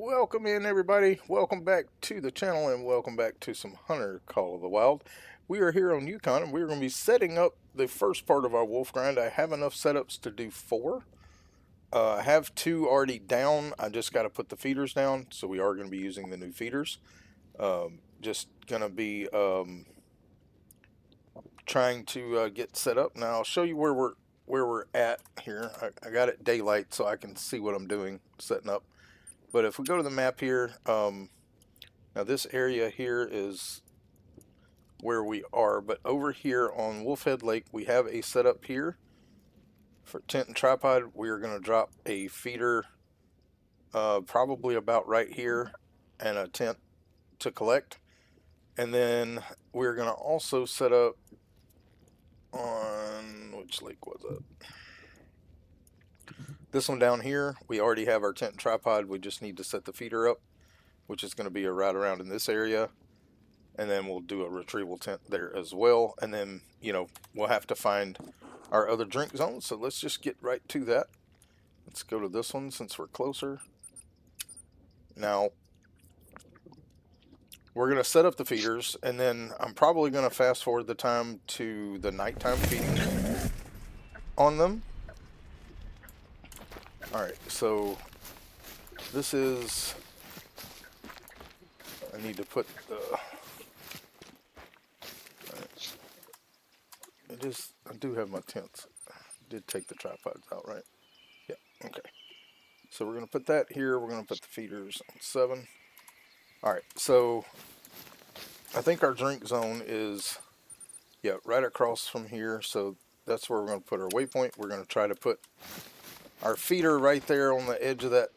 Welcome in, everybody. Welcome back to the channel and welcome back to some Hunter Call of the Wild. We are here on Yukon and we're going to be setting up the first part of our wolf grind. I have enough setups to do 4. I have 2 already down. I just got to put the feeders down, so we are going to be using the new feeders. Just going to be trying to get set up. Now I'll show you where we're at here. I got it daylight so I can see what I'm doing setting up. But if we go to the map here, now this area here is where we are, but over here on Wolfhead Lake, we have a setup here for tent and tripod. We are going to drop a feeder probably about right here and a tent to collect. And then we're going to also set up on, which lake was it? This one down here. We already have our tent and tripod. We just need to set the feeder up, which is going to be right around in this area. And then we'll do a retrieval tent there as well. And then, we'll have to find our other drink zone. So let's just get right to that. Let's go to this one since we're closer. Now, we're going to set up the feeders, and then I'm probably going to fast forward the time to the nighttime feeding on them. Alright, so this is, I need to put the, it is, I do have my tents. I did take the tripods out, right? Yeah, okay. So we're going to put that here. We're going to put the feeders on 7. Alright, so I think our drink zone is, right across from here. So that's where we're going to put our waypoint. We're going to try to put our feeder right there on the edge of that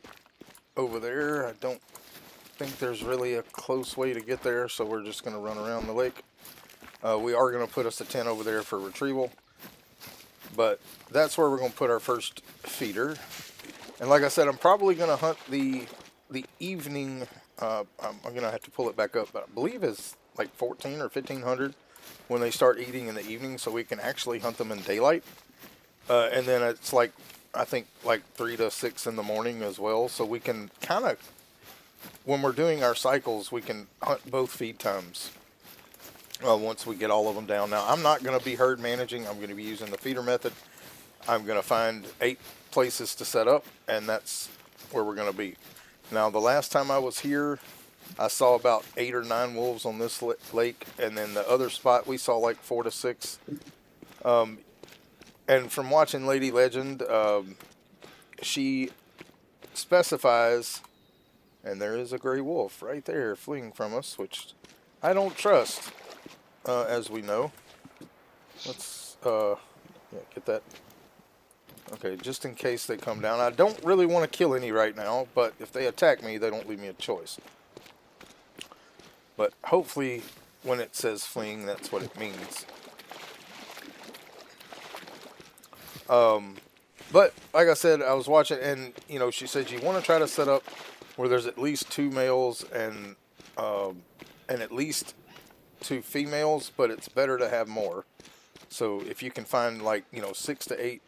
over there. I don't think there's really a close way to get there, so we're just going to run around the lake. We are going to put us a tent over there for retrieval, but that's where we're going to put our first feeder. And like I said, I'm probably going to hunt the evening. I'm going to have to pull it back up, but I believe it's like 14 or 1500 when they start eating in the evening, so we can actually hunt them in daylight. And then it's like, I think like 3 to 6 in the morning as well. So we can kind of, when we're doing our cycles, we can hunt both feed times once we get all of them down. Now, I'm not going to be herd managing. I'm going to be using the feeder method. I'm going to find 8 places to set up, and that's where we're going to be. Now, the last time I was here, I saw about 8 or 9 wolves on this lake, and then the other spot we saw like 4 to 6. And from watching Lady Legend, she specifies, and there is a gray wolf right there fleeing from us, which I don't trust, as we know. Let's get that. Okay, just in case they come down. I don't really want to kill any right now, but if they attack me, they don't leave me a choice. But hopefully, when it says fleeing, that's what it means. But like I said, I was watching, and she said you want to try to set up where there's at least 2 males and at least 2 females, but it's better to have more. So if you can find like 6 to 8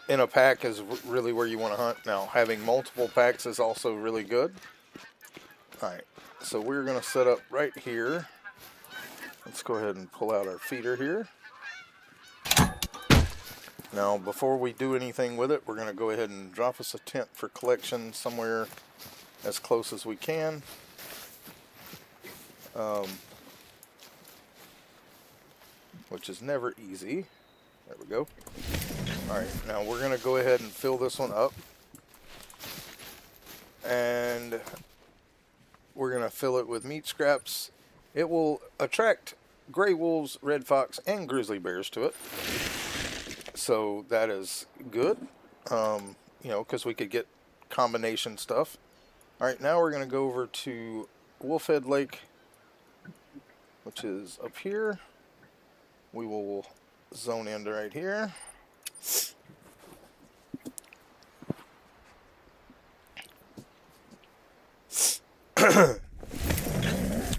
in a pack is really where you want to hunt. Now, having multiple packs is also really good. All right, so we're going to set up right here. Let's go ahead and pull out our feeder here. Now, before we do anything with it, we're going to go ahead and drop us a tent for collection somewhere as close as we can. Which is never easy. There we go. Alright, now we're going to go ahead and fill this one up. And we're going to fill it with meat scraps. It will attract gray wolves, red fox, and grizzly bears to it. So that is good, because we could get combination stuff. Alright, now we're going to go over to Wolfhead Lake, which is up here. We will zone in right here.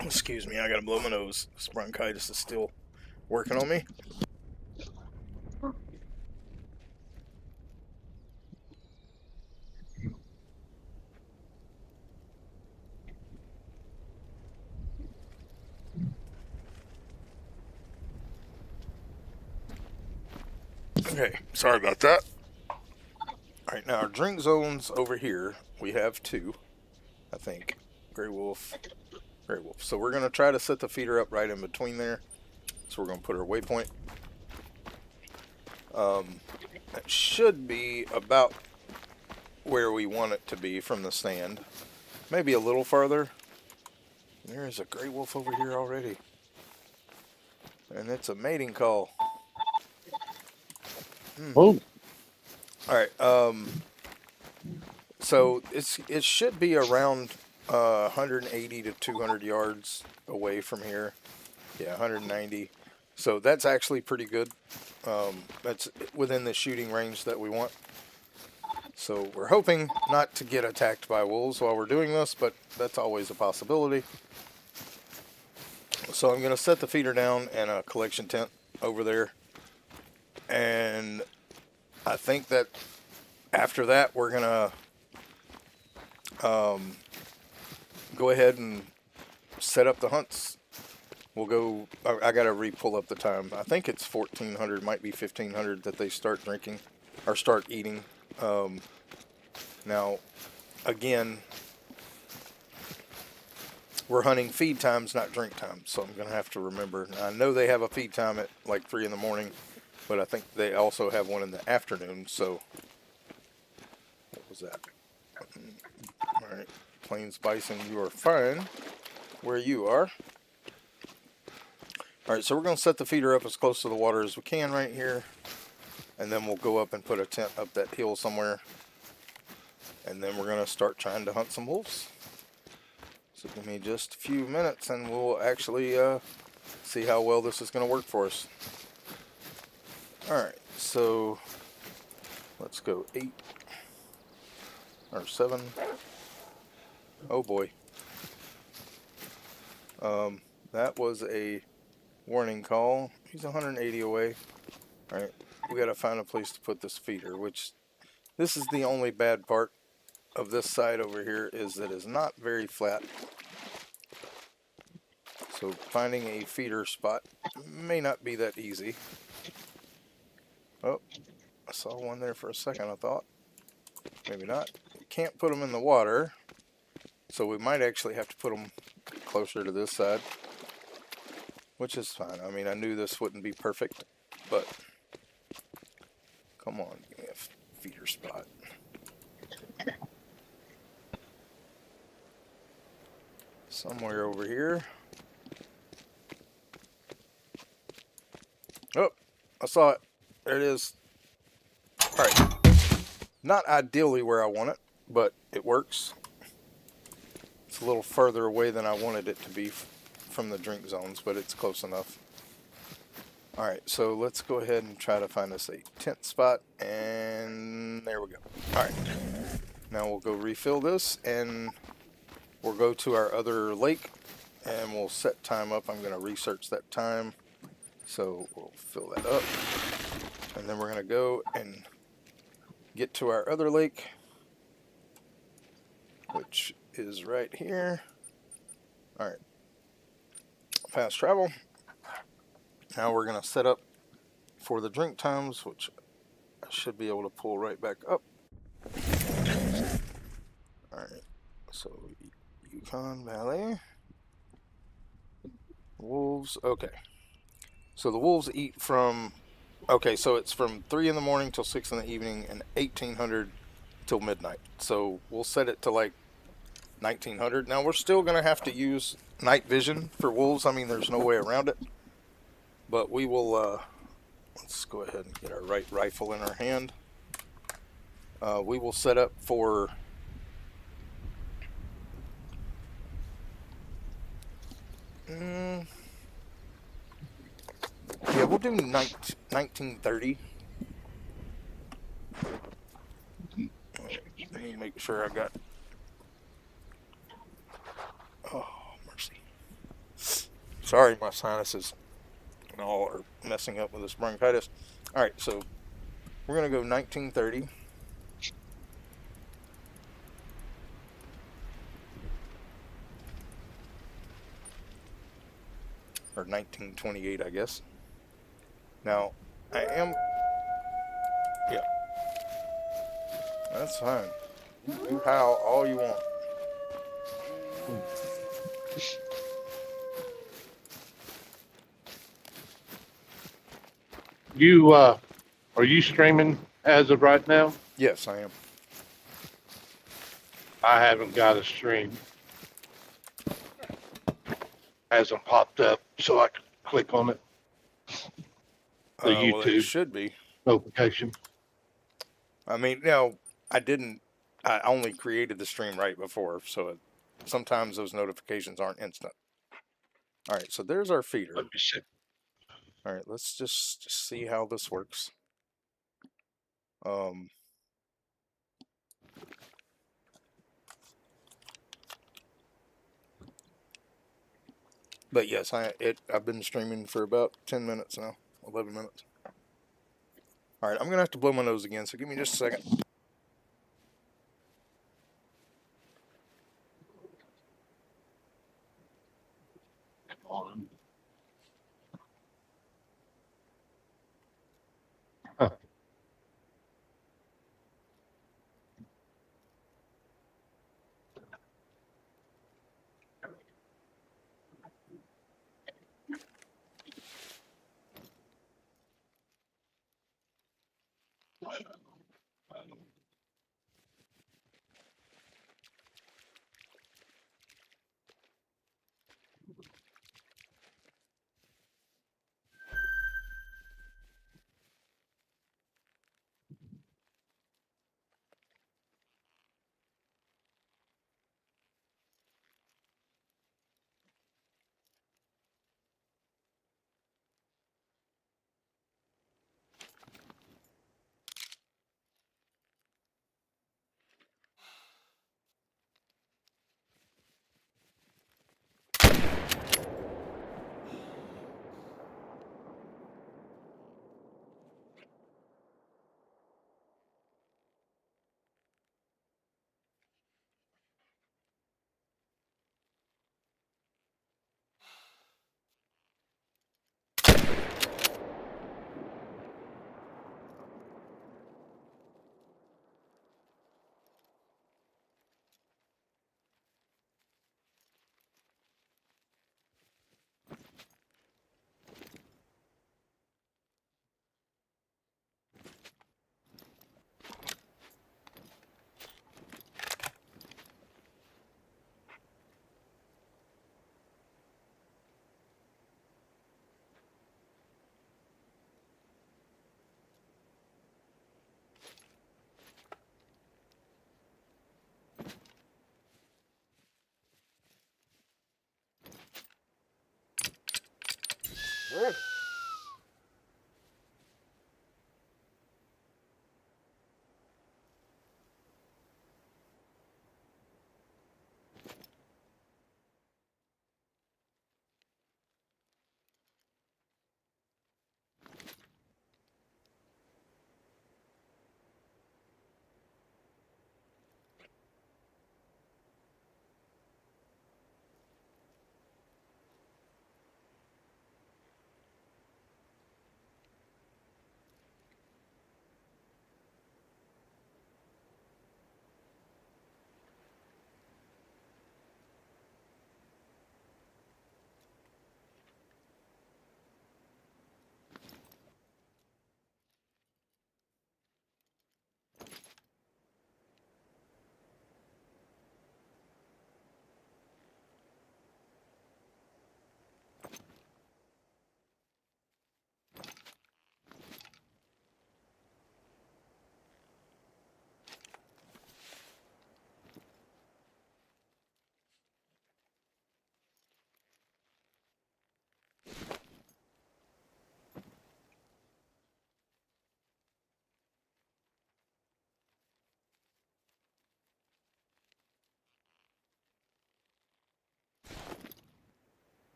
Excuse me, I gotta blow my nose. This bronchitis is still working on me. Okay, sorry about that. Alright, now our drink zones over here, we have two, I think. Gray wolf, gray wolf. So we're going to try to set the feeder up right in between there. So we're going to put our waypoint. That should be about where we want it to be from the stand. Maybe a little farther. There's a gray wolf over here already. And it's a mating call. Oh, Alright, so it should be around 180 to 200 yards away from here. Yeah, 190. So that's actually pretty good. That's within the shooting range that we want. So we're hoping not to get attacked by wolves while we're doing this, but that's always a possibility. So I'm going to set the feeder down and a collection tent over there. And I think that after that, we're going to go ahead and set up the hunts. We'll go, I got to re-pull up the time. I think it's 1400, might be 1500 that they start drinking or start eating. Now, again, we're hunting feed times, not drink times, so I'm going to have to remember. I know they have a feed time at like 3 in the morning, but I think they also have one in the afternoon, so what was that? Alright, Plains Bison, you are fine where you are. Alright, so we're going to set the feeder up as close to the water as we can right here, and then we'll go up and put a tent up that hill somewhere, and then we're going to start trying to hunt some wolves. So give me just a few minutes and we'll actually see how well this is going to work for us. Alright, so let's go 8 or 7. Oh boy. That was a warning call. He's 180 away. Alright, we got to find a place to put this feeder, which this is the only bad part of this side over here, is that it's not very flat. So finding a feeder spot may not be that easy. Oh, I saw one there for a second, I thought. Maybe not. We can't put them in the water, so we might actually have to put them closer to this side, which is fine. I mean, I knew this wouldn't be perfect, but come on, give me a feeder spot. Somewhere over here. Oh, I saw it. There it is. Alright. Not ideally where I want it, but it works. It's a little further away than I wanted it to be from the drink zones, but it's close enough. Alright, so let's go ahead and try to find us a tent spot, and there we go. Alright, now we'll go refill this, and we'll go to our other lake, and we'll set time up. I'm going to research that time, so we'll fill that up, and then we're going to go and get to our other lake, which is right here. Alright, fast travel. Now we're going to set up for the drink times, which I should be able to pull right back up. Alright, so Yukon Valley. Wolves, okay. So the wolves eat from, okay, so it's from 3 in the morning till 6 in the evening and 1800 till midnight. So we'll set it to like 1900. Now we're still going to have to use night vision for wolves. I mean, there's no way around it. But we will, let's go ahead and get our right rifle in our hand. We will set up for yeah, we'll do 1930. Let me make sure I got, oh, mercy. Sorry, my sinuses and all are messing up with this bronchitis. Alright, so we're going to go 1930. Or 1928, I guess. Now, I am That's fine. You howl all you want. You are you streaming as of right now? Yes, I am. I haven't got a stream. Hasn't popped up, so I can click on it. The Well, it YouTube should be. notification. I mean, now I didn't. I only created the stream right before, so sometimes those notifications aren't instant. All right, so there's our feeder. Let me see. All right, let's just see how this works. Um, but yes, I've been streaming for about 10 minutes now, 11 minutes. All right, I'm gonna have to blow my nose again, so give me just a second. On. Huh.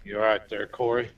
You all right there, Corey?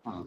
Hmm.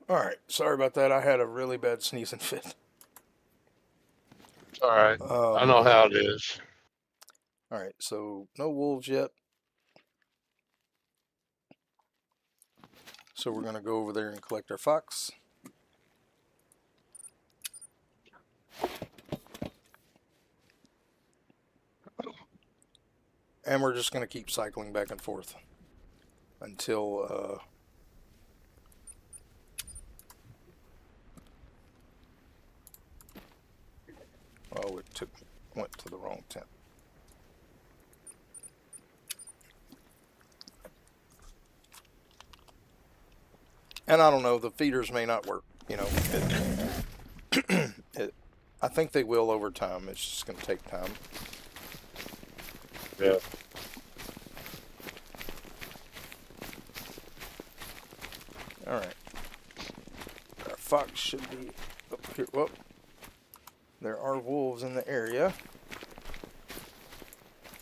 All right, sorry about that. I had a really bad sneezing fit. All right. I Um, know how it is. all right, so no wolves yet. So we're gonna go over there and collect our fox. And we're just gonna keep cycling back and forth. until oh, went to the wrong tent. And I don't know, the feeders may not work. You know, I think they will over time. It's just going to take time. Yeah. All right. Our fox should be up here. Whoop. There are wolves in the area.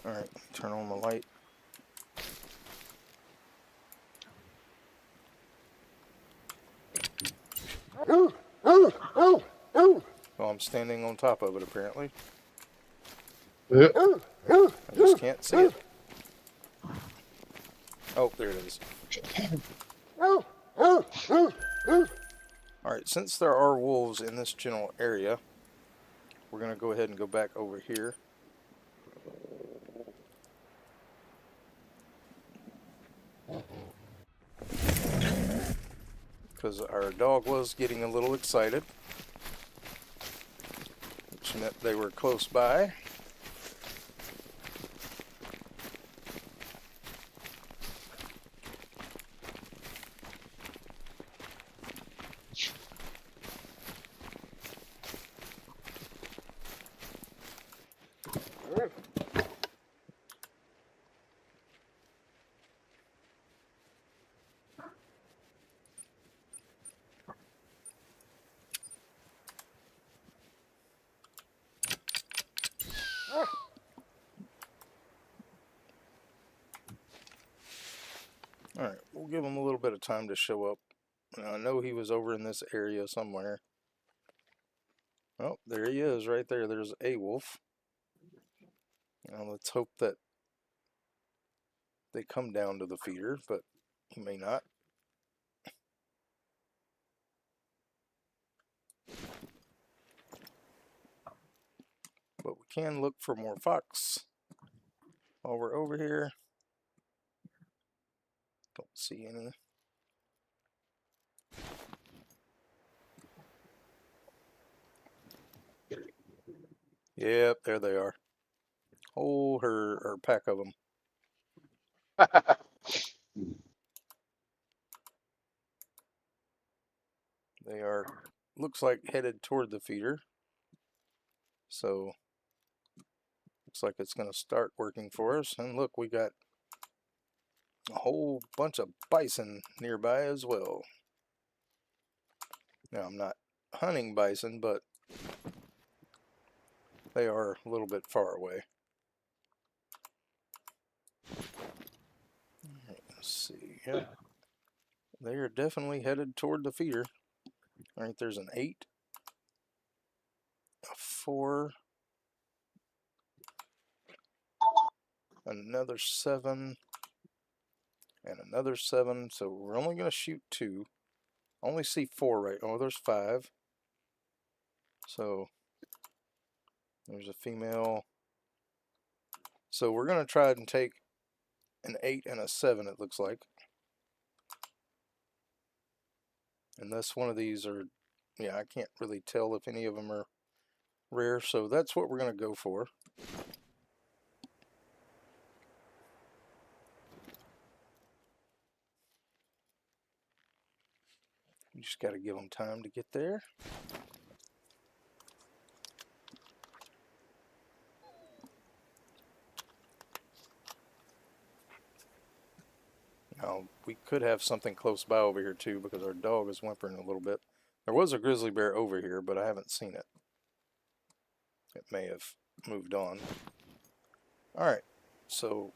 All right, turn on the light. Well, I'm standing on top of it, apparently. Yeah. I just can't see it. Oh, there it is. Alright, since there are wolves in this general area, we're going to go ahead and go back over here. Because our dog was getting a little excited, which meant they were close by. Alright, we'll give him a little bit of time to show up. Now, I know he was over in this area somewhere. Oh, there he is, right there. There's a wolf. Now, let's hope that they come down to the feeder, but he may not. But we can look for more fox while we're over here. Don't see any. Yep, there they are. Whole herd or pack of them. They are, looks like, headed toward the feeder. So, looks like it's going to start working for us. And look, we got a whole bunch of bison nearby as well. Now, I'm not hunting bison, but they are a little bit far away. Let's see. Yep. They are definitely headed toward the feeder. All right, there's an 8, a 4, another 7, and another 7. So we're only going to shoot 2. I only see 4 right. Oh, there's 5. So there's a female. So we're going to try and take an 8 and a 7, it looks like. Unless one of these are, yeah, I can't really tell if any of them are rare. So that's what we're going to go for. You just got to give them time to get there. Now, we could have something close by over here too, because our dog is whimpering a little bit. There was a grizzly bear over here, but I haven't seen it. It may have moved on. Alright, so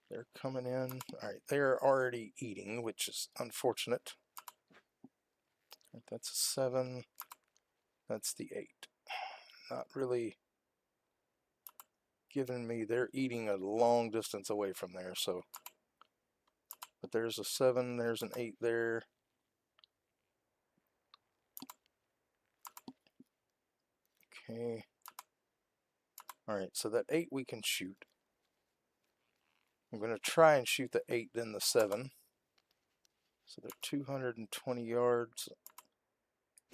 they're coming in. Alright, they're already eating, which is unfortunate. That's a 7. That's the 8. Not really giving me, they're eating a long distance away from there, so. But there's a 7, there's an 8 there. Okay. Alright, so that 8 we can shoot. I'm going to try and shoot the 8, then the 7. So they're 220 yards.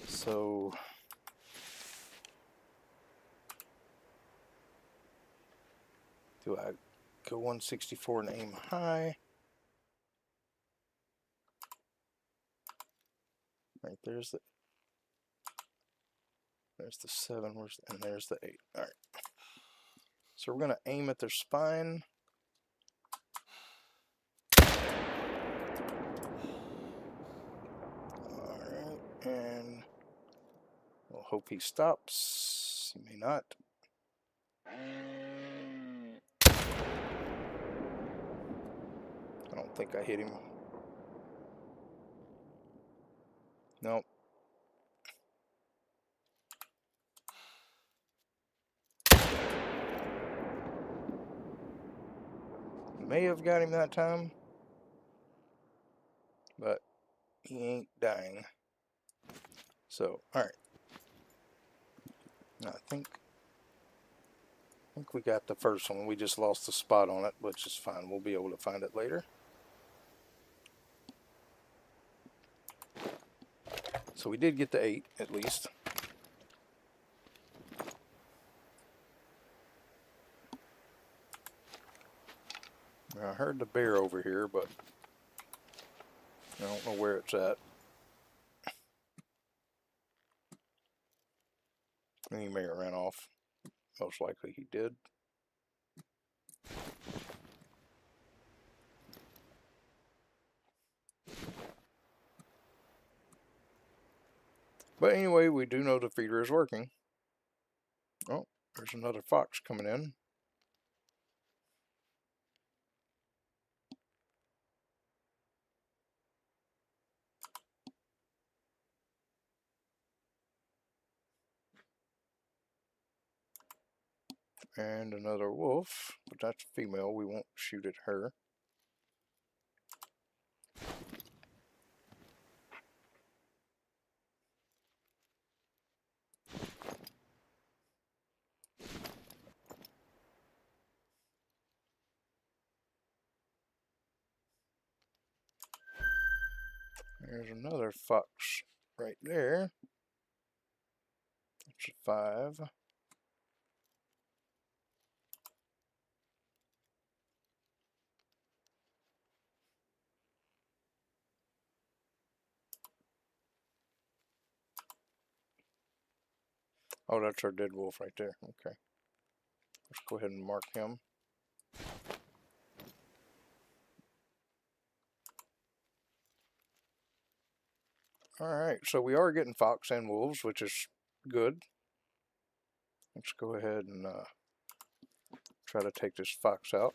So do I go 164 and aim high? Right, there's the 7, and there's the 8. All right. So we're going to aim at their spine. All right, and we'll hope he stops. He may not. I don't think I hit him. Nope. May have got him that time, but he ain't dying. So, all right. I think we got the first one. We just lost the spot on it, which is fine. We'll be able to find it later. So we did get the 8 at least. I heard the bear over here, but I don't know where it's at. He may have ran off. Most likely he did. But anyway, we do know the feeder is working. Oh, there's another fox coming in. And another wolf, but that's female. We won't shoot at her. There's another fox right there. That's a 5. Oh, that's our dead wolf right there. Okay. Let's go ahead and mark him. Alright, so we are getting fox and wolves, which is good. Let's go ahead and try to take this fox out.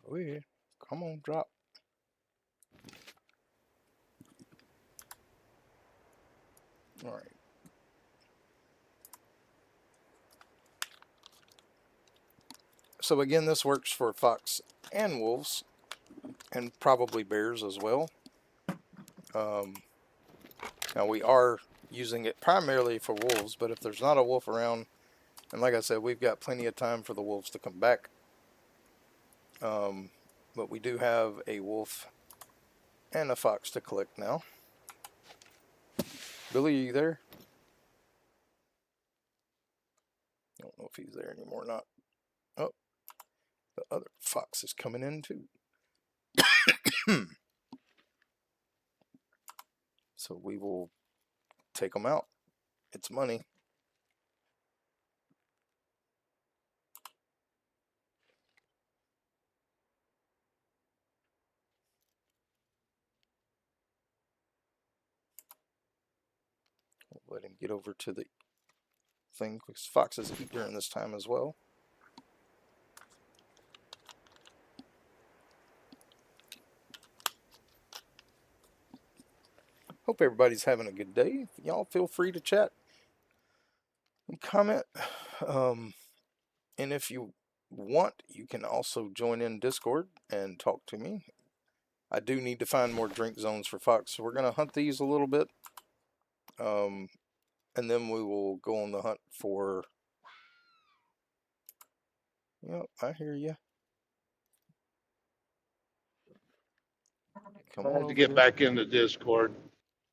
Oh yeah, come on, drop. Alright. So again, this works for fox and wolves, and probably bears as well. Now we are using it primarily for wolves, but if there's not a wolf around, and like I said, we've got plenty of time for the wolves to come back. But we do have a wolf and a fox to collect now. Billy, are you there? I don't know if he's there anymore or not. Oh, the other fox is coming in too. So we will take them out. It's money. We'll let him get over to the thing because foxes eat during this time as well. Hope everybody's having a good day. Y'all feel free to chat and comment. And if you want, you can also join in Discord and talk to me. I do need to find more drink zones for fox, so we're going to hunt these a little bit. And then we will go on the hunt for... Yep, I hear you. Come I on had to over get here. back into Discord.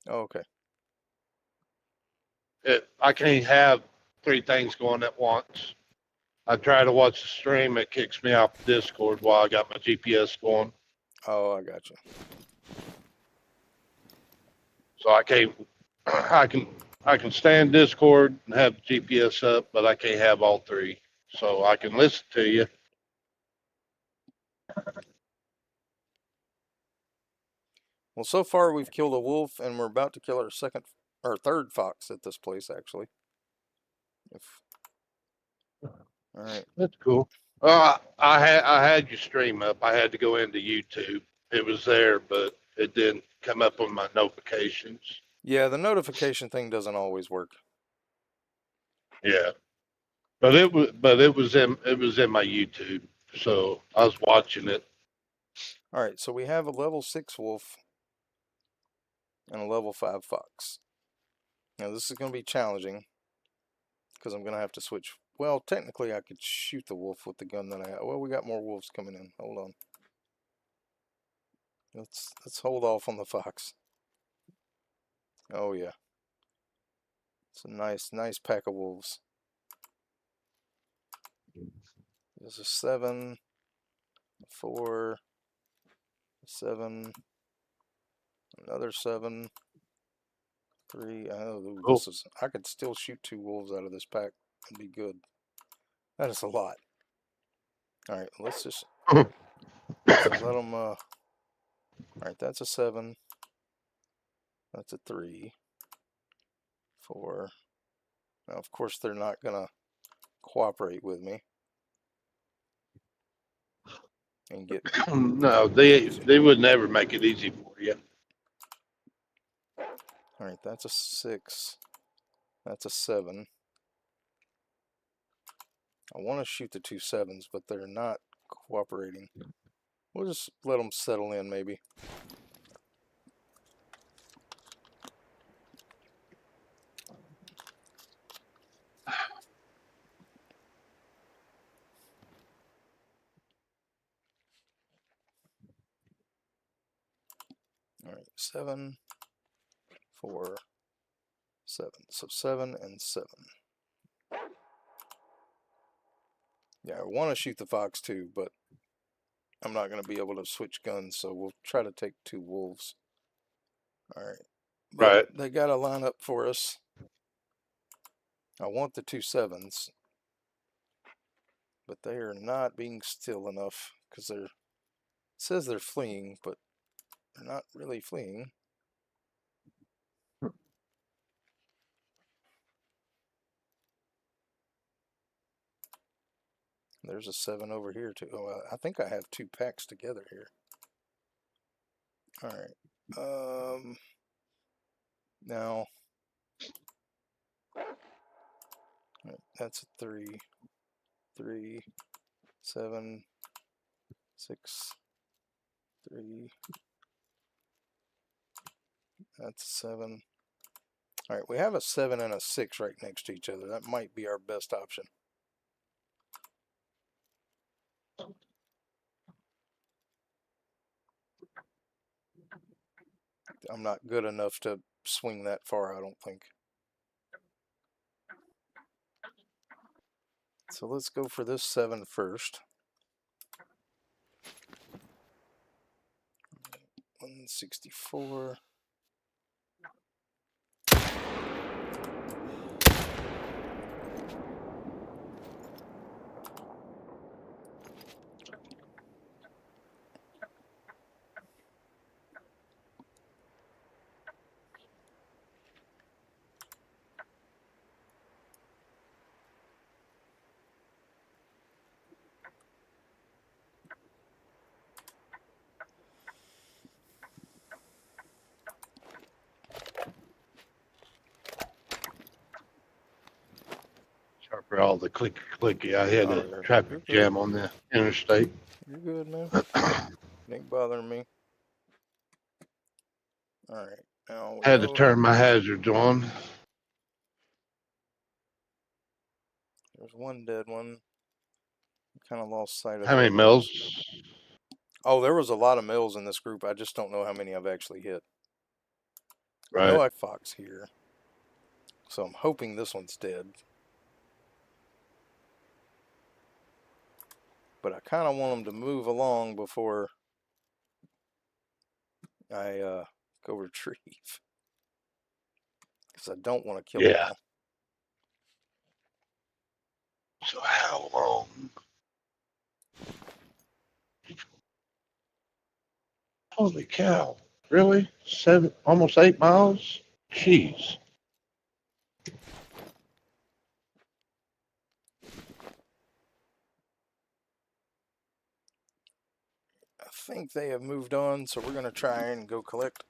Oh, okay. I can't have three things going at once. I try to watch the stream, it kicks me off Discord while I got my GPS going. Oh, I got you. So I can't. I can stay in Discord and have GPS up, but I can't have all three. So I can listen to you. Well, so far we've killed a wolf, and we're about to kill our second or third fox at this place, actually. All right. That's cool. I had your stream up. I had to go into YouTube. It was there, but it didn't come up on my notifications. Yeah, the notification thing doesn't always work. Yeah, but it was in my YouTube, so I was watching it. All right, so we have a level 6 wolf and a level 5 fox. Now this is going to be challenging because I'm going to have to switch. Well, technically I could shoot the wolf with the gun that I have. Well, we got more wolves coming in. Hold on. Let's hold off on the fox. Oh yeah. It's a nice pack of wolves. There's a 7, a 4, a 7, another 7, 3. Oh, Cool. I could still shoot 2 wolves out of this pack and be good. That is a lot. All right, let's just let them. All right, that's a 7. That's a 3, 4. Now, of course, they're not gonna cooperate with me and get. No, they would never make it easy for you. All right, that's a 6. That's a 7. I want to shoot the 2 7s, but they're not cooperating. We'll just let them settle in, maybe. All right, 7, 4, 7. So 7 and 7. Yeah, I want to shoot the fox too, but I'm not going to be able to switch guns, so we'll try to take 2 wolves. All right. But Right. they got to line up for us. I want the 2 7s, but they are not being still enough because it says they're fleeing, but they're not really fleeing. There's a 7 over here too. Oh, I think I have 2 packs together here. All right. Now that's a 3, 3, 7, 6, 3. That's a 7. All right, we have a 7 and a 6 right next to each other. That might be our best option. I'm not good enough to swing that far, I don't think. So let's go for this 7 first. 164. Sorry for all the clicky. I had Oh, a you're traffic good. jam on the interstate. You're good, man. Ain't bothering me. All right, now we Had to know turn my hazards on. there's one dead one. Kind of lost sight of How the many other ones. mills? Oh, there was a lot of mills in this group. I just don't know how many I've actually hit. I know Right. I fox here, so I'm hoping this one's dead. But I kind of want them to move along before I go retrieve, because I don't want to kill them Yeah. all. So how long? Holy cow! Really? 7, almost 8 miles? Jeez. I think they have moved on, so we're going to try and go collect.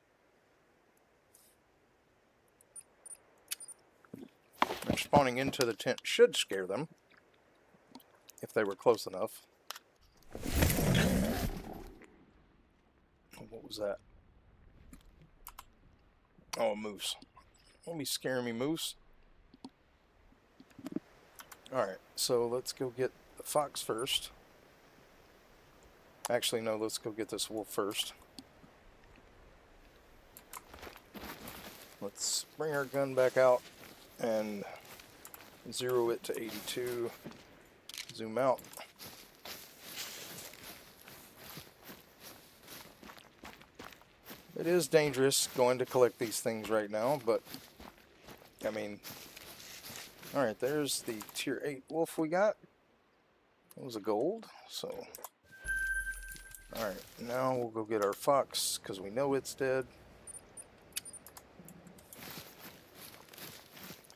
They're spawning into the tent. Should scare them if they were close enough. What was that? Oh, a moose. Don't be scaring me, moose. Alright, so let's go get the fox first. Actually, no, let's go get this wolf first. Let's bring our gun back out and zero it to 82. Zoom out. It is dangerous going to collect these things right now, but I mean, alright, there's the tier 8 wolf we got. It was a gold, so alright, now we'll go get our fox because we know it's dead.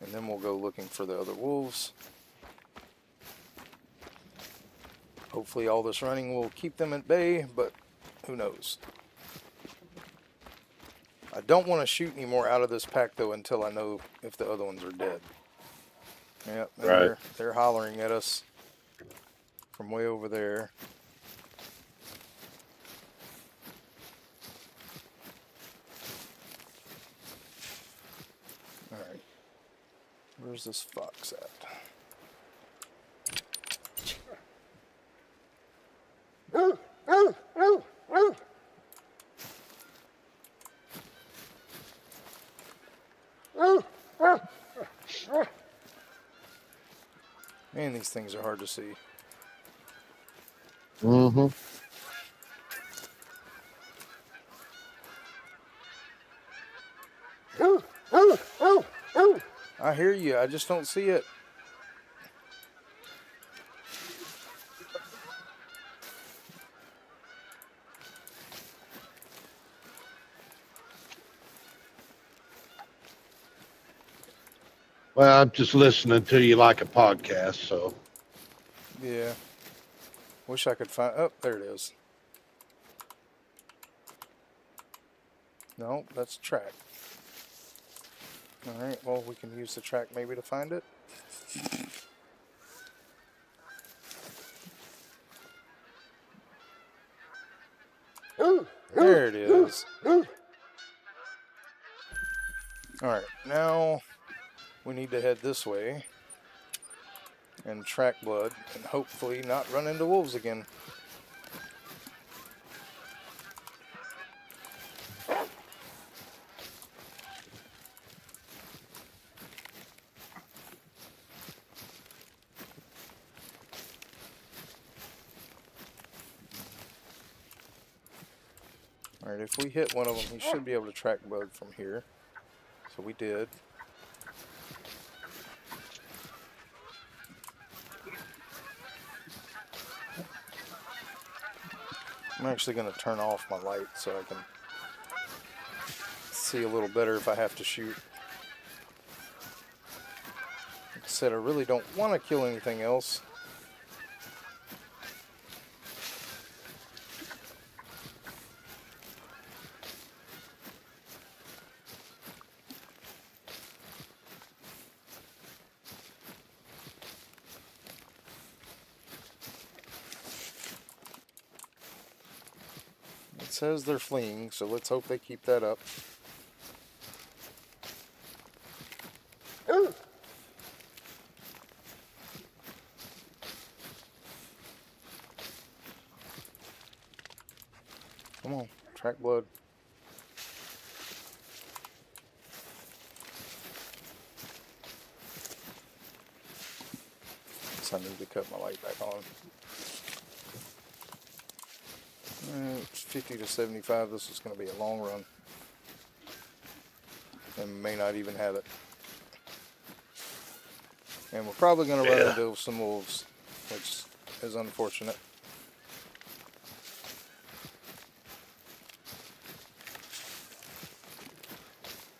And then we'll go looking for the other wolves. Hopefully all this running will keep them at bay, but who knows. I don't want to shoot any more out of this pack though until I know if the other ones are dead. Yep, and Right. they're hollering at us from way over there. Alright. Where's this fox at? Man, these things are hard to see. Mm-hmm. I hear you, I just don't see it. Well, I'm just listening to you like a podcast, so. Yeah. Wish I could find... Oh, there it is. No, that's track. Alright, well, we can use the track maybe to find it. There it is. Alright, now we need to head this way and track blood and hopefully not run into wolves again. Alright, if we hit one of them, he should be able to track blood from here. So we did. I'm actually going to turn off my light so I can see a little better if I have to shoot. Like I said, I really don't want to kill anything else. It says they're fleeing, so let's hope they keep that up. Come on, track blood. So I need to cut my light back on. It's 50 to 75. This is going to be a long run. And may not even have it. And we're probably going to run into some wolves, which is unfortunate.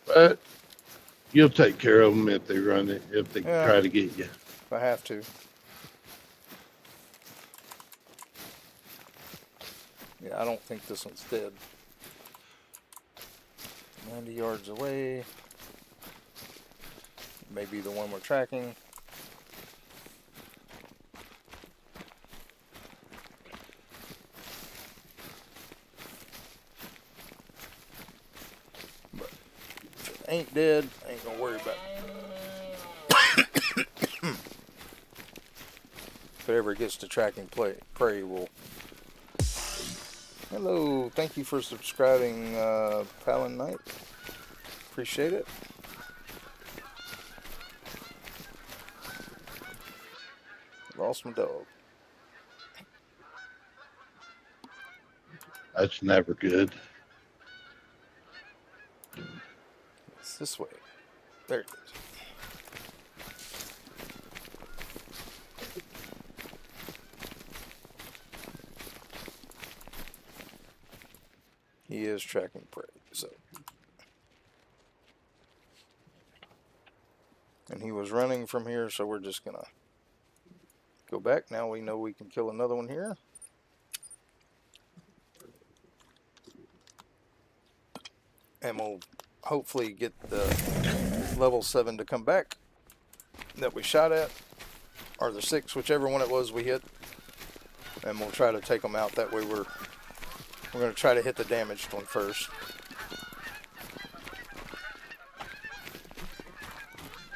But you'll take care of them if they run it, if they try to get you. If I have to. Yeah, I don't think this one's dead. 90 yards away. Maybe the one we're tracking. But if it ain't dead, I ain't gonna worry about it. If it ever gets to tracking prey, we'll... Hello, thank you for subscribing, Palin Knight. Appreciate it. Lost my dog. That's never good. It's this way. There it is. He is tracking prey, so. And he was running from here, so we're just gonna go back. Now we know we can kill another one here. And we'll hopefully get the level 7 to come back that we shot at, or the 6, whichever one it was we hit. And we'll try to take them out. That way we're going to try to hit the damaged one first.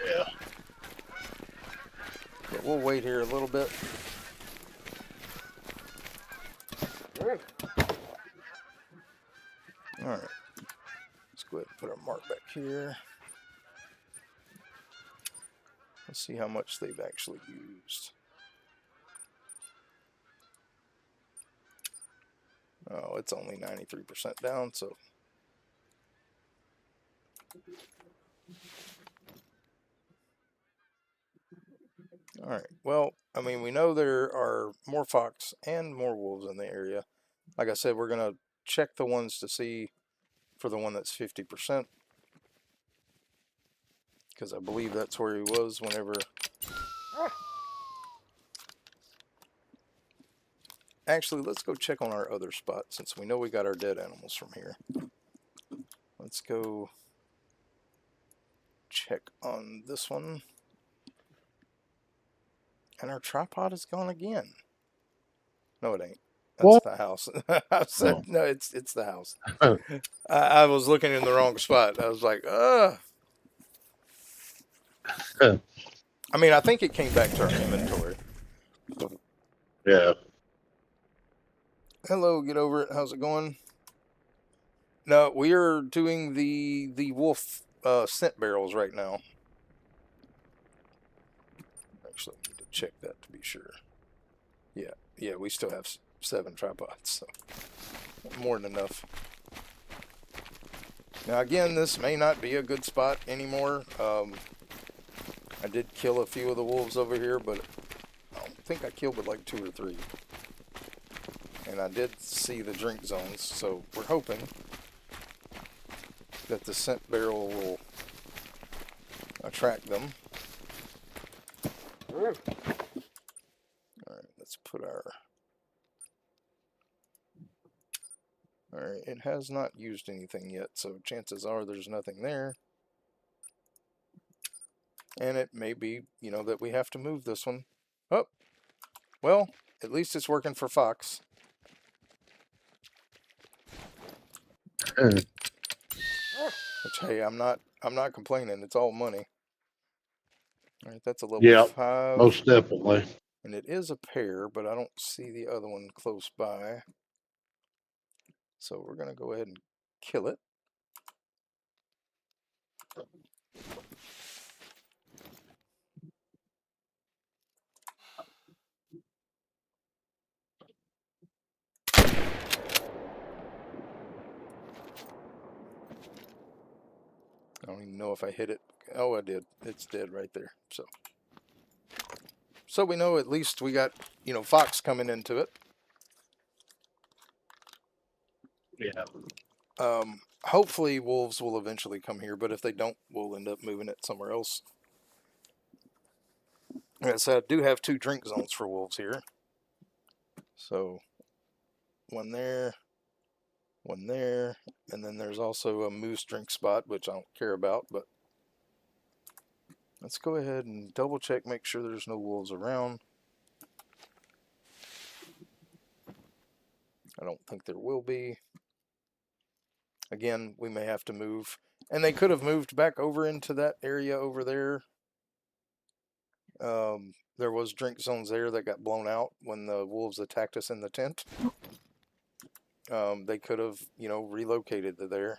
Yeah. But we'll wait here a little bit. Alright. Let's go ahead and put our mark back here. Let's see how much they've actually used. Oh, it's only 93% down, so. Alright, well, I mean, we know there are more fox and more wolves in the area. Like I said, we're going to check the ones to see for the one that's 50%. Because I believe that's where he was whenever... Actually, let's go check on our other spot since we know we got our dead animals from here. Let's go check on this one. And our tripod is gone again. No, it ain't. That's What? the house. I said, no, it's the house. I was looking in the wrong spot. I was like, I mean, I think it came back to our inventory. Yeah. Hello, get over it. How's it going? No, we are doing the wolf scent barrels right now. Actually, I need to check that to be sure. Yeah, we still have 7 tripods, so more than enough. Now again, this may not be a good spot anymore. I did kill a few of the wolves over here, but I don't think I killed but like 2 or 3. And I did see the drink zones, so we're hoping that the scent barrel will attract them. Alright, let's put our... Alright, it has not used anything yet, so chances are there's nothing there. And it may be, you know, that we have to move this one. Oh, well, at least it's working for fox. Which, hey, I'm not complaining. It's all money. All right, that's a level 5. Most definitely. And it is a pair, but I don't see the other one close by. So we're going to go ahead and kill it. I don't even know if I hit it. Oh, I did. It's dead right there. So we know at least we got, fox coming into it. Yeah. Hopefully wolves will eventually come here, but if they don't, we'll end up moving it somewhere else. So I do have 2 drink zones for wolves here. So one there, and then there's also a moose drink spot, which I don't care about, but let's go ahead and double check, make sure there's no wolves around. I don't think there will be. Again, we may have to move. And they could have moved back over into that area over there. There was drink zones there that got blown out when the wolves attacked us in the tent. They could have, relocated to there.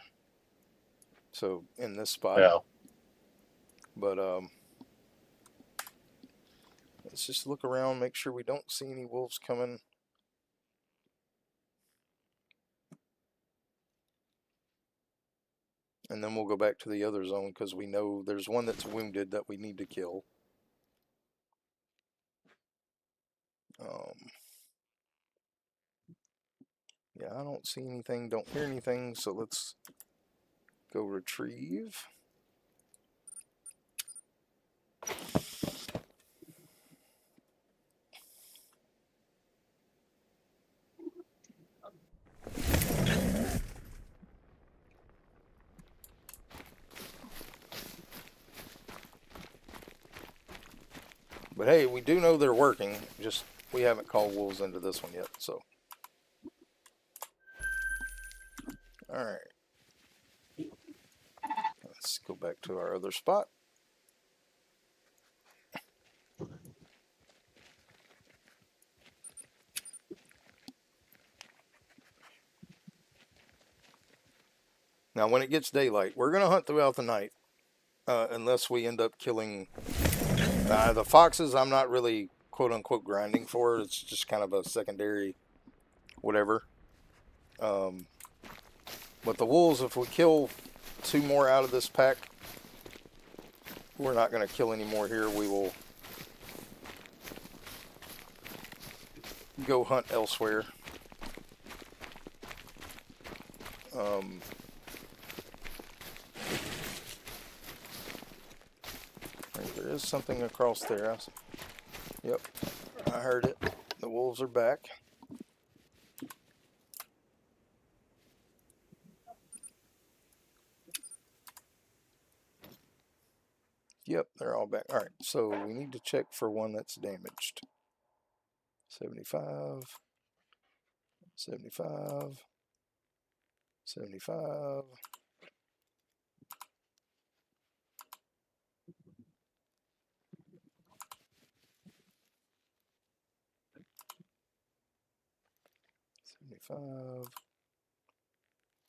So in this spot. Yeah. But let's just look around, make sure we don't see any wolves coming. And then we'll go back to the other zone because we know there's one that's wounded that we need to kill. Yeah, I don't see anything, don't hear anything, so let's go retrieve. But hey, we do know they're working, just we haven't called wolves into this one yet, so. Alright. Let's go back to our other spot. Now, when it gets daylight, we're going to hunt throughout the night, unless we end up killing the foxes. I'm not really quote-unquote grinding for. It's just kind of a secondary whatever. But the wolves, if we kill 2 more out of this pack, we're not going to kill any more here. We will go hunt elsewhere. There is something across there. Yep, I heard it. The wolves are back. Yep, they're all back. Alright, so we need to check for one that's damaged. 75, 75, 75.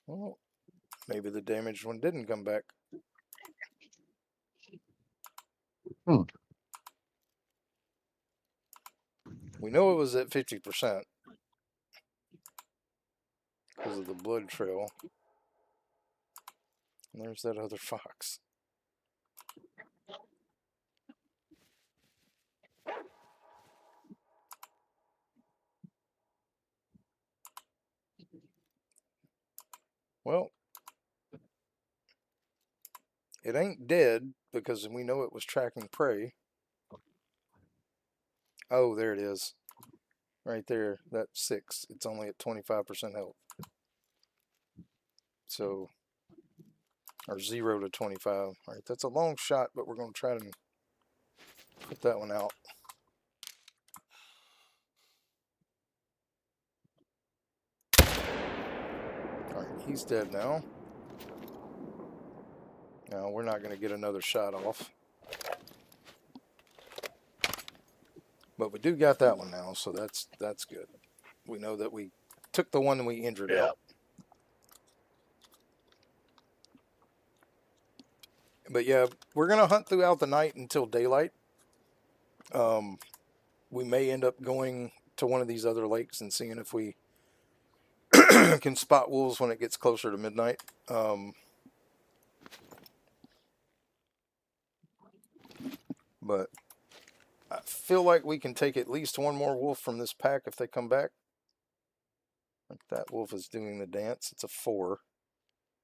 Well, maybe the damaged one didn't come back. We know it was at 50% because of the blood trail. And there's that other fox. Well, it ain't dead because we know it was tracking prey. Oh, there it is. Right there, that's 6. It's only at 25% health. So, or 0 to 25. All right, that's a long shot, but we're going to try to put that one out. All right, he's dead now. Now, we're not going to get another shot off. But we do got that one now, so that's good. We know that we took the one we injured out. But yeah, we're gonna hunt throughout the night until daylight. We may end up going to one of these other lakes and seeing if we can spot wolves when it gets closer to midnight. But I feel like we can take at least one more wolf from this pack if they come back. Like that wolf is doing the dance. It's a 4.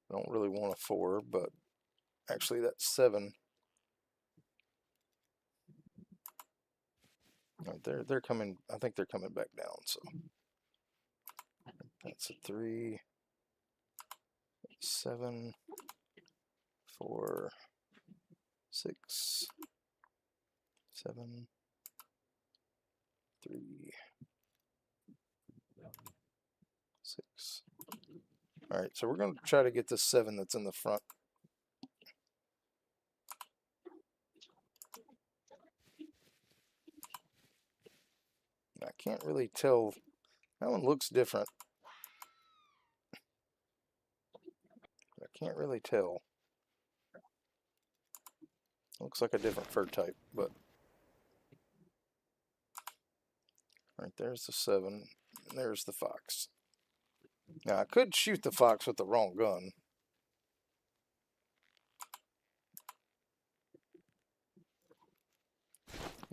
I don't really want a 4, but actually that's 7. They're coming. I think they're coming back down. So that's a 3, 7, 4, 6, 7, 3, 6. All right, so we're going to try to get this 7 that's in the front. I can't really tell. That one looks different. I can't really tell. Looks like a different fur type, but right there's the 7. And there's the fox. Now I could shoot the fox with the wrong gun.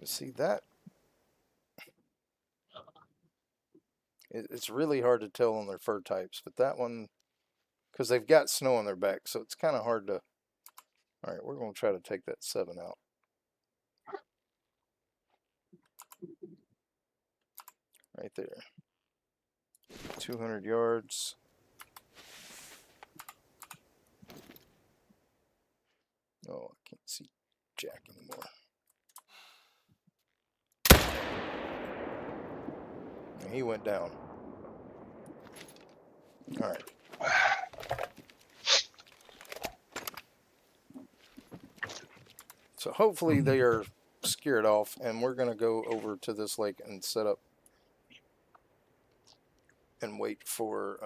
You see that? It's really hard to tell on their fur types, but that one, because they've got snow on their back, so it's kind of hard to. All right, we're going to try to take that 7 out. Right there. 200 yards. Oh, I can't see Jack anymore. And he went down. All right. So hopefully they are scared off, and we're going to go over to this lake and set up and wait for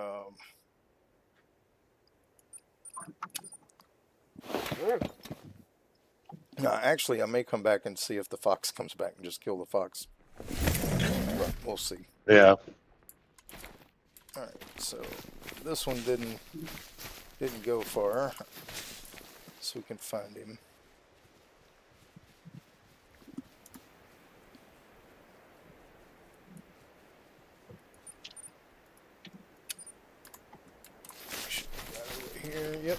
no, actually I may come back and see if the fox comes back and just kill the fox, but we'll see. Yeah. All right, so this one didn't go far, so we can find him. Here, yep.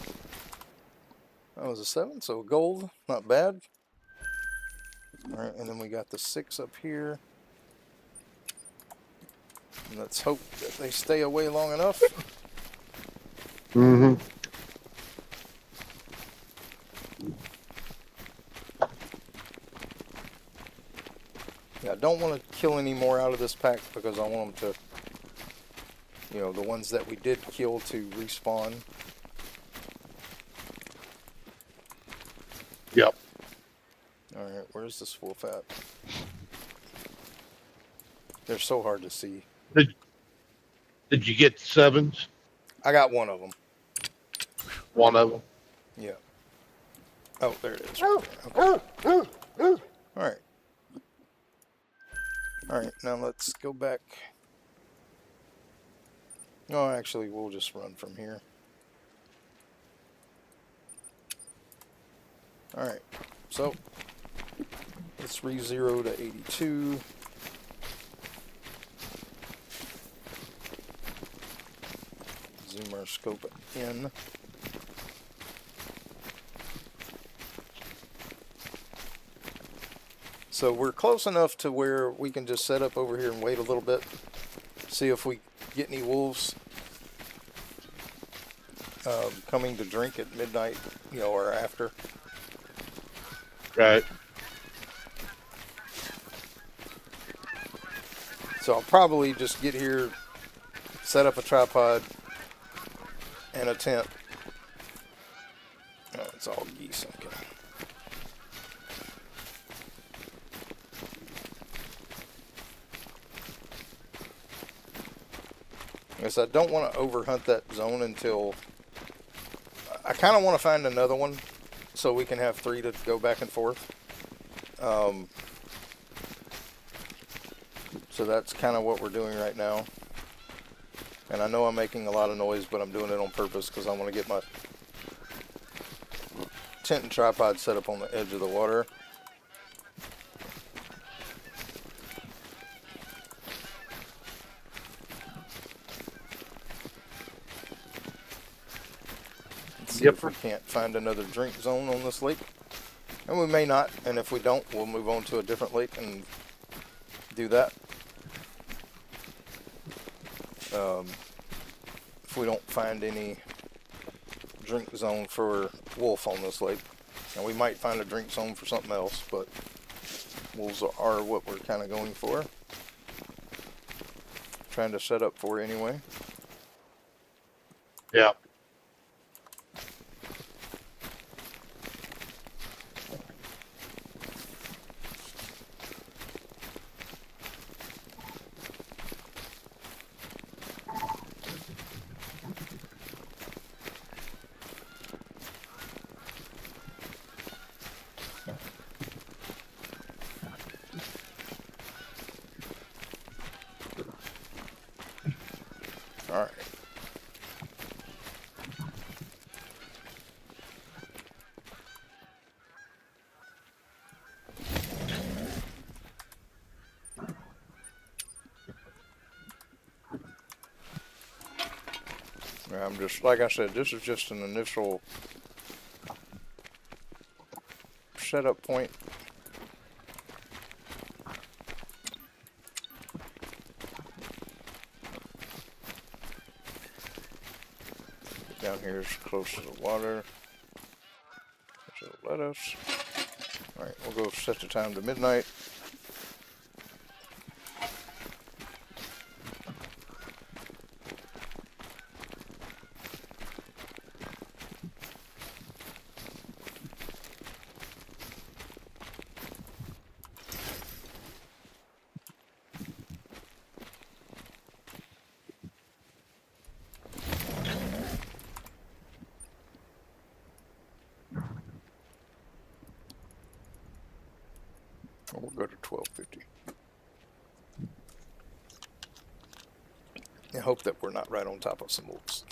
That was a 7, so gold, not bad. All right, and then we got the 6 up here. And let's hope that they stay away long enough. Mm-hmm. Yeah, I don't want to kill any more out of this pack because I want them to, you know, the ones that we did kill to respawn. Yep. Alright, where's this wolf at? They're so hard to see. Did you get the 7s? I got one of them. One of them? Yeah. Oh, there it is. Right there. Okay. Alright. Alright, now let's go back. No, actually, we'll just run from here. Alright, so let's re-zero to 82. Zoom our scope in. So we're close enough to where we can just set up over here and wait a little bit. See if we get any wolves coming to drink at midnight, you know, or after. Right. So I'll probably just get here, set up a tripod and a tent. Oh, it's all geese. Okay. I guess I don't want to overhunt that zone until I kind of want to find another one so we can have 3 to go back and forth. So that's kind of what we're doing right now. And I know I'm making a lot of noise, but I'm doing it on purpose because I want to get my tent and tripod set up on the edge of the water. Let's see if we can't find another drink zone on this lake. And we may not, and if we don't, we'll move on to a different lake and do that. If we don't find any drink zone for wolf on this lake. And we might find a drink zone for something else, but wolves are what we're kind of going for. Trying to set up for anyway. Yeah. All right. I'm just, like I said, this is just an initial setup point. Down here is close to the water. So let us. Alright, we'll go set the time to midnight. We'll go to 1250. I hope that we're not right on top of some wolves.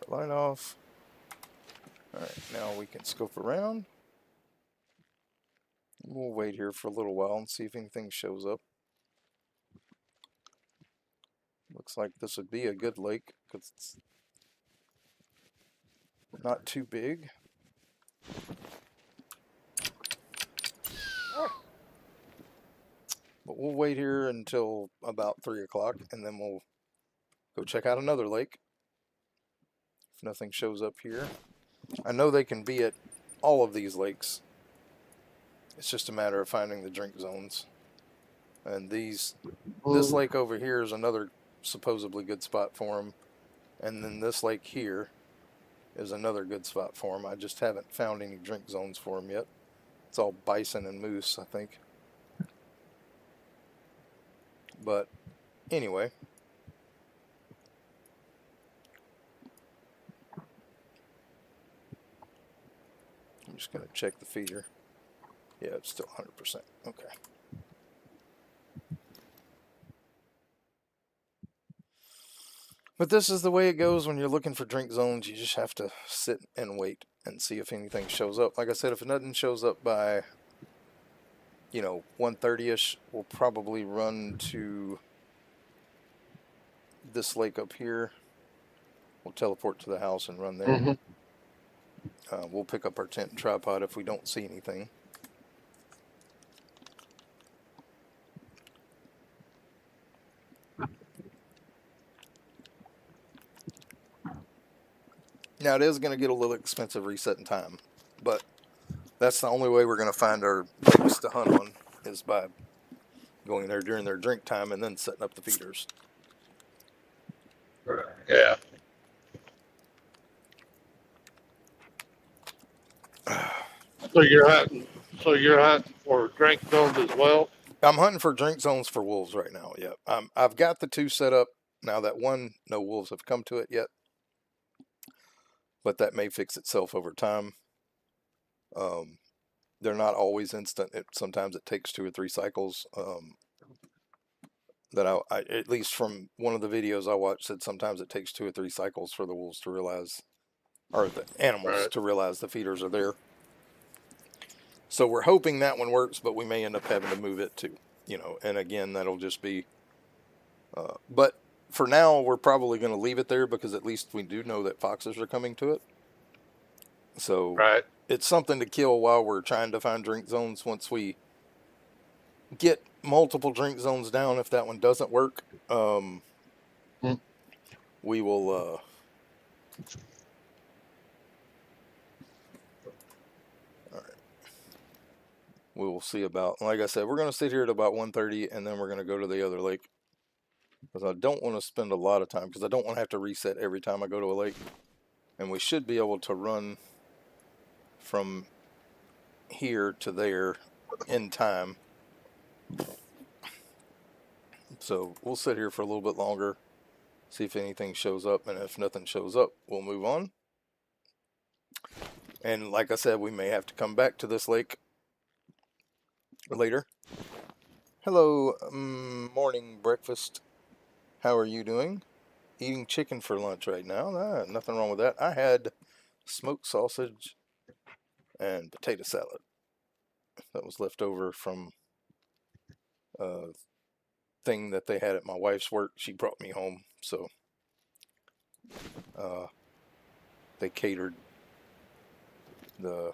Light off. Alright, now we can scope around. We'll wait here for a little while and see if anything shows up. Looks like this would be a good lake because it's not too big. But we'll wait here until about 3 o'clock and then we'll go check out another lake. If nothing shows up here. I know they can be at all of these lakes. It's just a matter of finding the drink zones. And this lake over here is another supposedly good spot for them. And then this lake here is another good spot for them. I just haven't found any drink zones for them yet. It's all bison and moose, I think. But anyway. I'm just going to check the feeder. Yeah, it's still 100%. Okay. But this is the way it goes when you're looking for drink zones. You just have to sit and wait and see if anything shows up. Like I said, if nothing shows up by, 1:30ish, we'll probably run to this lake up here. We'll teleport to the house and run there. We'll pick up our tent and tripod if we don't see anything. Now, it is going to get a little expensive resetting time, but that's the only way we're going to find our lakes to hunt on is by going there during their drink time and then setting up the feeders. Yeah. So you're hunting. So you're hunting for drink zones as well. I'm hunting for drink zones for wolves right now. Yeah, I've got the 2 set up now. That one, no wolves have come to it yet, but that may fix itself over time. Um, they're not always instant. Sometimes it takes 2 or 3 cycles. That at least from one of the videos I watched, said sometimes it takes 2 or 3 cycles for the wolves to realize, or the animals Right. to realize the feeders are there. So we're hoping that one works, but we may end up having to move it too. And again, that'll just be. But for now, we're probably going to leave it there because at least we do know that foxes are coming to it. So Right. it's something to kill while we're trying to find drink zones. Once we get multiple drink zones down, if that one doesn't work, Mm. we will. All right, we will see about. Like I said, we're going to sit here at about 1:30, and then we're going to go to the other lake because I don't want to spend a lot of time because I don't want to have to reset every time I go to a lake. And we should be able to run from here to there in time. So we'll sit here for a little bit longer, see if anything shows up, and if nothing shows up, we'll move on. And like I said, we may have to come back to this lake later. Hello, morning breakfast. How are you doing? Eating chicken for lunch right now. Nothing wrong with that. I had smoked sausage and potato salad that was left over from a thing that they had at my wife's work. She brought me home, so they catered the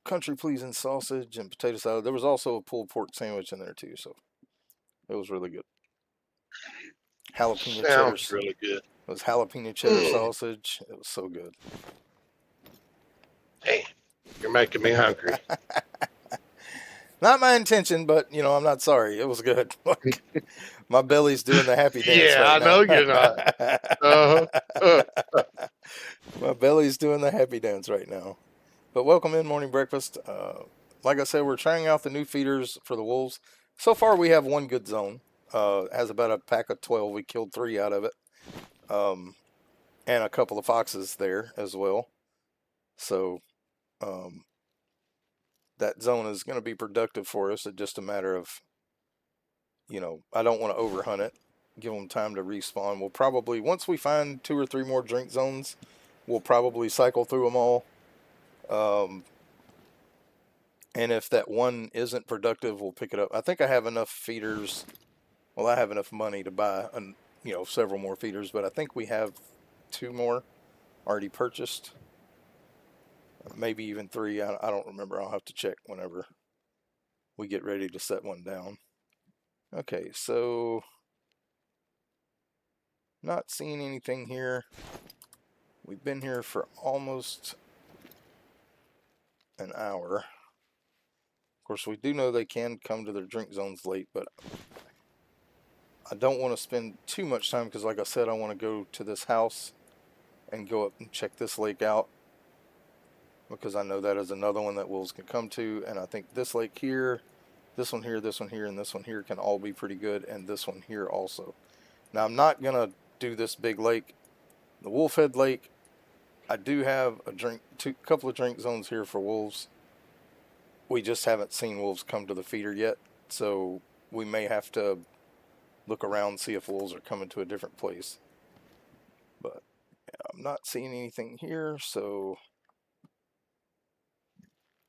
country pleasing sausage and potato salad. There was also a pulled pork sandwich in there too, so it was really good. Jalapeno cheddar. Sounds really good. It was jalapeno cheddar sausage. It was so good. Damn, you're making me hungry. Not my intention, but I'm not sorry. It was good. My belly's doing the happy dance Yeah, right I now. know you're not. Uh-huh. My belly's doing the happy dance right now. But welcome in morning breakfast. Like I said, we're trying out the new feeders for the wolves. So far, we have one good zone. Has about a pack of 12. We killed 3 out of it, and a couple of foxes there as well. So that zone is going to be productive for us. It's just a matter of, I don't want to overhunt it. Give them time to respawn. We'll probably, once we find 2 or 3 more drink zones, we'll probably cycle through them all. And if that one isn't productive, we'll pick it up. I think I have enough feeders. Well, I have enough money to buy, several more feeders, but I think we have 2 more already purchased. Maybe even 3. I don't remember. I'll have to check whenever we get ready to set one down. Okay, so not seeing anything here. We've been here for almost an hour. Of course, we do know they can come to their drink zones late, but I don't want to spend too much time because, like I said, I want to go to this house and go up and check this lake out because I know that is another one that wolves can come to, and I think this lake here, this one here, this one here, and this one here can all be pretty good, and this one here also. Now, I'm not going to do this big lake. The Wolfhead Lake, I do have a couple of drink zones here for wolves. We just haven't seen wolves come to the feeder yet, so we may have to look around and see if wolves are coming to a different place. But I'm not seeing anything here, so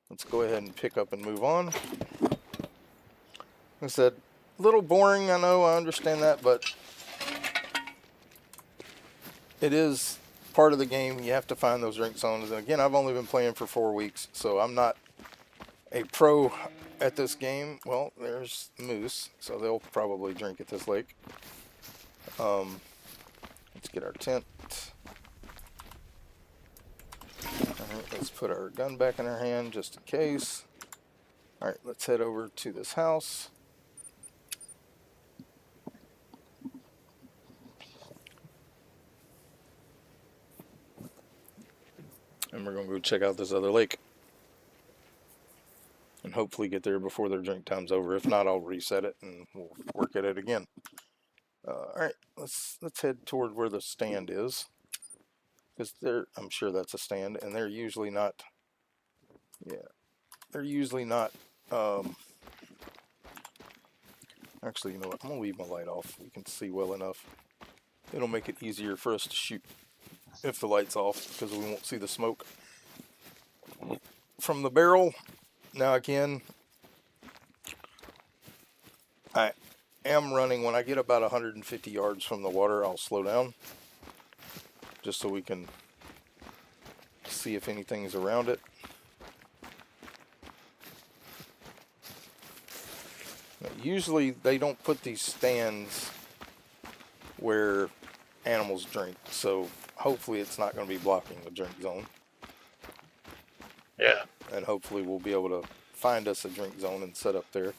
let's go ahead and pick up and move on. Like I said, a little boring, I know, I understand that, but it is part of the game. You have to find those drink zones. And again, I've only been playing for 4 weeks, so I'm not a pro at this game. Well, there's moose, so they'll probably drink at this lake. Let's get our tent. Alright, let's put our gun back in our hand just in case. Alright, let's head over to this house. and we're going to go check out this other lake. And hopefully get there before their drink time's over. If not, I'll reset it and we'll work at it again. All right, let's head toward where the stand is, because I'm sure that's a stand, and they're usually not. Yeah, they're usually not. Actually, you know what? I'm gonna leave my light off. We can see well enough. It'll make it easier for us to shoot if the light's off, because we won't see the smoke from the barrel. Now again, I am running, when I get about 150 yards from the water, I'll slow down just so we can see if anything's around it. Now, usually they don't put these stands where animals drink, so hopefully it's not going to be blocking the drink zone. Yeah. And hopefully we'll be able to find us a drink zone and set up there.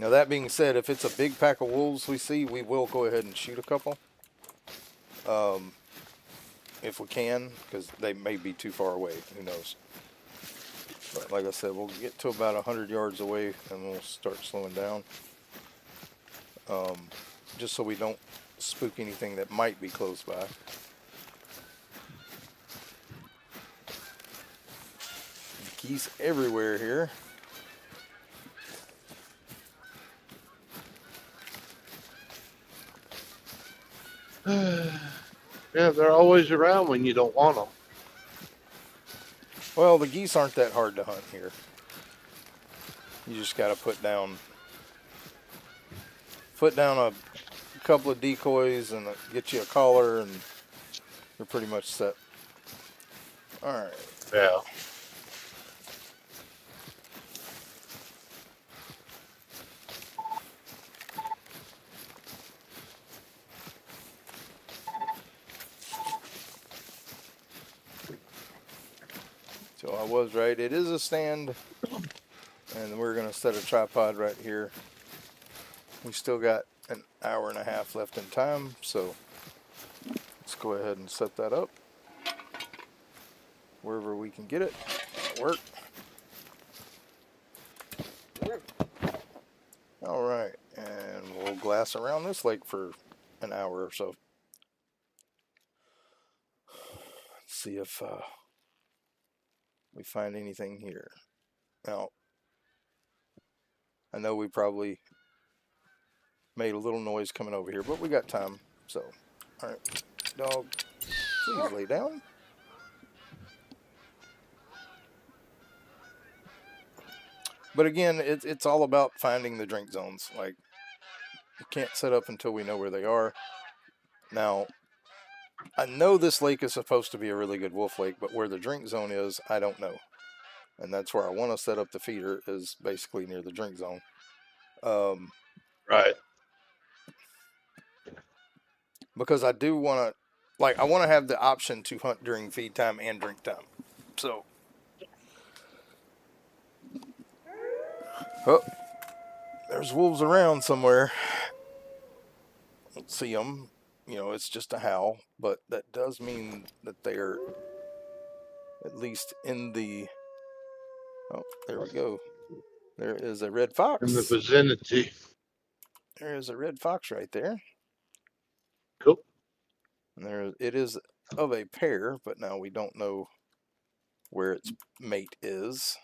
Now that being said, if it's a big pack of wolves we see, we will go ahead and shoot a couple. If we can, because they may be too far away, who knows. But like I said, we'll get to about 100 yards away and we'll start slowing down. Just so we don't spook anything that might be close by. Geese everywhere here. Yeah, they're always around when you don't want them. Well, the geese aren't that hard to hunt here. You just got to put down a couple of decoys and get you a collar, and you're pretty much set. All right. Yeah. So I was right. It is a stand, and we're going to set a tripod right here. We still got an hour and a half left in time, so let's go ahead and set that up wherever we can get it. That'll work. All right, and we'll glass around this lake for an hour or so. Let's see if we find anything here. Now, I know we probably made a little noise coming over here, but we got time. So, all right, dog, please lay down. But again, it's all about finding the drink zones. Like, we can't set up until we know where they are. Now, I know this lake is supposed to be a really good wolf lake, but where the drink zone is, I don't know. And that's where I want to set up the feeder, is basically near the drink zone. Right. Because I do want to, I want to have the option to hunt during feed time and drink time. So, oh, there's wolves around somewhere. Don't see them. You know, it's just a howl, but that does mean that they're at least in the. Oh, there we go. There is a red fox. In the vicinity. There is a red fox right there. Cool. And it is of a pair, but now we don't know where its mate is.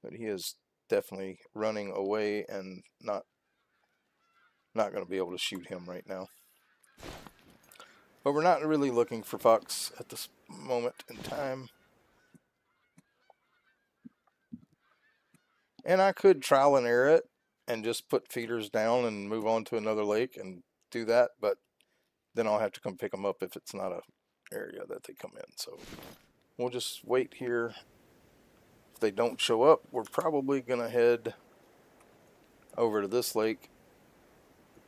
But he is definitely running away and not going to be able to shoot him right now. But we're not really looking for fox at this moment in time. And I could trial and error it and just put feeders down and move on to another lake and do that, but then I'll have to come pick them up if it's not a area that they come in. So we'll just wait here. If they don't show up, we're probably going to head over to this lake,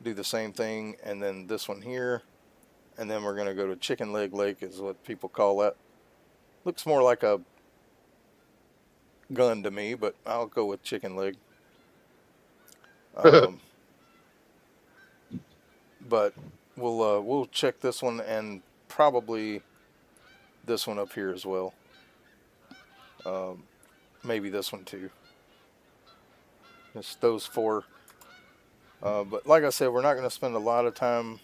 do the same thing, and then this one here, and then we're going to go to Chicken Leg Lake, is what people call that. Looks more like a gun to me, but I'll go with Chicken Leg. But we'll check this one and probably this one up here as well. Maybe this one too. Just those four. But like I said, we're not going to spend a lot of time.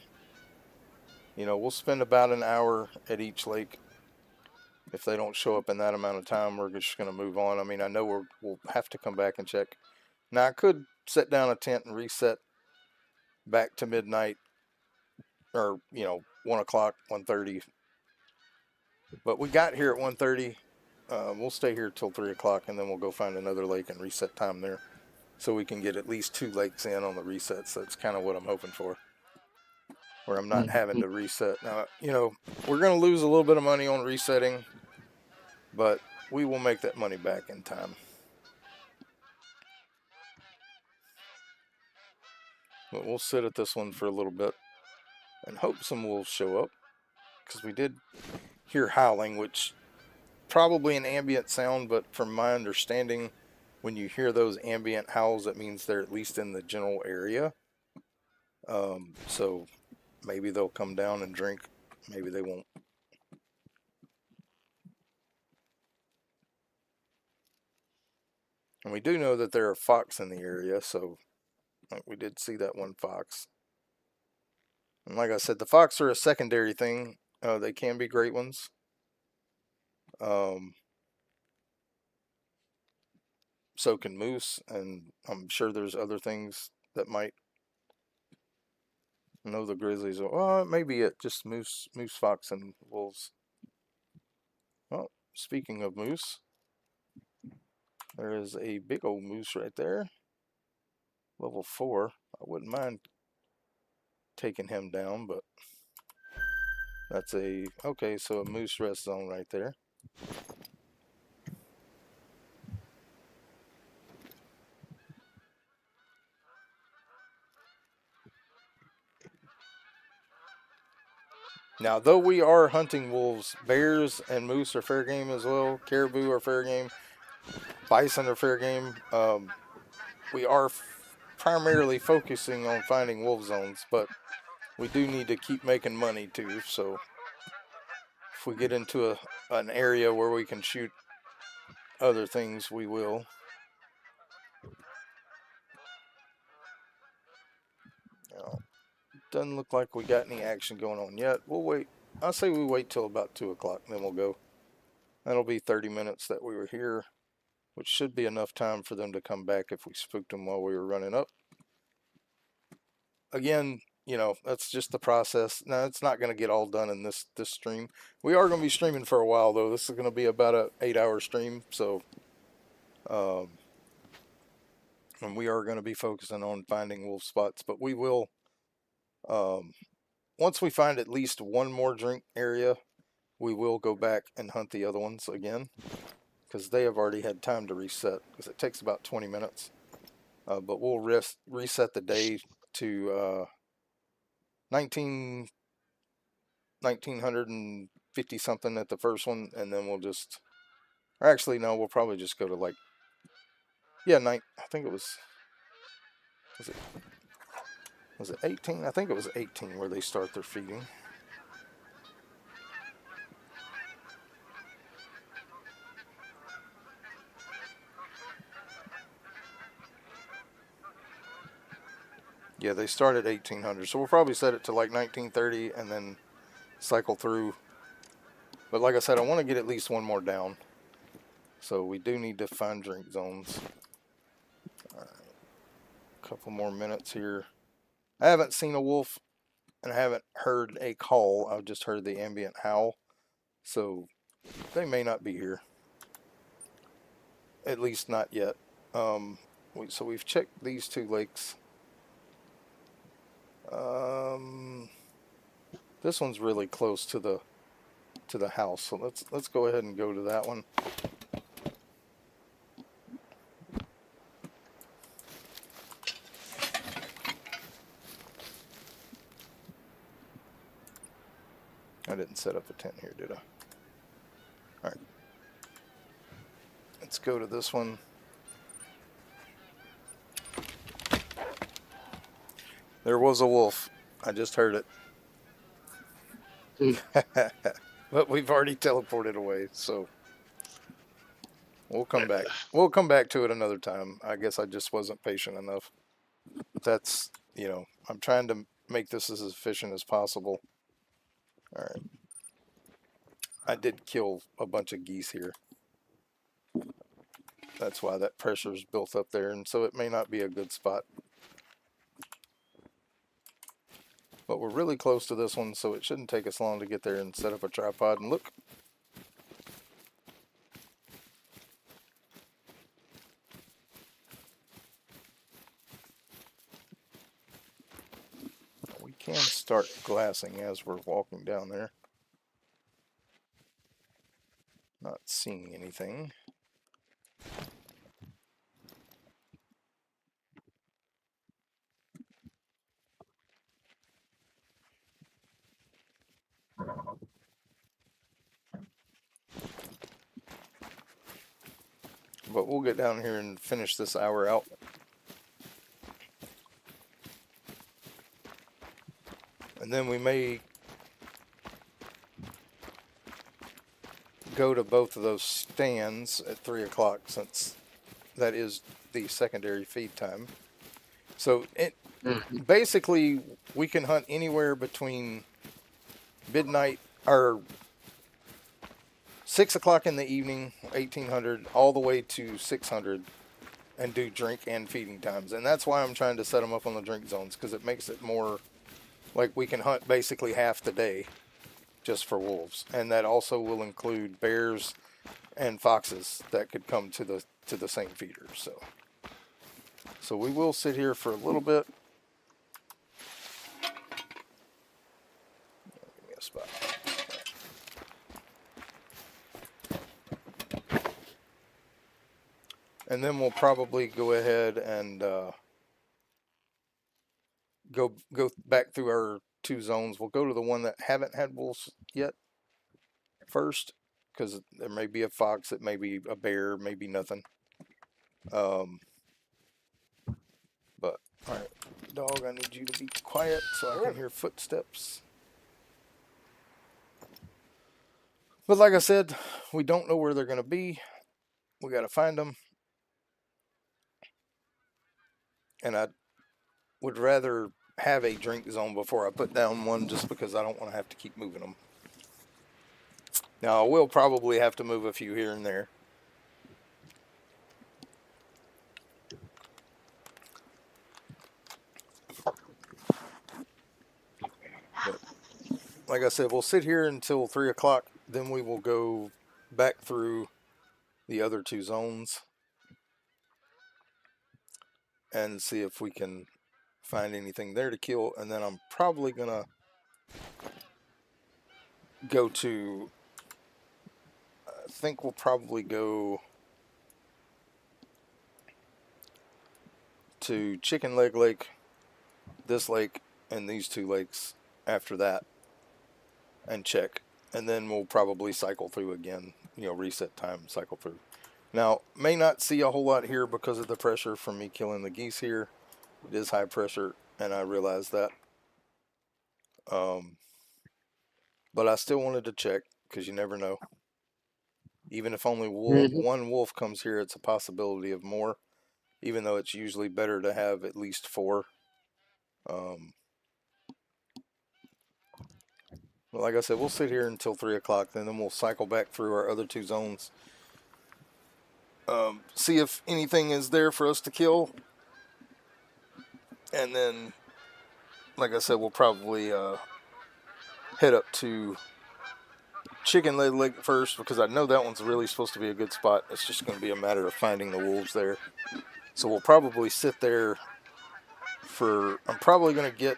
We'll spend about an hour at each lake. If they don't show up in that amount of time, we're just going to move on. I mean, I know we'll have to come back and check. Now, I could set down a tent and reset back to midnight or, 1 o'clock, 1:30. But we got here at 1:30. We'll stay here till 3 o'clock, and then we'll go find another lake and reset time there. So we can get at least 2 lakes in on the resets. That's kind of what I'm hoping for. Where I'm not having to reset. Now, we're going to lose a little bit of money on resetting, but we will make that money back in time. But we'll sit at this one for a little bit and hope some wolves show up, because we did hear howling, which probably an ambient sound, but from my understanding, when you hear those ambient howls, that means they're at least in the general area. So maybe they'll come down and drink. Maybe they won't. And we do know that there are fox in the area, so we did see that one fox. And like I said, the fox are a secondary thing. They can be great ones. So can moose, and I'm sure there's other things that might. No, the grizzlies are. Well, maybe it just moose, fox, and wolves. Well, speaking of moose, there is a big old moose right there. Level 4. I wouldn't mind taking him down, but that's okay, so a moose rest zone right there. Now, though we are hunting wolves, bears and moose are fair game as well. Caribou are fair game. Bison are fair game. We are primarily focusing on finding wolf zones, but we do need to keep making money too. So if we get into an area where we can shoot other things, we will. Doesn't look like we got any action going on yet. We'll wait. I'll say we wait till about 2 o'clock, and then we'll go. That'll be 30 minutes that we were here, which should be enough time for them to come back if we spooked them while we were running up. Again, that's just the process. Now, it's not going to get all done in this stream. We are going to be streaming for a while, though. This is going to be about an 8-hour stream, so and we are going to be focusing on finding wolf spots, but we will, once we find at least one more drink area, we will go back and hunt the other ones again, because they have already had time to reset, because it takes about 20 minutes. But we'll reset the day to 1950 something at the first one, and then we'll just, or actually no, we'll probably just go to I think it was it 18? I think it was 18 where they start their feeding. Yeah, they start at 1800, so we'll probably set it to 1930 and then cycle through. But like I said, I want to get at least one more down, so we do need to find drink zones. All right, a couple more minutes here. I haven't seen a wolf, and I haven't heard a call. I've just heard the ambient howl, so they may not be here. At least not yet. So we've checked these 2 lakes. This one's really close to the house, so let's go ahead and go to that one. I didn't set up a tent here, did I? All right. Let's go to this one. There was a wolf. I just heard it. But we've already teleported away, so we'll come back. We'll come back to it another time. I guess I just wasn't patient enough. But that's, I'm trying to make this as efficient as possible. All right. I did kill a bunch of geese here. That's why that pressure's built up there, and so it may not be a good spot. But we're really close to this one, so it shouldn't take us long to get there and set up a tripod. And look, we can start glassing as we're walking down there. Not seeing anything. But we'll get down here and finish this hour out. And then we may go to both of those stands at 3 o'clock, since that is the secondary feed time. So basically, we can hunt anywhere between midnight or 6 o'clock in the evening, 1800, all the way to 600, and do drink and feeding times. And that's why I'm trying to set them up on the drink zones, because it makes it more like we can hunt basically half the day just for wolves. And that also will include bears and foxes that could come to the same feeder. So we will sit here for a little bit. Give me a spot. And then we'll probably go ahead and go back through our 2 zones. We'll go to the one that haven't had wolves yet first, because there may be a fox, it may be a bear, maybe nothing. But all right, dog, I need you to be quiet so I can hear footsteps. But like I said, we don't know where they're going to be. We got to find them. And I would rather have a drink zone before I put down one, just because I don't want to have to keep moving them. Now, I will probably have to move a few here and there. But like I said, we'll sit here until 3 o'clock. Then we will go back through the other 2 zones and see if we can find anything there to kill. And then I'm probably going to go to, I think we'll probably go to Chicken Leg Lake, this lake, and these 2 lakes after that, and check. And then we'll probably cycle through again, reset time, cycle through. Now, may not see a whole lot here because of the pressure from me killing the geese here. It is high pressure, and I realize that. But I still wanted to check, because you never know. Even if only one wolf comes here, it's a possibility of more, even though it's usually better to have at least 4. Well, like I said, we'll sit here until 3 o'clock, then we'll cycle back through our other 2 zones. See if anything is there for us to kill. And then, like I said, we'll probably head up to Chicken Leg Lake first, because I know that one's really supposed to be a good spot. It's just going to be a matter of finding the wolves there. So we'll probably sit there for, I'm probably going to get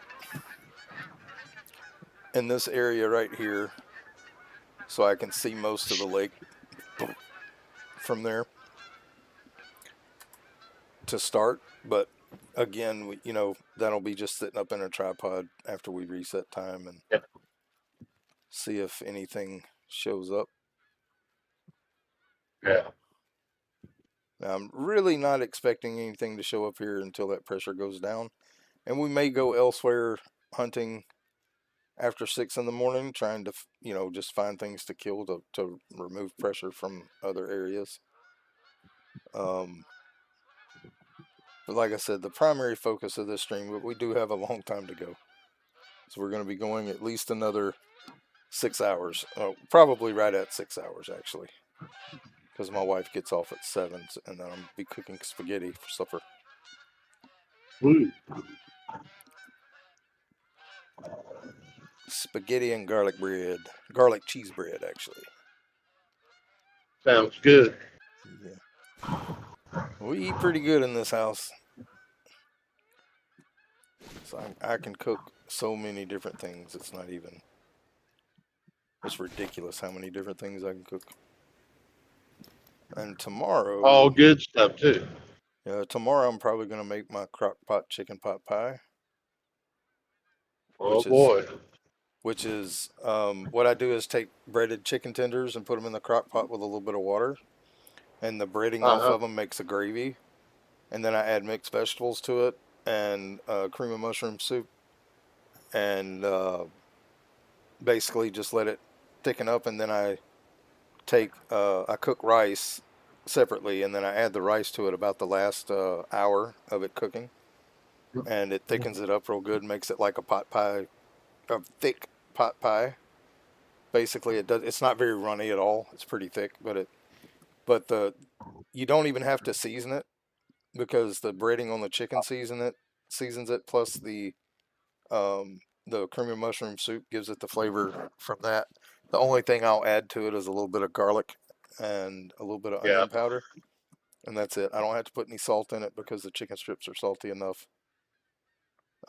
in this area right here so I can see most of the lake from there to start. But again, that'll be just sitting up in a tripod after we reset time and see if anything shows up. Yeah. Now, I'm really not expecting anything to show up here until that pressure goes down. And we may go elsewhere hunting after 6 in the morning, trying to just find things to kill to remove pressure from other areas. Um, but like I said, the primary focus of this stream, but we do have a long time to go, so we're going to be going at least another 6 hours, probably right at 6 hours actually, because my wife gets off at 7, and then I'll be cooking spaghetti for supper. Ooh, Spaghetti and garlic bread, garlic cheese bread actually. sounds good. Yeah, we eat pretty good in this house. So I can cook so many different things. It's not even. It's ridiculous how many different things I can cook. And All tomorrow, good stuff too. tomorrow I'm probably gonna make my crock pot chicken pot pie, Oh which is boy. what I do is take breaded chicken tenders and put them in the crock pot with a little bit of water, and the breading Uh off huh. of them makes a gravy, and then I add mixed vegetables to it and cream of mushroom soup, and basically just let it thicken up, and then I cook rice separately, and then I add the rice to it about the last hour of it cooking, and it thickens it up real good, makes it like a pot pie, a thick pot pie. Basically, it's not very runny at all. It's pretty thick, but the you don't even have to season it because the breading on the chicken seasons it, plus the creamy mushroom soup gives it the flavor from that. The only thing I'll add to it is a little bit of garlic and a little bit of Yeah. onion powder, and that's it. I don't have to put any salt in it because the chicken strips are salty enough.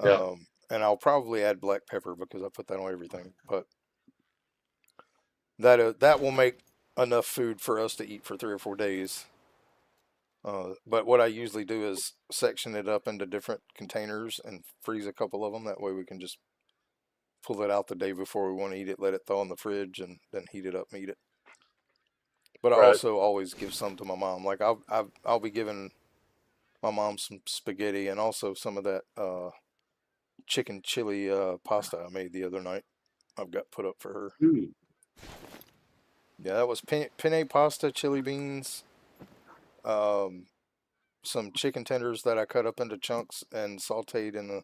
Yeah. And I'll probably add black pepper because I put that on everything. But that will make enough food for us to eat for 3 or 4 days. But what I usually do is section it up into different containers and freeze a couple of them. That way we can just pull it out the day before we want to eat it, let it thaw in the fridge, and then heat it up and eat it. But I Right. also always give some to my mom. Like I'll be giving my mom some spaghetti and also some of that chicken chili pasta I made the other night. I've got put up for her. Ooh, Yeah, that was penne pasta, chili beans, um, some chicken tenders that I cut up into chunks and sauteed in a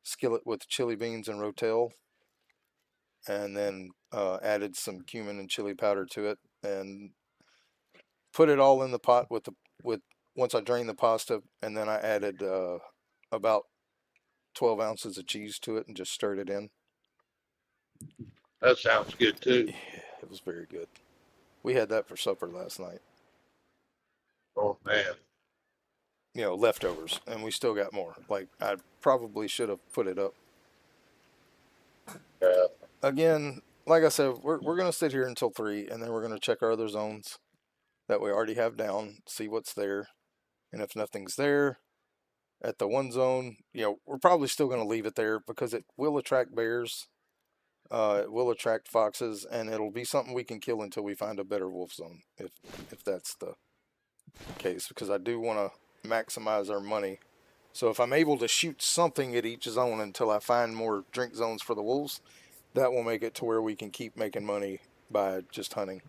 skillet with chili beans and rotel, and then added some cumin and chili powder to it, and put it all in the pot with once I drained the pasta, and then I added about 12 ounces of cheese to it and just stirred it in. that sounds good too. Yeah, it was very good. We had that for supper last night. Oh man. Leftovers, and we still got more. Like I probably should have put it up Yeah. again. Like I said, we're gonna sit here until 3, and then we're gonna check our other zones that we already have down, see what's there, and if nothing's there at the one zone, we're probably still gonna leave it there because it will attract bears. It will attract foxes, and it'll be something we can kill until we find a better wolf zone, if that's the case. Because I do want to maximize our money. So if I'm able to shoot something at each zone until I find more drink zones for the wolves, that will make it to where we can keep making money by just hunting,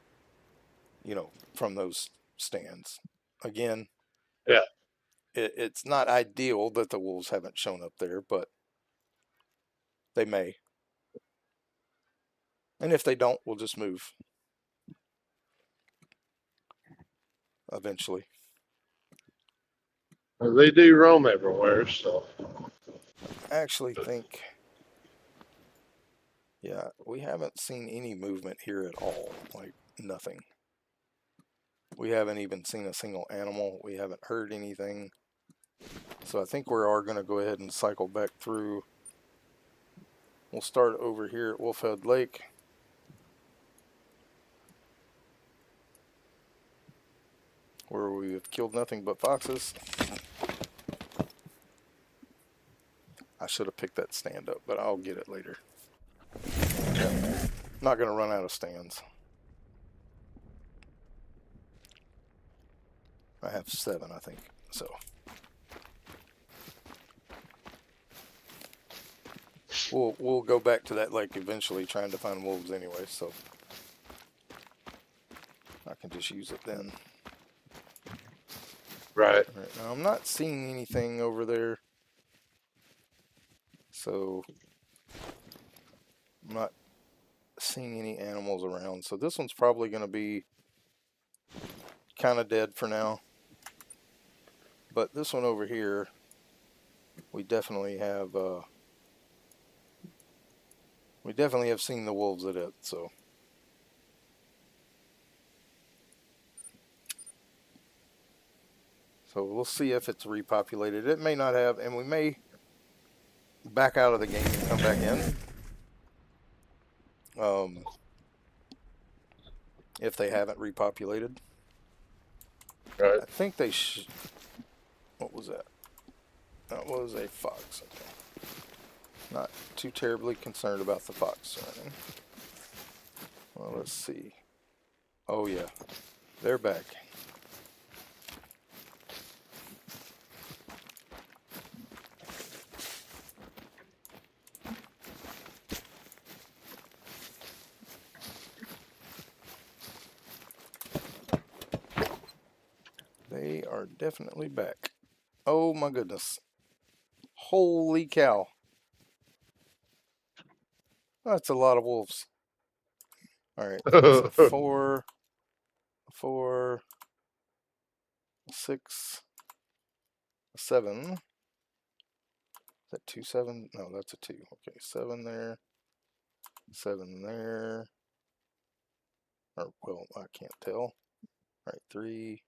from those stands. Again, Yeah. it's not ideal that the wolves haven't shown up there, but they may. And if they don't, we'll just move eventually. Well, they do roam everywhere, so I actually think, yeah, we haven't seen any movement here at all. Like, nothing. We haven't even seen a single animal. We haven't heard anything. So I think we are going to go ahead and cycle back through. We'll start over here at Wolfhead Lake. Where we have killed nothing but foxes. I should have picked that stand up, but I'll get it later. Yep. Not going to run out of stands. I have 7, I think. So We'll go back to that lake eventually, trying to find wolves anyway, so I can just use it then. Right. All right, now I'm not seeing anything over there, so I'm not seeing any animals around. So this one's probably going to be kind of dead for now. But this one over here, we definitely have seen the wolves at it. So we'll see if it's repopulated. It may not have, and we may back out of the game and come back in. If they haven't repopulated. Right. I think they what was that? That was a fox. Okay. Not too terribly concerned about the fox running. Well, let's see. Oh yeah, they're back. They are definitely back. Oh my goodness. Holy cow. That's a lot of wolves. Alright, that's a 4, 4, 6, 7. Is that 2, 7? No, that's a 2. Okay, 7 there. 7 there. Or, well, I can't tell. Alright, 3.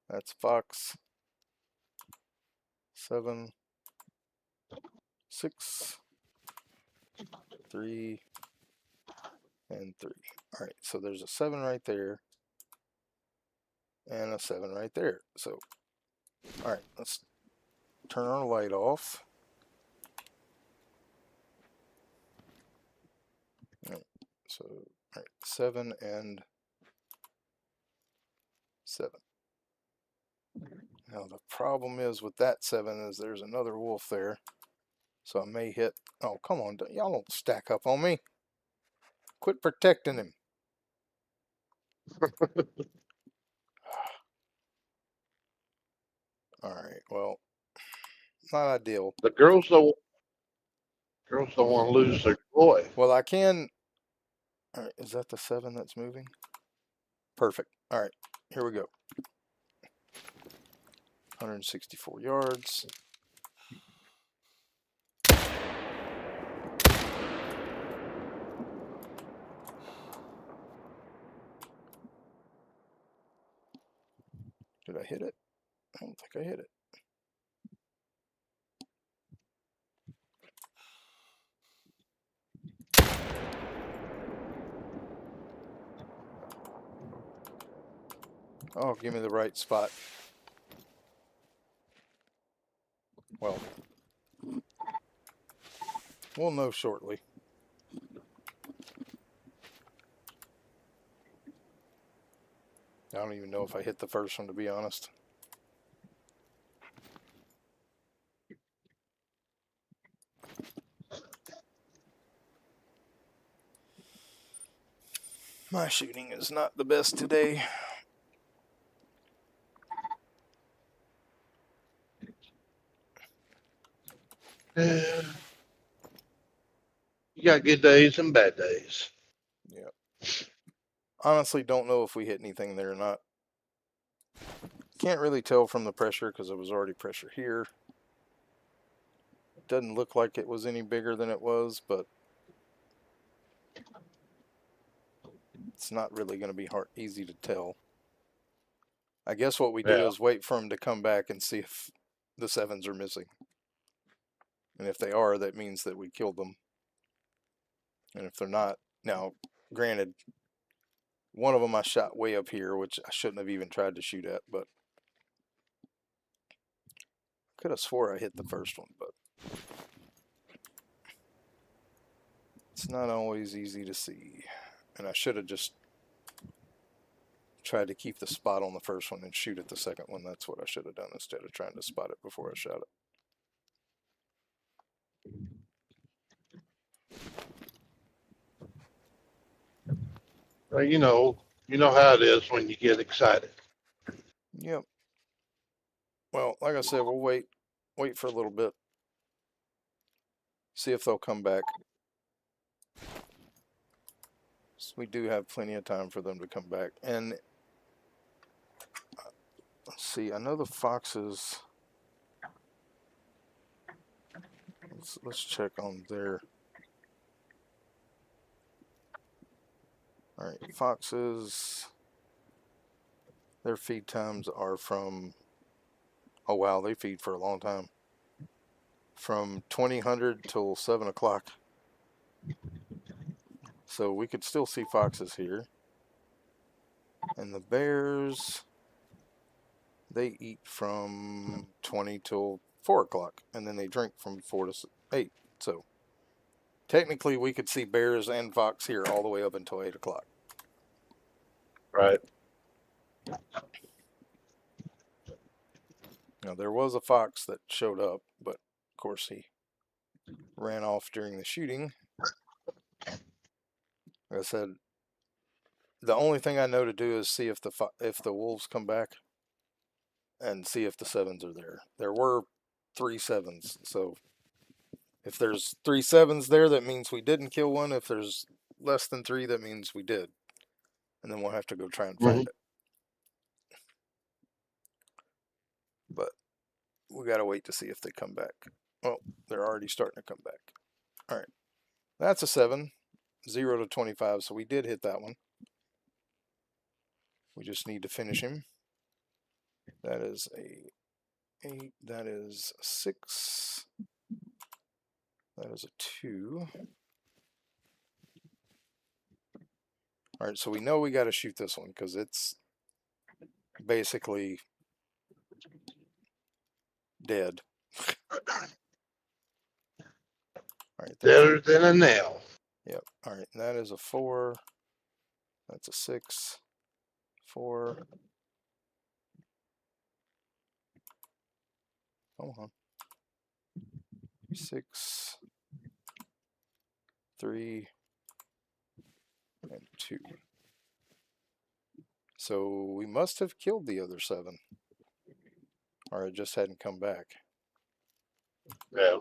That's fox. 7, 6, 3, and 3. Alright, so there's a 7 right there. And a 7 right there. So, alright, let's turn our light off. Alright, so, alright, 7 and 7. Now the problem is with that 7 is there's another wolf there. So I may hit, oh come on, y'all don't stack up on me. Quit protecting him. Alright, well, not ideal. The girls don't want to lose their boy. Well, I can, alright, is that the 7 that's moving? Perfect. Alright, here we go. 164 yards. Did I hit it? I don't think I hit it. Oh, give me the right spot. Well, we'll know shortly. I don't even know if I hit the first one, to be honest. My shooting is not the best today. Yeah. You got good days and bad days. Yeah. Honestly, don't know if we hit anything there or not. Can't really tell from the pressure because it was already pressure here. Doesn't look like it was any bigger than it was, but it's not really going to be easy to tell. I guess what we do Yeah. is wait for them to come back and see if the 7s are missing. And if they are, that means that we killed them. And if they're not, now, granted, one of them I shot way up here, which I shouldn't have even tried to shoot at, but could have swore I hit the first one, but it's not always easy to see. And I should have just tried to keep the spot on the first one and shoot at the second one. That's what I should have done instead of trying to spot it before I shot it. Well, you know how it is when you get excited. Yep. Well, like I said, we'll wait for a little bit, see if they'll come back. So we do have plenty of time for them to come back. And let's see, I know the foxes. Let's check on their. All right, foxes. Their feed times are from. Oh wow, they feed for a long time. From 2000 till 7 o'clock. So we could still see foxes here. And the bears, they eat from 20 till 4 o'clock. And then they drink from 4 to 8. So technically we could see bears and fox here all the way up until 8 o'clock. Right. Now there was a fox that showed up, but of course he ran off during the shooting. Like I said, the only thing I know to do is see if the wolves come back and see if the sevens are there. There were 3 sevens, so if there's 3 sevens there, that means we didn't kill one. If there's less than 3, that means we did, and then we'll have to go try and find it. But we gotta wait to see if they come back. Well, they're already starting to come back. All right, that's a 7, 0 to 25. So we did hit that one. We just need to finish him. That is a 8. That is a 6. That is a 2. All right, so we know we got to shoot this one because it's basically dead. All right, Better than a nail. Yep. All right, and that is a 4. That's a 6. 4. Hold on. 6, 3, and 2. So we must have killed the other 7, or it just hadn't come back. Yeah.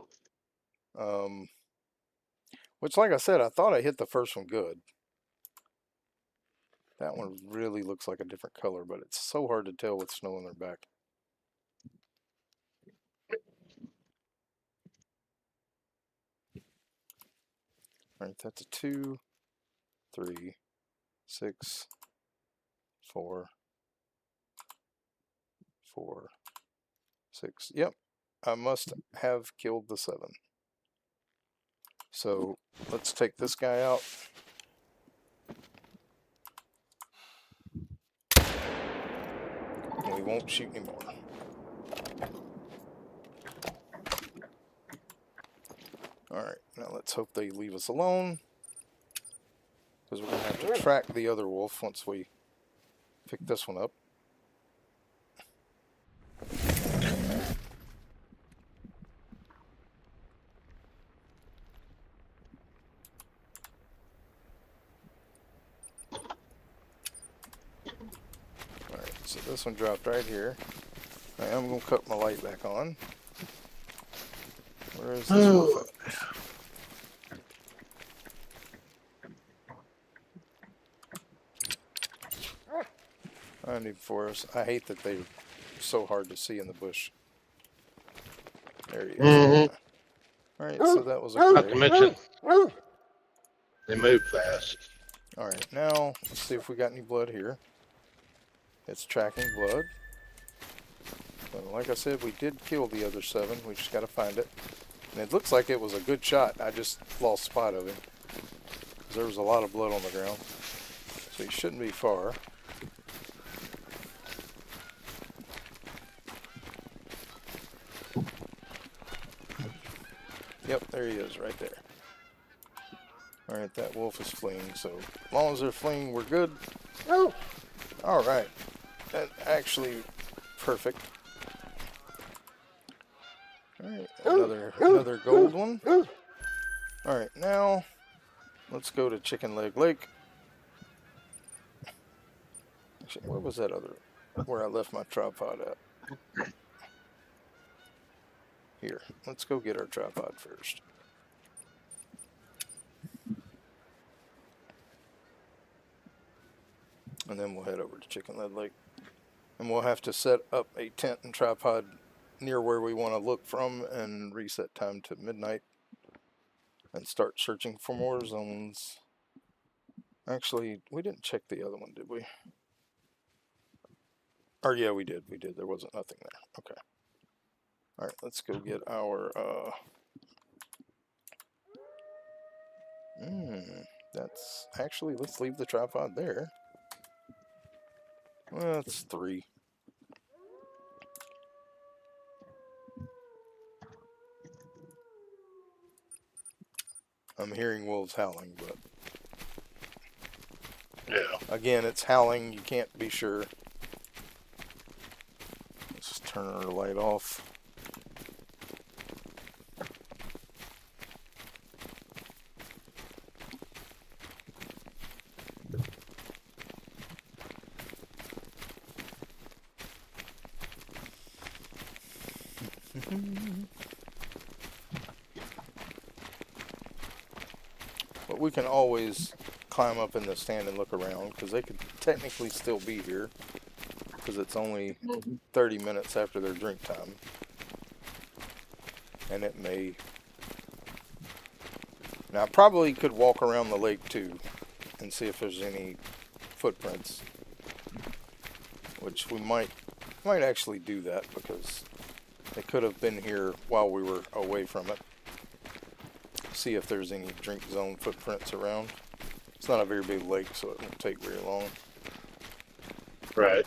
Which, like I said, I thought I hit the first one good. That one really looks like a different color, but it's so hard to tell with snow on their back. All right, that's a 2, 3, 6, 4, 4, 6. Yep, I must have killed the 7. So let's take this guy out. And we won't shoot anymore. Alright, now let's hope they leave us alone. Because we're going to have to track the other wolf once we pick this one up. Alright, so this one dropped right here. Right, I'm going to cut my light back on. Where is this wolf at? I need forest. I hate that they're so hard to see in the bush. There he is. Alright, so that was a Not to gray. mention, they move fast. Alright, now let's see if we got any blood here. It's tracking blood. But like I said, we did kill the other 7. We just got to find it. And it looks like it was a good shot. I just lost sight of him. Because there was a lot of blood on the ground. So he shouldn't be far. Yep, there he is, right there. Alright, that wolf is fleeing, so as long as they're fleeing, we're good. Oh! Alright. That actually perfect. Alright, another gold one. Alright, now let's go to Chicken Leg Lake. Actually, where was that other, where I left my tripod at? Here, let's go get our tripod first. And then we'll head over to Chicken Leg Lake. And we'll have to set up a tent and tripod near where we want to look from and reset time to midnight and start searching for more zones. Actually, we didn't check the other one, did we? Or yeah, we did. We did. There wasn't nothing there. Okay. All right, let's go get our that's actually, let's leave the tripod there. Well, that's 3. I'm hearing wolves howling, but Yeah. again, it's howling. You can't be sure. Let's just turn our light off. But we can always climb up in the stand and look around, because they could technically still be here, because it's only 30 minutes after their drink time. And it may... Now, I probably could walk around the lake too and see if there's any footprints, which we might actually do that, because they could have been here while we were away from it. See if there's any drink zone footprints around. It's not a very big lake, so it won't take very long. Right.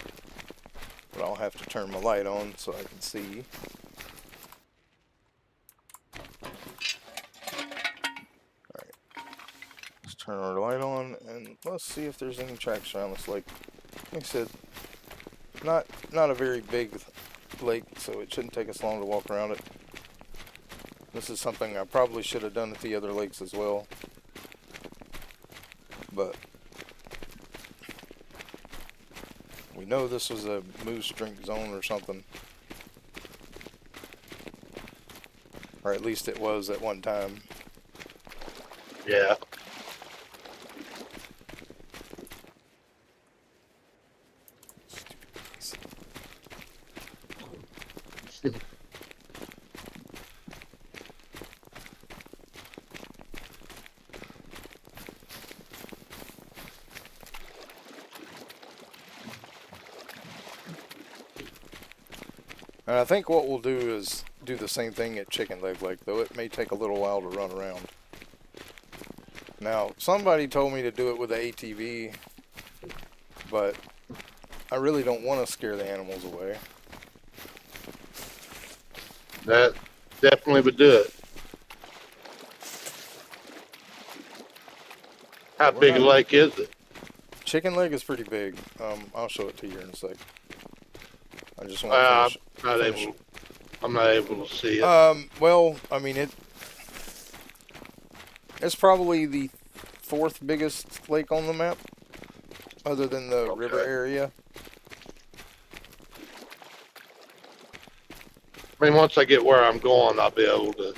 But I'll have to turn my light on so I can see. Alright. Let's turn our light on and let's see if there's any tracks around this lake. Like I said, not a very big lake, so it shouldn't take us long to walk around it. This is something I probably should have done at the other lakes as well. But we know this was a moose drink zone or something. Or at least it was at one time. Yeah. And I think what we'll do is do the same thing at Chicken Leg Lake, though it may take a little while to run around. Now, somebody told me to do it with the ATV, but I really don't want to scare the animals away. That definitely would do it. How We're big a not- lake is it? Chicken Leg is pretty big. I'll show it to you in a sec. I just want to finish. I'm not able to see it. Well, I mean, it's probably the 4th biggest lake on the map, other than the river area. I mean, once I get where I'm going, I'll be able to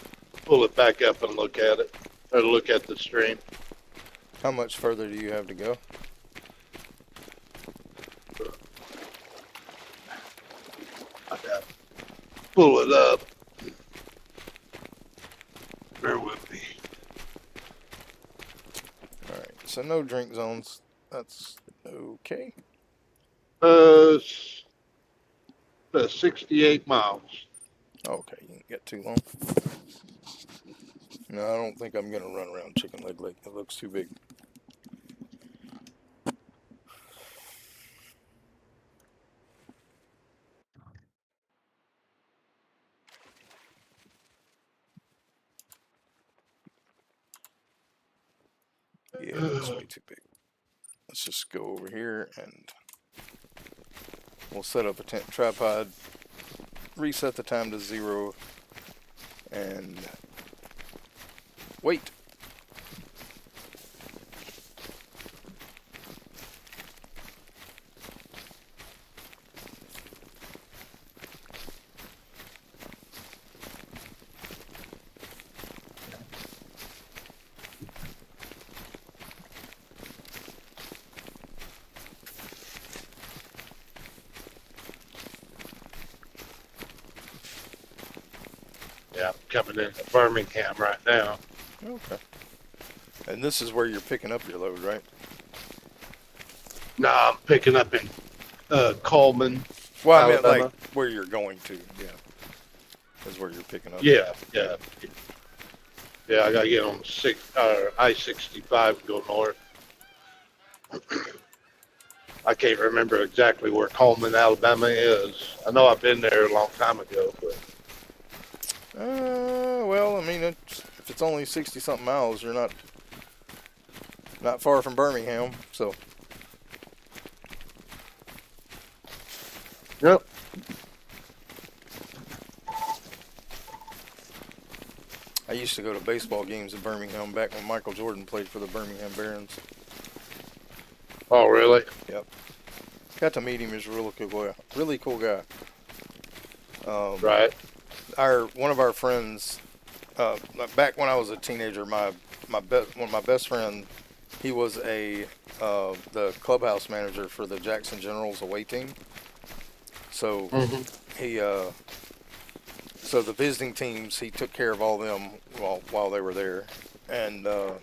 pull it back up and look at it, or look at the stream. How much further do you have to go? I got to pull it up. Bear with me. Alright, so no drink zones. That's okay. 68 miles. Okay, you didn't get too long. No, I don't think I'm going to run around Chicken Leg Lake. It looks too big. Yeah, it's way too big. Let's just go over here and we'll set up a tent tripod, reset the time to 0, and wait. Yeah, I'm coming into Birmingham right now. Okay. And this is where you're picking up your load, right? No, I'm picking up in Coleman, Well, I meant like Alabama. where you're going to. Yeah, is where you're picking up. Yeah, yeah, yeah. I gotta get on I-65 and go north. I can't remember exactly where Coleman, Alabama is. I know I've been there a long time ago, but Well, I mean, if it's only 60 something miles, you're not far from Birmingham. So yep. I used to go to baseball games in Birmingham back when Michael Jordan played for the Birmingham Barons. Oh, really? Yep. Got to meet him. He's a really cool guy. Really cool guy. Right. One of our friends, back when I was a teenager, one of my best friends, he was the clubhouse manager for the Jackson Generals away team. So Hmm. he so the visiting teams, he took care of all them while they were there. And all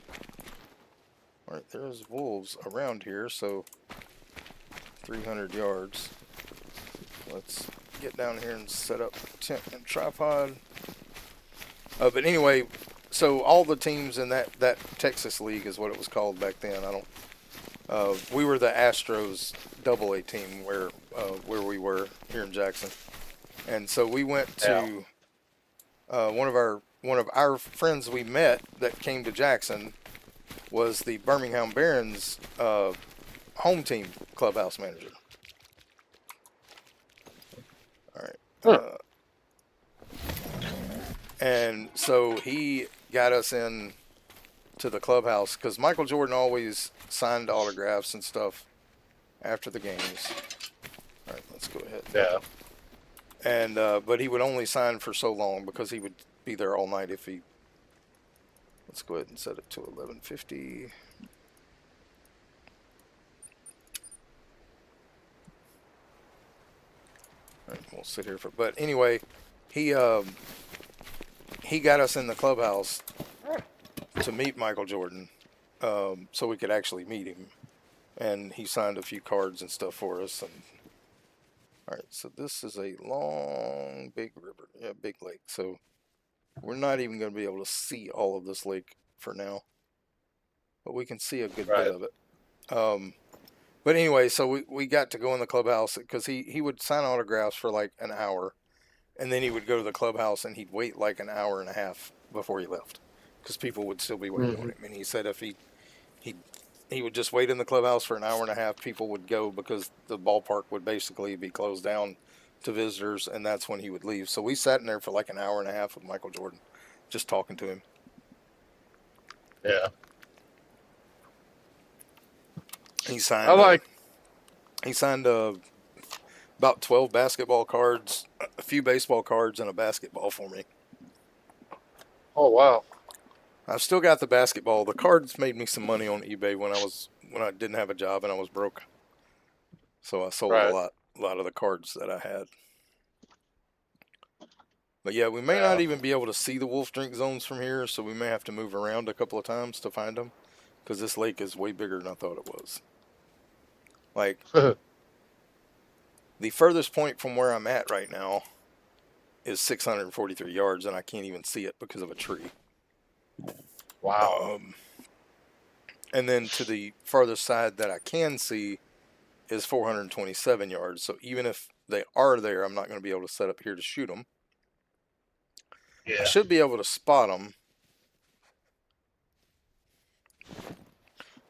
right, there's wolves around here, so 300 yards. Let's get down here and set up tent and tripod. But anyway, so all the teams in that Texas league is what it was called back then. I don't. We were the Astros Double A team where we were here in Jackson, and so we went Yeah. to one of our friends we met that came to Jackson was the Birmingham Barons home team clubhouse manager. All right. Huh. And so he got us in to the clubhouse because Michael Jordan always signed autographs and stuff after the games. All right, let's go ahead. Yeah. And but he would only sign for so long because he would be there all night if he. Let's go ahead and set it to 11:50. All right, we'll sit here for. But anyway, he he got us in the clubhouse to meet Michael Jordan, so we could actually meet him, and he signed a few cards and stuff for us. And all right, so this is a long, big river, yeah, big lake. So we're not even going to be able to see all of this lake for now, but we can see a good bit Right. of it. But anyway, so we got to go in the clubhouse because he would sign autographs for like an hour, and then he would go to the clubhouse and he'd wait like an hour and a half before he left because people would still be waiting on Hmm. him. And he said if he he would just wait in the clubhouse for an hour and a half, people would go because the ballpark would basically be closed down to visitors, and that's when he would leave. So we sat in there for like an hour and a half with Michael Jordan, just talking to him. Yeah. He I signed like. he signed about 12 basketball cards, a few baseball cards, and a basketball for me. Oh, wow. I've still got the basketball. The cards made me some money on eBay when I didn't have a job and I was broke. So I sold Right. a lot of the cards that I had. But yeah, we may not Yeah. even be able to see the wolf drink zones from here, so we may have to move around a couple of times to find them because this lake is way bigger than I thought it was. Like the furthest point from where I'm at right now is 643 yards, and I can't even see it because of a tree. Wow. Um, and then to the farthest side that I can see is 427 yards. So even if they are there, I'm not going to be able to set up here to shoot them. I Yeah. should be able to spot them,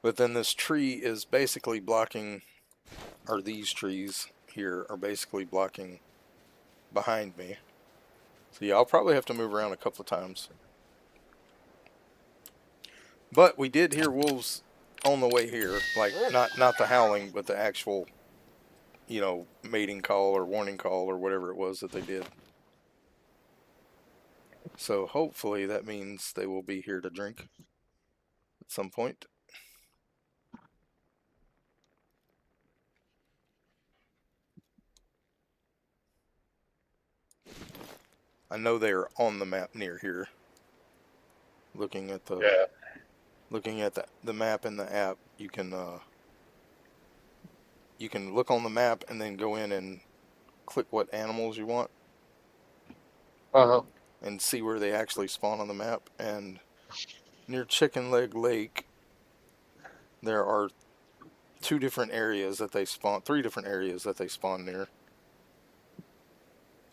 but then this tree is basically blocking, or these trees here are basically blocking behind me. So yeah, I'll probably have to move around a couple of times. But we did hear wolves on the way here, like not the howling, but the actual, mating call or warning call or whatever it was that they did. So hopefully that means they will be here to drink at some point. I know they are on the map near here. Looking at the Yeah. the map in the app, you can look on the map and then go in and click what animals you want Uh-huh. and see where they actually spawn on the map. And near Chicken Leg Lake, there are three different areas that they spawn near.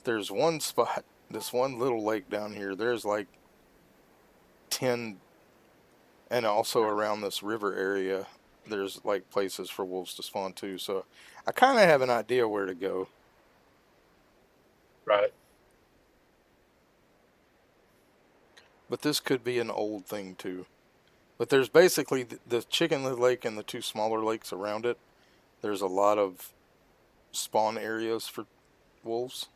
There's one spot, this one little lake down here. There's like 10, and also around this river area, there's like places for wolves to spawn too. So I kind of have an idea where to go. Right. But this could be an old thing too. But there's basically the Chicken Lake and the two smaller lakes around it. There's a lot of spawn areas for wolves.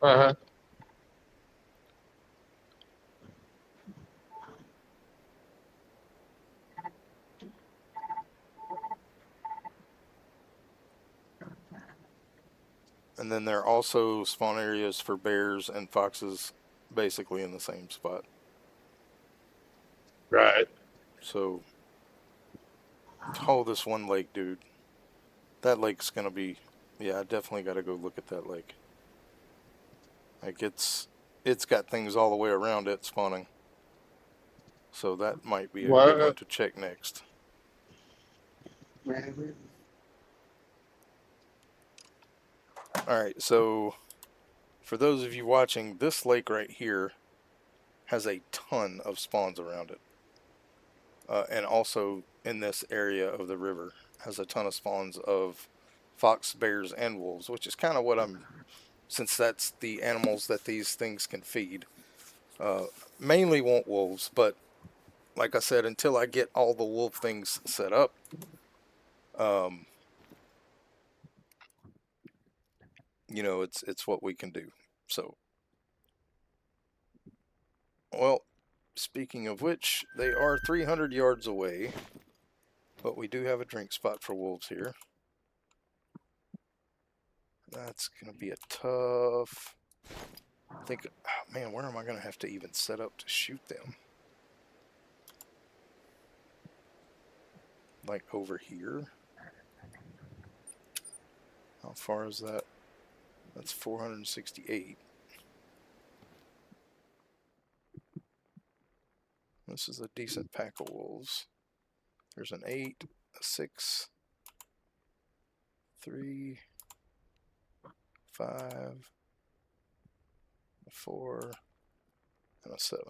Uh-huh. And then there are also spawn areas for bears and foxes basically in the same spot. Right. So, oh, this one lake, dude. That lake's gonna be, yeah, I definitely gotta go look at that lake. Like it's got things all the way around it spawning. So that might be a good one What? to check next. Alright, so for those of you watching, this lake right here has a ton of spawns around it. And also in this area of the river has a ton of spawns of fox, bears, and wolves, which is kind of what since that's the animals that these things can feed. Mainly want wolves, but like I said, until I get all the wolf things set up, it's what we can do. So, well, speaking of which, they are 300 yards away, but we do have a drink spot for wolves here. That's going to be a tough... I think, oh man, where am I going to have to even set up to shoot them? Like over here? How far is that? That's 468. This is a decent pack of wolves. There's an 8, a 6, 3, 5, a 4, and a 7.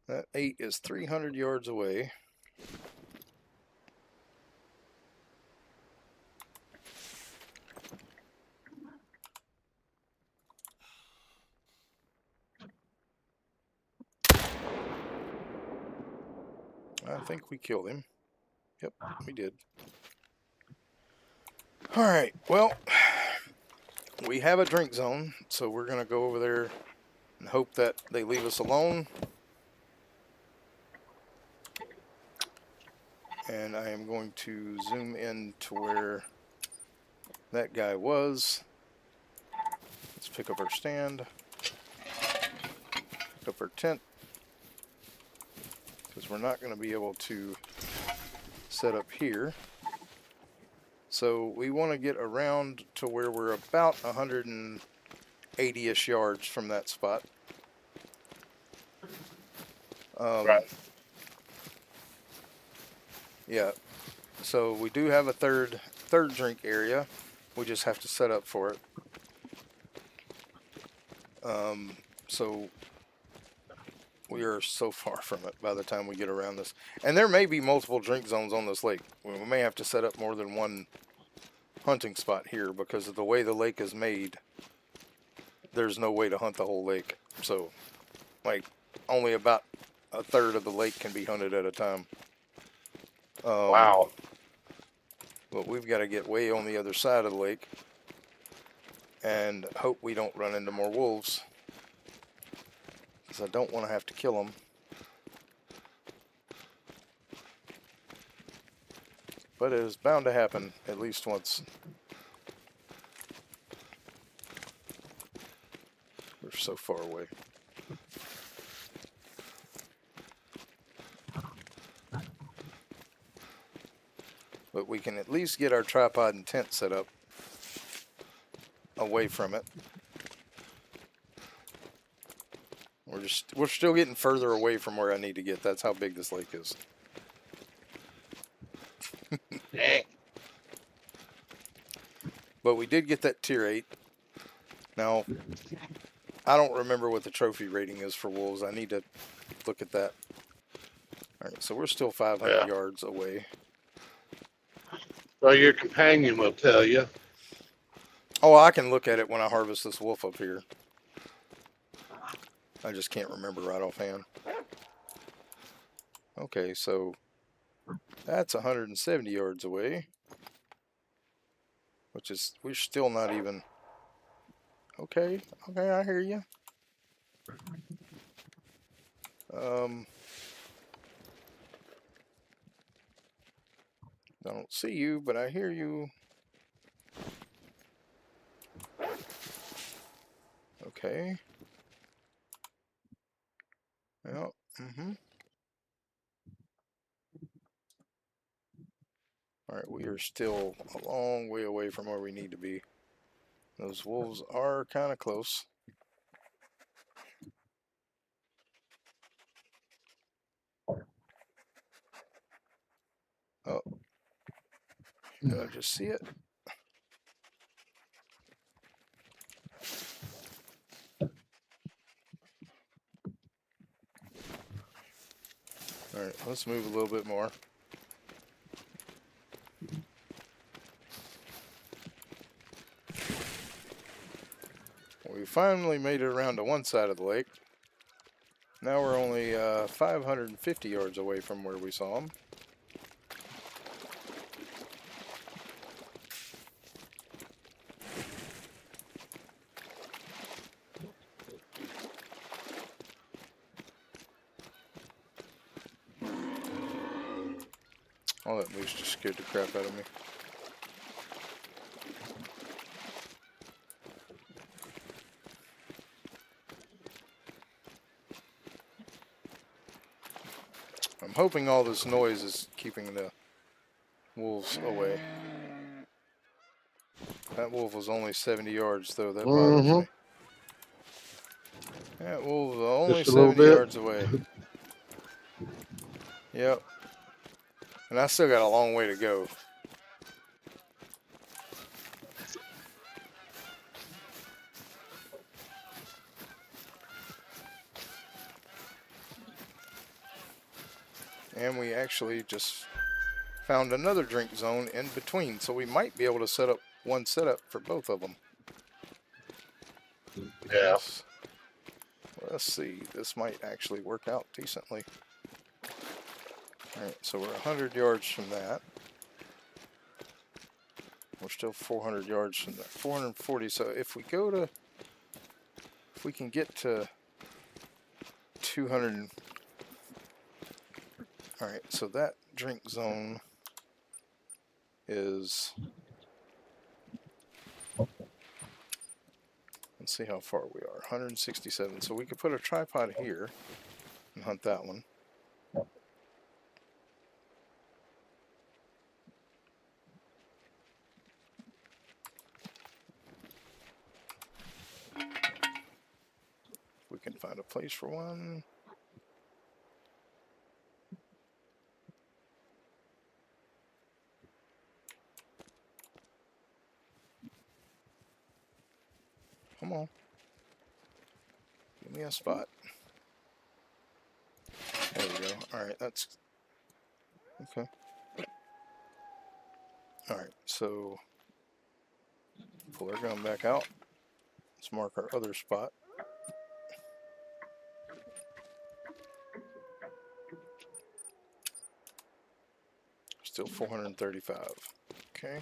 That 8 is 300 yards away. I think we killed him. Yep, we did. Alright, well, we have a drink zone, so we're going to go over there and hope that they leave us alone. And I am going to zoom in to where that guy was. Let's pick up our stand. Pick up our tent. Because we're not going to be able to set up here. So we want to get around to where we're about 180-ish yards from that spot. Right. Yeah. So we do have a third drink area. We just have to set up for it. So we are so far from it by the time we get around this. And there may be multiple drink zones on this lake. We may have to set up more than one hunting spot here because of the way the lake is made. There's no way to hunt the whole lake. So, like, only about a third of the lake can be hunted at a time. Wow. But we've got to get way on the other side of the lake and hope we don't run into more wolves. Because I don't want to have to kill them. But it is bound to happen at least once. so far away. But we can at least get our tripod and tent set up away from it. We're still getting further away from where I need to get. That's how big this lake is. But we did get that tier 8. Now, I don't remember what the trophy rating is for wolves. I need to look at that. Alright, so we're still 500 yards away. Well, your companion will tell you. Oh, I can look at it when I harvest this wolf up here. I just can't remember right offhand. Okay, so that's 170 yards away. Which is, we're still not even... Okay, I hear you. I don't see you, but I hear you. Okay. Yep. Alright, we are still a long way away from where we need to be. Those wolves are kind of close. Oh. Did I just see it? Alright, let's move a little bit more. We finally made it around to one side of the lake. Now we're only 550 yards away from where we saw them. Oh, that moose just scared the crap out of me. I'm hoping all this noise is keeping the wolves away. That wolf was only 70 yards, though. That bothers me. That wolf was only 70 yards away. Yep. And I still got a long way to go. And we actually just found another drink zone in between, so we might be able to set up one setup for both of them. Yeah. Let's see. This might actually work out decently. Alright, so we're 100 yards from that. We're still 400 yards from that. 440. So if we go to... If we can get to 200... Alright, so that drink zone is... Let's see how far we are. 167. So we could put a tripod here and hunt that one. We can find a place for one. Come on. Give me a spot. There we go. Alright, that's... Okay. Alright, so... Pull our gun back out. Let's mark our other spot. Still 435. Okay.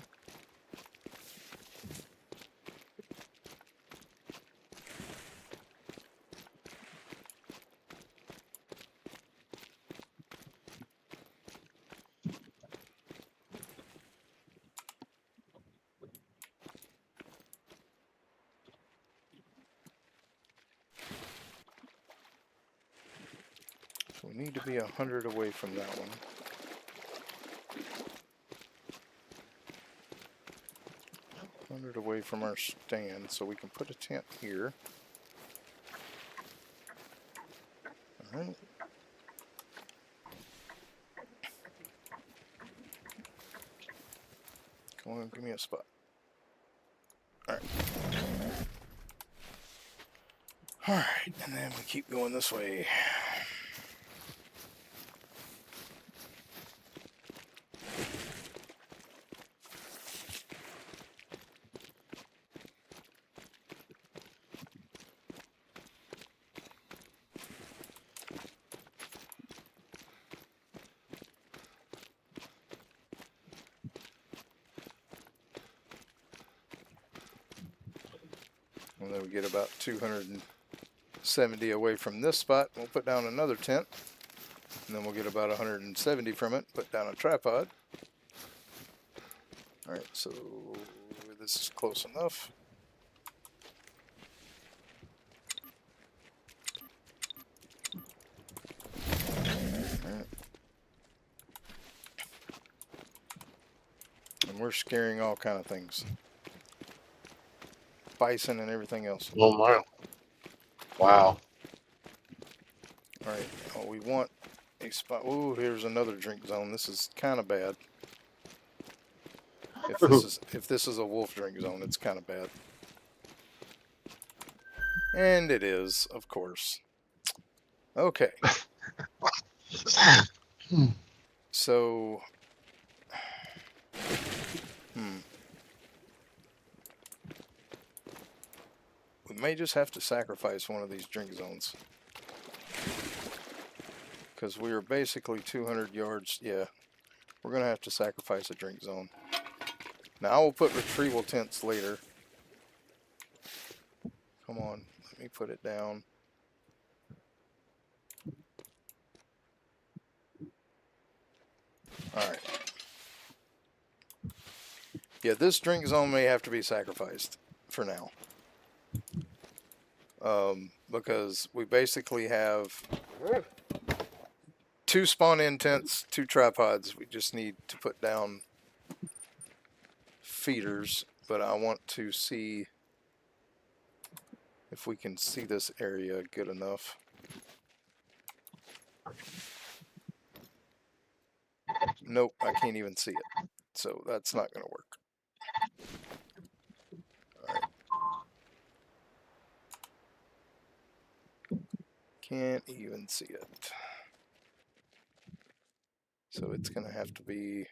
We need to be 100 away from that one. Away from our stand, so we can put a tent here. Alright. Come on, give me a spot. Alright. Alright, and then we keep going this way. And then we get about 270 away from this spot. We'll put down another tent. And then we'll get about 170 from it, put down a tripod. Alright, so this is close enough. Alright. And we're scaring all kind of things. Bison and everything else. Oh my. Wow. Alright, oh, we want a spot. Ooh, here's another drink zone. This is kind of bad. If this is a wolf drink zone, it's kind of bad. And it is, of course. Okay. So, we may just have to sacrifice one of these drink zones. Because we are basically 200 yards. Yeah, we're going to have to sacrifice a drink zone. Now, I will put retrieval tents later. Come on, let me put it down. Alright. Yeah, this drink zone may have to be sacrificed for now. Because we basically have 2 spawn-in tents, 2 tripods. We just need to put down feeders, but I want to see if we can see this area good enough. Nope, I can't even see it. So that's not going to work. Alright. Can't even see it. So it's going to have to be...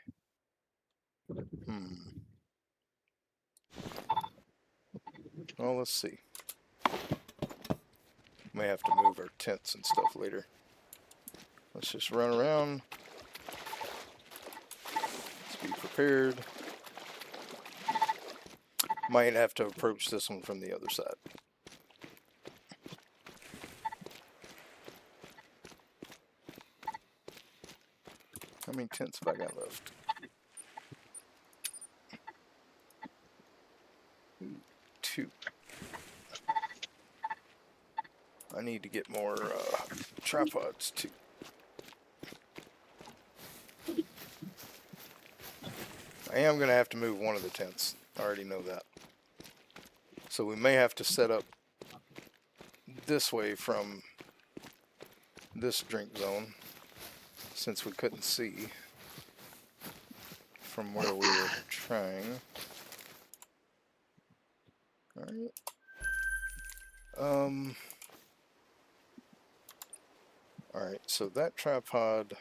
Well, let's see. May have to move our tents and stuff later. Let's just run around. Let's be prepared. Might have to approach this one from the other side. How many tents have I got left? 2. I need to get more tripods too. I am going to have to move one of the tents. I already know that. So we may have to set up this way from this drink zone, since we couldn't see from where we were trying. Alright. Alright, so that tripod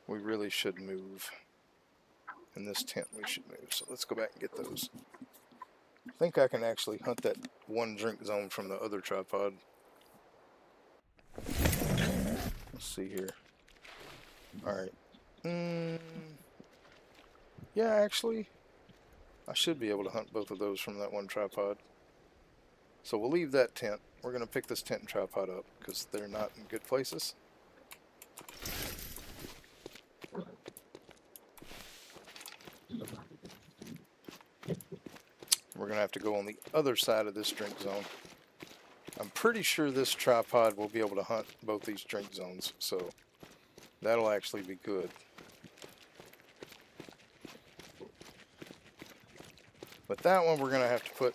we really should move. And this tent we should move. So let's go back and get those. I think I can actually hunt that one drink zone from the other tripod. Let's see here. Alright. Yeah, actually, I should be able to hunt both of those from that one tripod. So we'll leave that tent. We're going to pick this tent and tripod up because they're not in good places. We're going to have to go on the other side of this drink zone. I'm pretty sure this tripod will be able to hunt both these drink zones, so that'll actually be good. But that one we're going to have to put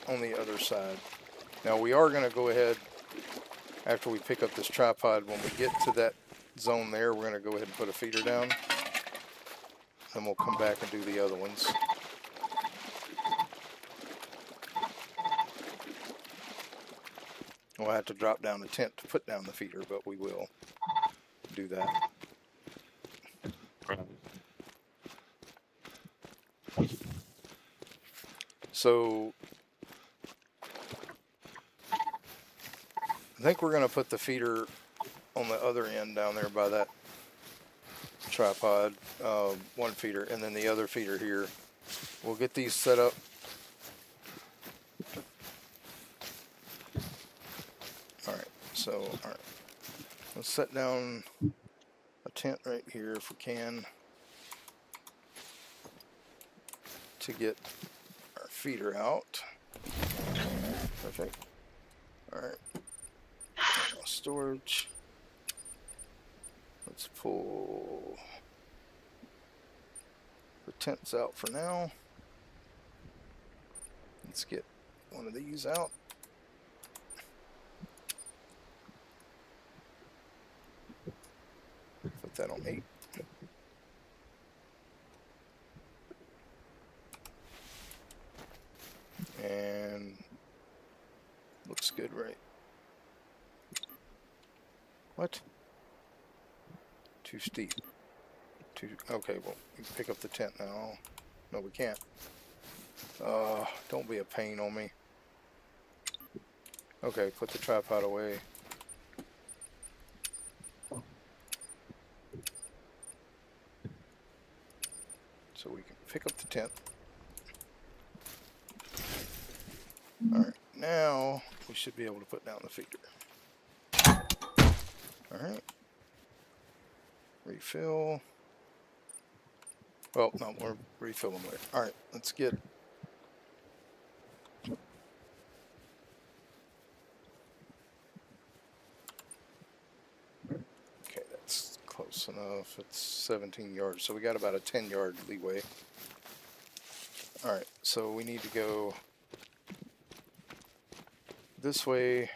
on the other side. Now we are going to go ahead, after we pick up this tripod, when we get to that zone there, we're going to go ahead and put a feeder down. Then we'll come back and do the other ones. We'll have to drop down the tent to put down the feeder, but we will do that. So I think we're going to put the feeder on the other end down there by that tripod, one feeder, and then the other feeder here. We'll get these set up. Alright, so alright. Let's set down a tent right here if we can to get our feeder out. Perfect. Alright. Storage. Let's pull the tents out for now. Let's get one of these out. Put that on 8. And looks good, right? What? Too steep. Okay, well, we can pick up the tent now. No, we can't. Don't be a pain on me. Okay, put the tripod away. So we can pick up the tent. Alright, now we should be able to put down the feeder. Alright. Refill. Well, no, we'll refill them later. Alright, let's get... Okay, that's close enough. It's 17 yards, so we got about a 10-yard leeway. Alright, so we need to go this way.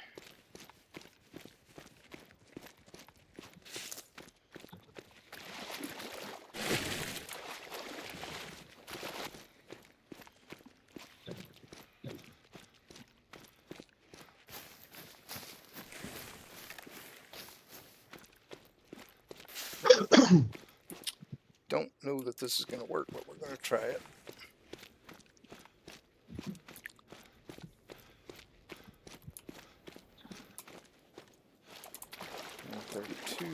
Don't know that this is going to work, but we're going to try it. And 32.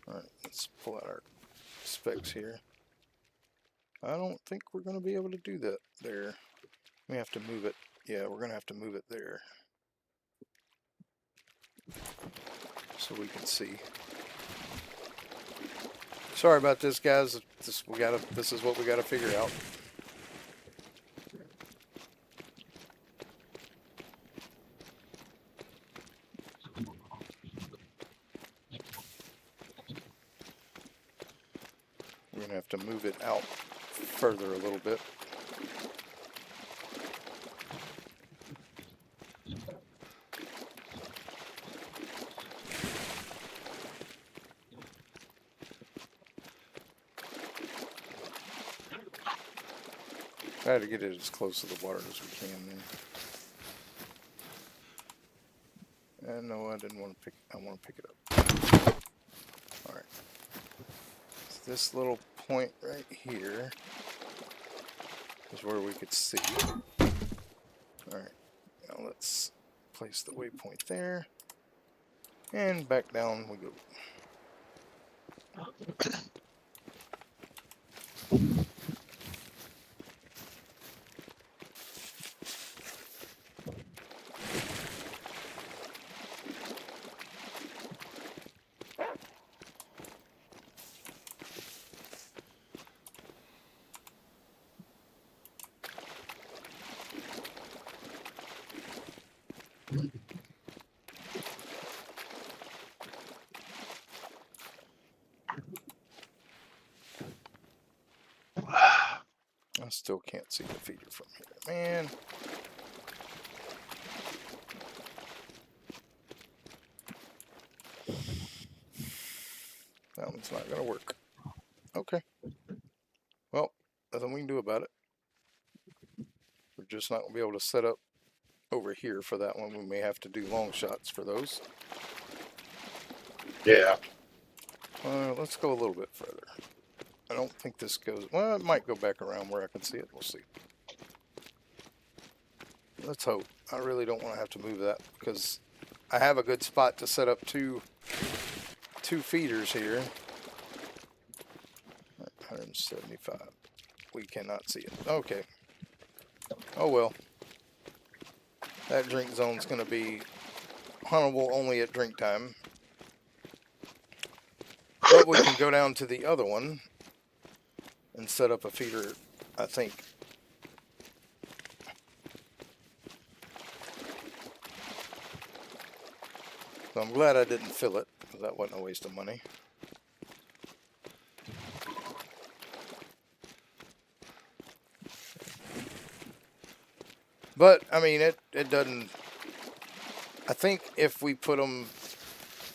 Alright, let's pull out our specs here. I don't think we're going to be able to do that there. We have to move it. Yeah, we're going to have to move it there, so we can see. Sorry about this, guys. This is what we gotta figure out. We're gonna have to move it out further a little bit. Try to get it as close to the water as we can there. And no, I didn't want to pick. I want to pick it up. All right. So this little point right here is where we could see. All right. Now let's place the waypoint there, and back down we go. I still can't see the feeder from here, man. That one's not gonna work. Okay. Well, nothing we can do about it. We're just not gonna be able to set up over here for that one. We may have to do long shots for those. Yeah. Let's go a little bit further. I don't think this goes. Well, it might go back around where I can see it. We'll see. Let's hope. I really don't want to have to move that because I have a good spot to set up two feeders here. 175. We cannot see it. Okay. Oh well. That drink zone's going to be huntable only at drink time. But we can go down to the other one and set up a feeder, I think. So I'm glad I didn't fill it, because that wasn't a waste of money. But, I mean, it doesn't... I think if we put them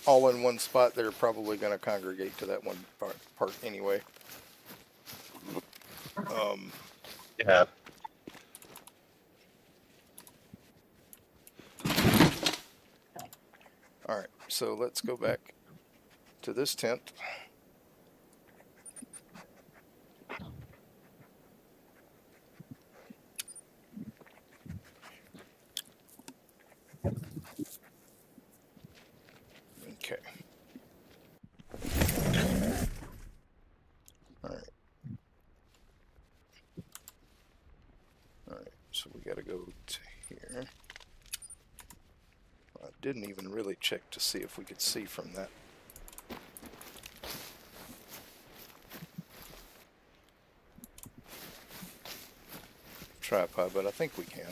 all in one spot, they're probably going to congregate to that one part anyway. Yeah. Alright, so let's go back to this tent. Okay. Alright. Alright, so we gotta go to here. I didn't even really check to see if we could see from that. Tripod, but I think we can.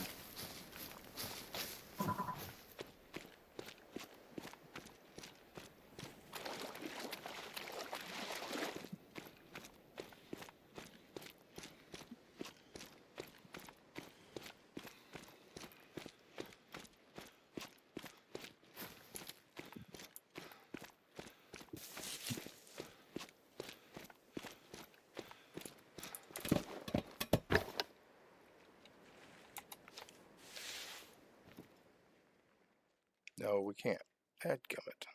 No, we can't. Dadgummit.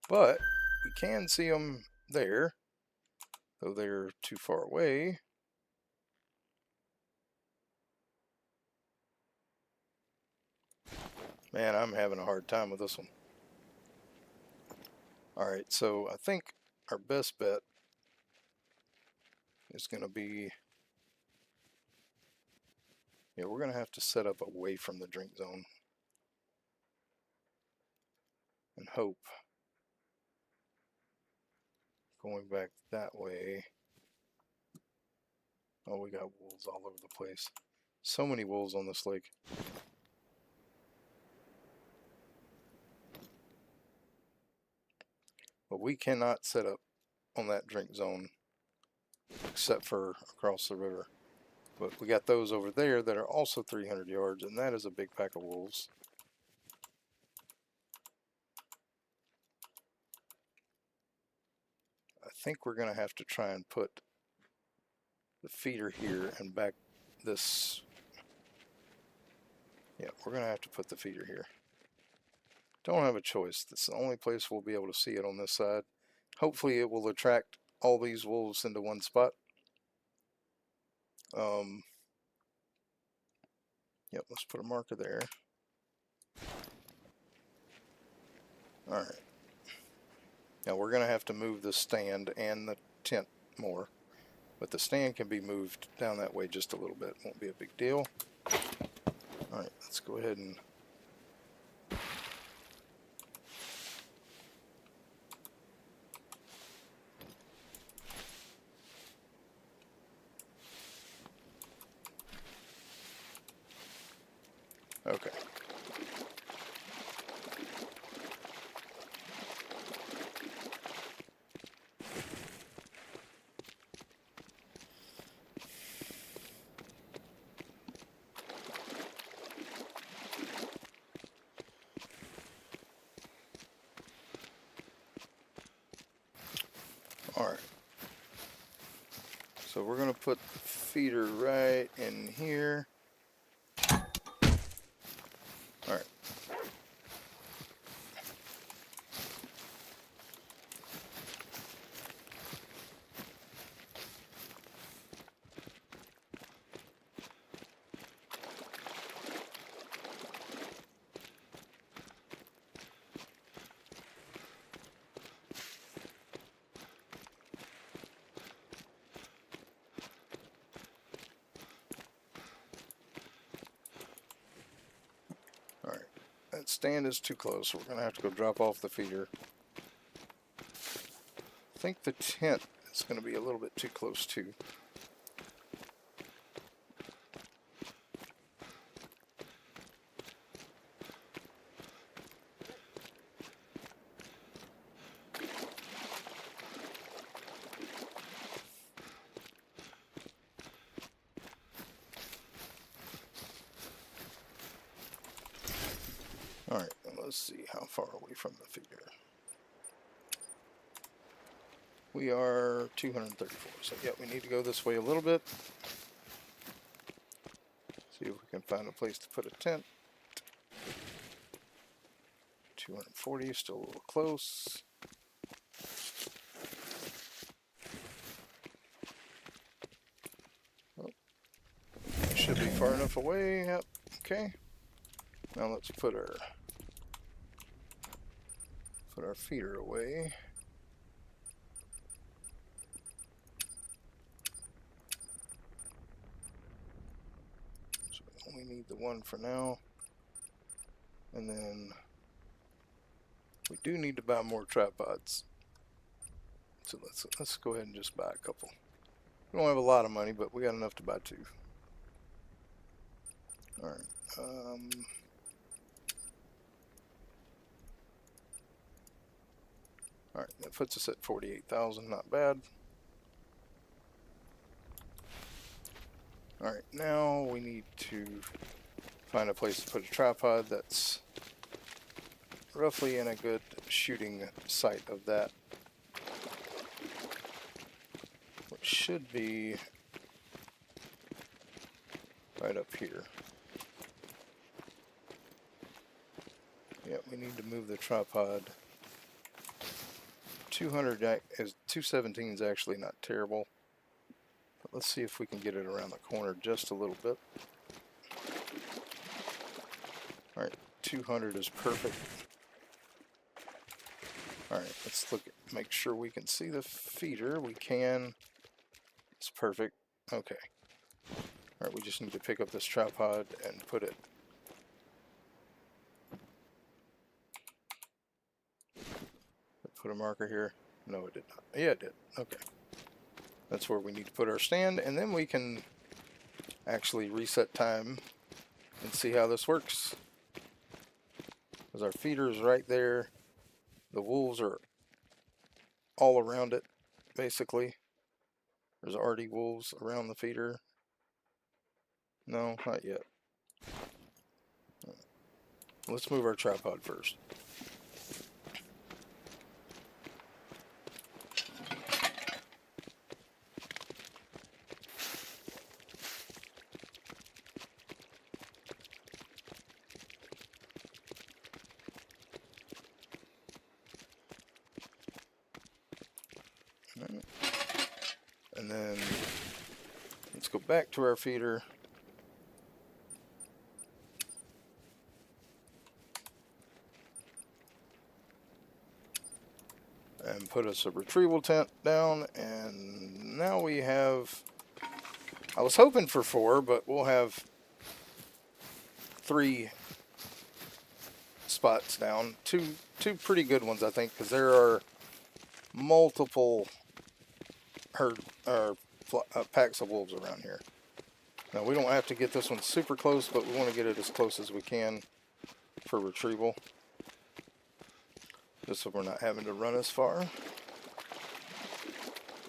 But we can see them there, though they're too far away. Man, I'm having a hard time with this one. Alright, so I think our best bet is going to be... Yeah, we're going to have to set up away from the drink zone. And hope. Going back that way. Oh, we got wolves all over the place. So many wolves on this lake. But we cannot set up on that drink zone except for across the river. But we got those over there that are also 300 yards, and that is a big pack of wolves. I think we're going to have to try and put the feeder here and back this. Yeah, we're going to have to put the feeder here. Don't have a choice. That's the only place we'll be able to see it on this side. Hopefully it will attract all these wolves into one spot. Yep, let's put a marker there. Alright. Now we're going to have to move the stand and the tent more. But the stand can be moved down that way just a little bit. Won't be a big deal. Alright, let's go ahead and... Okay. So we're going to put the feeder right in here. All right. All right. That stand is too close, so we're going to have to go drop off the feeder. I think the tent is going to be a little bit too close too. All right, let's see how far are we from the feeder. We are 234, so yeah, we need to go this way a little bit. See if we can find a place to put a tent. 240, still a little close. Oh, should be far enough away. Yep. Okay. Now let's put our feeder away. So we only need the one for now. And then we do need to buy more tripods. So let's go ahead and just buy a couple. We don't have a lot of money, but we got enough to buy two. All right. All right, that puts us at 48,000. Not bad. All right, now we need to find a place to put a tripod that's roughly in a good shooting sight of that, which should be right up here. Yep, we need to move the tripod. 217 is actually not terrible. But let's see if we can get it around the corner just a little bit. All right, 200 is perfect. All right, let's make sure we can see the feeder. We can. It's perfect. Okay. All right, we just need to pick up this tripod and put it. Put a marker here. No, it did not. Yeah, it did. Okay. That's where we need to put our stand, and then we can actually reset time and see how this works. Because our feeder is right there. The wolves are all around it, basically. There's already wolves around the feeder. No, not yet. Let's move our tripod first. And then let's go back to our feeder. And put us a retrieval tent down, and now we have, I was hoping for 4, but we'll have 3 spots down. Two pretty good ones, I think, because there are multiple packs of wolves around here. Now we don't have to get this one super close, but we want to get it as close as we can for retrieval, just so we're not having to run as far.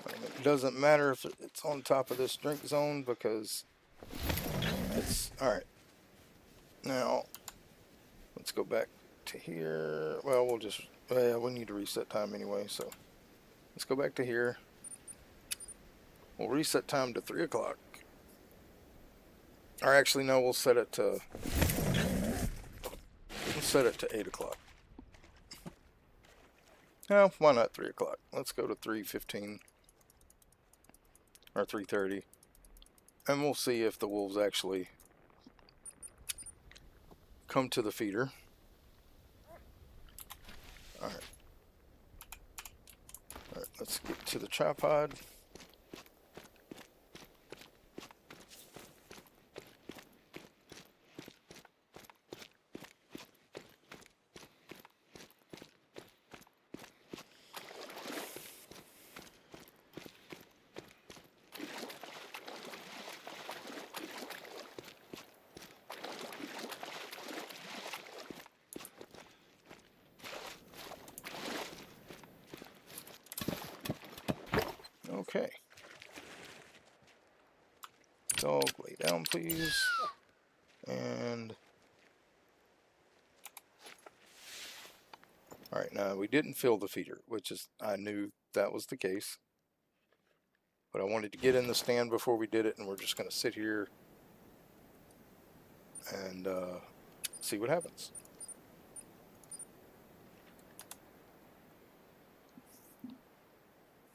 It doesn't matter if it's on top of this drink zone because it's alright. Now let's go back to here. Well, we need to reset time anyway, so let's go back to here. We'll reset time to 3 o'clock. Or actually, no, we'll set it to 8 o'clock. No, why not 3 o'clock? Let's go to 3:15 or 3:30, and we'll see if the wolves actually come to the feeder. All right. All right, let's get to the tripod. Okay. Dog, lay down, please. And all right, now we didn't fill the feeder, which is, I knew that was the case. But I wanted to get in the stand before we did it, and we're just going to sit here and see what happens.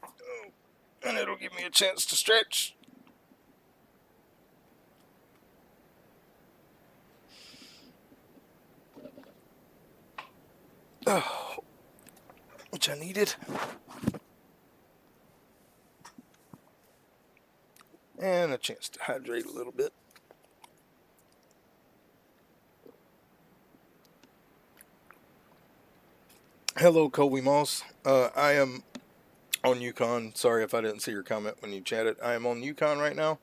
Oh, and it'll give me a chance to stretch. Oh, which I needed. And a chance to hydrate a little bit. Hello, Colby Moss. I am on Yukon. Sorry if I didn't see your comment when you chatted. I am on Yukon right now.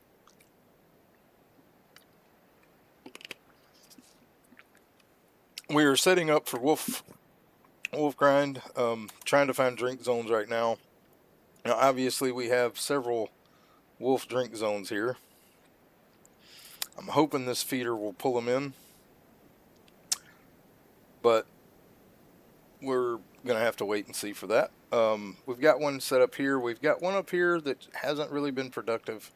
We are setting up for wolf grind. Trying to find drink zones right now. Now, obviously, we have several wolf drink zones here. I'm hoping this feeder will pull them in, but we're gonna have to wait and see for that. We've got one set up here. We've got one up here that hasn't really been productive,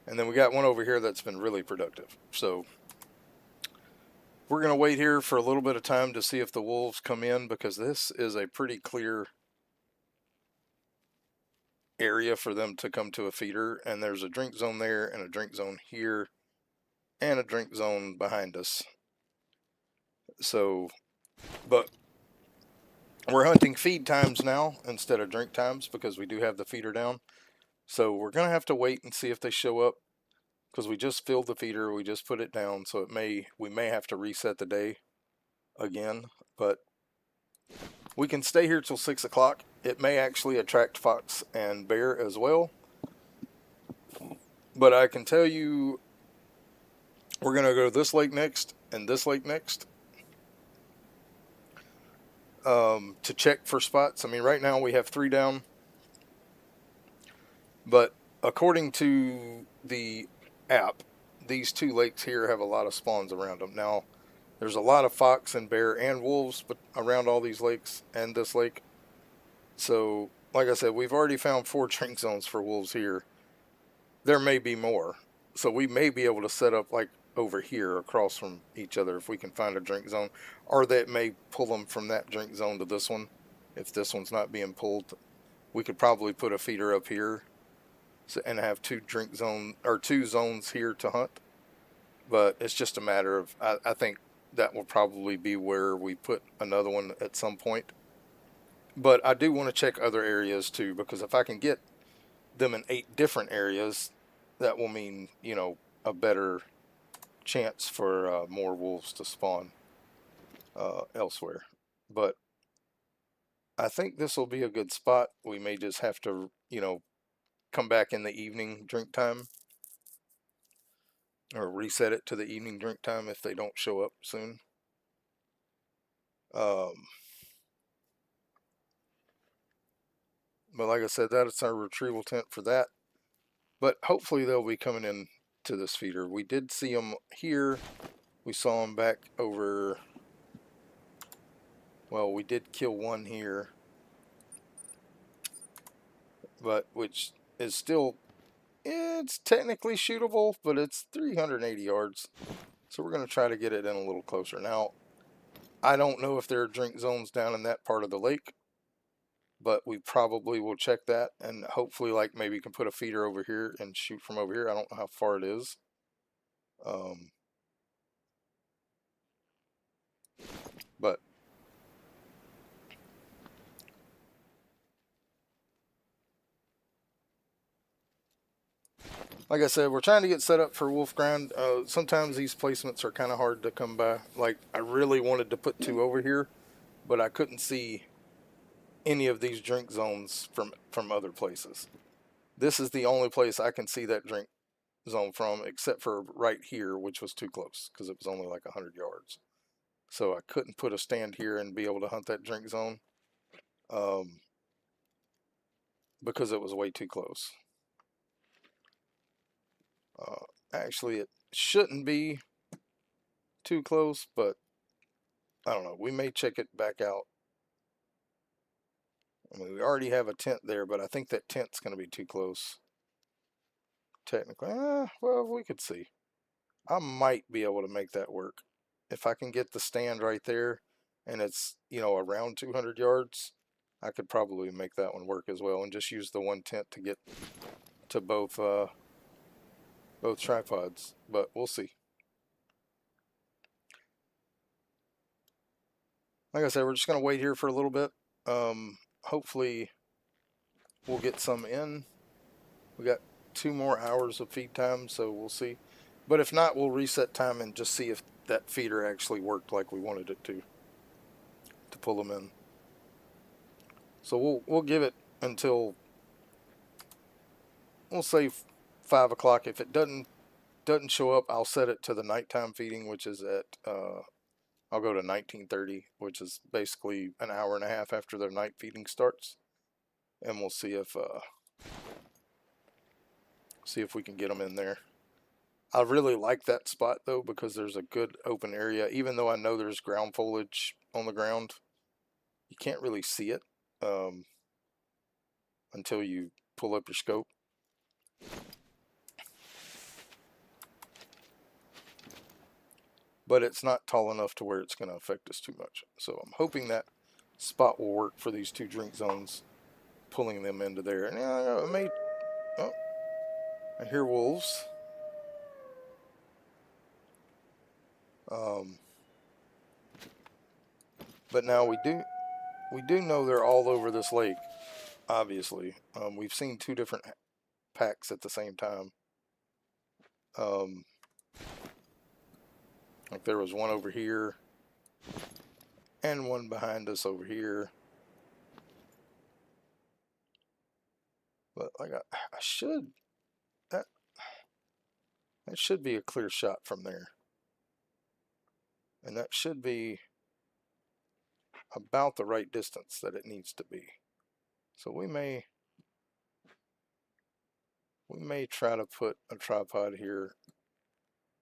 and then we got one over here that's been really productive. So we're gonna wait here for a little bit of time to see if the wolves come in, because this is a pretty clear area for them to come to a feeder, and there's a drink zone there and a drink zone here and a drink zone behind us. So, but we're hunting feed times now instead of drink times because we do have the feeder down. So we're gonna have to wait and see if they show up, because we just filled the feeder, we just put it down, so we may have to reset the day again. But we can stay here till 6 o'clock. It may actually attract fox and bear as well. But I can tell you, we're going to go to this lake next and this lake next to check for spots. I mean, right now we have 3 down. But according to the app, these 2 lakes here have a lot of spawns around them. Now, there's a lot of fox and bear and wolves around all these lakes and this lake. So, like I said, we've already found 4 drink zones for wolves here. There may be more. So we may be able to set up like over here across from each other if we can find a drink zone. Or that may pull them from that drink zone to this one. If this one's not being pulled, we could probably put a feeder up here and have 2 drink zone or 2 zones here to hunt. But it's just a matter of, I think that will probably be where we put another one at some point. But I do want to check other areas too, because if I can get them in 8 different areas, that will mean, you know, a better chance for more wolves to spawn elsewhere. But I think this will be a good spot. We may just have to, you know, come back in the evening drink time, or reset it to the evening drink time if they don't show up soon. But like I said, that's our retrieval tent for that. But hopefully they'll be coming in to this feeder. We did see them here. We saw them back over. Well, we did kill one here, but which is still It's technically shootable, but it's 380 yards. So we're going to try to get it in a little closer. Now, I don't know if there are drink zones down in that part of the lake, but we probably will check that, and hopefully like maybe you can put a feeder over here and shoot from over here. I don't know how far it is. Um, but like I said, we're trying to get set up for wolf ground. Sometimes these placements are kind of hard to come by. Like I really wanted to put two over here, but I couldn't see any of these drink zones from other places. This is the only place I can see that drink zone from, except for right here, which was too close because it was only like 100 yards. So I couldn't put a stand here and be able to hunt that drink zone um, because it was way too close. Actually, it shouldn't be too close, but I don't know. We may check it back out. I mean, we already have a tent there, but I think that tent's going to be too close. Technically, well, we could see. I might be able to make that work. If I can get the stand right there and it's, around 200 yards, I could probably make that one work as well and just use the one tent to get to both tripods, but we'll see. Like I said, we're just going to wait here for a little bit. Hopefully we'll get some in. We got 2 more hours of feed time, so we'll see. But if not, we'll reset time and just see if that feeder actually worked like we wanted it to pull them in. So we'll give it until, we'll say 5 o'clock. If it doesn't show up, I'll set it to the nighttime feeding, which is at I'll go to 19:30, which is basically an hour and a half after their night feeding starts, and we'll see if we can get them in there. I really like that spot though because there's a good open area. Even though I know there's ground foliage on the ground, you can't really see it um, until you pull up your scope. But it's not tall enough to where it's going to affect us too much. So I'm hoping that spot will work for these two drink zones, pulling them into there. And I may, oh, I hear wolves. Um, but now we do know they're all over this lake. Obviously, we've seen two different packs at the same time. Um, like there was one over here and one behind us over here. But like I should that that should be a clear shot from there, and that should be about the right distance that it needs to be. So we may try to put a tripod here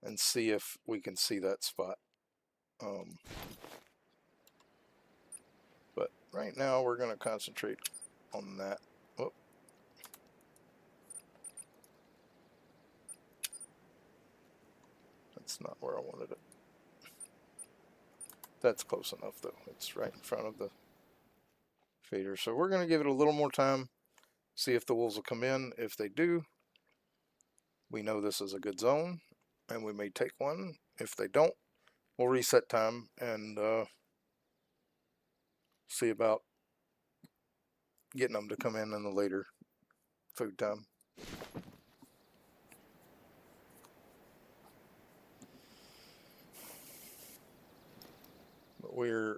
and see if we can see that spot. Um, but right now we're going to concentrate on that. Oh, that's not where I wanted it. That's close enough though. It's right in front of the feeder. So we're going to give it a little more time, see if the wolves will come in. If they do, we know this is a good zone and we may take one. If they don't, we'll reset time and see about getting them to come in the later food time. But we're,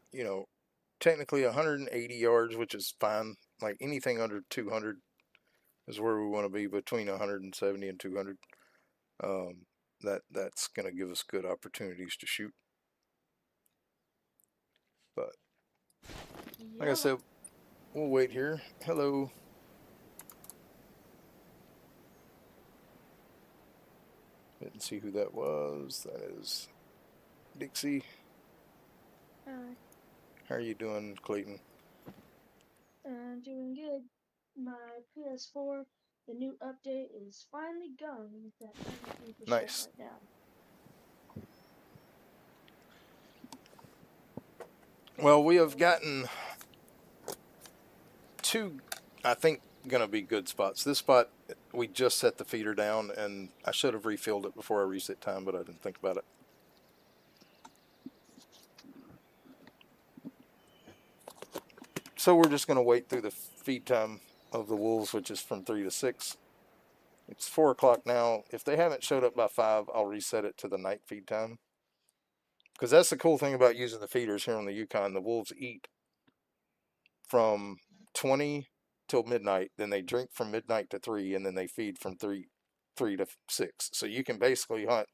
technically 180 yards, which is fine. Like anything under 200 is where we want to be, between 170 and 200. That's going to give us good opportunities to shoot. But like I Yeah. said, we'll wait here. Hello. Didn't see who that was. That is Dixie. Uh, How are you doing, Clayton? doing good. My PS4 The new update is finally going with that 93% Nice. right now. Well, we have gotten two, I think, going to be good spots. This spot, we just set the feeder down, and I should have refilled it before I reset time, but I didn't think about it. So we're just going to wait through the feed time of the wolves, which is from 3 to 6. It's 4 o'clock now. If they haven't showed up by 5, I'll reset it to the night feed time. Because that's the cool thing about using the feeders here on the Yukon. The wolves eat from 20 till midnight, then they drink from midnight to 3, and then they feed from 3 to 6. So you can basically hunt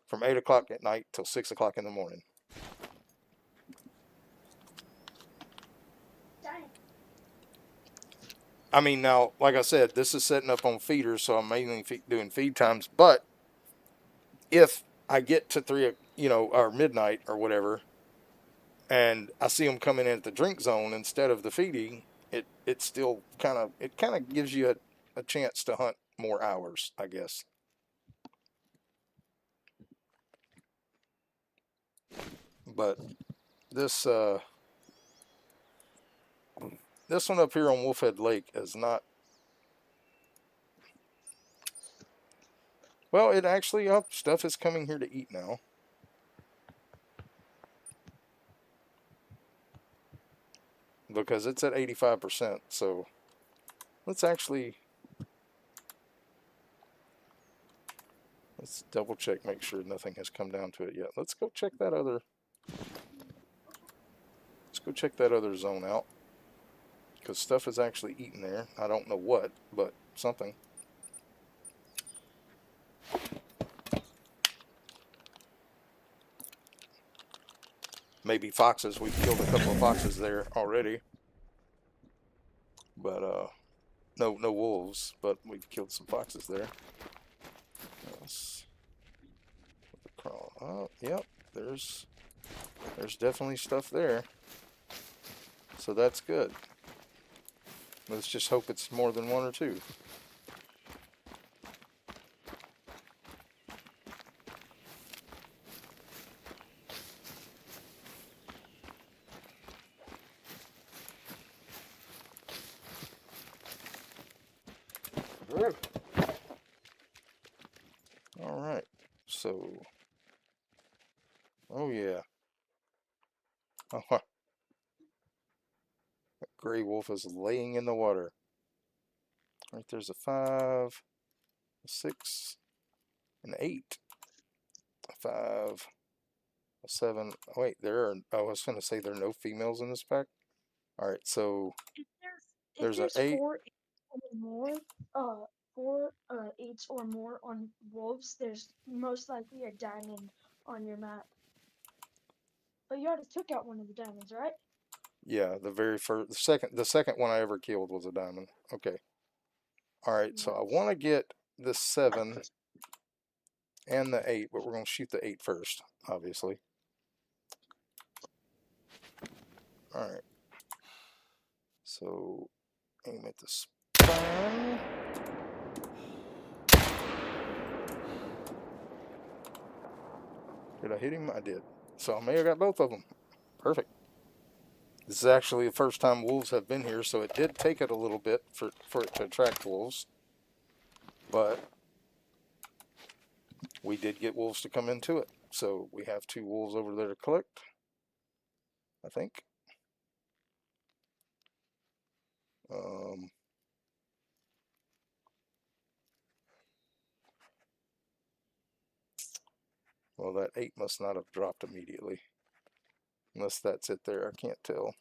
from 8 o'clock at night till 6 o'clock in the morning. I mean, now, like I said, this is setting up on feeders, so I'm mainly doing feed times. But if I get to 3, or midnight or whatever, and I see them coming in at the drink zone instead of the feeding, it still kind of gives you a chance to hunt more hours, I guess. But this this one up here on Wolfhead Lake is not. Well, it actually stuff is coming here to eat now. Because it's at 85%. So let's double check, make sure nothing has come down to it yet. Let's go check that other zone out. Because stuff is actually eating there. I don't know what, but something. Maybe foxes. We've killed a couple of foxes there already. But no wolves, but we've killed some foxes there. Let's crawl. Oh, yep. There's definitely stuff there. So that's good. Let's just hope it's more than 1 or 2. All right. So, oh yeah. Oh, that gray wolf is laying in the water. Right there's a 5, a 6, an 8, a 5, a 7. Oh, wait, I was going to say there are no females in this pack. All right, so there's an 8. 4 or more, 8s or more on wolves, there's most likely a diamond on your map. But you already took out one of the diamonds, right? Yeah, the second one I ever killed was a diamond. Okay. All right, so I want to get the 7 and the 8, but we're going to shoot the 8 first, obviously. All right. So aim at the spine. Did I hit him? I did. So I may have got both of them. Perfect. This is actually the first time wolves have been here, so it did take it a little bit for it to attract wolves. But we did get wolves to come into it. So we have 2 wolves over there to collect, I think. Well, that 8 must not have dropped immediately. Unless that's it there, I can't tell.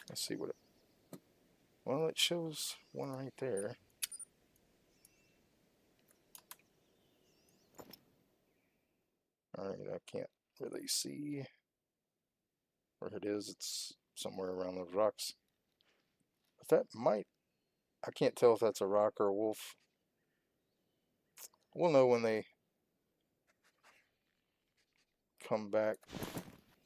Let's see what it... Well, it shows one right there. Alright, I can't really see where it is. It's somewhere around those rocks. But that might... I can't tell if that's a rock or a wolf. We'll know when they come back.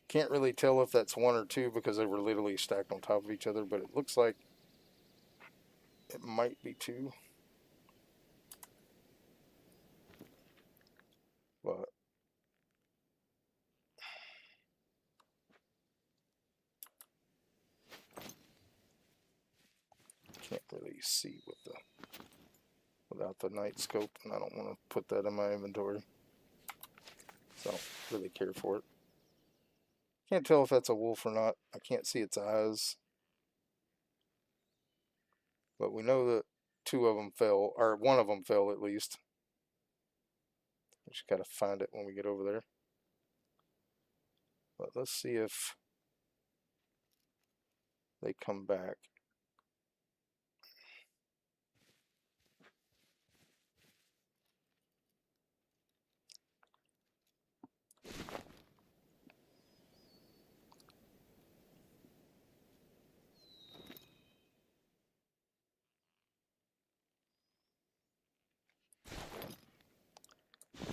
Can't really tell if that's 1 or 2 because they were literally stacked on top of each other, but it looks like It might be 2. But can't really see with the without the night scope, and I don't want to put that in my inventory, so I don't really care for it. Can't tell if that's a wolf or not. I can't see its eyes, but we know that 2 of them fell, or 1 of them fell at least. We just gotta find it when we get over there. But let's see if they come back.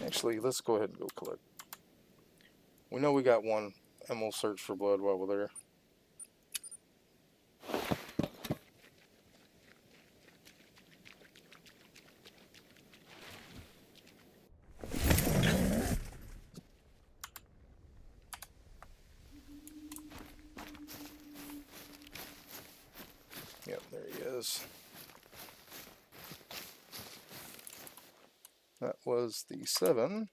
Actually, let's go ahead and go collect. We know we got 1, and we'll search for blood while we're there. Yep, there he is. That was the 7.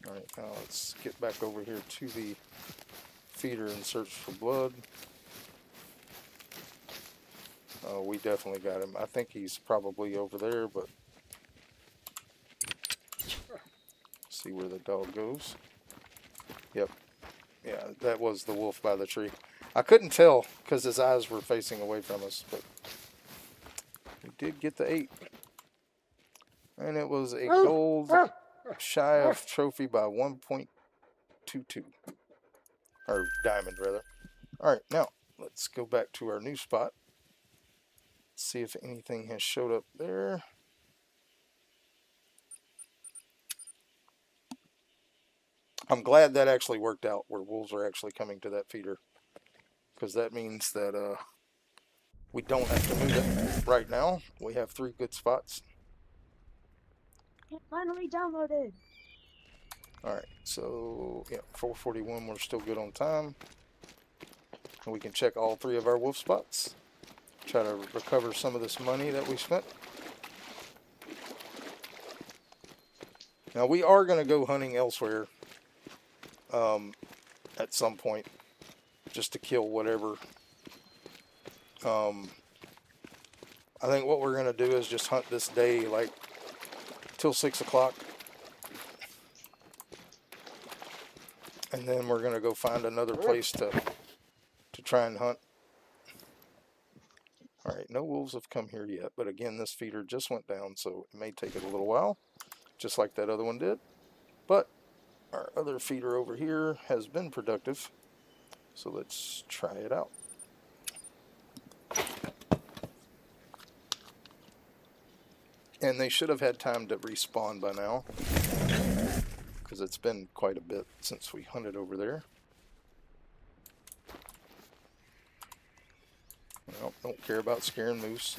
Alright, now let's get back over here to the feeder and search for blood. Oh, we definitely got him. I think he's probably over there, but see where the dog goes. Yep. Yeah, that was the wolf by the tree. I couldn't tell because his eyes were facing away from us, but we did get the 8. And it was a gold shy of trophy by 1.22. Or diamond, rather. Alright, now let's go back to our new spot. See if anything has showed up there. I'm glad that actually worked out where wolves are actually coming to that feeder, because that means that we don't have to move it right now. We have 3 good spots. It finally downloaded. Alright, so yeah, 4:41, we're still good on time. And we can check all 3 of our wolf spots. Try to recover some of this money that we spent. Now we are going to go hunting elsewhere at some point, just to kill whatever. I think what we're going to do is just hunt this day, like, till 6 o'clock. And then we're going to go find another place to try and hunt. Alright, no wolves have come here yet, but again, this feeder just went down, so it may take it a little while, just like that other one did. But our other feeder over here has been productive, so let's try it out. And they should have had time to respawn by now, because it's been quite a bit since we hunted over there. Well, don't care about scaring moose.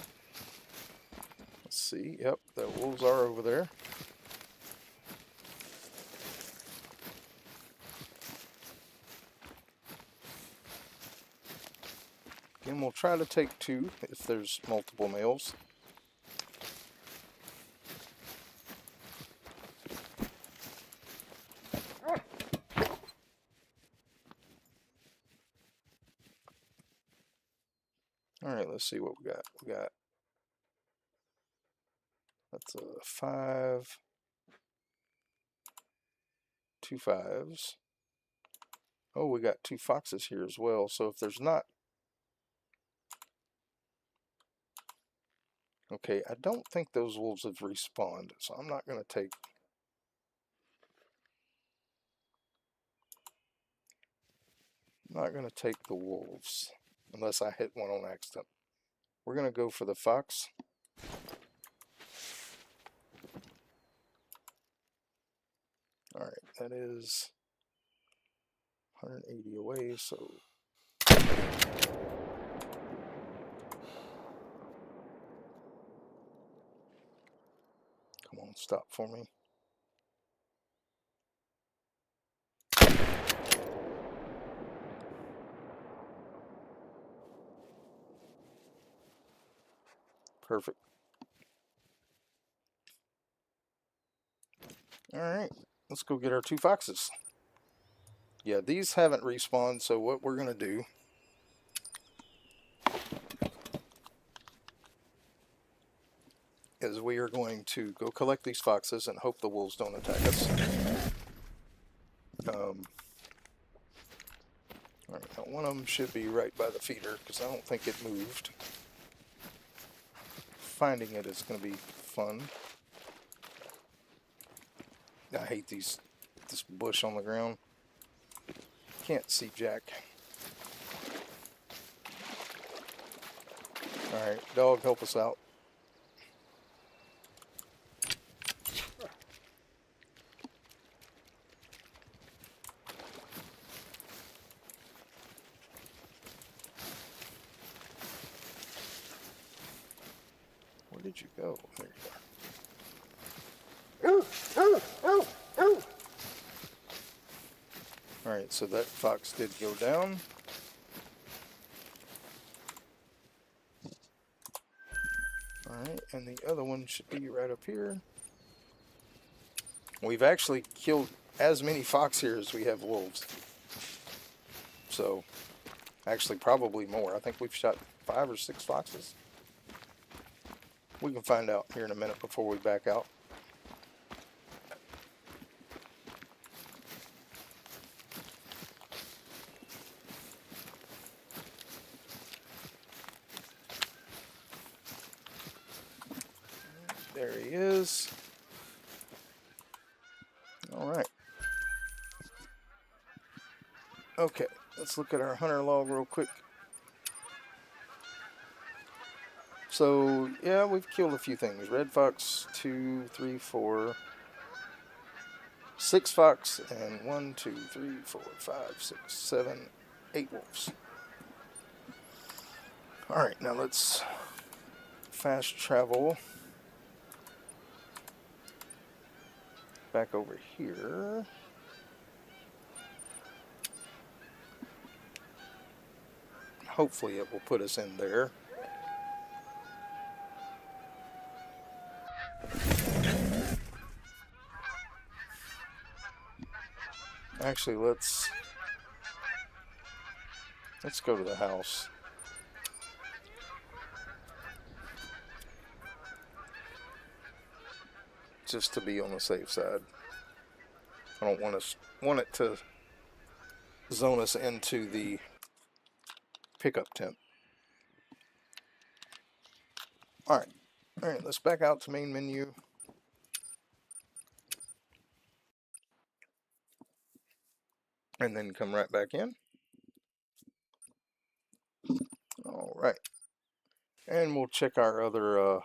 Let's see. Yep, the wolves are over there. Again, we'll try to take 2 if there's multiple males. Alright, let's see what we got. We got, that's a 5, 2 5s. Oh, we got 2 foxes here as well, so if there's not... Okay, I don't think those wolves have respawned, so I'm not going to take... I'm not going to take the wolves, unless I hit one on accident. We're going to go for the fox. Alright, that is 180 away, so stop for me. Perfect. Alright, let's go get our 2 foxes. Yeah, these haven't respawned, so what we're going to do is we are going to go collect these foxes and hope the wolves don't attack us. Alright, now one of them should be right by the feeder, because I don't think it moved. Finding it is going to be fun. I hate this bush on the ground. Can't see Jack. Alright, dog, help us out. Where did you go? There you are. Alright, so that fox did go down. Alright, and the other one should be right up here. We've actually killed as many fox here as we have wolves. So, actually probably more. I think we've shot 5 or 6 foxes. We can find out here in a minute before we back out. There he is. Alright. Okay, let's look at our hunter log real quick. So, yeah, we've killed a few things. Red fox, 2, 3, 4, 6 fox, and 1, 2, 3, 4, 5, 6, 7, 8 wolves. Alright, now let's fast travel back over here. Hopefully it will put us in there. Actually, let's go to the house. Just to be on the safe side. I don't want it to zone us into the pickup tent. Alright, let's back out to main menu. And then come right back in. Alright. And we'll check our other,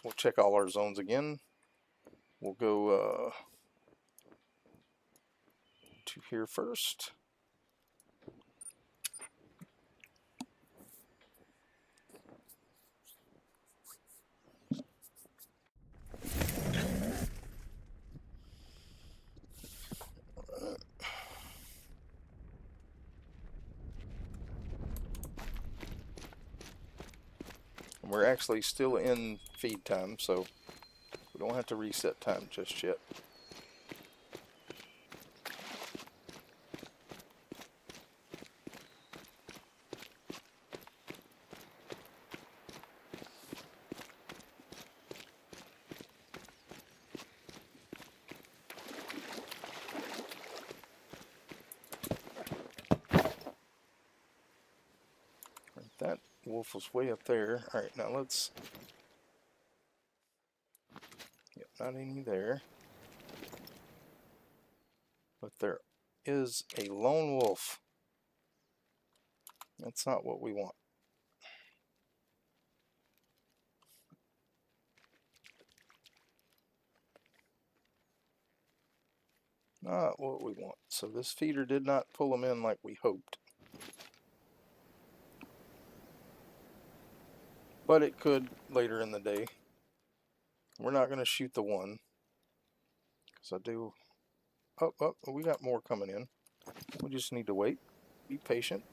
we'll check all our zones again. We'll go to here first. We're actually still in feed time, so we don't have to reset time just yet. That wolf was way up there. Alright, now let's... Yep, not any there. But there is a lone wolf. That's not what we want. Not what we want. So this feeder did not pull them in like we hoped. but it could later in the day. We're not going to shoot the one, because I do. Oh, we got more coming in. We just need to wait. Be patient.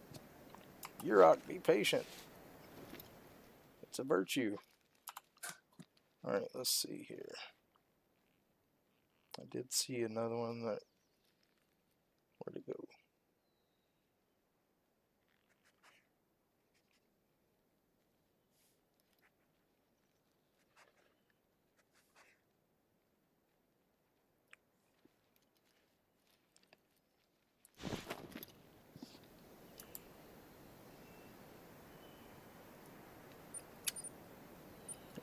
Yurok, be patient. It's a virtue. Alright, let's see here. I did see another one that... Where'd it go?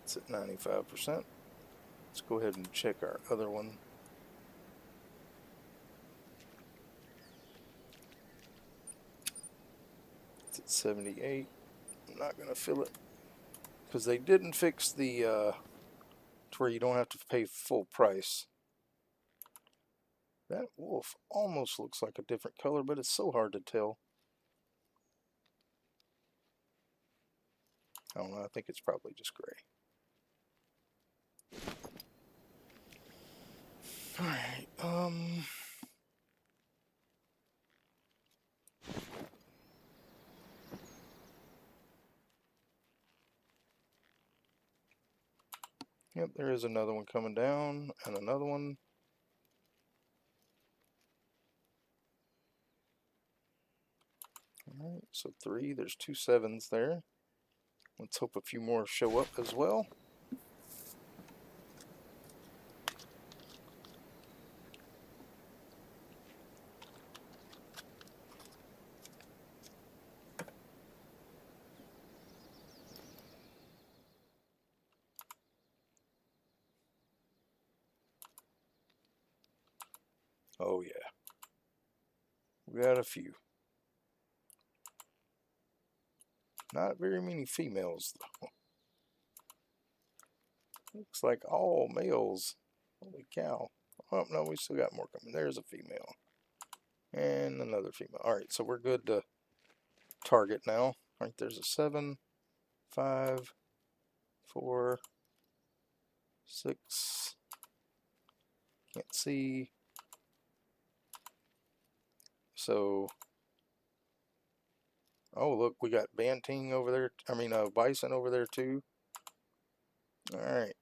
It's at 95%. Let's go ahead and check our other one. It's at 78. I'm not going to fill it because they didn't fix the to where you don't have to pay full price. That wolf almost looks like a different color, but it's so hard to tell. I don't know, I think it's probably just gray. Alright, yep, there is another one coming down, and another one. Alright, so 3, there's 2 7s there. Let's hope a few more show up as well. Oh yeah, we got a few. Not very many females though. Looks like all males. Holy cow. Oh no, we still got more coming. There's a female. And another female. Alright, so we're good to target now. Alright, there's a 7, 5, 4, 6. Can't see. So, oh look, we got banting over there. I mean, bison over there too. Alright.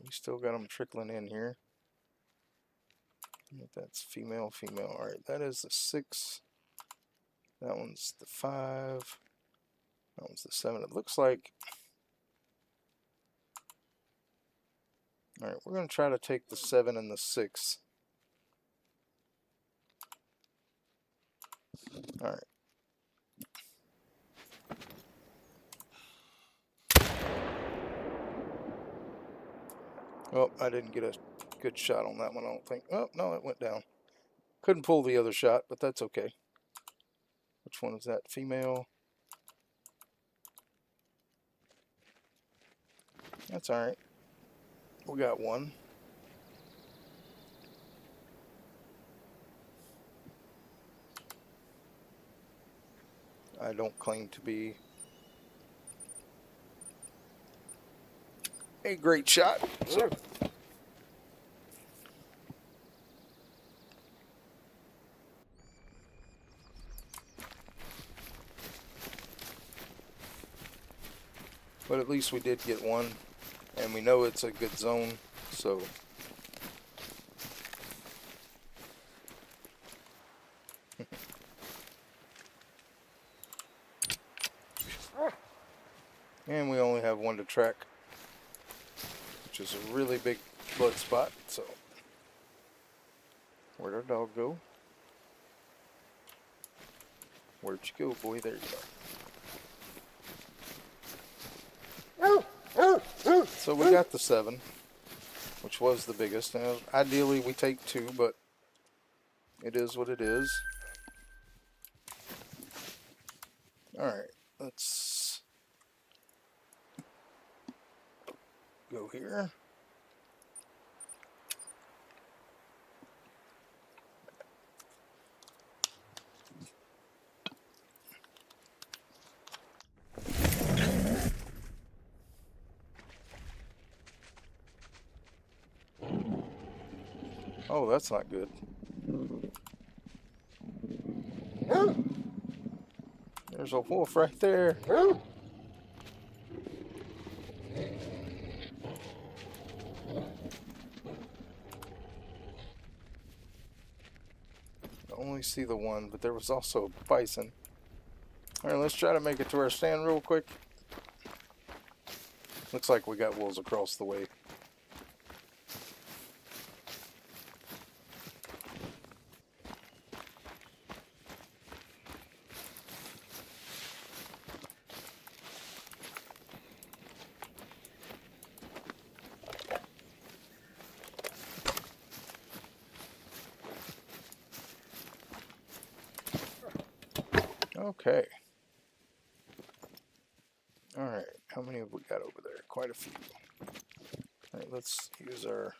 We still got them trickling in here. That's female, female. Alright, that is the 6. That one's the 5. That one's the 7. It looks like... Alright, we're going to try to take the 7 and the 6. Alright. Oh, I didn't get a good shot on that one, I don't think. Oh, no, it went down. Couldn't pull the other shot, but that's okay. Which one is that? Female. That's alright. We got one. I don't claim to be a great shot. So. But at least we did get one, and we know it's a good zone, so. And we only have one to track, which is a really big blood spot, so. Where'd our dog go? Where'd you go, boy? There you go. So we got the 7, which was the biggest. Now, ideally we take 2, but it is what it is. Alright, let's go here. Oh, that's not good. There's a wolf right there. I only see the one, but there was also a bison. All right, let's try to make it to our stand real quick. Looks like we got wolves across the way. Okay. All right, how many have we got over there? Quite a few. All right, let's use our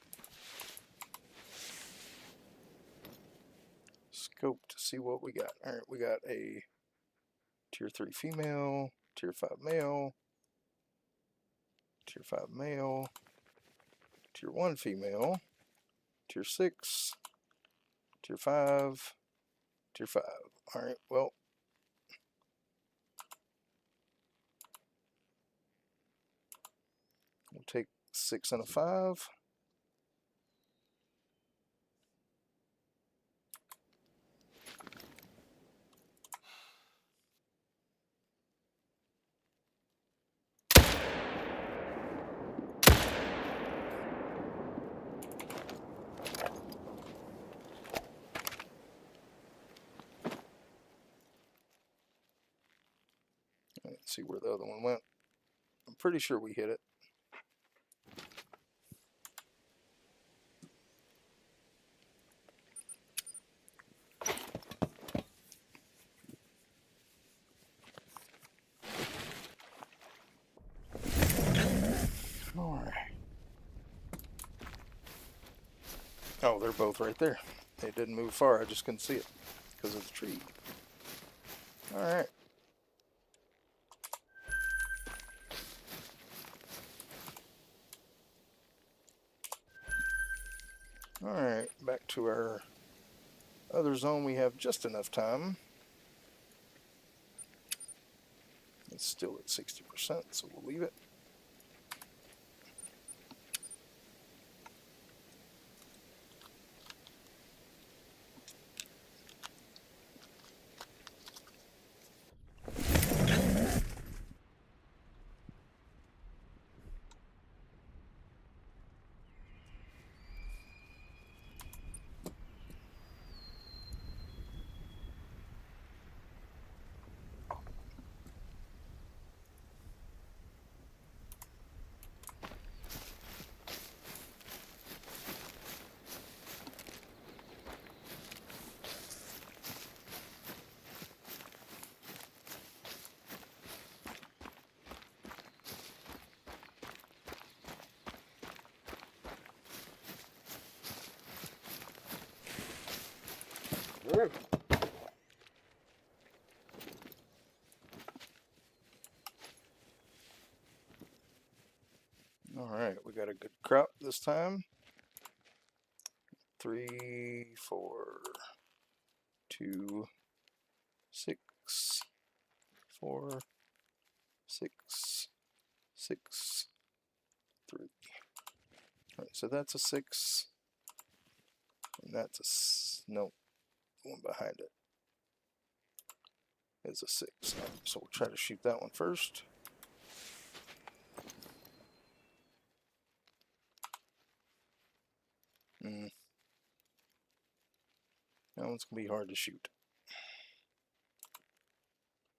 scope to see what we got. All right, we got a tier 3 female, tier 5 male, tier 5 male, tier 1 female, tier 6, tier 5, tier 5. All right, well, we'll take 6 and a 5. Let's see where the other one went. I'm pretty sure we hit it. All right. Oh, they're both right there. They didn't move far. I just couldn't see it because of the tree. All right. All right, back to our other zone. We have just enough time. It's still at 60%, so we'll leave it. All right, we got a good crop this time. 3, 4, 2, 6, 4, 6, 6, 3. All right, so that's a 6, and that's a nope. The one behind it is a 6. So we'll try to shoot that one first. That one's gonna be hard to shoot.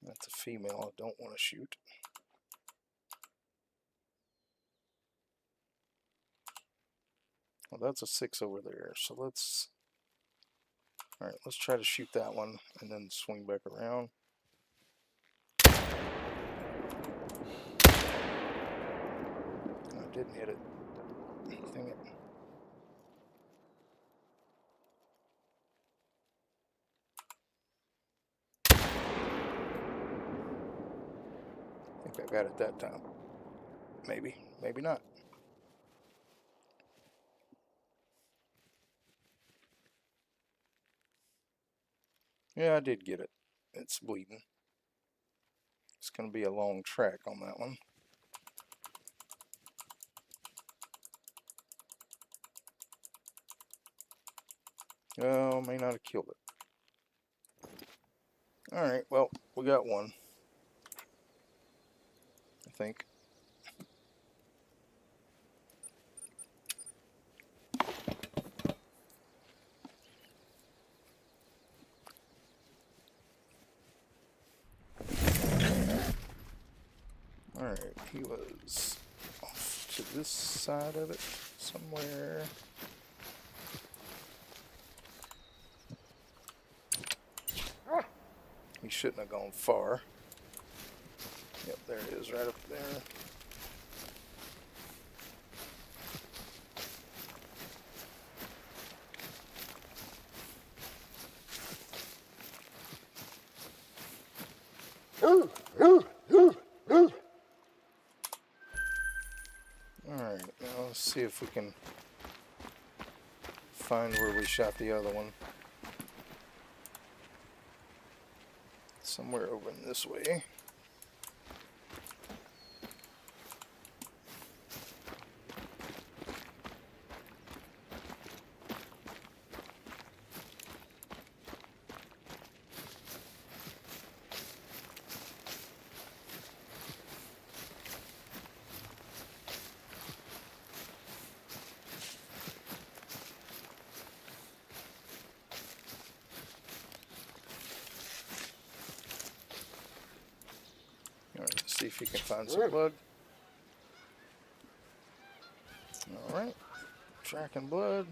That's a female I don't want to shoot. Well, that's a 6 over there. So let's, all right, let's try to shoot that one and then swing back around. I didn't hit it. Dang it. I think I got it that time. Maybe, maybe not. Yeah, I did get it. It's bleeding. It's going to be a long track on that one. Oh, may not have killed it. Alright, well, we got one. I think. Alright, he was off to this side of it somewhere. He shouldn't have gone far. Yep, there it is, right up there. Alright, now let's see if we can find where we shot the other one. Somewhere over in this way. Alright, let's see if you can find some blood. Alright, tracking blood.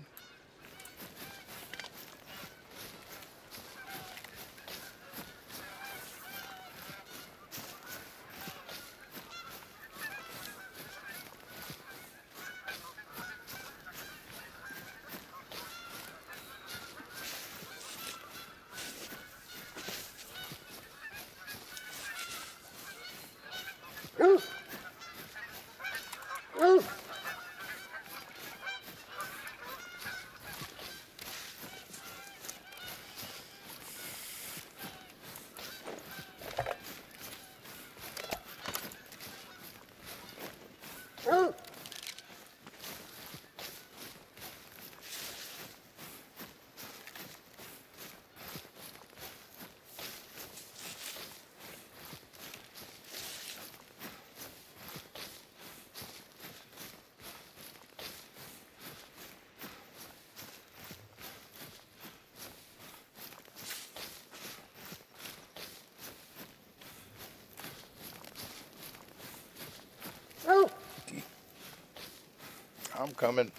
I'm coming.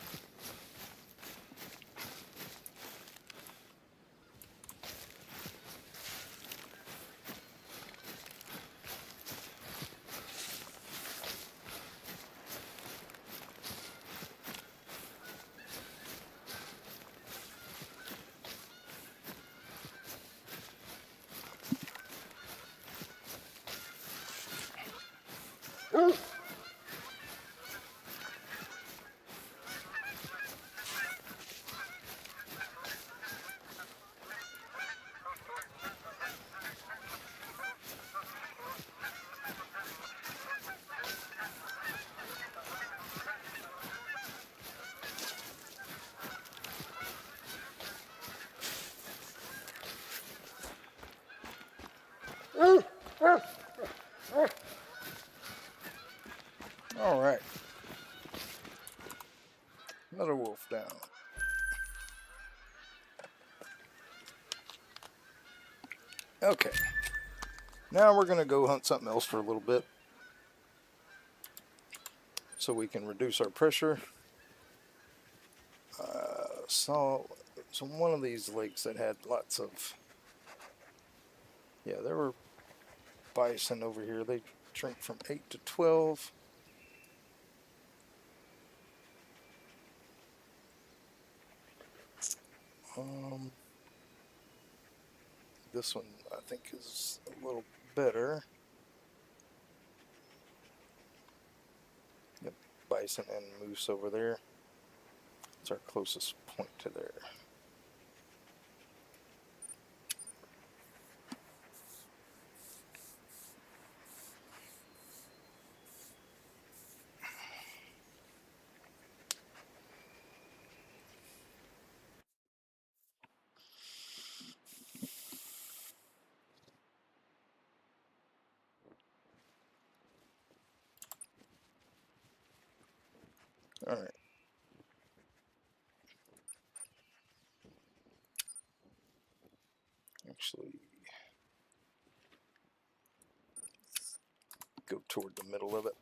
Alright. Another wolf down. Okay. Now we're going to go hunt something else for a little bit, so we can reduce our pressure. Saw one of these lakes that had lots of, yeah, there were bison over here. They drink from 8 to 12. This one I think is a little better. Yep, bison and moose over there. It's our closest point to there. actually go toward the middle of it.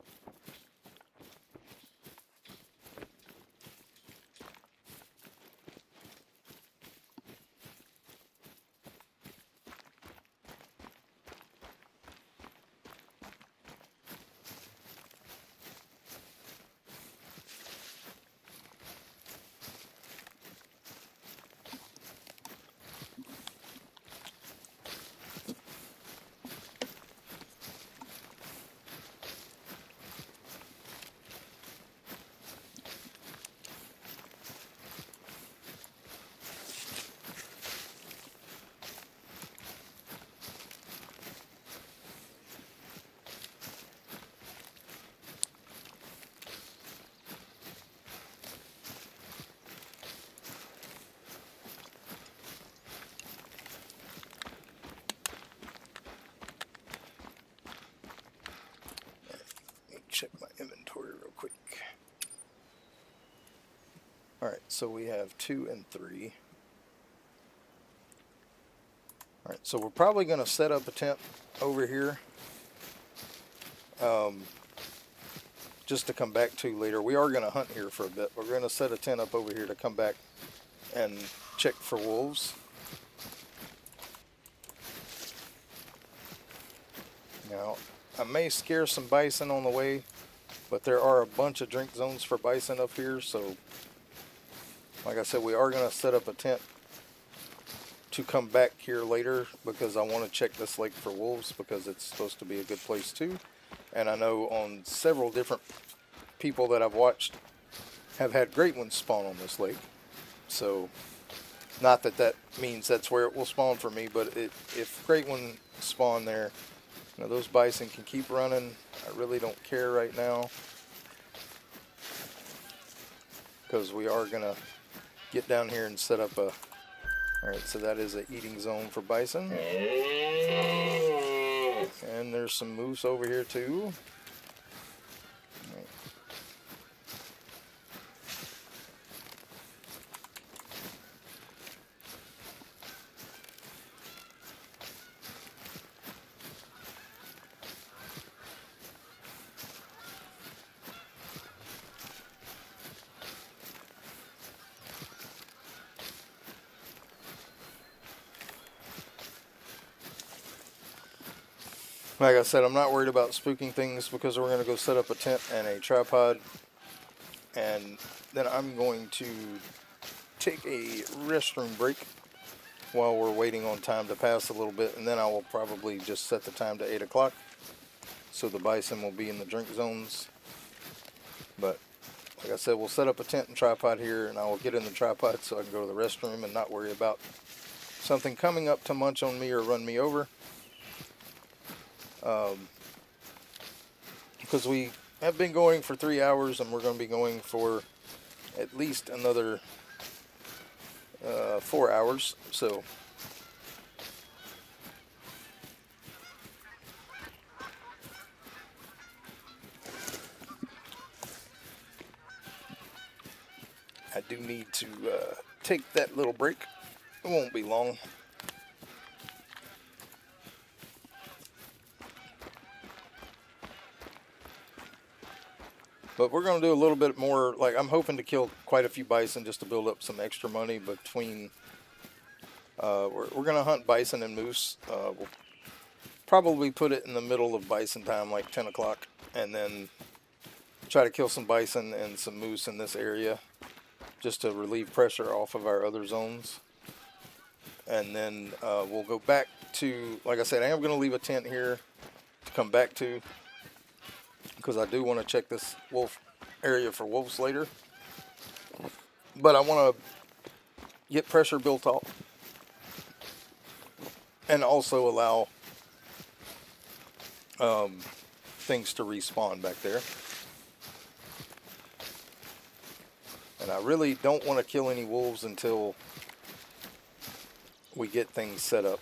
Let me check my inventory real quick. Alright, so we have 2 and 3. Alright, so we're probably going to set up a tent over here. Just to come back to later. We are going to hunt here for a bit. We're going to set a tent up over here to come back and check for wolves. Now, I may scare some bison on the way, but there are a bunch of drink zones for bison up here, so like I said, we are going to set up a tent to come back here later because I want to check this lake for wolves because it's supposed to be a good place too. And I know on several different people that I've watched have had great ones spawn on this lake. So, not that that means that's where it will spawn for me, but if great ones spawn there, you know, those bison can keep running. I really don't care right now because we are going to get down here and set up a... Alright, so that is an eating zone for bison. And there's some moose over here too. Right. Like I said, I'm not worried about spooking things because we're going to go set up a tent and a tripod. And then I'm going to take a restroom break while we're waiting on time to pass a little bit. And then I will probably just set the time to 8 o'clock. So the bison will be in the drink zones. But like I said, we'll set up a tent and tripod here. And I will get in the tripod so I can go to the restroom and not worry about something coming up to munch on me or run me over. Because we have been going for 3 hours and we're going to be going for at least another 4 hours. So I do need to take that little break. It won't be long. But we're going to do a little bit more, like I'm hoping to kill quite a few bison just to build up some extra money between, we're going to hunt bison and moose. We'll probably put it in the middle of bison time, like 10 o'clock, and then try to kill some bison and some moose in this area just to relieve pressure off of our other zones. And then we'll go back to, like I said, I am going to leave a tent here to come back to, because I do want to check this wolf area for wolves later. But I want to get pressure built up and also allow things to respawn back there. And I really don't want to kill any wolves until we get things set up.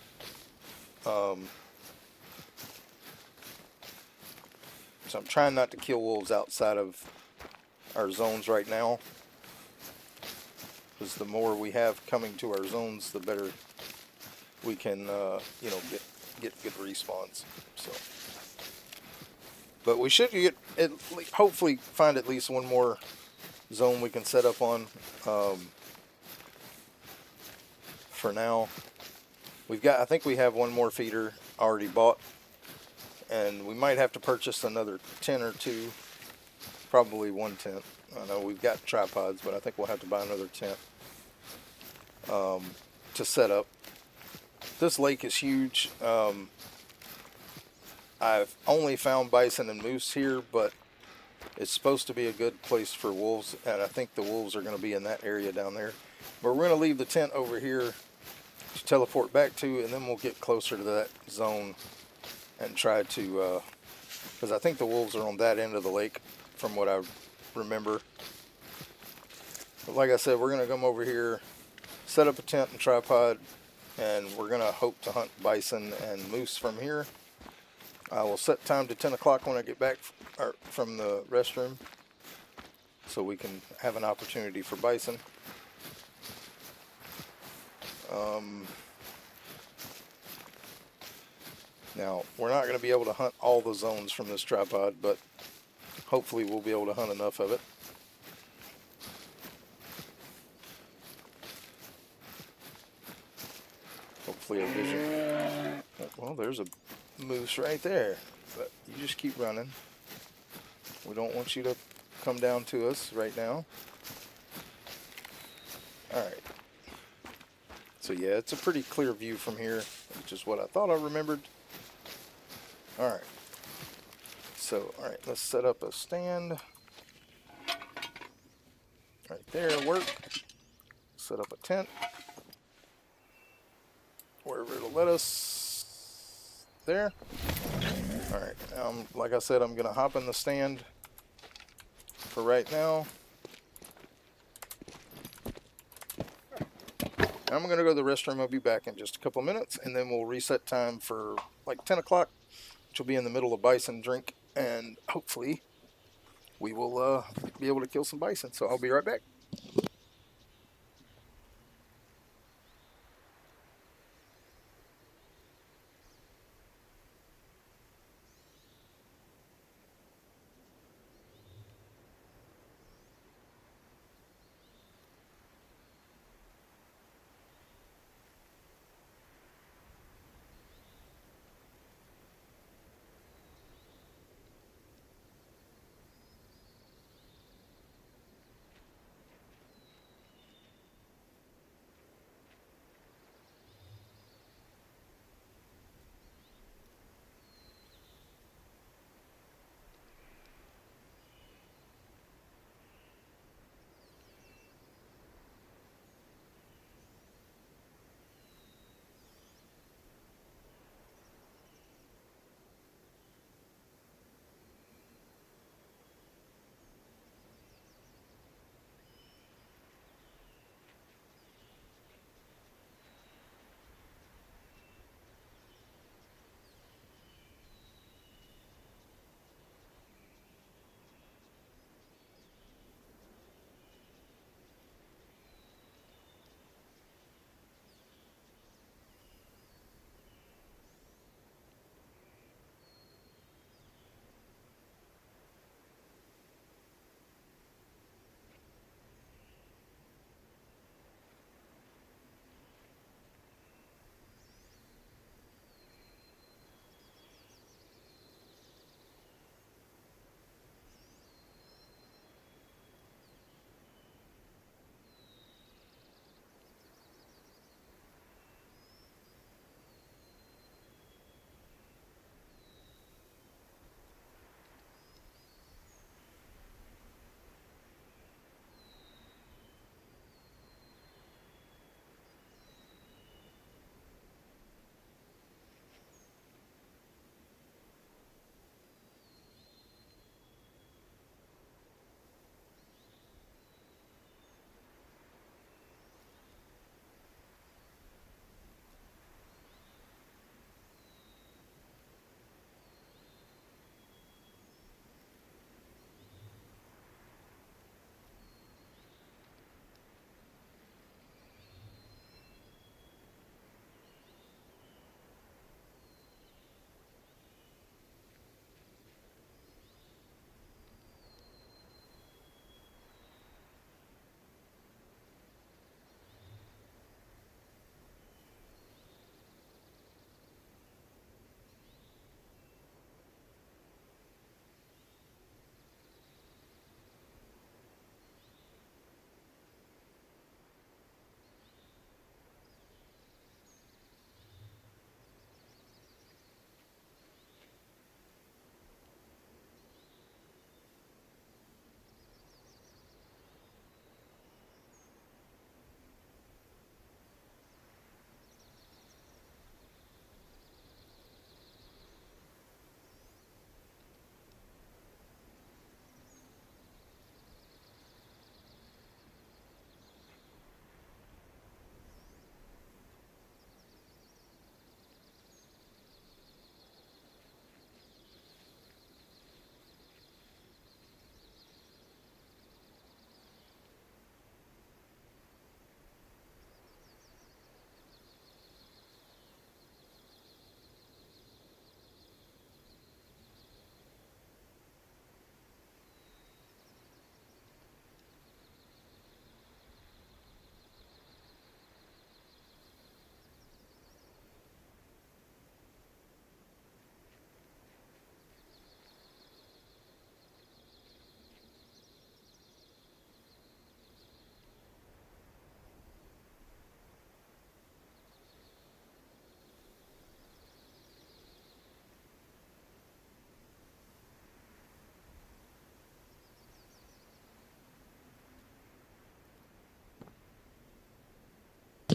So I'm trying not to kill wolves outside of our zones right now, because the more we have coming to our zones, the better we can get good respawns. So, but we should hopefully find at least one more zone we can set up on. For now, I think we have one more feeder already bought, and we might have to purchase another tent or two. Probably one tent. I know we've got tripods, but I think we'll have to buy another tent to set up. This lake is huge. I've only found bison and moose here, but it's supposed to be a good place for wolves, and I think the wolves are going to be in that area down there. But we're going to leave the tent over here to teleport back to, and then we'll get closer to that zone and try to, because I think the wolves are on that end of the lake from what I remember. But like I said, we're going to come over here, set up a tent and tripod, and we're going to hope to hunt bison and moose from here. I will set time to 10 o'clock when I get back from the restroom, so we can have an opportunity for bison. Now, we're not going to be able to hunt all the zones from this tripod, but hopefully we'll be able to hunt enough of it. Hopefully our vision... Well, there's a moose right there, but you just keep running. We don't want you to come down to us right now. Alright. So yeah, it's a pretty clear view from here, which is what I thought I remembered. Alright. So, alright, let's set up a stand. Right there, work. Set up a tent. Wherever it'll let us. There. Alright, like I said, I'm going to hop in the stand for right now. I'm going to go to the restroom. I'll be back in just a couple minutes, and then we'll reset time for like 10 o'clock, which will be in the middle of bison drink, and hopefully we will be able to kill some bison. So I'll be right back.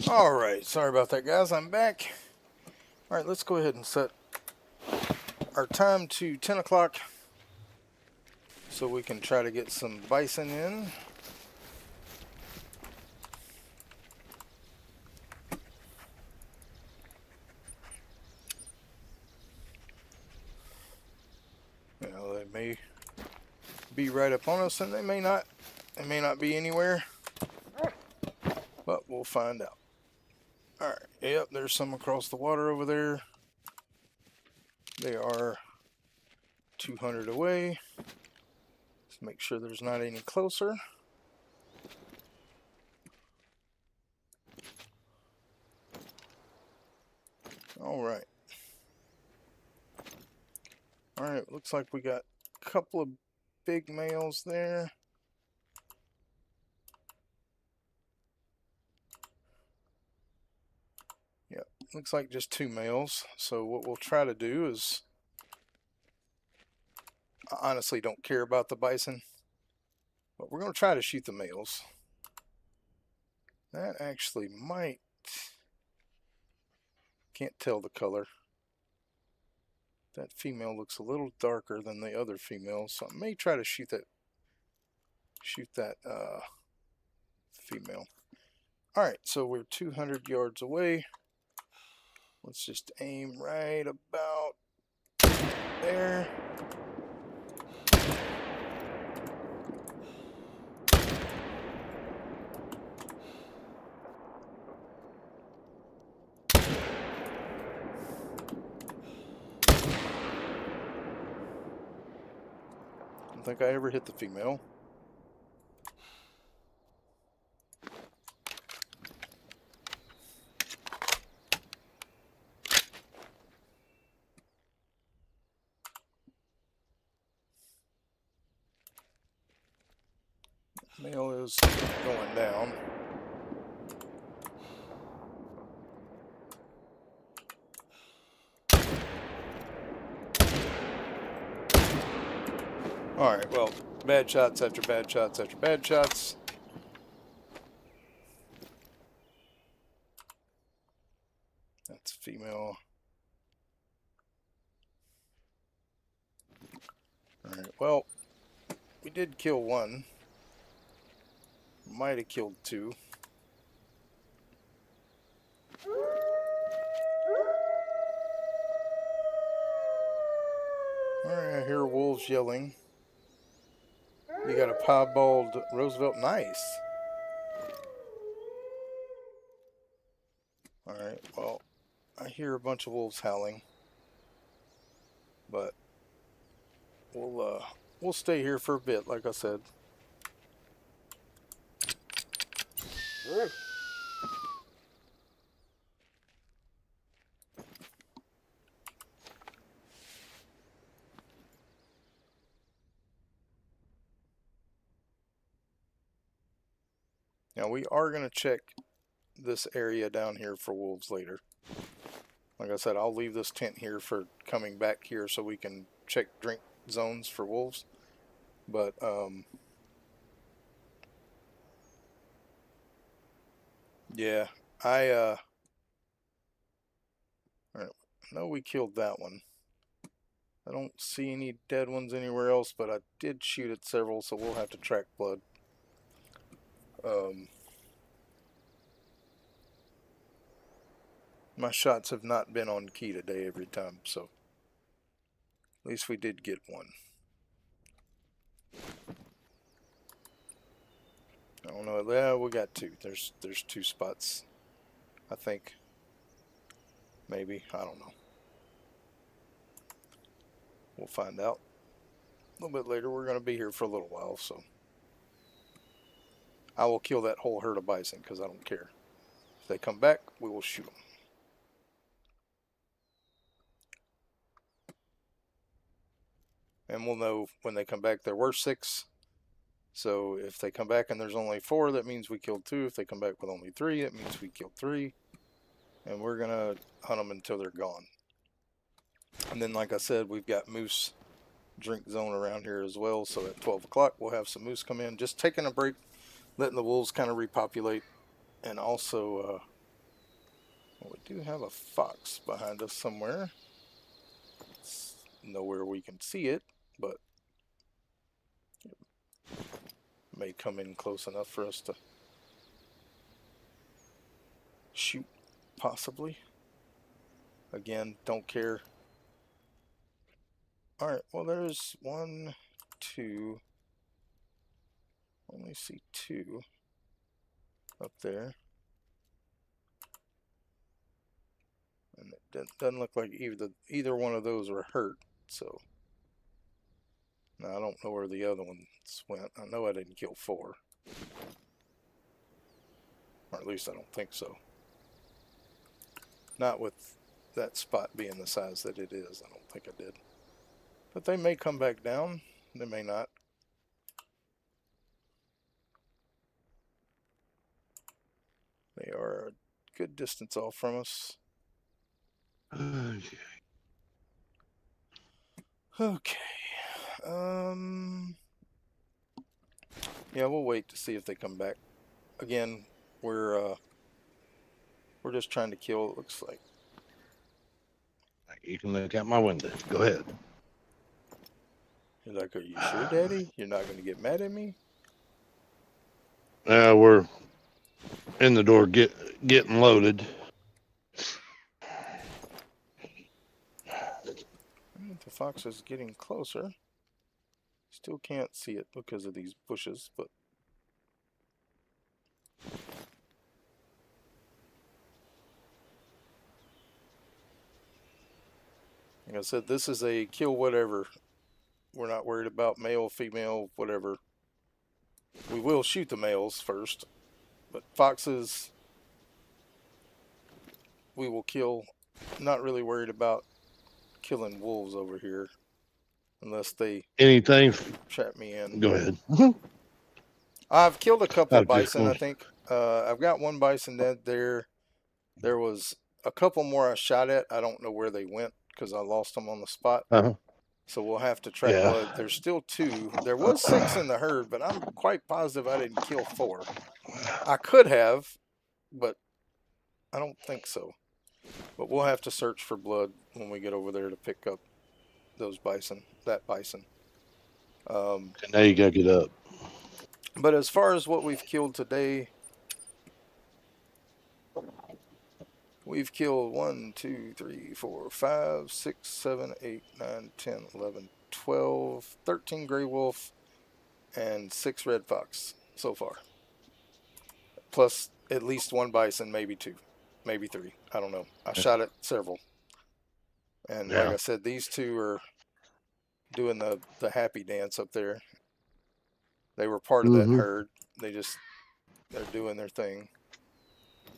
Alright, sorry about that, guys. I'm back. Alright, let's go ahead and set our time to 10 o'clock so we can try to get some bison in. You know, they may be right up on us, and they may not. They may not be anywhere, but we'll find out. Alright, yep, there's some across the water over there. They are 200 away. Let's make sure there's not any closer. Alright. Alright, looks like we got a couple of big males there. Yep, looks like just 2 males. So what we'll try to do is, I honestly don't care about the bison, but we're going to try to shoot the males. That actually might, can't tell the color. That female looks a little darker than the other females, so I may try to shoot that female. Alright, so we're 200 yards away. Let's just aim right about there. I don't think I ever hit the female. Male is going down. Alright, well, bad shots after bad shots after bad shots. That's female. Alright, well, we did kill one. Might have killed 2. Alright, I hear wolves yelling. You got a piebald Roosevelt. Nice. Alright, well, I hear a bunch of wolves howling. But we'll stay here for a bit, like I said. Now we are going to check this area down here for wolves later. Like I said, I'll leave this tent here for coming back here so we can check drink zones for wolves. But yeah, I know we killed that one. I don't see any dead ones anywhere else, but I did shoot at several, so we'll have to track blood. My shots have not been on key today every time, so at least we did get one. I don't know. Yeah, we got 2. There's 2 spots, I think. Maybe, I don't know. We'll find out a little bit later. We're going to be here for a little while, so I will kill that whole herd of bison because I don't care. If they come back, we will shoot them. And we'll know when they come back there were 6. So if they come back and there's only 4, that means we killed 2. If they come back with only 3, that means we killed 3. And we're going to hunt them until they're gone. And then, like I said, we've got moose drink zone around here as well. So at 12 o'clock, we'll have some moose come in. Just taking a break, letting the wolves kind of repopulate. And also do have a fox behind us somewhere. It's nowhere we can see it, but it may come in close enough for us to shoot, possibly. Again, don't care. Alright, well, there's 1, 2. Only see 2 up there. And it doesn't look like either one of those were hurt, so. Now, I don't know where the other ones went. I know I didn't kill 4. Or at least I don't think so. Not with that spot being the size that it is. I don't think I did. But they may come back down. They may not. They are a good distance off from us. Okay. Yeah, we'll wait to see if they come back. Again, we're just trying to kill, it looks like. You can look out my window. Go ahead. You're like, are you sure, Daddy? You're not going to get mad at me? We're in the door getting loaded. The fox is getting closer. Still can't see it because of these bushes, but like I said, this is a kill whatever. We're not worried about male, female, whatever. We will shoot the males first, but foxes we will kill. Not really worried about killing wolves over here unless they Anything? trap me in. Go ahead. I've killed a couple of I've just bison, I gone- think. I've got one bison dead there. There was a couple more I shot at. I don't know where they went because I lost them on the spot. Uh-huh. So we'll have to track Yeah. blood. There's still 2. There was 6 in the herd, but I'm quite positive I didn't kill 4. I could have, but I don't think so. But we'll have to search for blood when we get over there to pick up those bison, that bison. Now you gotta get up. But as far as what we've killed today, we've killed 1, 2, 3, 4, 5, 6, 7, 8, 9, 10, 11, 12, 13 gray wolf, and 6 red fox so far. Plus at least 1 bison, maybe 2, maybe 3. I don't know. I shot at several. And like I said, these 2 are doing the happy dance up there. They were part of that herd. They're doing their thing.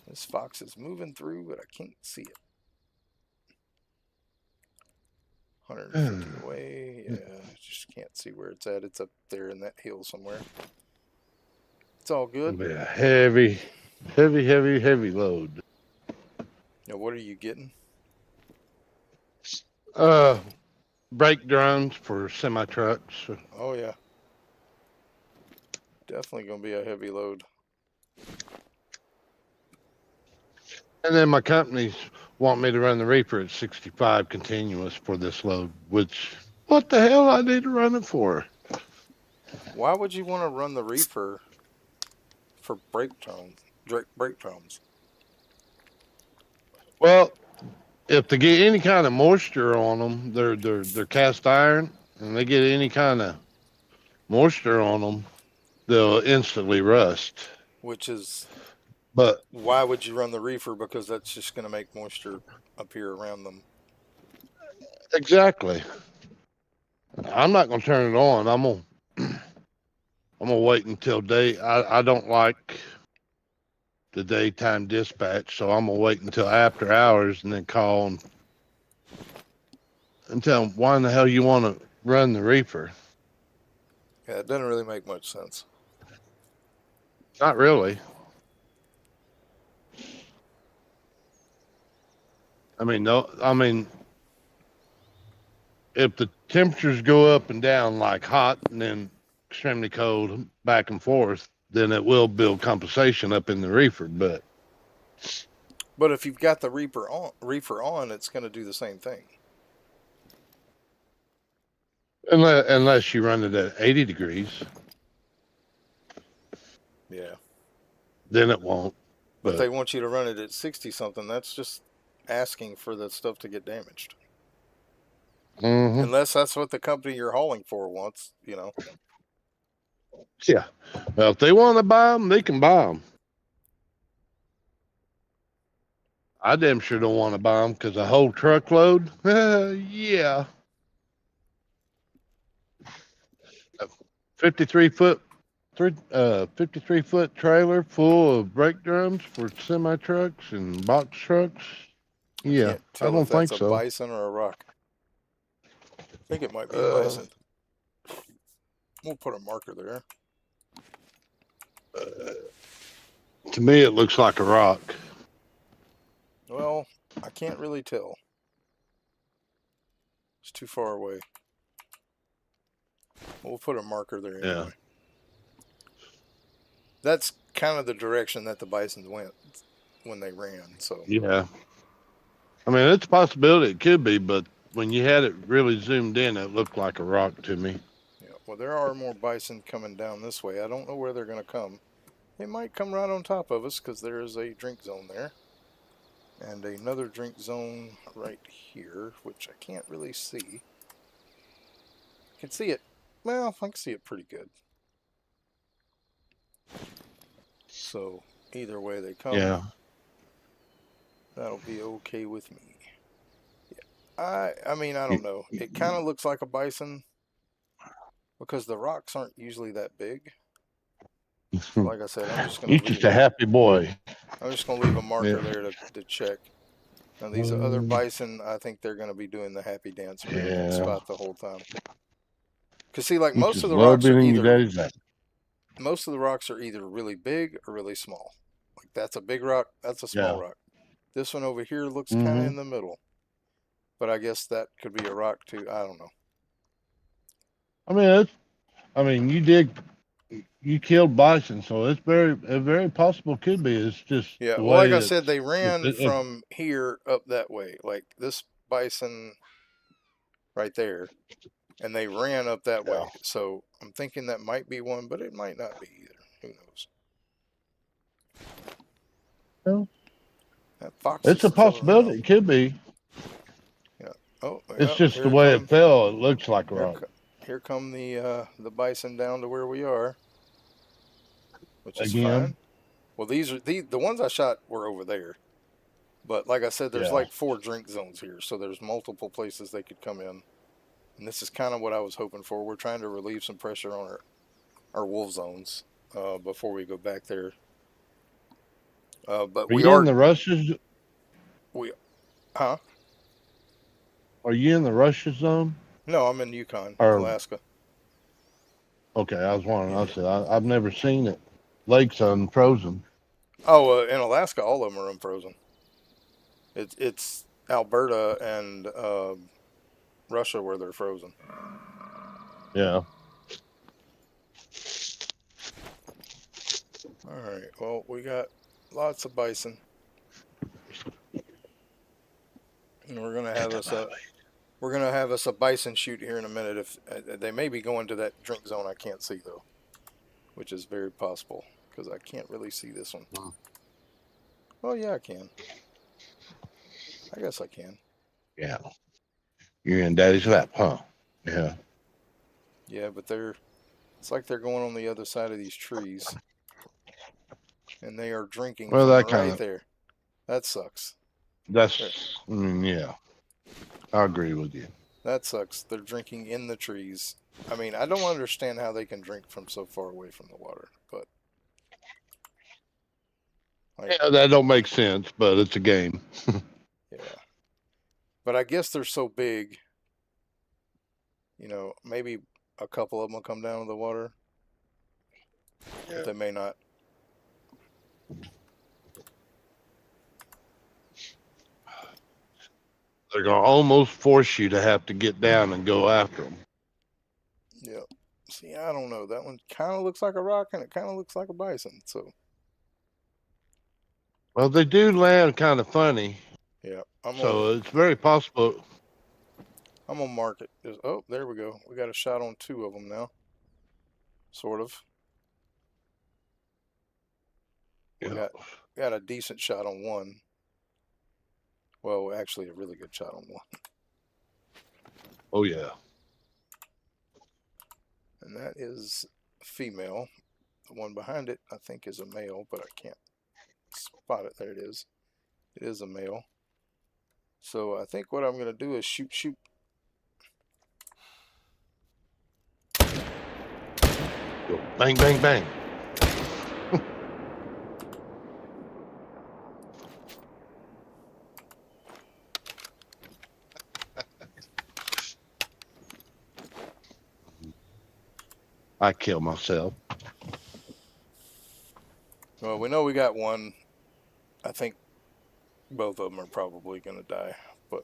This fox is moving through, but I can't see it. 150 away. Yeah, I just can't see where it's at. It's up there in that hill somewhere. It's all good. It'll be a heavy load. Now, what are you getting? Brake drones for semi trucks. Oh yeah, definitely gonna be a heavy load. And then my companies want me to run the Reaper at 65 continuous for this load, which, what the hell I need to run it for? Why would you want to run the Reaper for brake drones? Well, if they get any kind of moisture on them, they're cast iron, and they get any kind of moisture on them, they'll instantly rust. Which is, but why would you run the Reaper? Because that's just going to make moisture appear around them. Exactly. I'm not going to turn it on. I'm gonna wait until day. I don't like the daytime dispatch, so I'm gonna wait until after hours and then call and tell them why in the hell you want to run the Reaper. Yeah, it doesn't really make much sense. Not really. I mean, no. I mean, if the temperatures go up and down like hot and then extremely cold back and forth, then it will build compensation up in the Reaper. But But if you've got the reefer on, it's going to do the same thing. Unless you run it at 80 degrees, Yeah. then it won't. But they want you to run it at 60 something. That's just asking for the stuff to get damaged. Mm-hmm. Unless that's what the company you're hauling for wants, Yeah. Well, if they want to buy them, they can buy them. I damn sure don't want to buy them because a whole truckload. Yeah. 53-foot 53-foot trailer full of brake drums for semi trucks and box trucks. I Yeah, can't I tell don't if that's think a so. bison or a rock. I think it might be a Uh, bison. We'll put a marker there. to me, it looks like a rock. Well, I can't really tell. It's too far away. We'll put a marker there anyway. Yeah. That's kind of the direction that the bisons went when they ran. So Yeah. I mean, it's a possibility it could be, but when you had it really zoomed in, it looked like a rock to me. yeah. Well, there are more bison coming down this way. I don't know where they're going to come. They might come right on top of us because there is a drink zone there. And another drink zone right here, which I can't really see. I can see it. Well, I can see it pretty good. So either way they come, Yeah. that'll be okay with me. Yeah. I mean, I don't know. It kind of looks like a bison because the rocks aren't usually that big. Like I said, I'm just going He's to leave. just a happy boy. I'm just going to leave a marker Yeah. there to check. Now these other bison, I think they're going to be doing the happy dance around that Yeah. spot the whole time. Cause see, like You most just of the love rocks are being in your either daddy's lap. really big or really small. Like that's a big rock, that's a small Yeah. rock. This one over here looks kind of Mm-hmm. in the middle, but I guess that could be a rock too. I don't know. I mean, you killed bison, so it's very possible could be. It's just Yeah, the well, like way I said, they if ran it, if, from here up that way, like this bison right there, and they ran up that yeah. way. So I'm thinking that might be one, but it might not be either. Who knows? Well, That fox it's is a still around. possibility. It could be. Yeah. Oh, It's yeah. just the way it fell. It looks like a rock. Here come the bison down to where we are, which is Again. fine. Well, these are the ones I shot were over there, but like I said, there's Yeah. like 4 drink zones here, so there's multiple places they could come in, and this is kind of what I was hoping for. We're trying to relieve some pressure on our wolf zones before we go back there. But Are we you in are the rushes? huh? Are you in the Russia zone? No, I'm in Yukon, Or Alaska. okay, I was wondering. Yeah. I said I've never seen it. Lakes unfrozen. Oh, in Alaska, all of them are unfrozen. It's Alberta and Russia where they're frozen. Yeah. All right. Well, we got lots of bison, and we're gonna have us a bison shoot here in a minute. If they may be going to that drink zone, I can't see though, which is very possible because I can't really see this one. Well, yeah, I can. I guess I can. Yeah. You're in daddy's lap, huh? Yeah. Yeah, but it's like they're going on the other side of these trees, and they are drinking Well, from that right there. That sucks. yeah. I agree with you. That sucks. They're drinking in the trees. I mean, I don't understand how they can drink from so far away from the water, but Yeah, that don't make sense, but it's a game. yeah. But I guess they're so big, maybe a couple of them will come down to the water, Yeah. but they may not. They're gonna almost force you to have to get down and go after them. Yeah. See, I don't know. That one kind of looks like a rock, and it kind of looks like a bison. So Well, they do land kind of funny, Yeah, so it's very possible. I'm gonna mark it. Oh, there we go. We got a shot on 2 of them now. Sort of. We Yeah. got a decent shot on 1. Well, actually, a really good shot on 1. Oh yeah. And that is a female. The one behind it, I think, is a male, but I can't spot it. There it is. It is a male. So I think what I'm gonna do is shoot. Go bang, bang, bang. I kill myself. Well, we know we got one. I think both of them are probably gonna die, but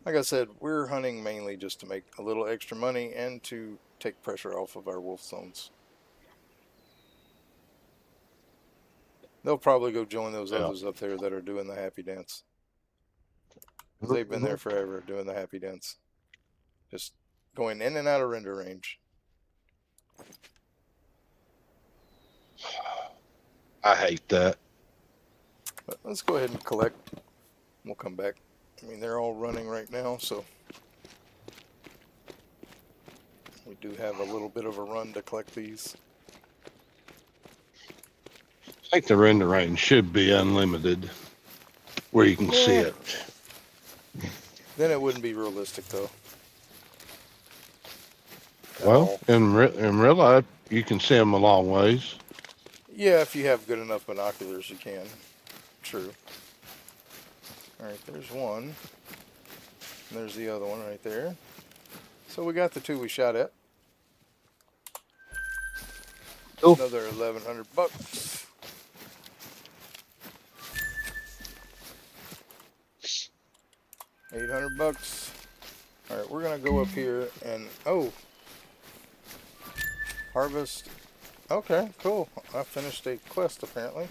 like I said, we're hunting mainly just to make a little extra money and to take pressure off of our wolf zones. They'll probably go join those Yeah. others up there that are doing the happy dance. 'Cause they've been there forever doing the happy dance. Just going in and out of render range. I hate that. But let's go ahead and collect. We'll come back. I mean, they're all running right now, so we do have a little bit of a run to collect these. I think the render range should be unlimited, where you can see Yeah. it. Then it wouldn't be realistic, though. At Well, all. in real life, you can see them a long ways. Yeah, if you have good enough binoculars, you can. True. Alright, there's one. And there's the other one right there. So we got the 2 we shot at. Cool. Another 1,100 bucks. $800. Alright, we're gonna go up here and harvest. Okay, cool. I finished a quest apparently.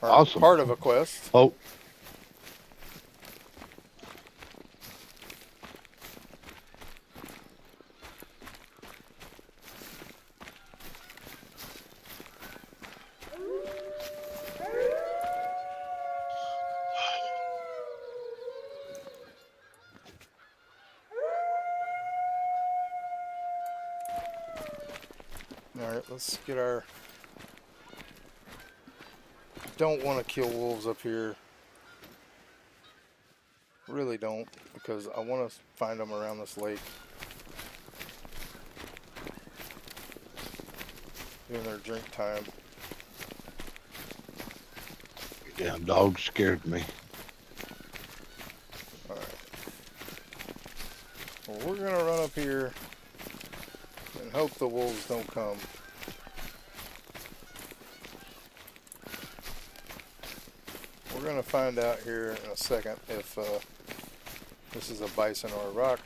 Or Awesome. part of a quest. Oh, Alright, let's get our... Don't want to kill wolves up here. Really don't, because I want to find them around this lake. During their drink time. damn dog scared me. Alright. Well, we're gonna run up here and hope the wolves don't come. We're gonna find out here in a second if this is a bison or a rock.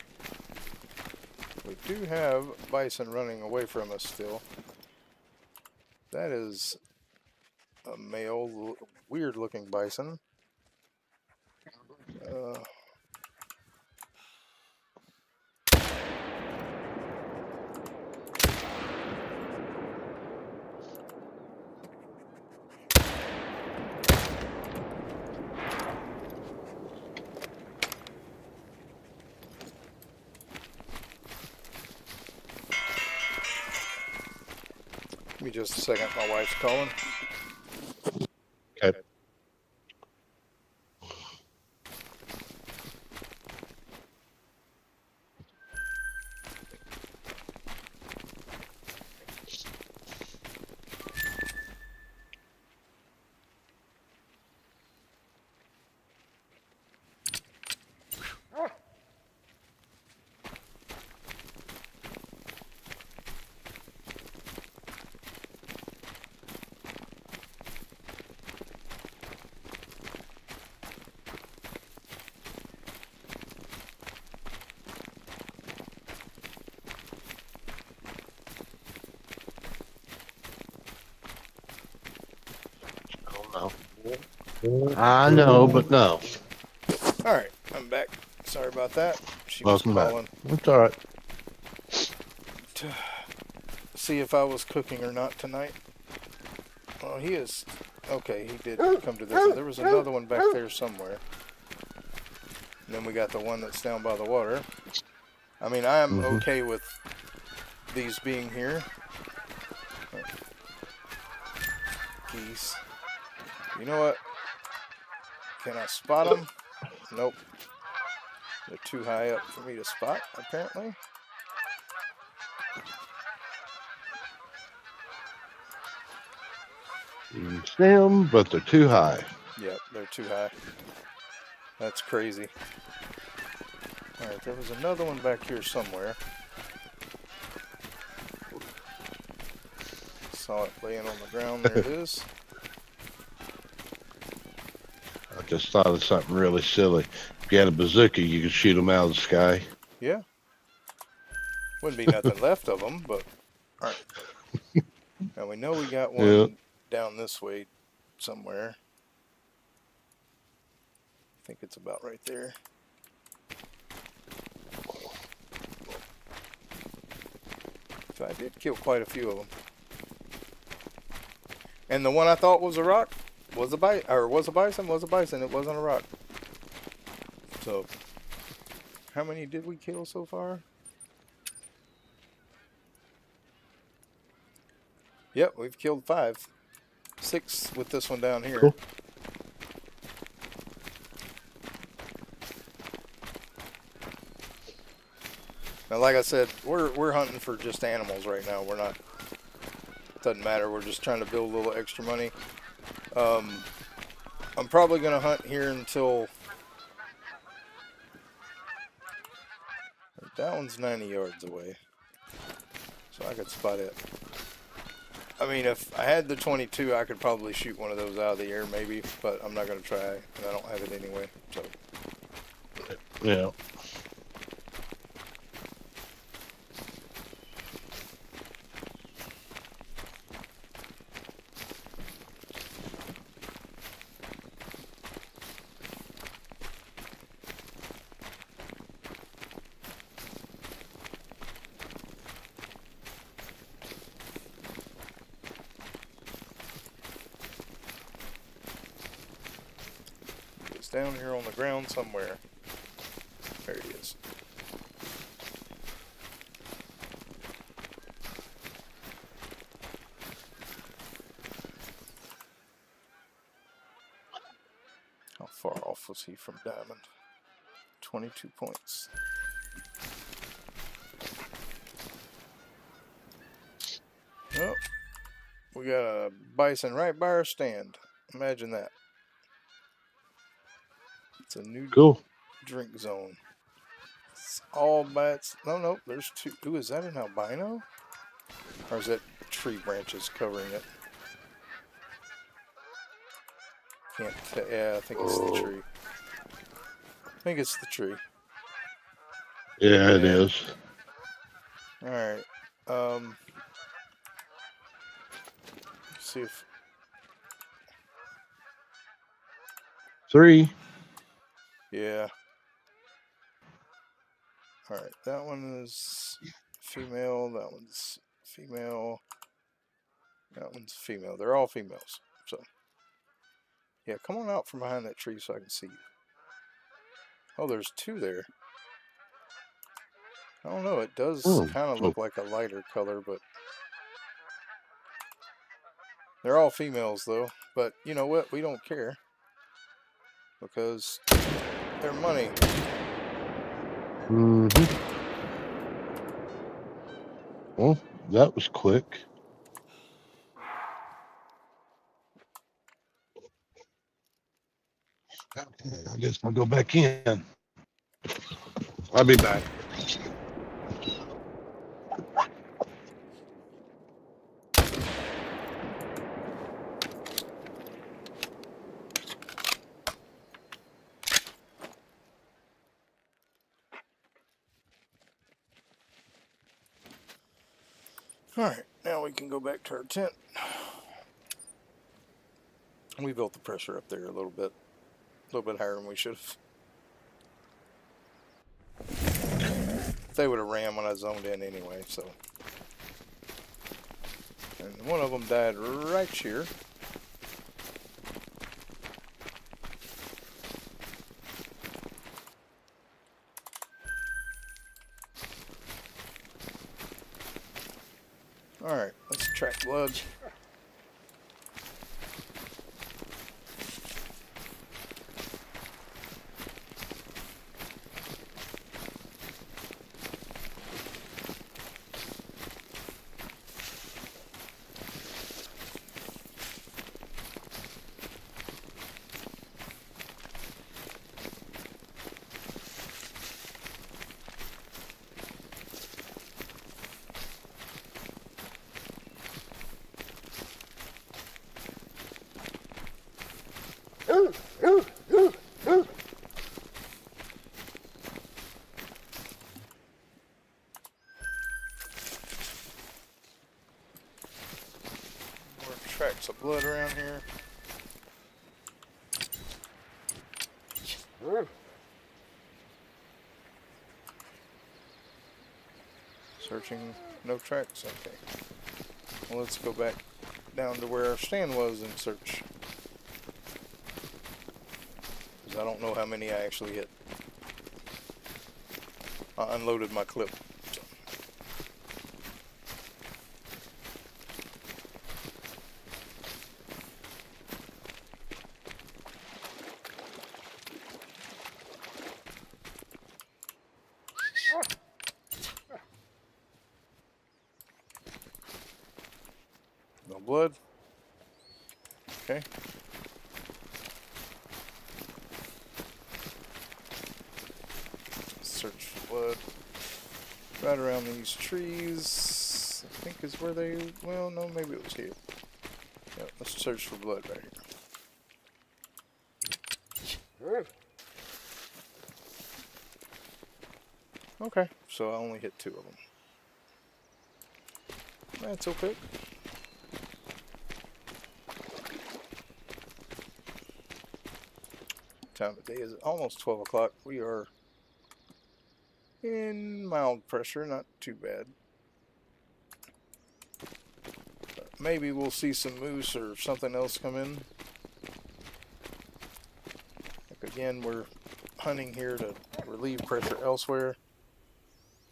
We do have bison running away from us still. That is a male, weird looking bison. Give me just a second, my wife's calling. Okay. No. I know, but no. All right, I'm back. Sorry about that. She was Welcome back. calling It's all right. to see if I was cooking or not tonight. Well, he is. Okay, he did come to this one. There was another one back there somewhere. And then we got the one that's down by the water. I mean, I am okay with these being here. Geese. You know what? Can I spot them? Nope. They're too high up for me to spot, apparently. You can see them, but they're too high. Yep, they're too high. That's crazy. Alright, there was another one back here somewhere. Saw it laying on the ground. There it is. I just thought of something really silly. If you had a bazooka, you could shoot them out of the sky. Yeah. Wouldn't be nothing left of them, but alright. Now we know we got one down this way somewhere. I think it's about right there. So I did kill quite a few of them. And the one I thought was a rock was a bison. It wasn't a rock. So, how many did we kill so far? Yep, we've killed 5. 6 with this one down here. Cool. Now, like I said, we're hunting for just animals right now. We're not. Doesn't matter. We're just trying to build a little extra money. I'm probably gonna hunt here until that one's 90 yards away, so I could spot it. I mean, if I had the 22, I could probably shoot one of those out of the air, maybe, but I'm not gonna try, and I don't have it anyway. So. Yeah. It's down here on the ground somewhere. There he is. How far off was he from diamond? 22 points. Oh, we got a bison right by our stand. Imagine that. It's a new drink zone. It's all bats. No, there's 2. Ooh, is that an albino? Or is that tree branches covering it? Can't tell. Yeah, I think it's the tree. I think it's the tree. Yeah, it is. Alright. See if 3. yeah. Alright, that one is female, that one's female, that one's female. They're all females. So yeah, come on out from behind that tree so I can see you. Oh, there's 2 there. I don't know, it does kind of look like a lighter color, but they're all females though. But you know what? We don't care because they're money. Well, that was quick. Okay, I guess I'll go back in. I'll be back. Alright, now we can go back to our tent. We built the pressure up there a little bit higher than we should have. They would have ran when I zoned in anyway, so. And one of them died right here. Alright, let's track blood. More tracks of blood around here. Searching, no tracks, okay. Well, let's go back down to where our stand was and search. Because I don't know how many I actually hit. I unloaded my clip. So. No blood. Okay. Search for blood. Right around these trees, I think is where they, well, no, maybe it was here. Yep, let's search for blood right here. Okay, so I only hit 2 of them. That's okay. Time of day is almost 12 o'clock. We are in mild pressure, not too bad. But maybe we'll see some moose or something else come in. Like again, we're hunting here to relieve pressure elsewhere,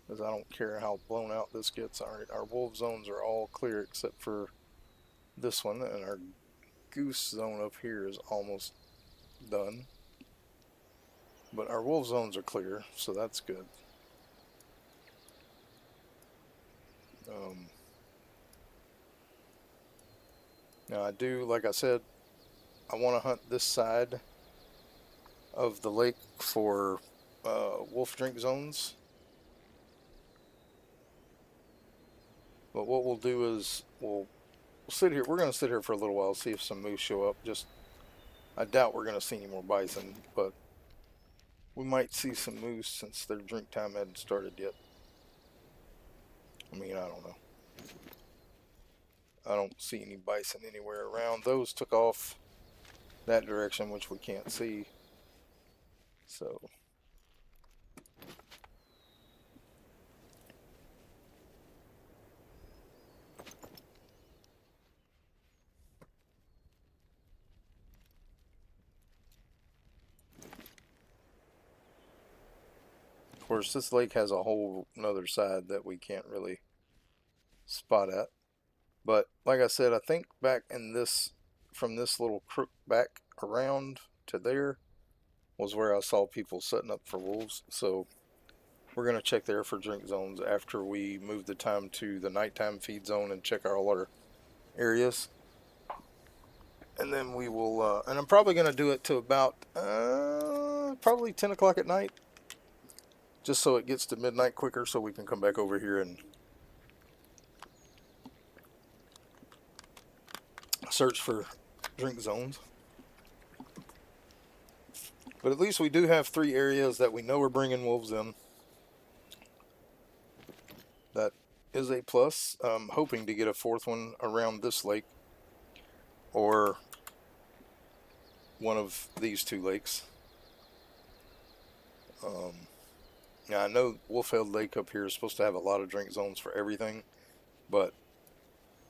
because I don't care how blown out this gets. Our wolf zones are all clear except for this one, and our goose zone up here is almost done. But our wolf zones are clear, so that's good. Now I do, like I said, I want to hunt this side of the lake for wolf drink zones. But what we'll do is we'll sit here. We're going to sit here for a little while, see if some moose show up. I doubt we're going to see any more bison, but we might see some moose since their drink time hadn't started yet. I mean, I don't know. I don't see any bison anywhere around. Those took off that direction, which we can't see. So. Of course, this lake has a whole another side that we can't really spot at. But like I said, I think back in this, from this little crook back around to there was where I saw people setting up for wolves. So we're going to check there for drink zones after we move the time to the nighttime feed zone and check all our areas. And then we will, and I'm probably going to do it to about probably 10 o'clock at night, just so it gets to midnight quicker, so we can come back over here and search for drink zones. But at least we do have 3 areas that we know are bringing wolves in. That is a plus. I'm hoping to get a 4th one around this lake, or one of these two lakes. Now I know Wolfhead Lake up here is supposed to have a lot of drink zones for everything, but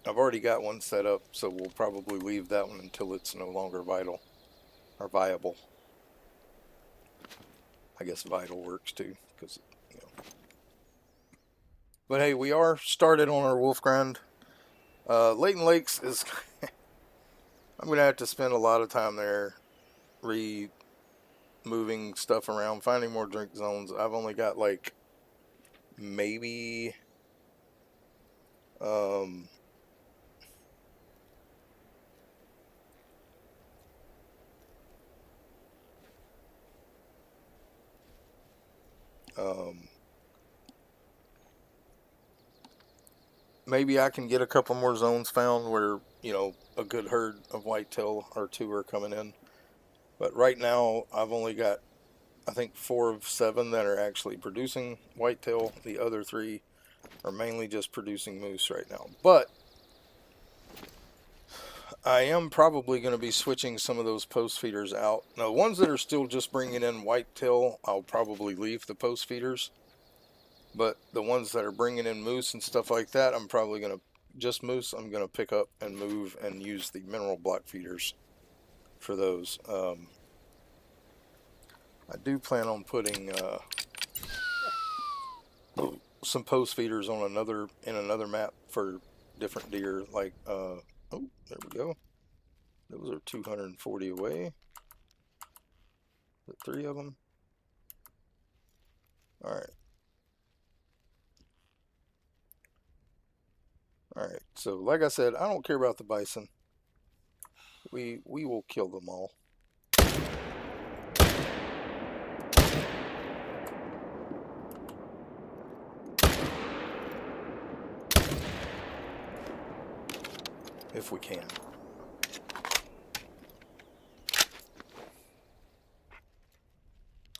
I've already got one set up, so we'll probably leave that one until it's no longer vital or viable. I guess vital works too, because you know. But hey, we are started on our wolf grind. Layton Lakes is. I'm gonna have to spend a lot of time there, moving stuff around, finding more drink zones. I've only got like maybe um, um, maybe I can get a couple more zones found where, you know, a good herd of whitetail or two are coming in. But right now I've only got, I think, 4 of 7 that are actually producing whitetail. The other 3 are mainly just producing moose right now. But I am probably going to be switching some of those post feeders out. Now, the ones that are still just bringing in whitetail, I'll probably leave the post feeders. But the ones that are bringing in moose and stuff like that, I'm probably going to, just moose, I'm going to pick up and move and use the mineral block feeders for those. I do plan on putting some post feeders on another map for different deer. Like, oh, there we go. Those are 240 away. The 3 of them. All right. All right. So, like I said, I don't care about the bison. We will kill them all. If we can.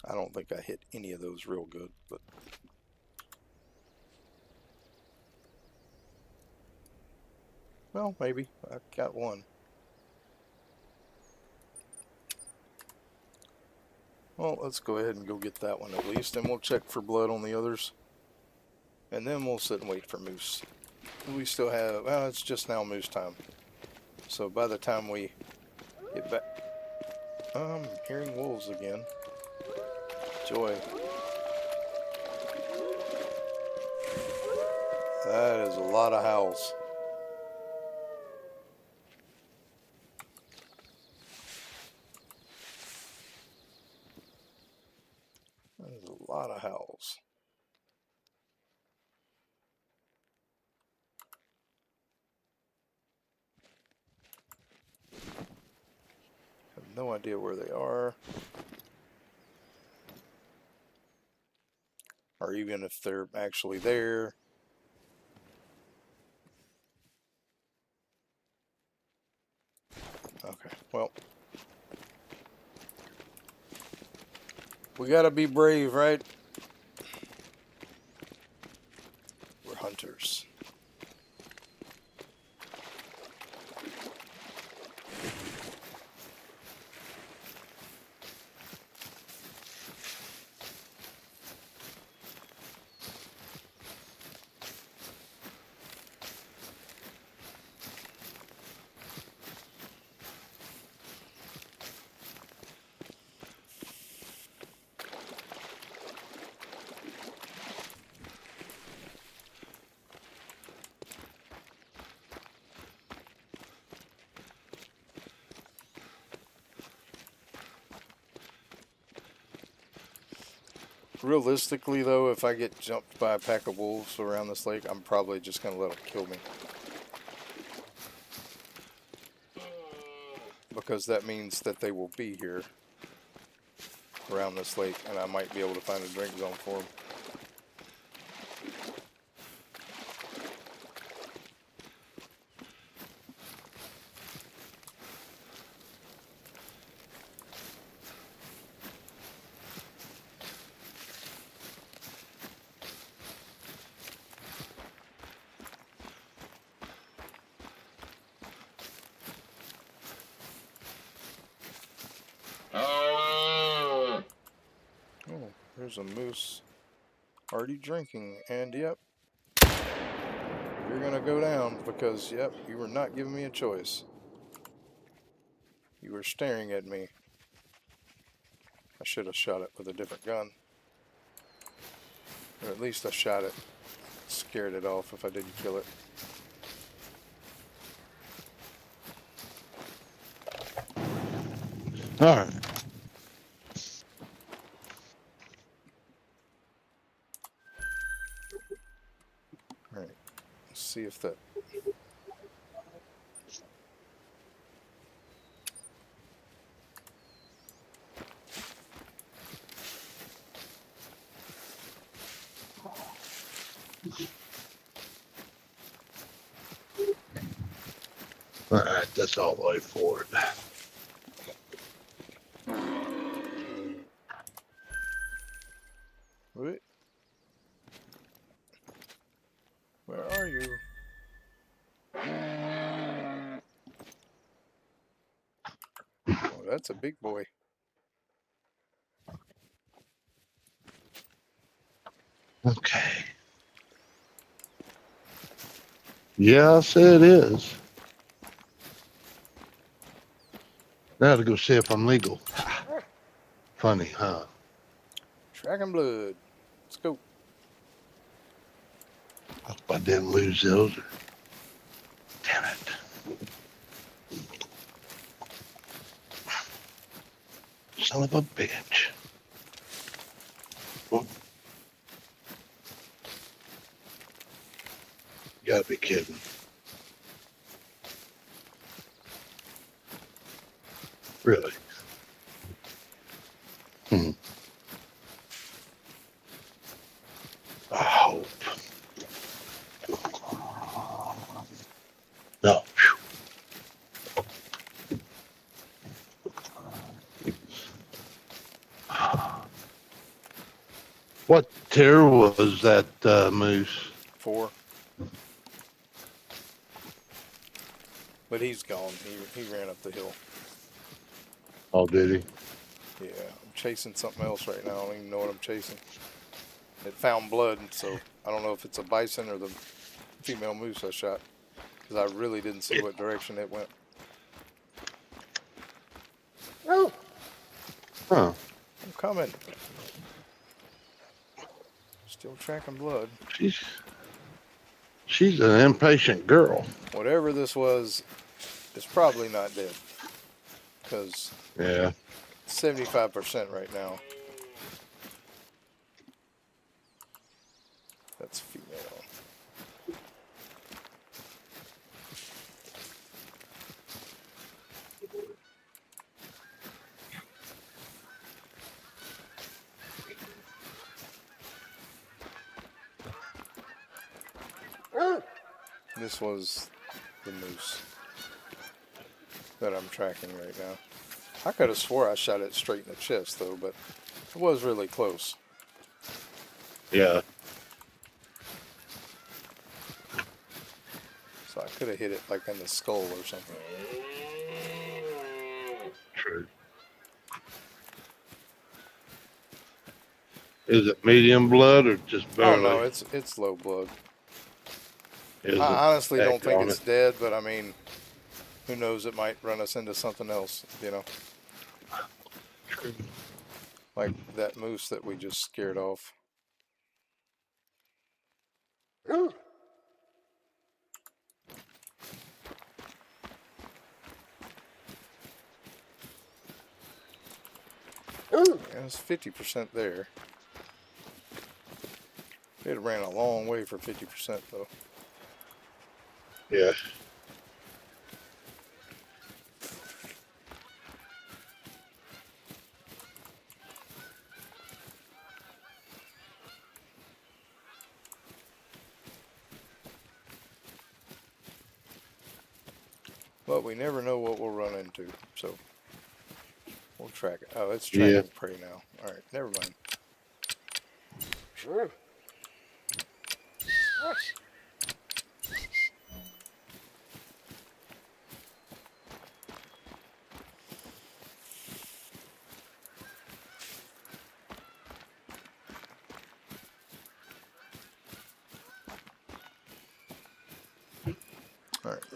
I don't think I hit any of those real good, but well, maybe. I got one. Well, let's go ahead and go get that one at least, and we'll check for blood on the others. And then we'll sit and wait for moose. We still have, well, it's just now moose time. So by the time we get back, I'm hearing wolves again. Joy. That is a lot of howls. That is a lot of howls. Have no idea where they are. Or even if they're actually there. Okay, well. We gotta be brave, right? We're hunters. Realistically, though, if I get jumped by a pack of wolves around this lake, I'm probably just going to let them kill me. Because that means that they will be here around this lake, and I might be able to find a drink zone for them. There's a moose already drinking, and yep, you're gonna go down because, yep, you were not giving me a choice. You were staring at me. I should have shot it with a different gun. Or at least I shot it, scared it off if I didn't kill it. All right. Alright, let's see if that... All right, that's all the way forward. Wait. Where are you? Oh, that's a big boy. Okay. Yes, it is. Now to go see if I'm legal. Funny, huh? Dragon blood. Let's go. Hope I didn't lose those. Damn it. Son of a bitch. You gotta be kidding. Really? I hope. No. What tier was that moose? 4. But he's gone. He ran up the hill. Oh, did he? Yeah, I'm chasing something else right now. I don't even know what I'm chasing. It found blood, so I don't know if it's a bison or the female moose I shot. Because I really didn't see what direction it went. Oh. Huh. I'm coming. Still tracking blood. She's an impatient girl. Whatever this was, it's probably not dead. Because Yeah. 75% right now. That's female. This was the moose that I'm tracking right now. I could have swore I shot it straight in the chest though, but it was really close. Yeah. So I could have hit it like in the skull or something. True. Is it medium blood or just barely? Oh no, it's low blood. Is it? I honestly don't think Daggone it's dead, but I mean, who knows? It might run us into something else, you know. True. Like that moose that we just scared off. Yeah, it's 50% there. It ran a long way for 50% though. Yeah. But we never know what we'll run into, so we'll track it. Oh, it's tracking prey now. All right, never mind. Sure.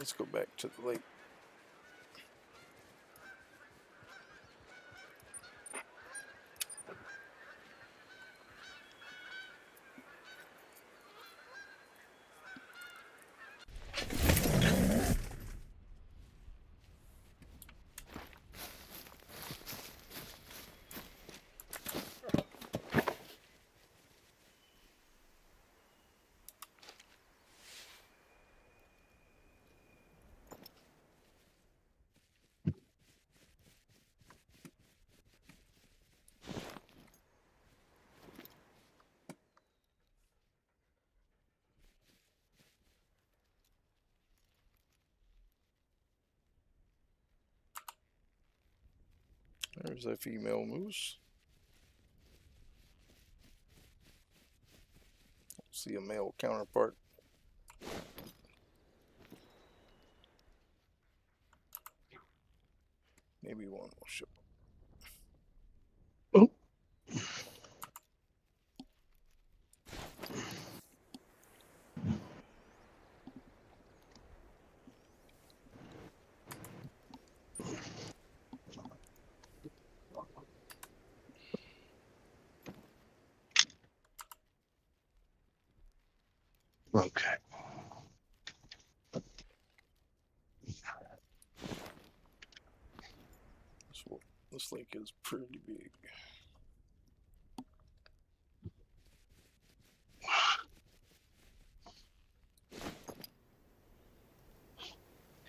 let's go back to the lake. There's a female moose. See a male counterpart. Maybe one will show. Oh. Okay. This lake is pretty big.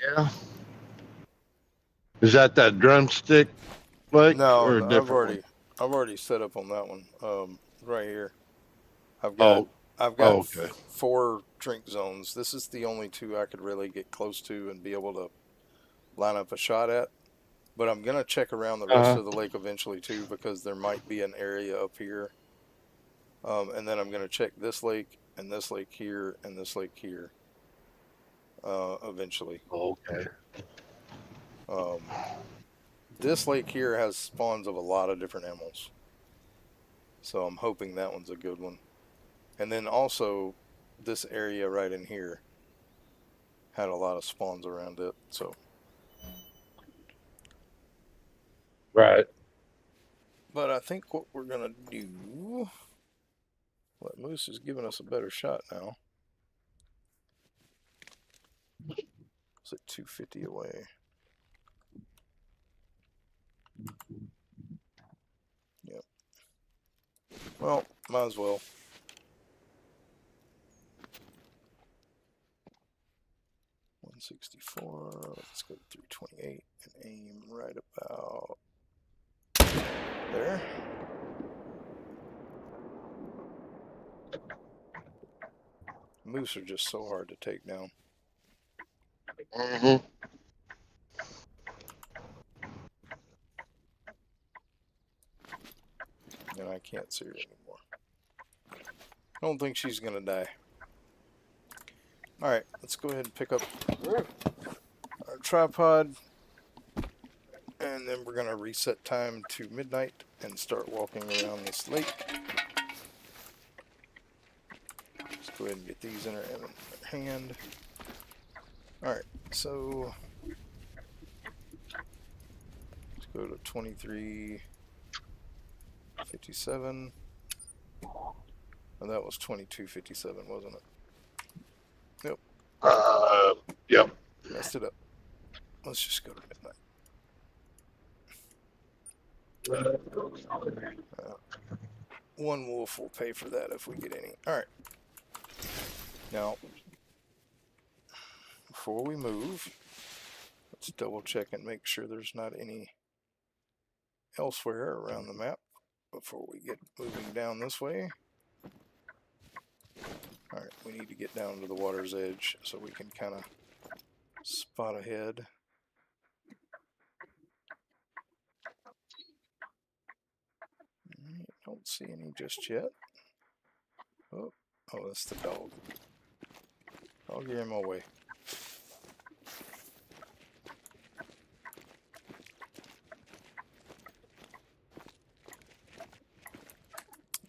Yeah. Is that drumstick lake No, or a no, different I've already set up on that one. Right here. I've one? got I've got Oh, okay. 4 drink zones. This is the only 2 I could really get close to and be able to line up a shot at. But I'm gonna check around the rest of the lake eventually too, because there might be an area up here. And then I'm gonna check this lake and this lake here and this lake here. Eventually. Okay. This lake here has spawns of a lot of different animals. So I'm hoping that one's a good one. And then also this area right in here had a lot of spawns around it. So Right. but I think what we're gonna do, well, Moose is giving us a better shot now. Is it 250 away? Yep. Well, might as well. $164. Let's go to 328 and aim right about there. Moose are just so hard to take down. Mm-hmm. And I can't see her anymore. I don't think she's gonna die. Alright, let's go ahead and pick up our tripod. And then we're gonna reset time to midnight and start walking around this lake. Let's go ahead and get these in our hand. Alright, so let's go to 2357. Oh, that was 2257, wasn't it? Nope. Yep. Messed it up. Let's just go to midnight. One wolf will pay for that if we get any. Alright. Now, before we move, let's double check and make sure there's not any elsewhere around the map before we get moving down this way. Alright, we need to get down to the water's edge so we can kind of spot ahead. Don't see any just yet. Oh, that's the dog. I'll get him away.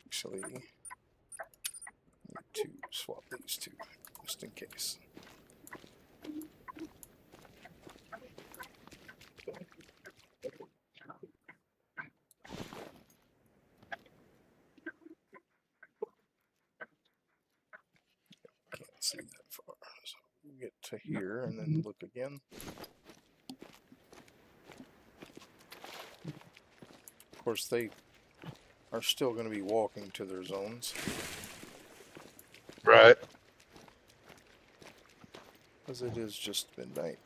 Actually, need to swap these two just in case. see that far. So we get to here and then look again. Of course, they are still going to be walking to their zones. Right. As it is just midnight.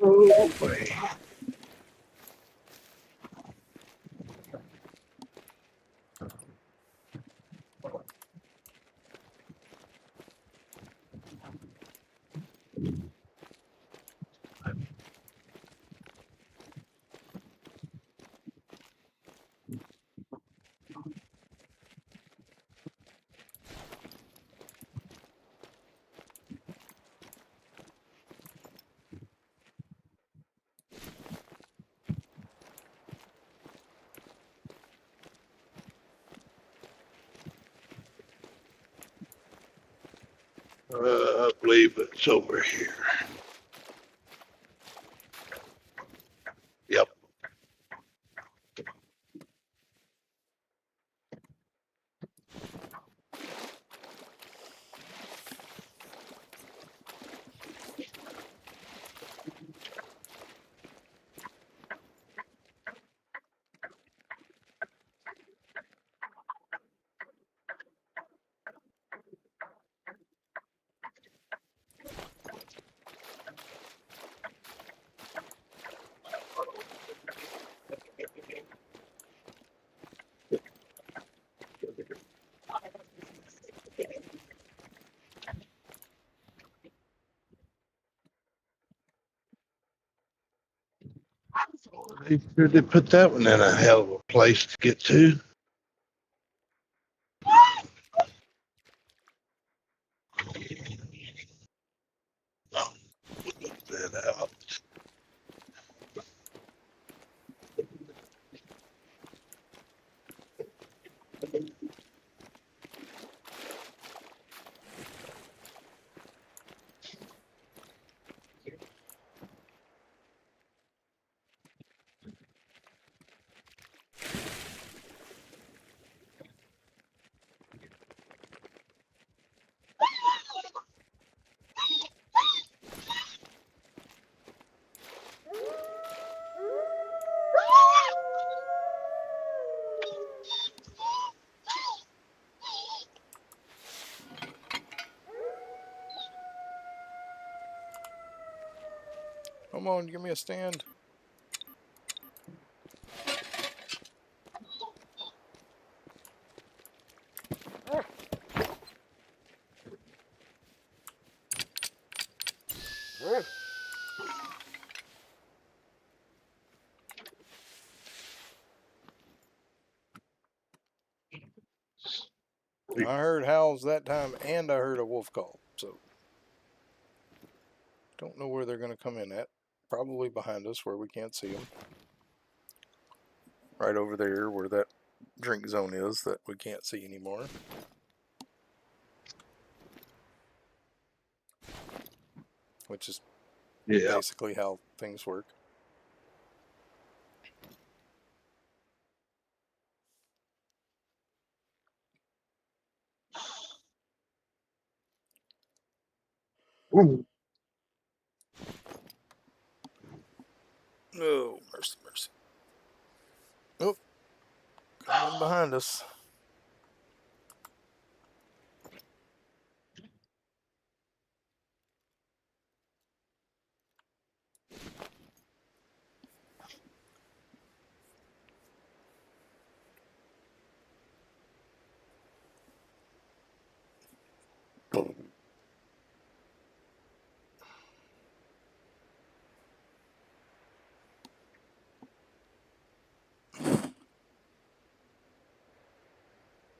Oh boy. I believe it's over here. Yep. They sure did put that one in a hell of a place to get to. Look that out. Come on, give me a stand. I heard howls that time, and I heard a wolf call. So, don't know where they're going to come in at. Probably behind us where we can't see them. Right over there where that drink zone is that we can't see anymore. Which is basically how things work. Ooh. Oh, mercy, mercy. Oh, coming behind us.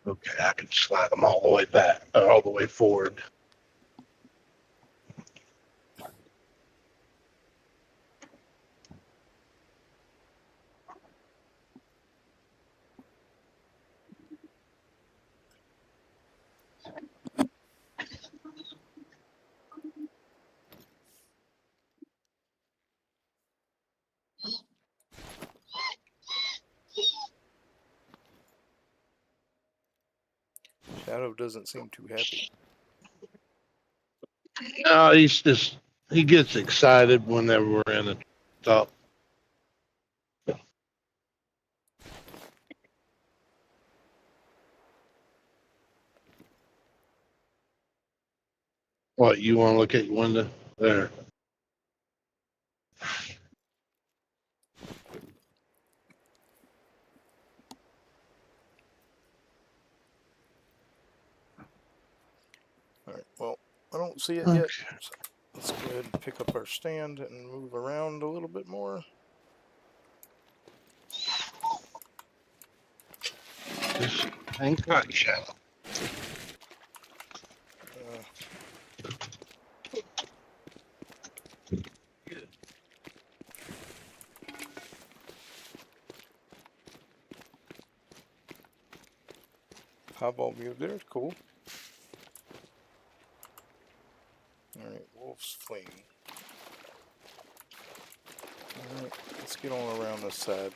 Okay, I can slide them all the way back, or all the way forward. Shadow doesn't seem too happy. No, he gets excited whenever we're in the top. What, you want to look at your window? There. Alright, well, I don't see it Okay. yet. So let's go ahead and pick up our stand and move around a little bit more. Just hang tight, Shadow. Highball view there, cool. Alright, wolves fleeing. Alright, let's get on around this side.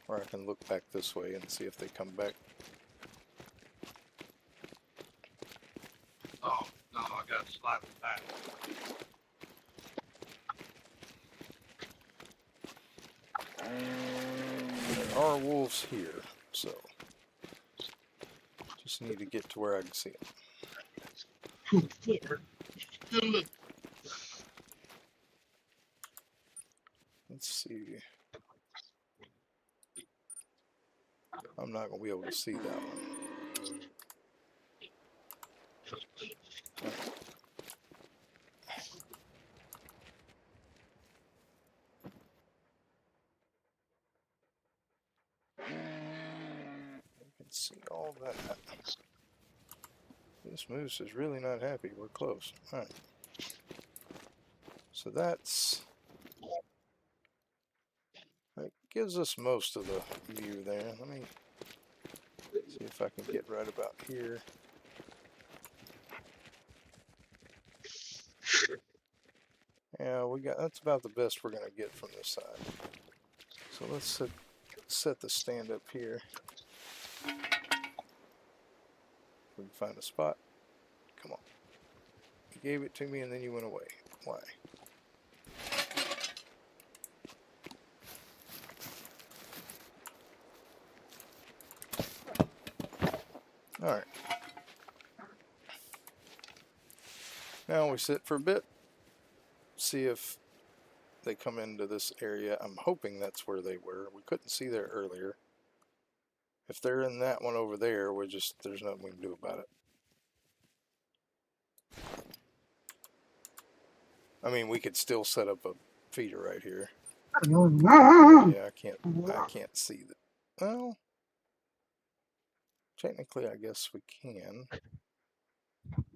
Or I can look back this way and see if they come back. Oh, no, I got to slide it back. There are wolves here, so just need to get to where I can see them. Let's see. I'm not going to be able to see that one. You can see all that. This moose is really not happy. We're close. Alright. So that gives us most of the view there. Let me see if I can get right about here. Yeah, that's about the best we're gonna get from this side. So let's set the stand up here. We can find a spot. Come on. You gave it to me and then you went away. Why? Alright. Now we sit for a bit. See if they come into this area. I'm hoping that's where they were. We couldn't see there earlier. If they're in that one over there, there's nothing we can do about it. I mean, we could still set up a feeder right here. Yeah, I can't see that. Well, technically, I guess we can.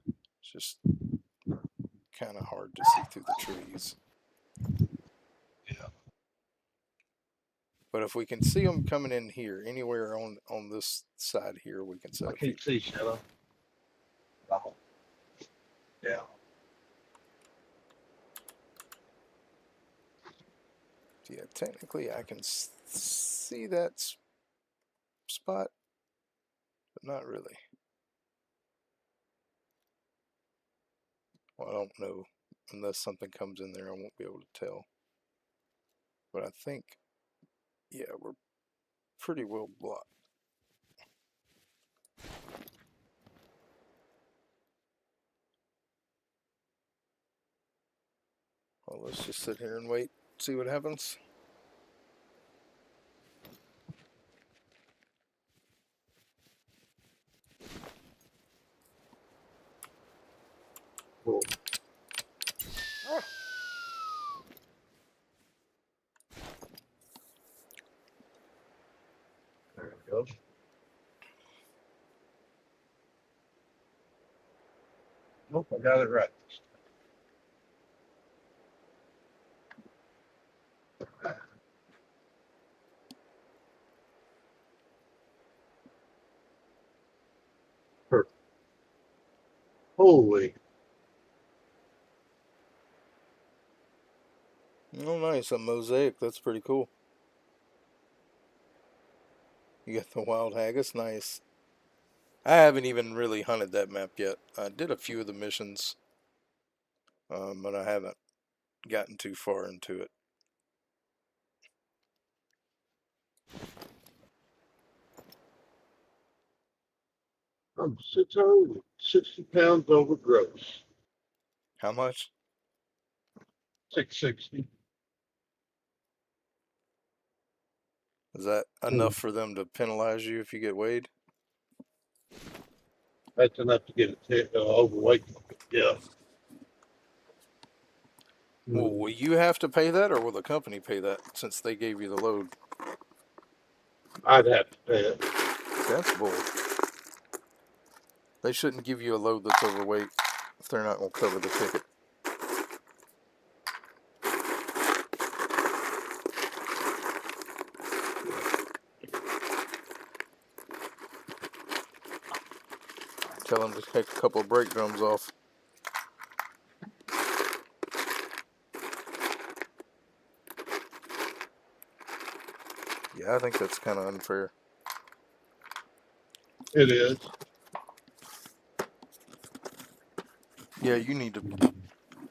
It's just kind of hard to see through the trees. Yeah. But if we can see them coming in here, anywhere on this side here, we can set I up can't feeders. see Shadow. Oh. Yeah. Yeah, technically I can see that spot, but not really. Well, I don't know. Unless something comes in there, I won't be able to tell. But I think, yeah, we're pretty well blocked. Well, let's just sit here and wait, see what happens. Cool. There it goes. Nope, I got it right. Perfect. Holy. Oh, nice, a mosaic. That's pretty cool. You got the wild haggis, nice. I haven't even really hunted that map yet. I did a few of the missions, but I haven't gotten too far into it. I'm 660 pounds over gross. How much? 660. Is that enough for them to penalize you if you get weighed? That's enough to get it overweight. Yeah. Well, will you have to pay that, or will the company pay that since they gave you the load? I'd have to pay it. That's bull. They shouldn't give you a load that's overweight if they're not going to cover the ticket. Tell them to take a couple of brake drums off. Yeah, I think that's kind of unfair. It is. Yeah, you need to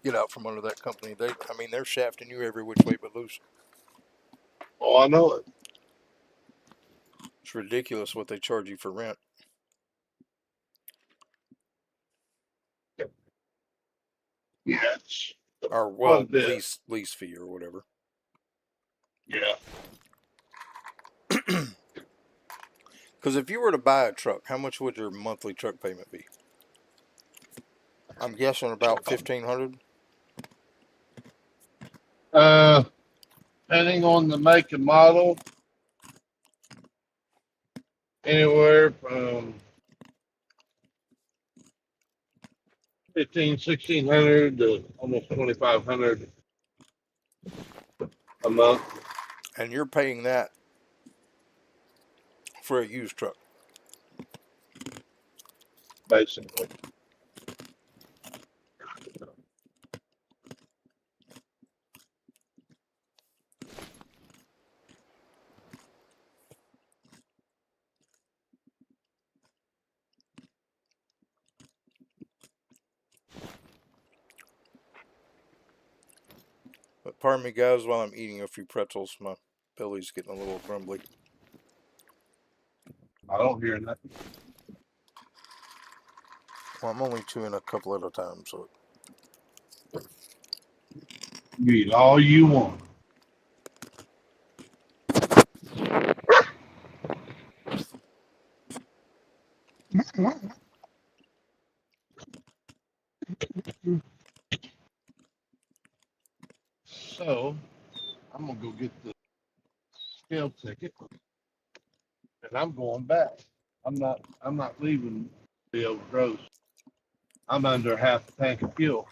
get out from under that company. They're shafting you every which way but loose. Oh, I know it. It's ridiculous what they charge you for rent. Yes. Or, Quite a well, bit. lease fee or whatever. Yeah. Because if you were to buy a truck, how much would your monthly truck payment be? I'm guessing about $1,500. Depending on the make and model, anywhere from 1,600 to almost 2,500 a month, And you're paying that for a used truck. basically. But pardon me, guys, while I'm eating a few pretzels, my belly's getting a little grumbly. I don't hear nothing. Well, I'm only chewing a couple at a time, so. You eat all you want. So, I'm going to go get the scale ticket, and I'm going back. I'm not leaving the overgrowth. I'm under half a tank of fuel.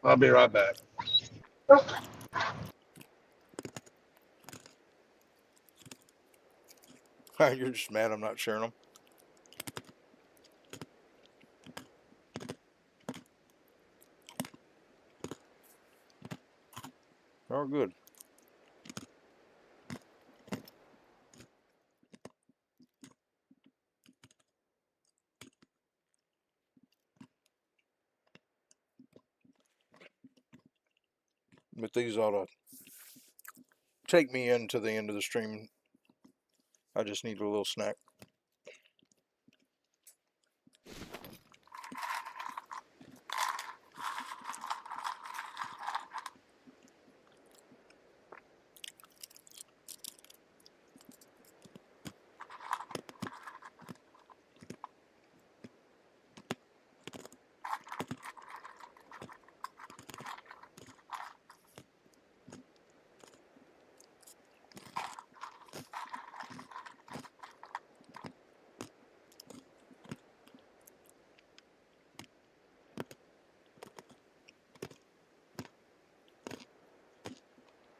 I'll be right back. You're just mad I'm not sharing them. Oh, good. But these ought to take me into the end of the stream. I just need a little snack.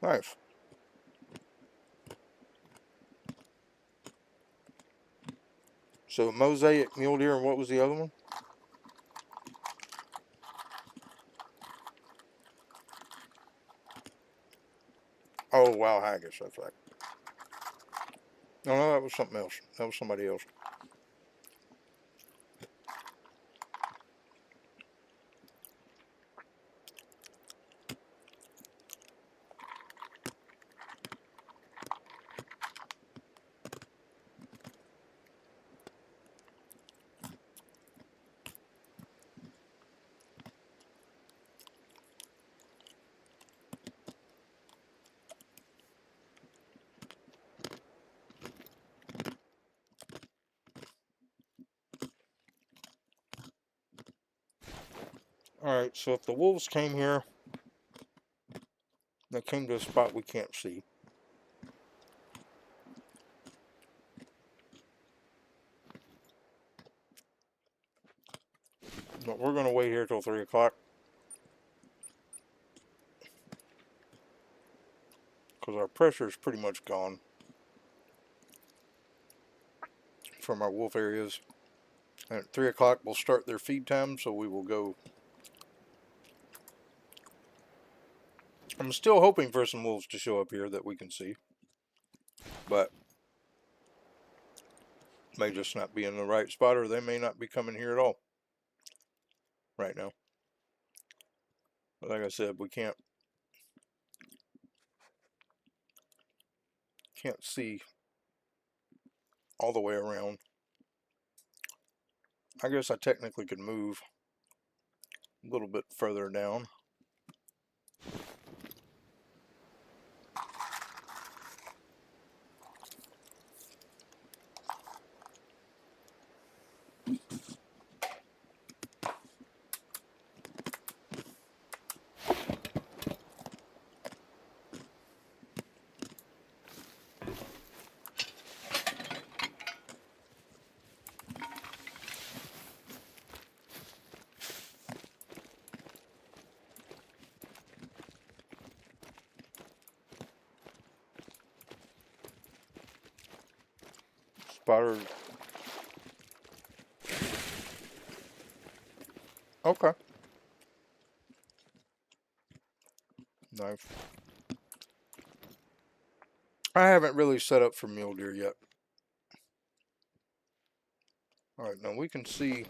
Nice. So mosaic, mule deer, and what was the other one? Oh, wow, haggis. That's right. No, no, that was something else. That was somebody else. Alright, so if the wolves came here, they came to a spot we can't see. But we're going to wait here till 3 o'clock. Because our pressure is pretty much gone from our wolf areas. And at 3 o'clock, we'll start their feed time, so we will go. I'm still hoping for some wolves to show up here that we can see. But may just not be in the right spot, or they may not be coming here at all right now. But like I said, we can't see all the way around. I guess I technically could move a little bit further down. Spotter. Okay. Nice. I haven't really set up for mule deer yet. Alright, now we can see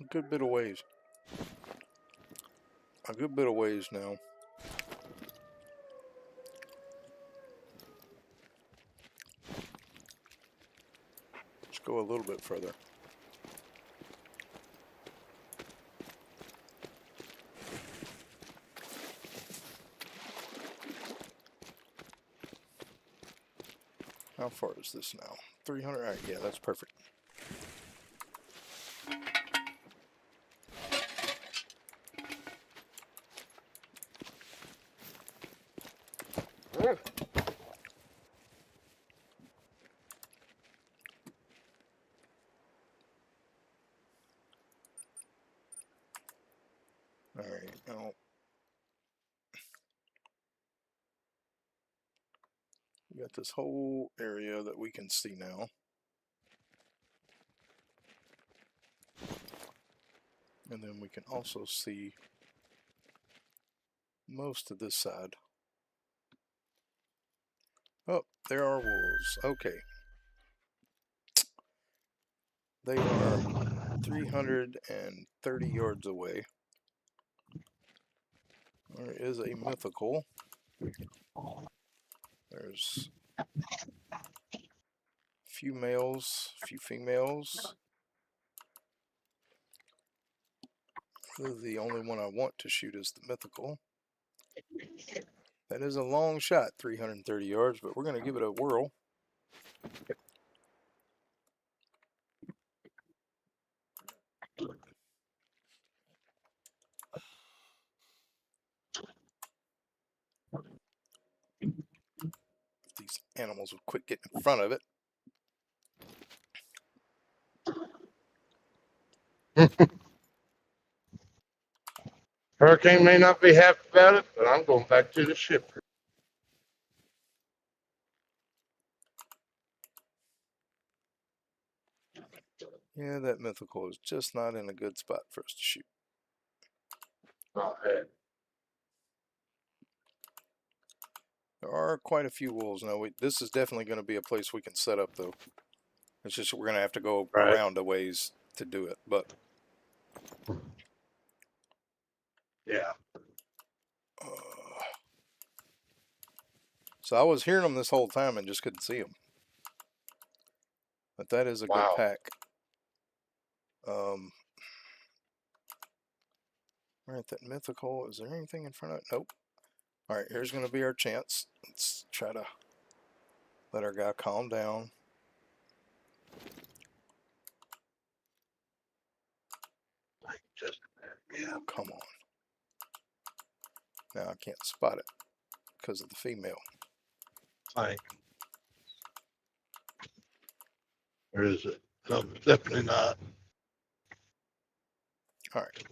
a good bit of ways. A good bit of ways now. Let's go a little bit further. How far is this now? 300? Alright, yeah, that's perfect. Alright, now we got this whole area that we can see now. And then we can also see most of this side. Oh, there are wolves. Okay. They are 330 yards away. There is a mythical. There's a few males, a few females. The only one I want to shoot is the mythical. That is a long shot, 330 yards, but we're going to give it a whirl. If these animals would quit getting in front of it. Hurricane may not be happy about it, but I'm going back to the ship. Yeah, that mythical is just not in a good spot for us to shoot. Okay. There are quite a few wolves. Now, this is definitely going to be a place we can set up, though. It's just we're going to have to go around a ways to do it, but... Yeah. So I was hearing them this whole time and just couldn't see them. But that is a good pack. Alright, that mythical. Is there anything in front of it? Nope. Alright, here's going to be our chance. Let's try to let our guy calm down. Yeah. Oh, come on. Now I can't spot it because of the female. Fine. Where is it? No, definitely not. Alright.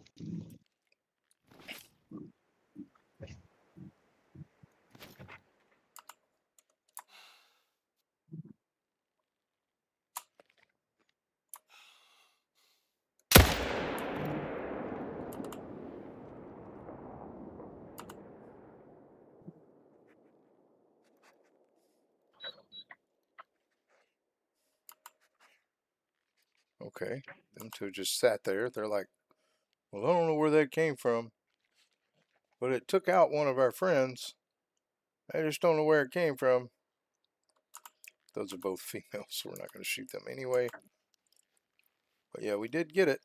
Okay. Them two just sat there. They're like, well, I don't know where that came from. But it took out one of our friends. I just don't know where it came from. Those are both females, so we're not going to shoot them anyway. But yeah, we did get it.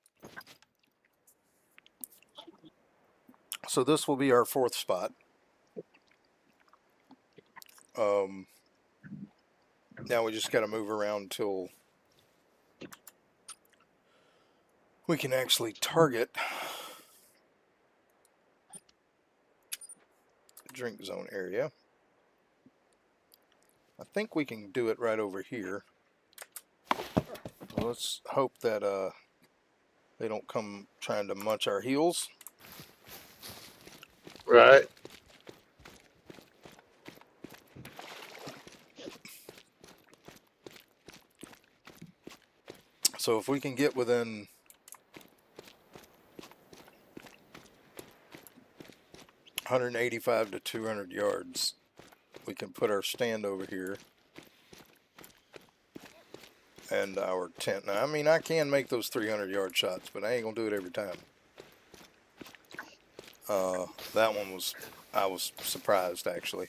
So this will be our fourth spot. Now we just got to move around until we can actually target the drink zone area. I think we can do it right over here. Well, let's hope that they don't come trying to munch our heels. Right. So if we can get within 185 to 200 yards, we can put our stand over here and our tent. Now, I mean, I can make those 300-yard shots, but I ain't gonna do it every time. That one was, I was surprised actually,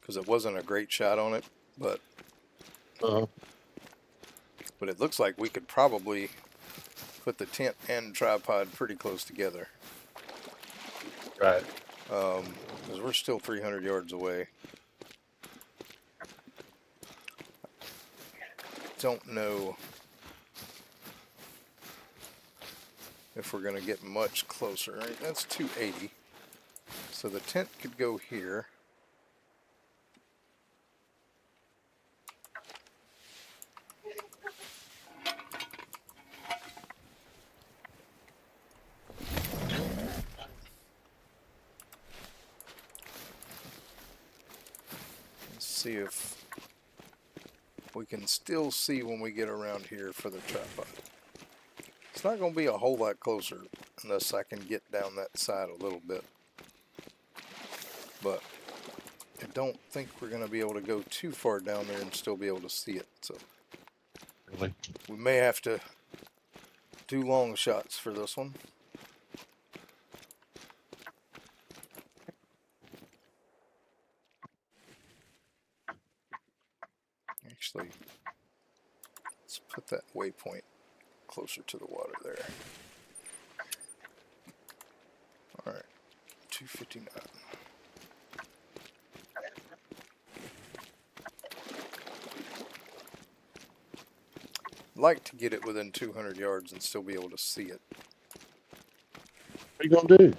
because it wasn't a great shot on it, but but it looks like we could probably put the tent and tripod pretty close together. Right. Because we're still 300 yards away. Don't know if we're going to get much closer. Right? That's 280. So the tent could go here. see if we can still see when we get around here for the tripod. It's not going to be a whole lot closer unless I can get down that side a little bit. But I don't think we're going to be able to go too far down there and still be able to see it. So Really? we may have to do long shots for this one. Actually, let's put that waypoint closer to the water there. Alright, 259. Like to get it within 200 yards and still be able to see it. What are you gonna do?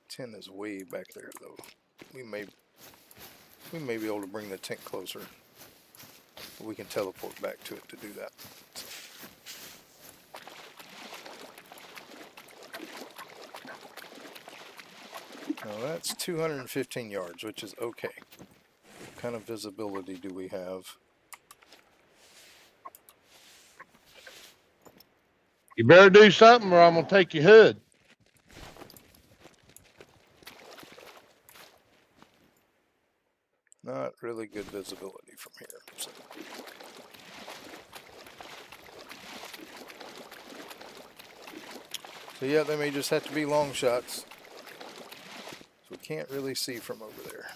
10 is way back there though. We may be able to bring the tent closer. But we can teleport back to it to do that. Now that's 215 yards, which is okay. What kind of visibility do we have? You better do something or I'm gonna take your hood. Not really good visibility from here. So yeah, they may just have to be long shots. So we can't really see from over there.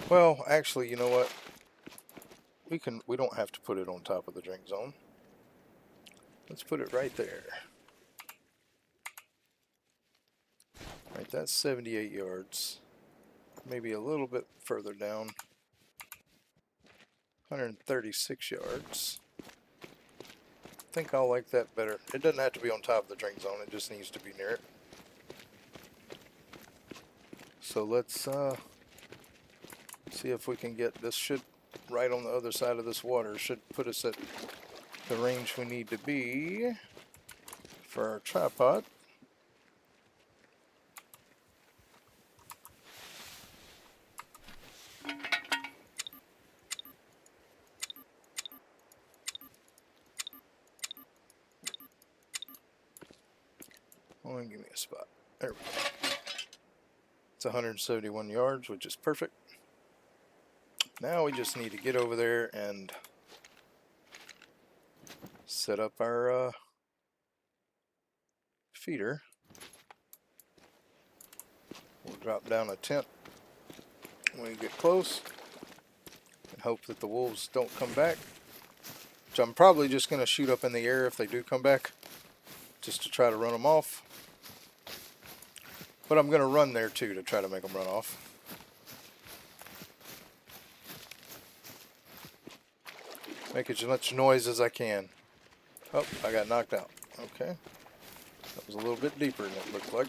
Well, actually, you know what? We don't have to put it on top of the drink zone. Let's put it right there. Right, that's 78 yards. Maybe a little bit further down. 136 yards. I think I'll like that better. It doesn't have to be on top of the drink zone, it just needs to be near it. So let's see if we can get this. Should right on the other side of this water should put us at the range we need to be for our tripod. Oh, give me a spot. There we go. It's 171 yards, which is perfect. Now we just need to get over there and set up our feeder. We'll drop down a tent when we get close and hope that the wolves don't come back. Which I'm probably just going to shoot up in the air if they do come back, just to try to run them off. But I'm going to run there too to try to make them run off. Make as much noise as I can. Oh, I got knocked out. Okay. That was a little bit deeper than it looked like.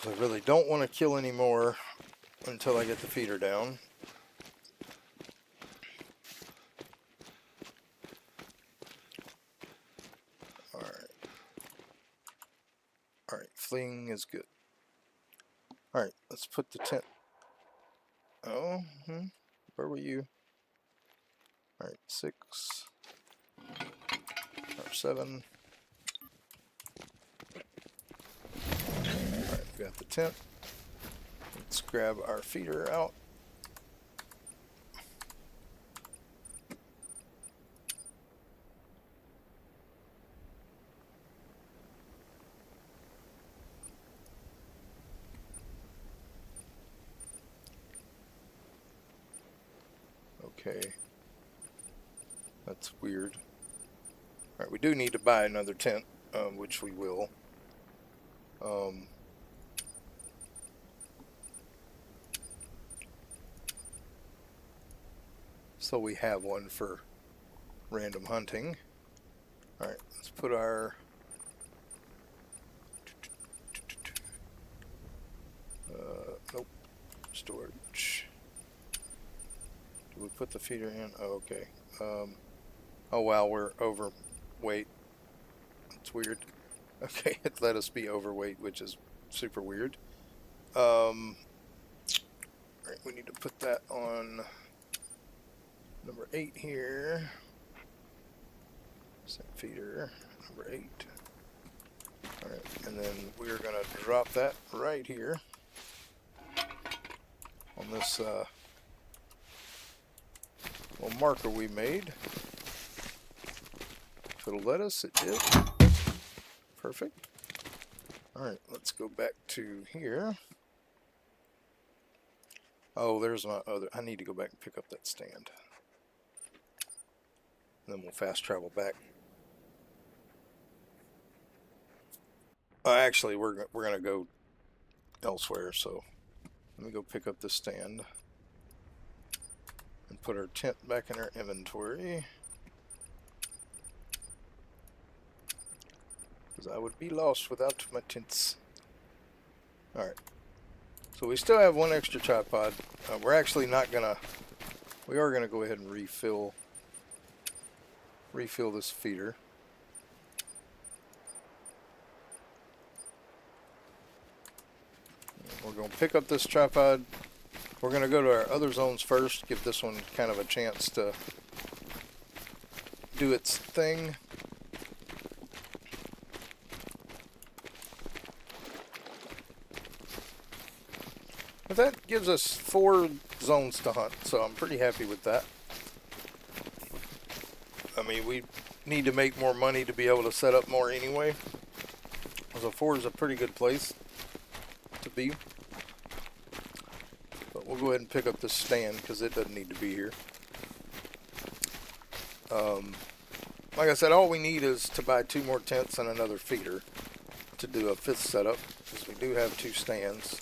So I really don't want to kill any more until I get the feeder down. Alright, fleeing is good. Alright, let's put the tent. Oh, where were you? Alright, 6 or 7. Alright, we got the tent. Let's grab our feeder out. Okay. That's weird. Alright, we do need to buy another tent, which we will. So we have one for random hunting. Alright, let's put our put the feeder in? Oh, okay. Oh wow, we're overweight. It's weird. Okay, it let us be overweight, which is super weird. Right, we need to put that on number 8 here. Set feeder number 8. All right, and then we're gonna drop that right here on this little marker we made. If it'll let us, it did. Perfect. All right, let's go back to here. Oh, there's my other. I need to go back and pick up that stand. And then we'll fast travel back. Actually, we're gonna go elsewhere. So let me go pick up the stand and put our tent back in our inventory. Because I would be lost without my tents. Alright. So we still have one extra tripod. We're actually not gonna... We are gonna go ahead and refill this feeder. We're gonna pick up this tripod. We're gonna go to our other zones first. Give this one kind of a chance to do its thing. But that gives us 4 zones to hunt, so I'm pretty happy with that. I mean, we need to make more money to be able to set up more anyway. So 4 is a pretty good place to be. But we'll go ahead and pick up this stand because it doesn't need to be here. Like I said, all we need is to buy 2 more tents and another feeder to do a 5th setup, because we do have 2 stands.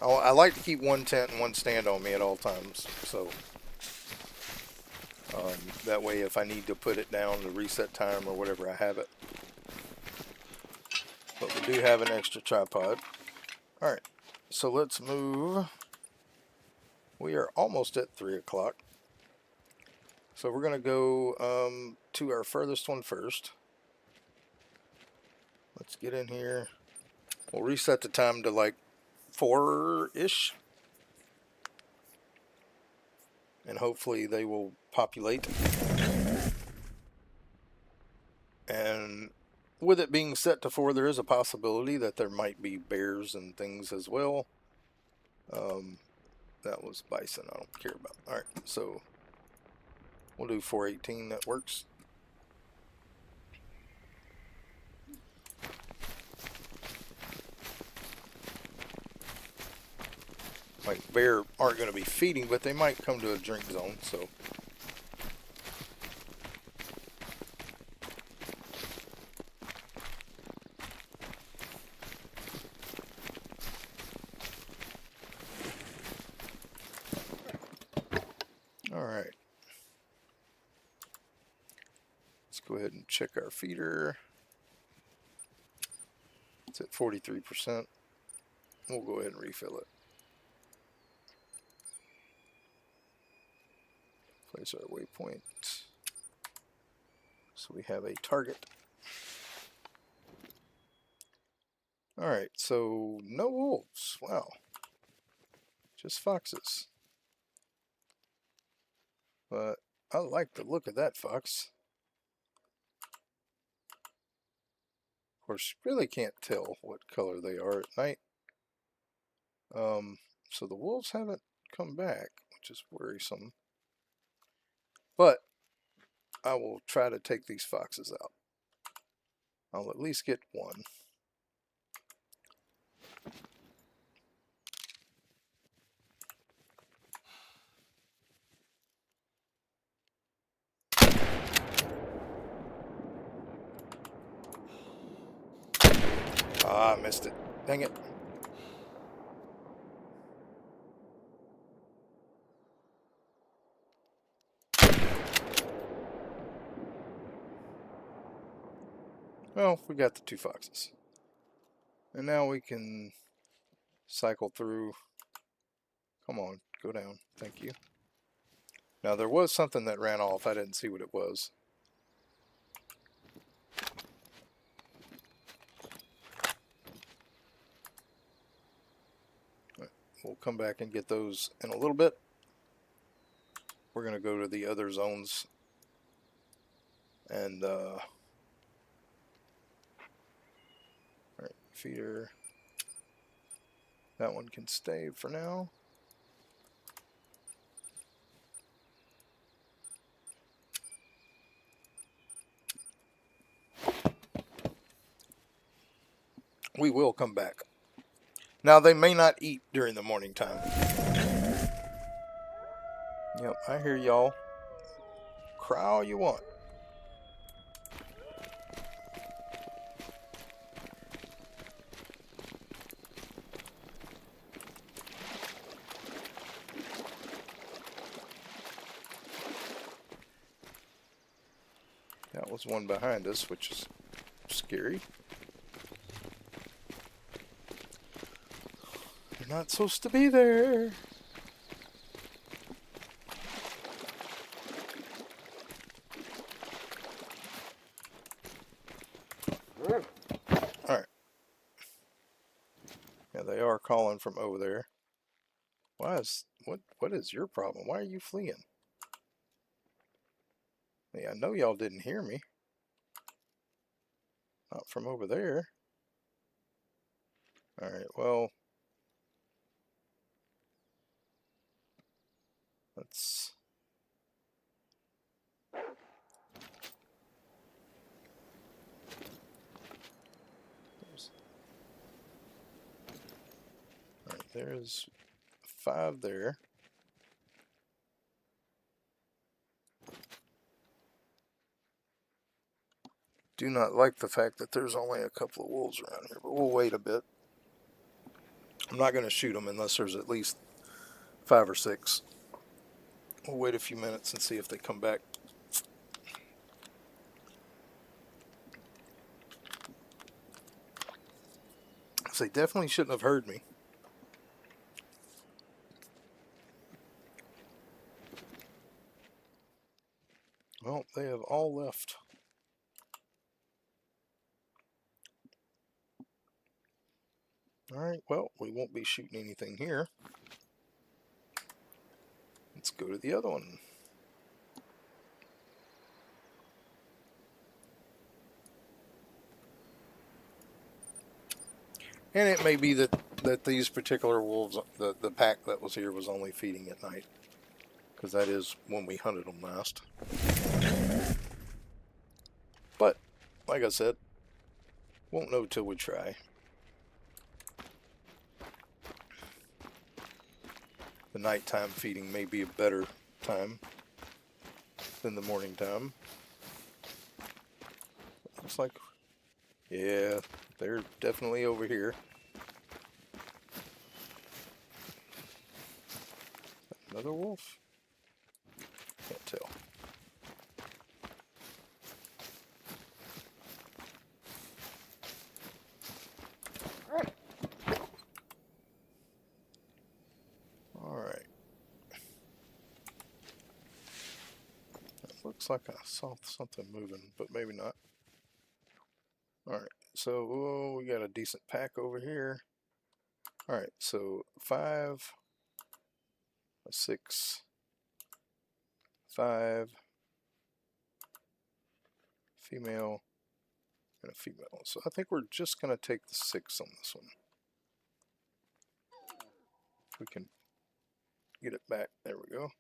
I like to keep 1 tent and 1 stand on me at all times, so that way if I need to put it down to reset time or whatever, I have it. But we do have an extra tripod. Alright, so let's move. We are almost at 3 o'clock. So we're going to go to our furthest one first. Let's get in here. We'll reset the time to like 4-ish. And hopefully they will populate. And with it being set to 4, there is a possibility that there might be bears and things as well. That was bison, I don't care about. Alright, so we'll do 418, that works. Like, bear aren't going to be feeding, but they might come to a drink zone, so. Alright. Let's go ahead and check our feeder. It's at 43%. We'll go ahead and refill it. Place our waypoint. So we have a target. Alright, so no wolves. Wow. Just foxes. But I like the look of that fox. Of course, you really can't tell what color they are at night. So the wolves haven't come back, which is worrisome. But I will try to take these foxes out. I'll at least get one. Ah, I missed it. Dang it. Well, we got the 2 foxes. And now we can cycle through. Come on, go down. Thank you. Now there was something that ran off. I didn't see what it was. We'll come back and get those in a little bit. We're going to go to the other zones and all right, feeder. That one can stay for now. We will come back. Now they may not eat during the morning time. Yep, I hear y'all. Cry all you want. That was one behind us, which is scary. They're not supposed to be there. Alright. Yeah, they are calling from over there. What is your problem? Why are you fleeing? Yeah, I know y'all didn't hear me. Not from over there. Alright, well, let's... Alright, there's 5 there. Do not like the fact that there's only a couple of wolves around here, but we'll wait a bit. I'm not going to shoot them unless there's at least 5 or 6. We'll wait a few minutes and see if they come back. So they definitely shouldn't have heard me. Well, they have all left. Alright, well, we won't be shooting anything here. Let's go to the other one. And it may be that these particular wolves, the pack that was here was only feeding at night. Because that is when we hunted them last. But, like I said, won't know till we try. The nighttime feeding may be a better time than the morning time. Looks like, yeah, they're definitely over here. Another wolf? Can't tell. Alright. Looks like I saw something moving, but maybe not. Alright, so we got a decent pack over here. Alright, so 5, a 6, 5, female, and a female. So I think we're just going to take the 6 on this one. If we can get it back. There we go.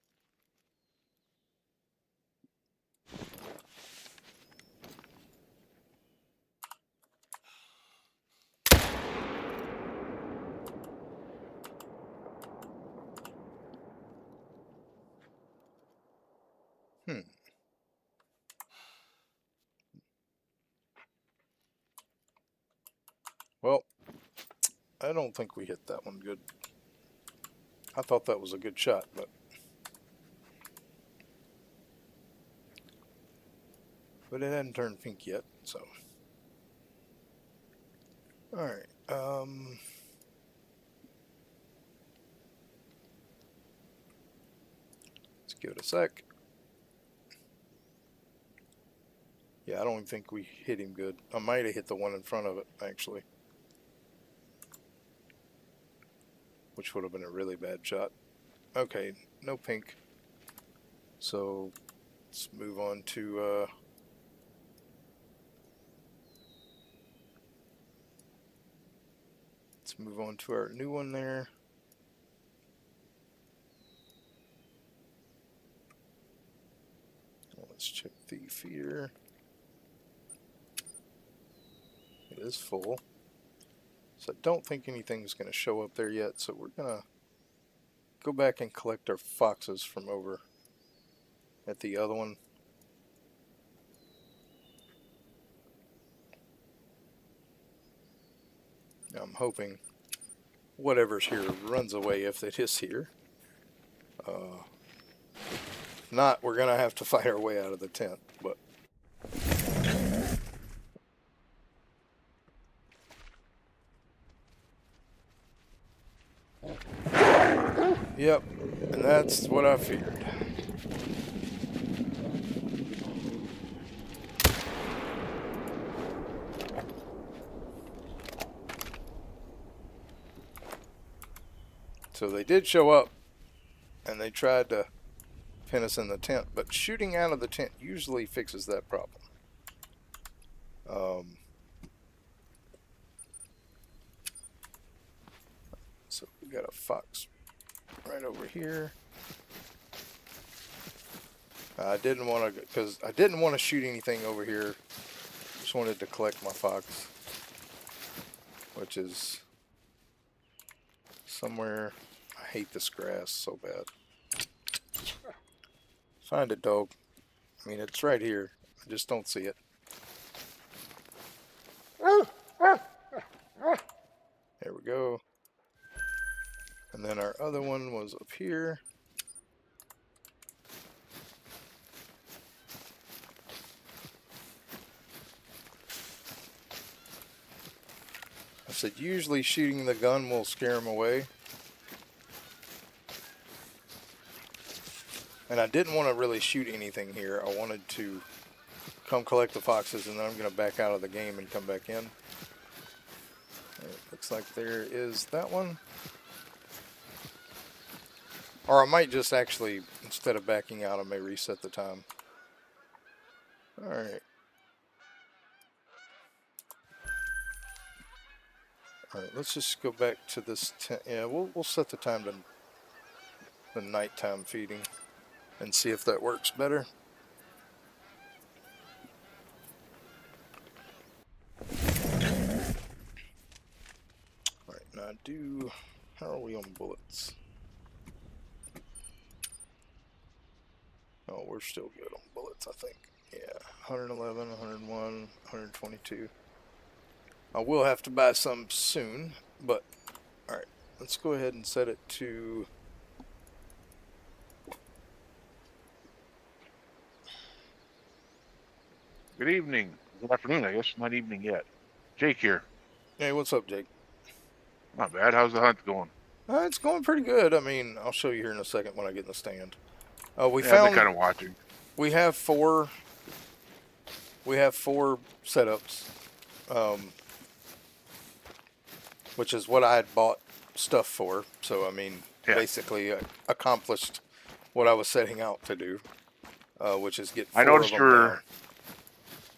Well, I don't think we hit that one good. I thought that was a good shot, but it hadn't turned pink yet, so. Alright, let's Give it a sec. Yeah, I don't even think we hit him good. I might have hit the one in front of it, actually. Which would have been a really bad shot. Okay, no pink. So let's move on to our new one there. Let's check the feeder. It is full. So I don't think anything's going to show up there yet. So we're going to go back and collect our foxes from over at the other one. Now I'm hoping whatever's here runs away if it is here. If not, we're going to have to fight our way out of the tent. But yep, and that's what I feared. So they did show up, and they tried to pin us in the tent, but shooting out of the tent usually fixes that problem. So we got a fox right over here. I didn't want to, because I didn't want to shoot anything over here. Just wanted to collect my fox, which is somewhere. I hate this grass so bad. Find it, dog. I mean, it's right here. I just don't see it. There we go. And then our other one was up here. I said usually shooting the gun will scare them away. And I didn't want to really shoot anything here. I wanted to come collect the foxes, and then I'm going to back out of the game and come back in. It looks like there is that one. Or I might just actually, instead of backing out, I may reset the time. Alright. Alright, let's just go back to this. Yeah, we'll set the time to the nighttime feeding and see if that works better. Alright, now how are we on bullets? Oh, we're still good on bullets, I think. Yeah, 111, 101, 122. I will have to buy some soon, but alright, let's go ahead and set it to Good evening. Good afternoon, I guess. Not evening yet. Jake here. Hey, what's up, Jake? Not bad. How's the hunt going? It's going pretty good. I mean, I'll show you here in a second when I get in the stand. We I've found been kind of watching. we have four setups, which is what I had bought stuff for. So I mean, basically accomplished what I was setting out to do, which is get 4 I noticed of them you're down.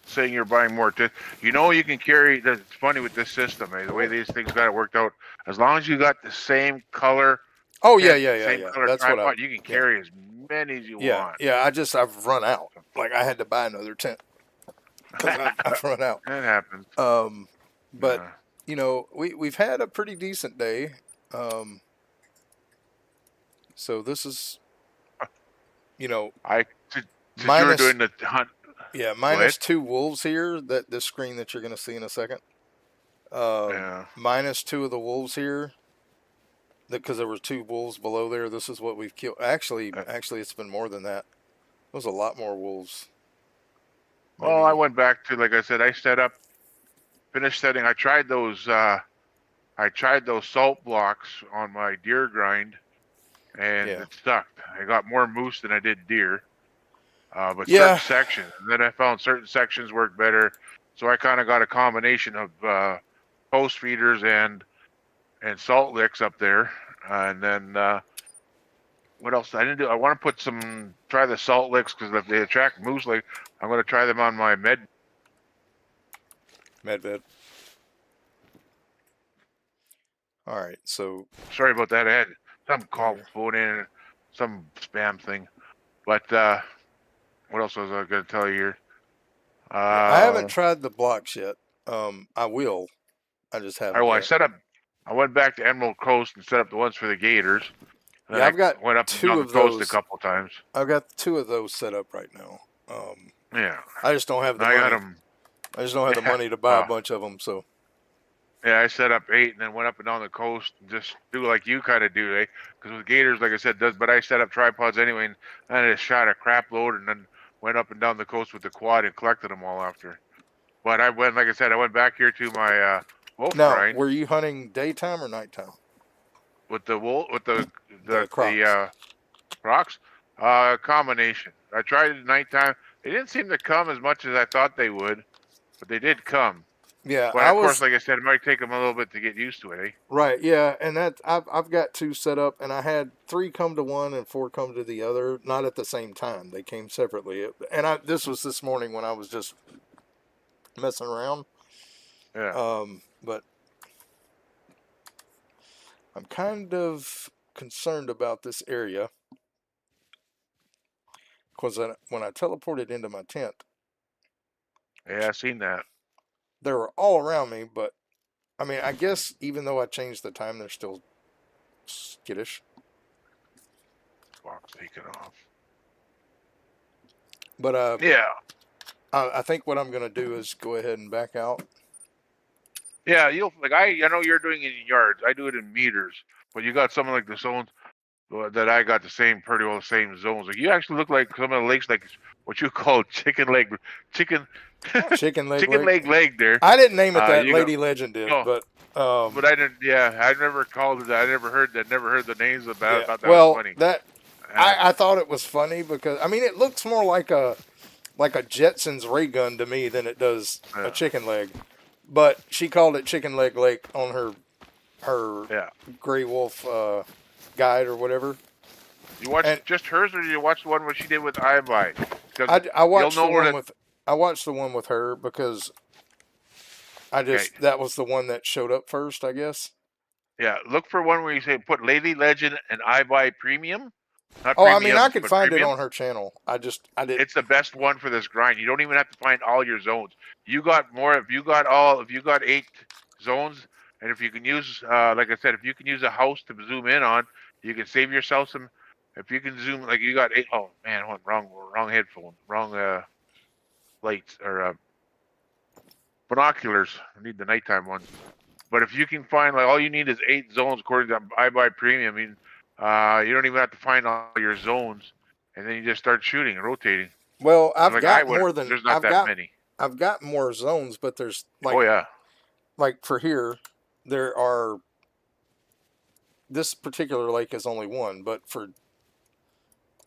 saying you're buying more. You know, you can carry. It's funny with this system, the way these things got it worked out. As long as you got the same color. Oh tent, yeah. That's what tripod, you can carry as many as you want. Yeah. I've run out. Like I had to buy another tent because I've run out. That happens. But you know, we've had a pretty decent day. So this is, you know, Since you were doing the hunt. Yeah, minus 2 wolves here. This screen that you're going to see in a second. Minus 2 of the wolves here. Because there were 2 wolves below there. This is what we've killed. Actually, it's been more than that. There's a lot more wolves. Well, I went back to, like I said, finished setting. I tried those salt blocks on my deer grind, and Yeah. it sucked. I got more moose than I did deer. But Yeah. certain sections, and then I found certain sections work better. So I kind of got a combination of post feeders and salt licks up there, and then what else? I didn't do. I want to try the salt licks because if they attract moose, like I'm going to try them on my Medved. All right. So Sorry about that. I had some call here. phone in, some spam thing. But what else was I going to tell you here? Yeah, I haven't tried the blocks yet. I will. I just haven't I yet. set up. I went back to Emerald Coast and set up the ones for the gators. Then Yeah, I've got I went up and 2 down the of coast a those. couple times. I've got 2 of those set up right now. Yeah, I just don't have the I got money. them. I just don't have the Yeah. money to buy a bunch of them. So Yeah, I set up 8 and then went up and down the coast and just do like you kind of do, eh? Because with gators, like I said, but I set up tripods anyway, and I just shot a crap load and then went up and down the coast with the quad and collected them all after. But I went, like I said, I went back here to my wolf now, grind were you hunting daytime or nighttime? with the wolf with the Crocs. rocks. Combination. I tried it at nighttime. They didn't seem to come as much as I thought they would, but they did come. Yeah, But of course, like I said, it might take them a little bit to get used to it, eh? right. Yeah, and that I've got 2 set up, and I had 3 come to one and 4 come to the other, not at the same time. They came separately. And this was this morning when I was just messing around. Yeah. But I'm kind of concerned about this area because when I teleported into my tent, Yeah, I seen that. they were all around me. But I mean, I guess even though I changed the time, they're still skittish. Box taken off. But Yeah. I think what I'm gonna do is go ahead and back out. Yeah, you'll like I know you're doing it in yards. I do it in meters. But you got something like the zones that I got pretty well the same zones. Like you actually look like some of the lakes, like what you call chicken leg Chicken leg. leg there. I didn't name it that. you Lady Legend did, No. but But I didn't. Yeah, I never called it that. I never heard that. Never heard the names of that. yeah. I thought that Well, was funny. I thought it was funny because I mean it looks more like a Jetsons ray gun to me than it does a chicken leg. But she called it Chicken Leg Lake on her Gray Wolf guide or whatever. You watched just hers, or did you watch the one where she did with iBuy? I watched the one with I watched the one with her because that was the one that showed up first, I guess. Yeah, look for one where you say put Lady Legend and iBuy Premium. Not I mean, I could find it on her channel. I didn't. It's the best one for this grind. You don't even have to find all your zones. You got more. If you got 8 zones, and if you can use, like I said, if you can use a house to zoom in on, you can save yourself some. If you can zoom, like you got 8. Oh man, I went wrong headphone, wrong lights or binoculars. I need the nighttime ones. But if you can find, like, all you need is 8 zones according to iBuy Premium. I mean, you don't even have to find all your zones, and then you just start shooting and rotating. Well, I've got more than there's not that many. I've got more zones, but there's like like for here, there are. This particular lake is only 1, but for.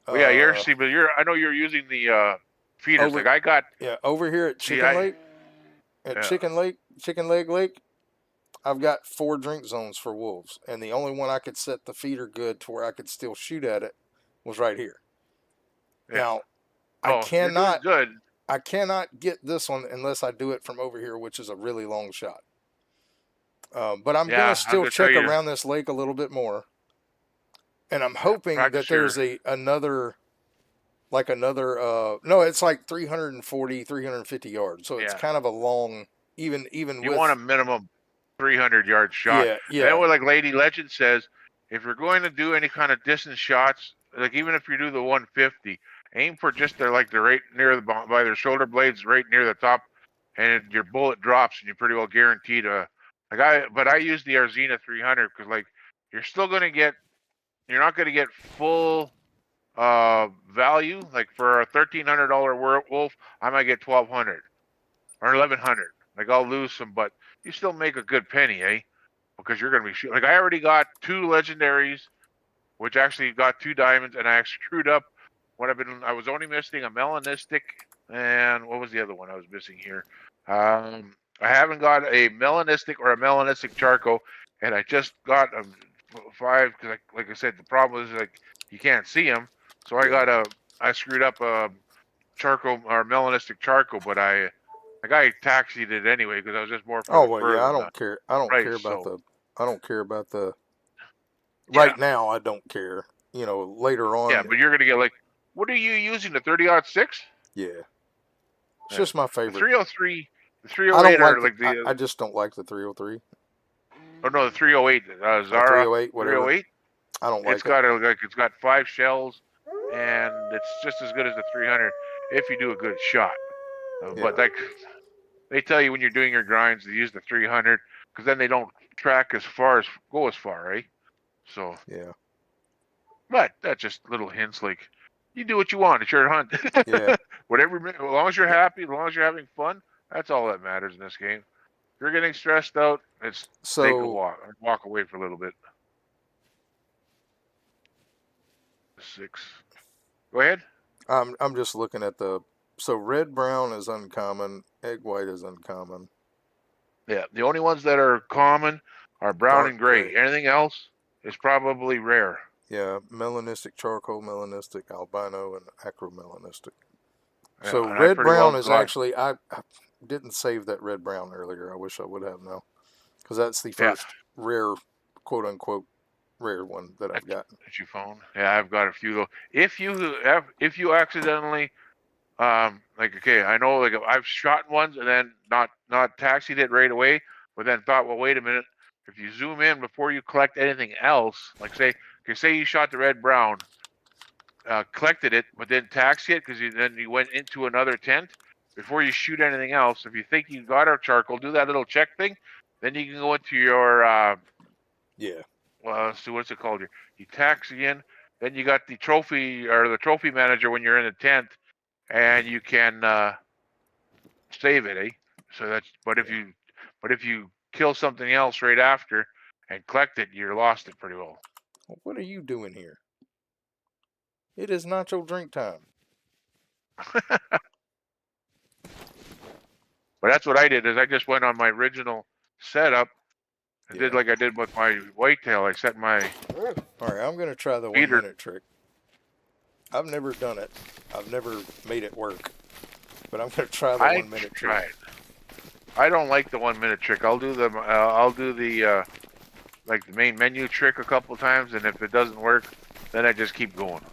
But I know you're using the feeders. Like I got. Yeah, over here at Chicken Lake. At Chicken Leg Lake, I've got 4 drink zones for wolves, and the only one I could set the feeder good to where I could still shoot at it was right here. Yeah. Now, I cannot get this one unless I do it from over here, which is a really long shot. But I'm gonna still check around this lake a little bit more, and I'm hoping that there's another. No, it's like 340, 350 yards, so it's kind of a long, even you want a minimum 300-yard shot. Yeah. And like Lady Legend says, if you're going to do any kind of distance shots, like even if you do the 150, aim for just right near by their shoulder blades, right near the top, and your bullet drops, and you're pretty well guaranteed But I use the Arzina 300 because like you're not going to get full value. Like for a $1,300 wolf, I might get 1,200 or 1,100. Like I'll lose some, but you still make a good penny, eh? Because you're gonna be shooting. Like I already got 2 legendaries which actually got 2 diamonds, and I screwed up. I was only missing a melanistic, and what was the other one I was missing here? I haven't got a melanistic or a melanistic charcoal, and I just got a 5 because, like I said, the problem is like you can't see them. So I screwed up a charcoal or melanistic charcoal, but I taxied it anyway because I was just more for Oh the well, fur yeah. I than don't care. I don't price. care about So I don't care about the. yeah, Right now, I don't care. You know, later on. yeah, but you're gonna get like, what are you using? The 30-06? Yeah. It's Yeah. just my The favorite. 303, the I 308 don't like are like the. I just don't like the 303 Oh no, the 308. or Zara 308, whatever. 308. I don't like It's it. got it's got 5 shells, and it's just as good as the 300 if you do a good shot. But Yeah. like they tell you when you're doing your grinds to use the 300 because then they don't track go as far, right? So, Yeah. but that's just little hints. Like you do what you want. It's your hunt. Yeah. Whatever, as long as you're happy, as long as you're having fun, that's all that matters in this game. If you're getting stressed out, it's take a walk away for a little bit. 6. Go ahead. I'm just looking at so red brown is uncommon, egg white is uncommon. Yeah, the only ones that are common are brown Dark and gray. gray. Anything else is probably rare. Yeah, melanistic charcoal, melanistic albino, and acromelanistic. Yeah, So and red brown well is actually I didn't save that red brown earlier. I wish I would have now, because that's the first rare, quote unquote, rare one that I've gotten. That you found? Yeah, I've got a few though. If you accidentally like, okay, I know like I've shot ones and then not taxied it right away, but then thought, well, wait a minute. If you zoom in before you collect anything else, like say you shot the red brown, collected it, but didn't taxi it because then you went into another tent. Before you shoot anything else, if you think you got our charcoal, do that little check thing. Then you can go into your Yeah. well, so what's it called? You taxi in. Then you got the trophy or the trophy manager when you're in the tent, and you can save it, eh? So that's but if you kill something else right after and collect it, you're lost it pretty well. What are you doing here? It is not your drink time. But that's what I did. Is I just went on my original setup and did like I did with my whitetail. I set my. All right, I'm gonna try the 1 minute trick. I've never done it. I've never made it work. But I'm gonna try the 1 minute trick. I don't like the 1 minute trick. I'll do the like the main menu trick a couple times, and if it doesn't work, then I just keep going.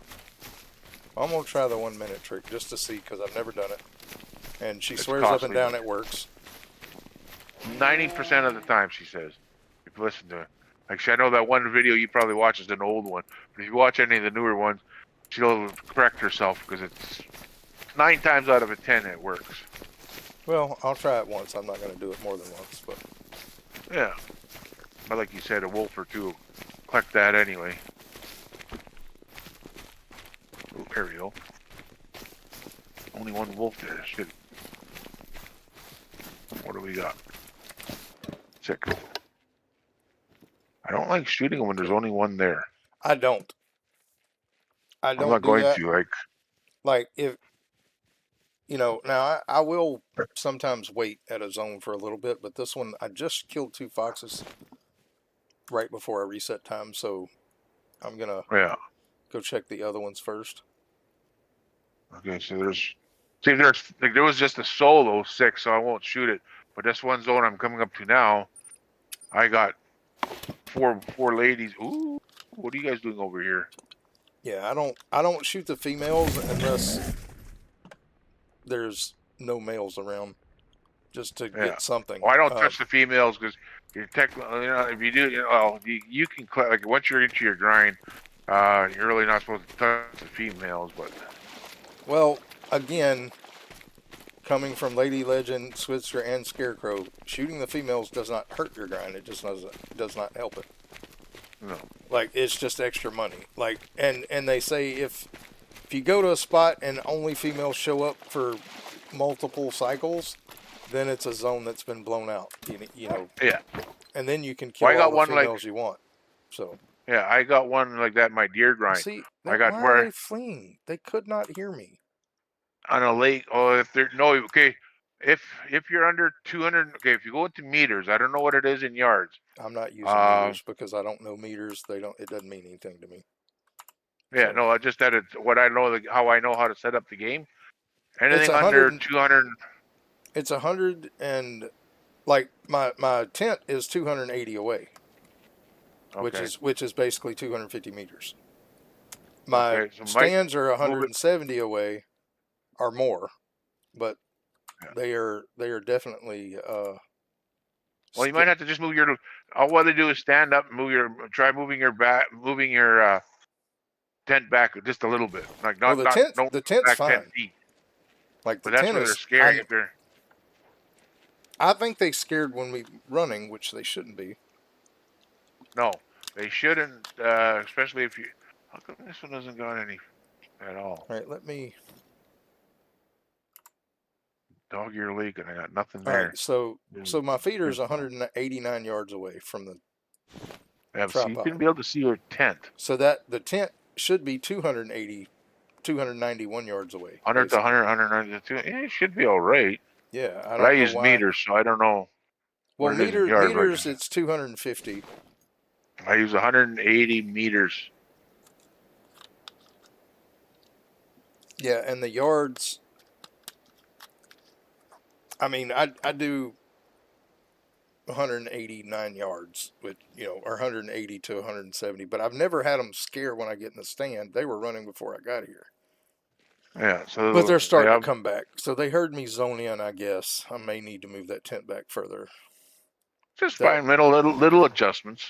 I'm gonna try the 1 minute trick just to see because I've never done it. And she swears up and down it works. 90% of the time, she says. If you listen to it. Like, I know that one video you probably watch is an old one, but if you watch any of the newer ones, she'll correct herself because it's 9 times out of 10 it works. Well, I'll try it once. I'm not going to do it more than once, but yeah. But like you said, a wolf or two will collect that anyway. Oh, there we go. Only one wolf there. Shit. What do we got? Sick. I don't like shooting when there's only one there. I don't. I'm not going to. Like if now I will sometimes wait at a zone for a little bit, but this one I just killed 2 foxes right before I reset time, so I'm gonna go check the other ones first. Okay, so there was just a solo 6, so I won't shoot it. But this one zone I'm coming up to now, I got four ladies. Ooh, what are you guys doing over here? Yeah, I don't shoot the females unless there's no males around, just to get something. Well, I don't touch the females because you're technically, if you do, you can like once you're into your grind, you're really not supposed to touch the females. But well, again, coming from Lady Legend, Switzer, and Scarecrow, shooting the females does not hurt your grind. It just does not help it. No. Like, it's just extra money. Like, and they say if you go to a spot and only females show up for multiple cycles, then it's a zone that's been blown out. You know. Yeah. And then you can kill all the females you want. So. Yeah, I got one like that in my deer grind. See, I got why are where they fleeing? They could not hear me. on a lake. Oh, if they're no, okay. If you're under 200, okay. If you go into meters, I don't know what it is in yards. I'm not using meters because I don't know meters. They don't. It doesn't mean anything to me. Yeah, So, no, I just added what I know, how I know how to set up the game. it's Anything under 100. 200. It's 100 and like my tent is 280 away, Okay. which is basically 250 meters. My Okay, so Mike, stands are move it. 170 away, or more, but Yeah. they are definitely Well, you might have to just move your. All what they do is stand up, and try moving your tent back just a little bit, like well, not don't the tent's back 10 fine. feet. Like the But that's tent where they're is. scaring if they're. I think they scared when we running, which they shouldn't be. No, they shouldn't, especially if you. How come this one hasn't got any at all? All right, let me. Dog ear leak, and I got nothing All there. right, so my feeder is 189 yards away from the Yeah, so you tripod. shouldn't be able to see your tent. So that the tent should be 291 yards away. 100 to basically. 100, 192. Yeah, it should be all right. Yeah, I But I don't know use why. meters, so I don't know. Well, what it is in yards, meters, like, it's 250. I use 180 meters. Yeah, and the yards. I mean, I do 189 yards, with or 180 to 170. But I've never had them scare when I get in the stand. They were running before I got here. Yeah, so But they're starting to come back. So they heard me zone in, I guess. I may need to move that tent back further. just find little adjustments.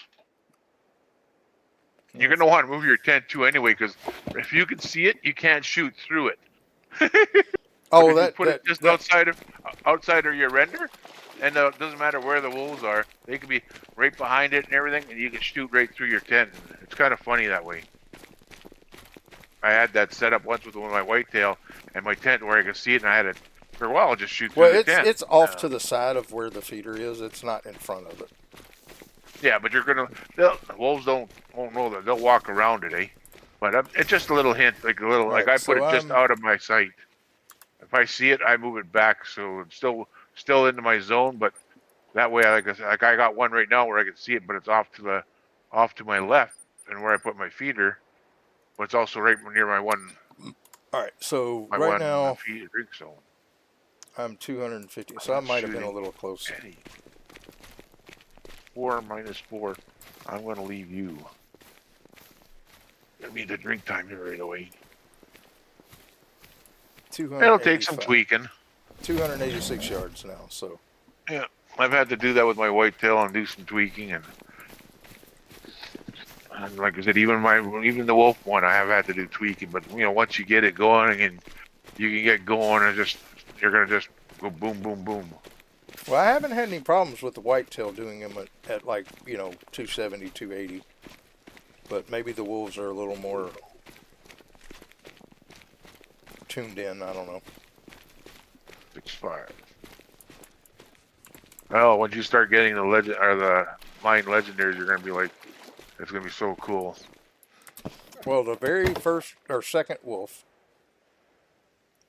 You're gonna want to move your tent too anyway, because if you can see it, you can't shoot through it. Oh, you put it just outside of your render, and it doesn't matter where the wolves are; they can be right behind it and everything, and you can shoot right through your tent. It's kind of funny that way. I had that set up once with one of my whitetail and my tent where I could see it, and I had it for a while just shoot through the tent. It's off to the side of where the feeder is. It's not in front of it. Yeah, but the wolves don't know that. They'll walk around it, eh? But it's just a little hint, like a little, like I put it just out of my sight. If I see it, I move it back, so it's still into my zone. But that way, like I got one right now where I can see it, but it's off to my left, and where I put my feeder. But it's also right near my one. All right, so right now drink zone. I'm 250, so I might have been a little close. 4 minus 4. I'm going to leave you. Give me the drink time here right away. It'll take some tweaking. 286 yards now, so. Yeah, I've had to do that with my whitetail and do some tweaking, and like I said, even the wolf one, I have had to do tweaking. But once you get it going and you can get going, and you're gonna just go boom, boom, boom. Well, I haven't had any problems with the whitetail doing them at like 270, 280. But maybe the wolves are a little more tuned in. I don't know. 6.5. Well, once you start getting the legend or the mine legendaries, you're gonna be like, it's gonna be so cool. Well, the very first or second wolf,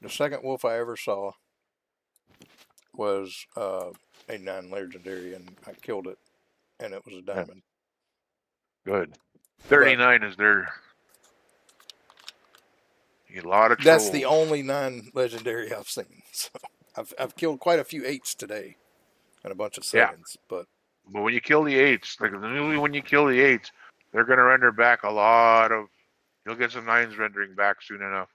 the second wolf I ever saw was a 9 legendary, and I killed it, and it was a diamond. Good. 39 is their. You get a lot of trolls. That's the only 9 legendary I've seen. So I've killed quite a few 8s today, and a bunch of 7s. But when you kill the 8s, like when you kill the 8s, they're gonna render back a lot of. You'll get some 9s rendering back soon enough.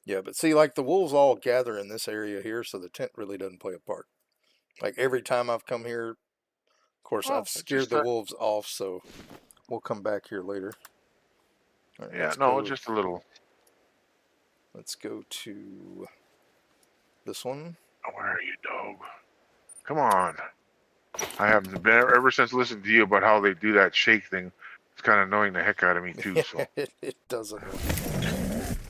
Yeah, but see, like the wolves all gather in this area here, so the tent really doesn't play a part. Like every time I've come here, of course, I've scared the wolves off, so we'll come back here later. Right, it's just a little. Let's go to this one. Where are you, dog? Come on. I haven't been ever since listening to you about how they do that shake thing. It's kind of annoying the heck out of me too. So it doesn't.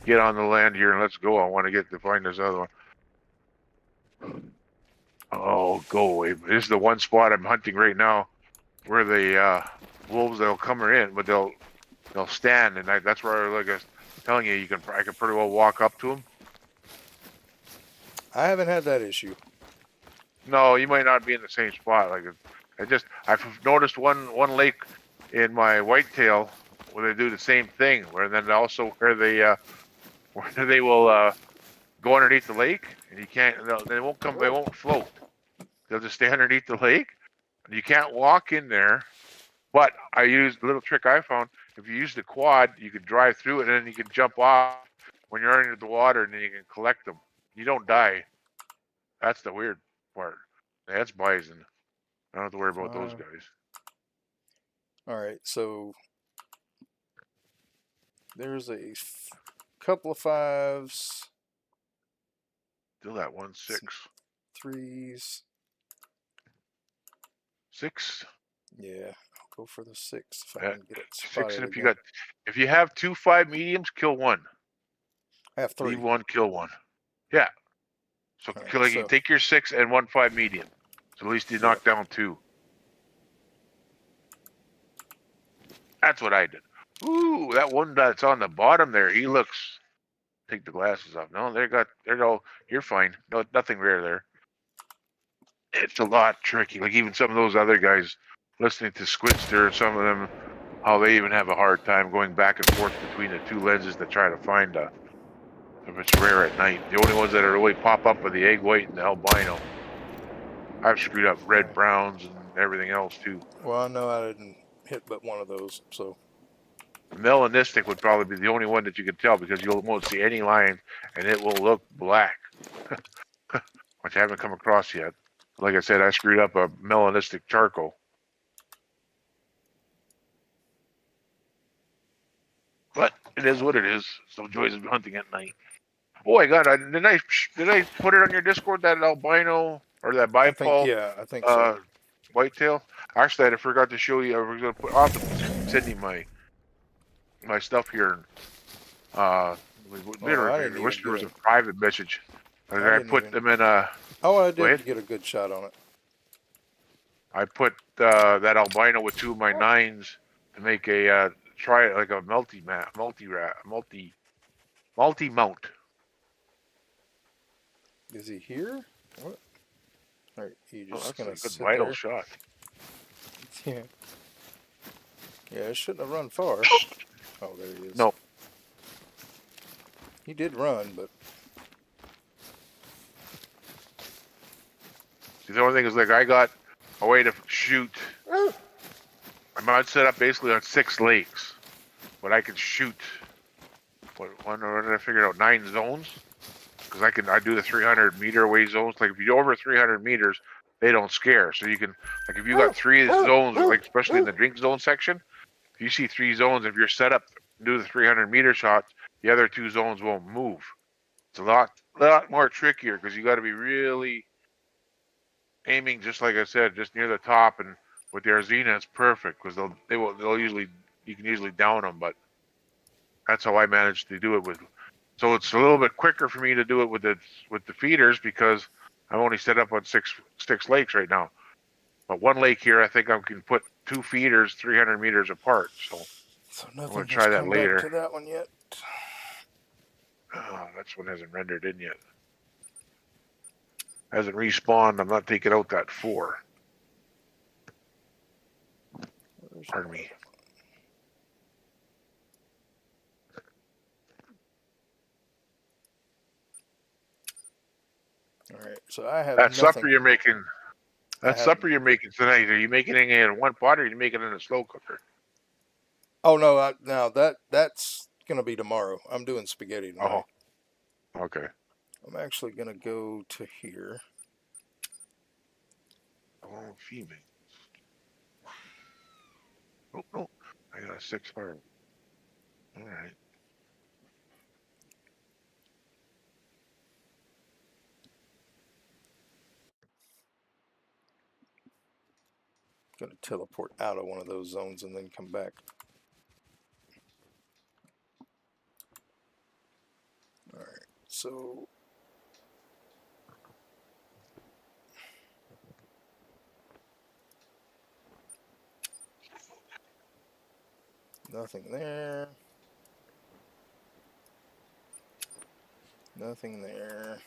Get on the land here and let's go. I want to find this other one. Oh, go away. This is the one spot I'm hunting right now where wolves that'll come in, but they'll stand, and that's where like I was telling you, I can pretty well walk up to them. I haven't had that issue. No, you might not be in the same spot. Like I've noticed one lake in my whitetail where they do the same thing, where then also where they will go underneath the lake, and you can't. They won't come. They won't float. They'll just stay underneath the lake. You can't walk in there. But I used a little trick I found. If you use the quad, you can drive through it, and then you can jump off when you're under the water, and then you can collect them. You don't die. That's the weird part. That's bison. I don't have to worry about those guys. All right, so there's a couple of 5s. Still that 1 6. 3s. 6. Yeah, I'll go for the 6 if I can get it 6, spotted and again. if you have 2 5 mediums, kill 1. I have 3. Leave 1, kill 1. Yeah. So, Right, take your 6 and 1 5 medium. So at least you knock down 2. That's what I did. Ooh, that one that's on the bottom there, he looks. Take the glasses off. No, you're fine. No, nothing rare there. It's a lot tricky. Like even some of those other guys listening to Squidster, some of them, how they even have a hard time going back and forth between the 2 lenses to try to find if it's rare at night. The only ones that are really pop up are the egg white and the albino. I've screwed up red browns and everything else too. Well, I know I didn't hit but one of those, so. Melanistic would probably be the only one that you can tell because you won't see any lines and it will look black, which I haven't come across yet. Like I said, I screwed up a melanistic charcoal. But it is what it is. So joys of hunting at night. Oh, I got it. Did I put it on your Discord, that albino or that bipole? I think so. Whitetail. Actually, I forgot to show you. I was going to put. I'll have to send you my stuff here. I wish there was a private message. I put them in a. Oh, I did get a good shot on it. I put that albino with 2 of my 9s to make a try it like a multi mount. Is he here? What? Or are you just gonna that's a sit good vital there? shot. Yeah. Yeah, it shouldn't have run far. Oh, there he is. No. He did run, but. See, the only thing is, like, I got a way to shoot. I'm not set up basically on 6 lakes, but I can shoot. What did I figure out? 9 zones, because I do the 300 meter away zones. Like if you go over 300 meters, they don't scare. So you can, like, if you got 3 zones, like especially in the drink zone section, if you see 3 zones, if you're set up to do the 300 meter shots, the other 2 zones won't move. It's a lot more trickier because you got to be really aiming, just like I said, just near the top, and with the Arzina, it's perfect because you can usually down them, but that's how I managed to do it with. So it's a little bit quicker for me to do it with the feeders because I'm only set up on six lakes right now. But one lake here, I think I can put 2 feeders 300 meters apart. So nothing I'm gonna try that later. Back to that one yet. Oh, that one hasn't rendered in yet. Hasn't respawned. I'm not taking out that 4. Pardon me. All right, so I have that nothing. supper you're making. That supper you're making tonight. Are you making it in one pot, or are you making it in a slow cooker? Oh no, that's gonna be tomorrow. I'm doing spaghetti tonight. Oh, okay. I'm actually gonna go to here. Oh, female. Oh no, I got a 6 fire. All right. Gonna teleport out of one of those zones and then come back. All right, so. Nothing there. Nothing there.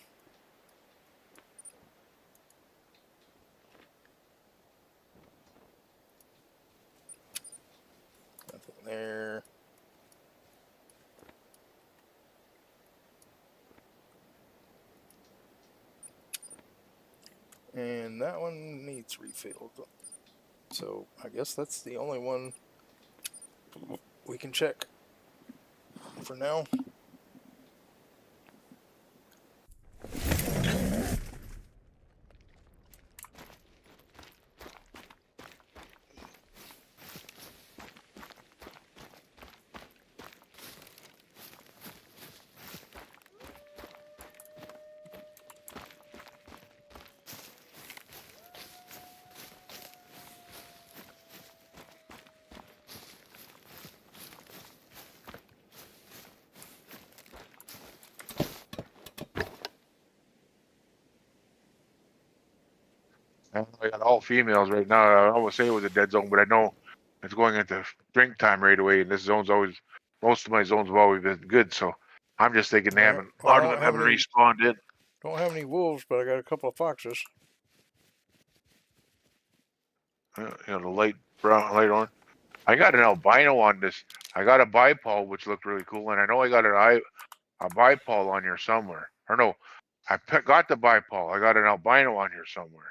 Nothing there. And that one needs refilled. So I guess that's the only one we can check for now. I got all females right now. I would say it was a dead zone, but I know it's going into drink time right away, and this zone's always, most of my zones have always been good, so I'm just thinking they haven't, a lot of them haven't respawned in. Don't have any wolves, but I got a couple of foxes. You know, the light brown, light orange. I got an albino on this. I got a bipole, which looked really cool, and I know I got a bipole on here somewhere. Or no, got the bipole. I got an albino on here somewhere.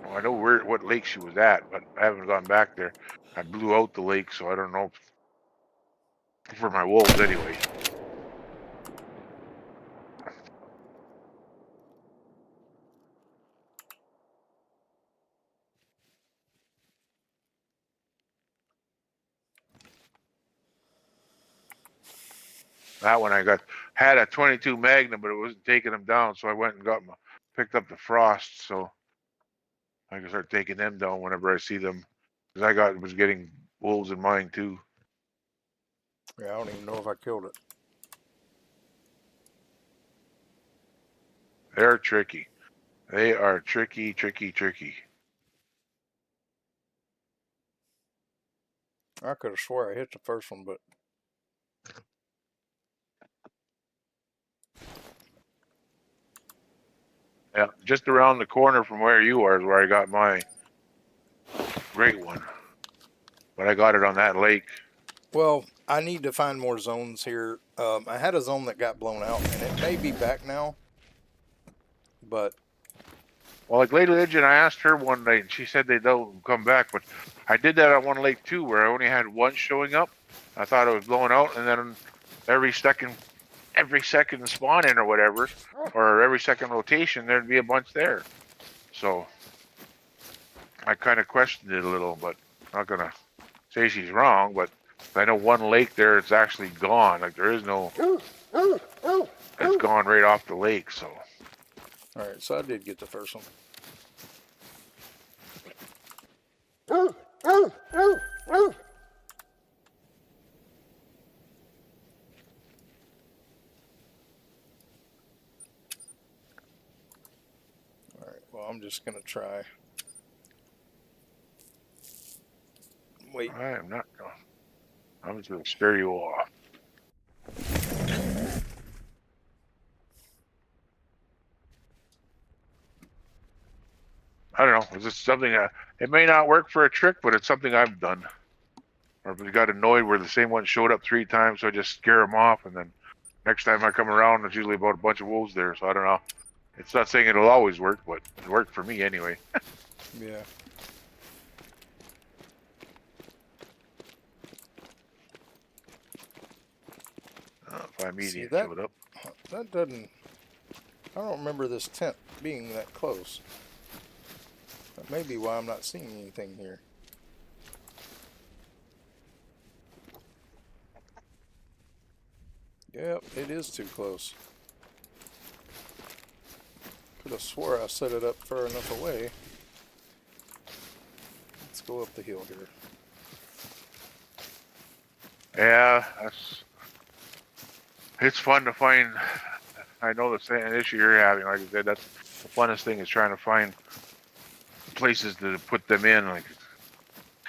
Well, I know what lake she was at, but I haven't gone back there. I blew out the lake, so I don't know for my wolves anyway. That one had a 22 Magnum, but it wasn't taking them down, so I went and picked up the Frost, so I can start taking them down whenever I see them, because I was getting wolves in mine too. Yeah, I don't even know if I killed it. They're tricky. They are tricky, tricky, tricky. I could have swore I hit the first one, but yeah, just around the corner from where you are is where I got my great one. But I got it on that lake. Well, I need to find more zones here. I had a zone that got blown out, and it may be back now. But well, like Lady Legend, I asked her one night, and she said they don't come back. But I did that on one lake too, where I only had one showing up. I thought it was blowing out, and then every second spawn in or whatever, or every second rotation, there'd be a bunch there. So I kind of questioned it a little, but I'm not gonna say she's wrong. But I know one lake there, it's actually gone. Like there is no, it's gone right off the lake. So. All right, so I did get the first one. All right, well, I'm just going to try. Wait. I am not going. I'm just going to scare you off. I don't know. Is this something it may not work for a trick, but it's something I've done. Or we got annoyed where the same one showed up 3 times, so I just scare them off, and then next time I come around, there's usually about a bunch of wolves there. So I don't know. It's not saying it'll always work, but it worked for me anyway. Yeah. If I'm eating, that showed up. That doesn't. I don't remember this tent being that close. That may be why I'm not seeing anything here. Yep, it is too close. Could have swore I set it up far enough away. Let's go up the hill here. Yeah, it's fun to find. I know the same issue you're having. Like I said, that's the funnest thing is trying to find places to put them in. Like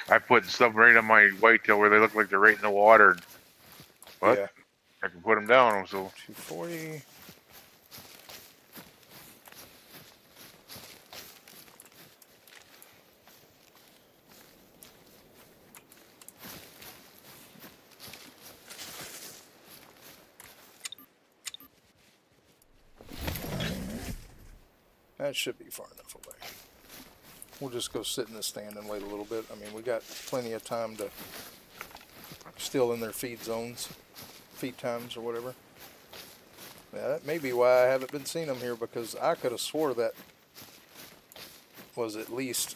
I put stuff right on my whitetail where they look like they're right in the water. But Yeah. I can put them down. So 240. That should be far enough away. We'll just go sit in the stand and wait a little bit. I mean, we got plenty of time to still in their feed zones, feed times or whatever. Yeah, that may be why I haven't been seeing them here, because I could have swore that was at least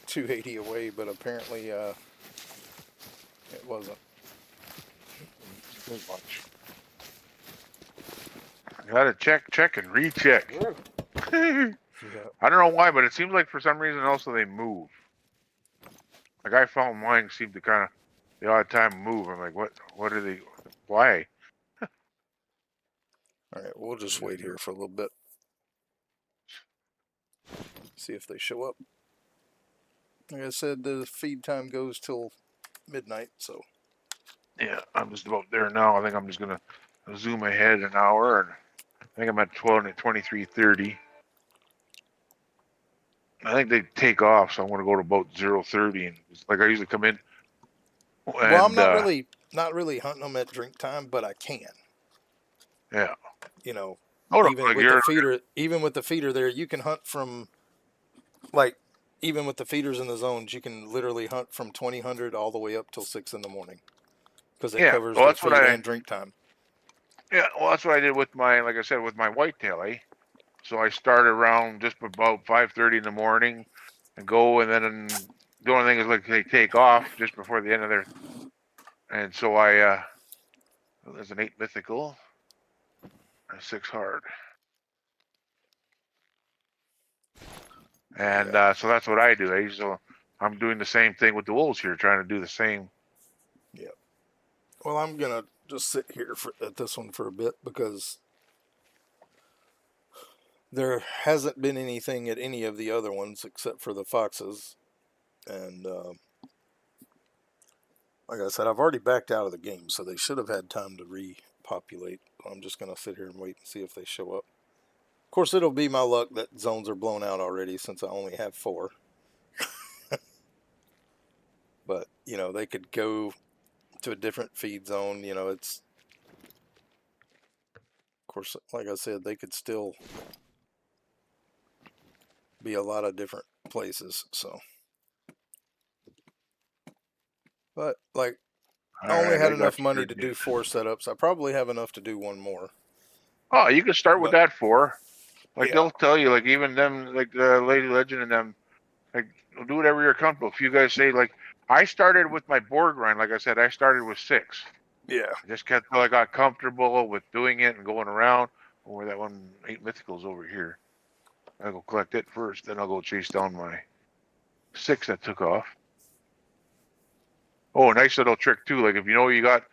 280 away, but apparently it wasn't. too much. Gotta check, and recheck. Yeah. I don't know why, but it seems like for some reason also they move. Like I found mine seemed to kind of the odd time move. I'm like, what are they? Why? All right, we'll just wait here for a little bit. See if they show up. Like I said, the feed time goes till midnight, so. Yeah, I'm just about there now. I think I'm just gonna zoom ahead an hour, and I think I'm at 23:30. I think they take off, so I'm gonna go to about 0:30, and like I usually come in. And, well, I'm not really hunting them at drink time, but I can. Yeah. You know, Oh, no, even like with the feeder there, you can hunt from, like, even with the feeders in the zones, you can literally hunt from 2000 all the way up till 6 in the morning, because it covers the feed and drink time. Yeah, well, that's what I did with my, like I said, with my whitetail, eh? So I start around just about 5:30 in the morning, and go, and then the only thing is like they take off just before the end of their, and so there's an 8 mythical, a 6 hard. And so that's what I do. So I'm doing the same thing with the wolves here, trying to do the same. Yep. Well, I'm gonna just sit here at this one for a bit, because there hasn't been anything at any of the other ones except for the foxes, and like I said, I've already backed out of the game, so they should have had time to repopulate. I'm just gonna sit here and wait and see if they show up. Of course, it'll be my luck that zones are blown out already, since I only have 4. But, you know, they could go to a different feed zone. You know, it's, of course, like I said, they could still be a lot of different places. So, but like, I only had enough money to do 4 setups. I probably have enough to do 1 more. Oh, you can start with that 4. Like, yeah, they'll tell you, like, even them, like the Lady Legend and them, like, do whatever you're comfortable. If you guys say, like, I started with my board grind, like I said, I started with 6. yeah, I just kept till I got comfortable with doing it and going around. Where that one 8 mythicals over here. I'll go collect it first, then I'll go chase down my 6 that took off. Oh, nice little trick too. Like, if you know you got,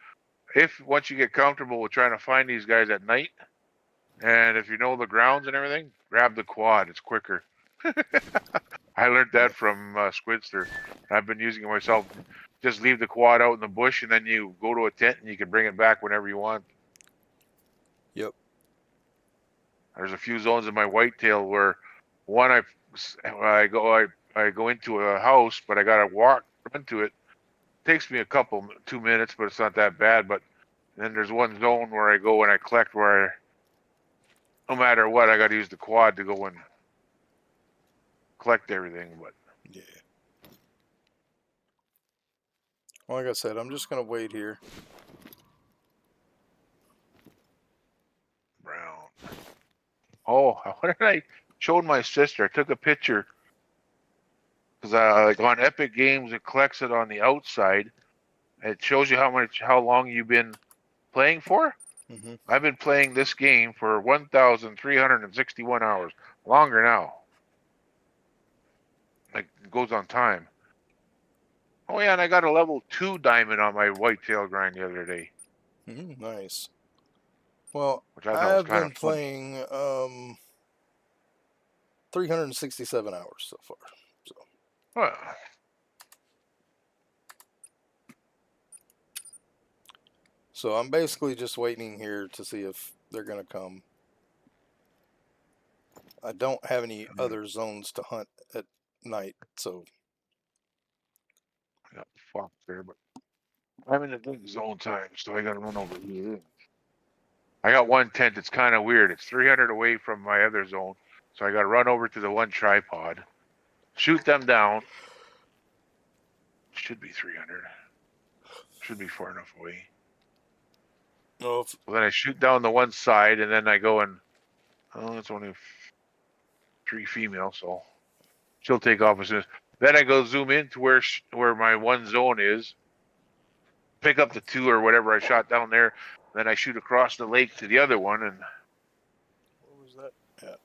if once you get comfortable with trying to find these guys at night, and if you know the grounds and everything, grab the quad. It's quicker. I learned that from Squidster. I've been using it myself. Just leave the quad out in the bush, and then you go to a tent, and you can bring it back whenever you want. Yep. There's a few zones in my whitetail where one I go into a house, but I gotta walk into it. Takes me 2 minutes, but it's not that bad. But then there's one zone where I go and I collect where no matter what, I got to use the quad to go and collect everything. But yeah. Well, like I said, I'm just gonna wait here. brown. Oh, what did I showed my sister? I took a picture because like on Epic Games, it collects it on the outside. It shows you how long you've been playing for. Mm-hmm. I've been playing this game for 1,361 hours. Longer now. Like, it goes on time. Oh yeah, and I got a level 2 diamond on my whitetail grind the other day. Nice. Well, Which I thought was I've kind been of fun. playing 367 hours so far. So. Well, So I'm basically just waiting here to see if they're going to come. I don't have any other zones to hunt at night, so I got fucked there, but I'm in the big zone time, so I gotta run over here. I got one tent that's kind of weird. It's 300 away from my other zone, so I gotta run over to the one tripod, shoot them down. Should be 300. Should be far enough away. no. Well, then I shoot down the one side, and then I go and it's only 3 female, so she'll take off as soon as. Then I go zoom in to where my one zone is, pick up the 2 or whatever I shot down there. Then I shoot across the lake to the other one, and Where was that at?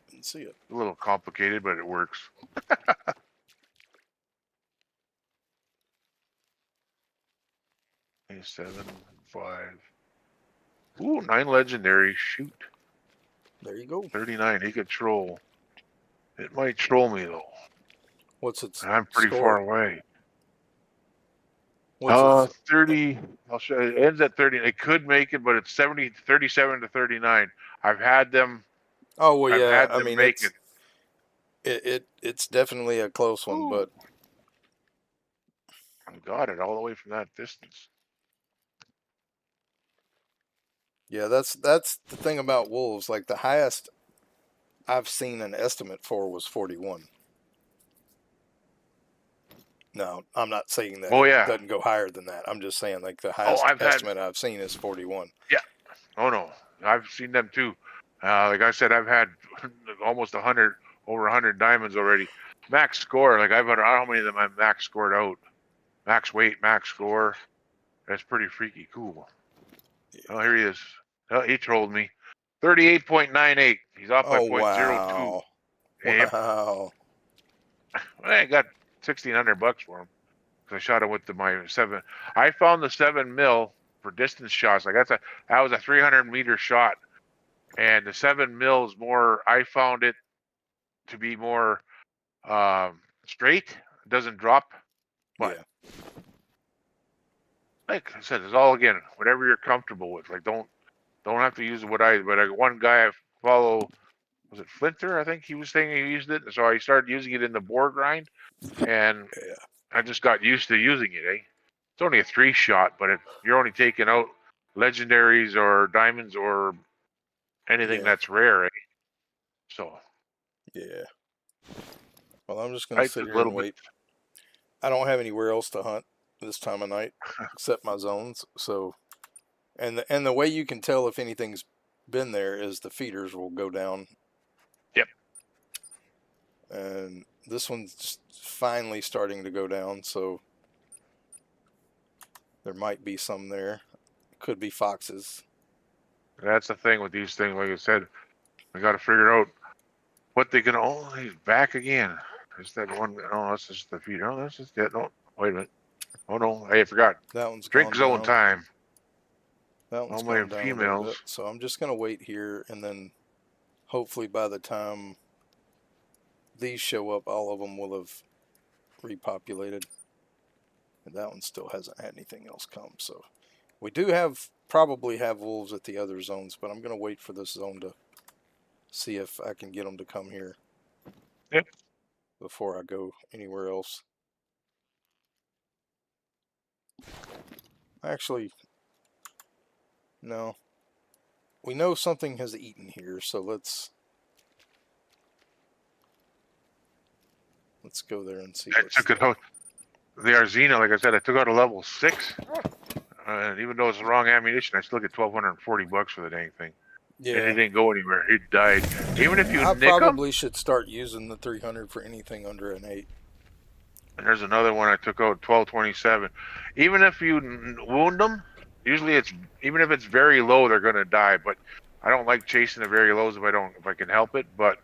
Didn't see it. a little complicated, but it works. 7, 5. Ooh, 9 legendary. Shoot. There you go. 39. He could troll. It might troll me though. What's its I'm pretty score? far away. What's its, 30. I'll show you. It ends at 30. It could make it, but it's 37 to 39. I've had them. oh well, I've yeah. had I them mean, make it's definitely a close one, Ooh. but I got it all the way from that distance. yeah, that's the thing about wolves. Like the highest I've seen an estimate for was 41. No, I'm not saying that Oh, it yeah. doesn't go higher than that. I'm just saying like the highest estimate I've seen is 41. Oh no, I've seen them too. Like I said, I've had almost 100, over 100 diamonds already. Max score, like I've had, I don't know how many of them I've max scored out. Max weight, max score. That's pretty freaky cool. Yeah. Oh, here he is. Oh, he trolled me. 38.98. He's off by Oh 0.02. wow! Yep. Wow! I got $1,600 for him because I shot him with my 7. I found the 7 mil for distance shots. Like that was a 300-meter shot, and the 7 mil is more. I found it to be more straight. It doesn't drop, but Yeah. like I said, it's all again whatever you're comfortable with. Like don't have to use what I. But one guy I follow, was it Flinter? I think he was saying he used it, so I started using it in the boar grind, and Yeah. I just got used to using it. It's only a 3 shot, but you're only taking out legendaries or diamonds or anything Yeah. that's rare. So Yeah. Well, I'm just gonna I sit took a here little and bit. wait. I don't have anywhere else to hunt this time of night except my zones. So, and the way you can tell if anything's been there is the feeders will go down. Yep. And this one's finally starting to go down, so there might be some there. Could be foxes. That's the thing with these things. Like I said, I got to figure out what they can. Oh, he's back again. Is that one? Oh, that's just the feeder. Oh, that's just it. No, wait a minute. Oh no, I forgot. That one's Drink gone zone down. time. That one's All my gone down a little females. bit. So I'm just gonna wait here, and then hopefully by the time these show up, all of them will have repopulated. And that one still hasn't had anything else come. So we do probably have wolves at the other zones, but I'm gonna wait for this zone to see if I can get them to come here. Yep. Before I go anywhere else. Actually, no. We know something has eaten here, so let's go there and see. I took it out. The Arzina, like I said, I took out a level 6. And even though it's the wrong ammunition, I still get $1,240 for the dang thing. Yeah. And it didn't go anywhere. He died. Even if you I nick probably should start using the 300 for anything under an 8. And there's another one I took out, 1227. Even if you wound them, usually even if it's very low, they're gonna die. But I don't like chasing the very lows if I can help it. But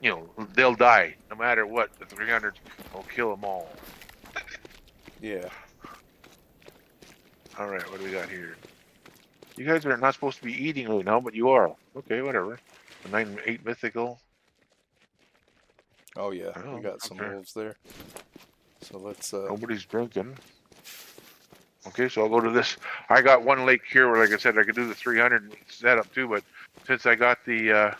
they'll die no matter what. The 300 will kill them all. Yeah. All right, what do we got here? You guys are not supposed to be eating right now, but you are. Okay, whatever. The 9-8 mythical. Oh yeah, we got some wolves there. So let's Nobody's drinking. Okay, so I'll go to this. I got one lake here where, like I said, I could do the 300 setup too, but since I got the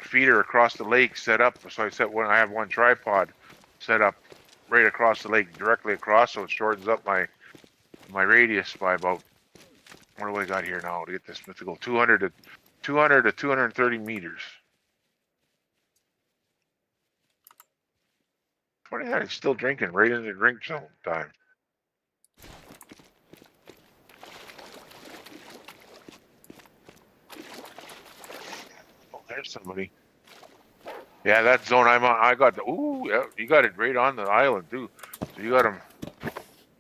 feeder across the lake set up, so I have one tripod set up right across the lake, directly across, so it shortens up my radius by about, what do I got here now to get this mythical? 200 to 230 meters. Funny that he's still drinking right in the drink zone time. Oh, there's somebody. Yeah, that zone I'm on. I got the. Ooh, yeah, you got it right on the island too. So you got them.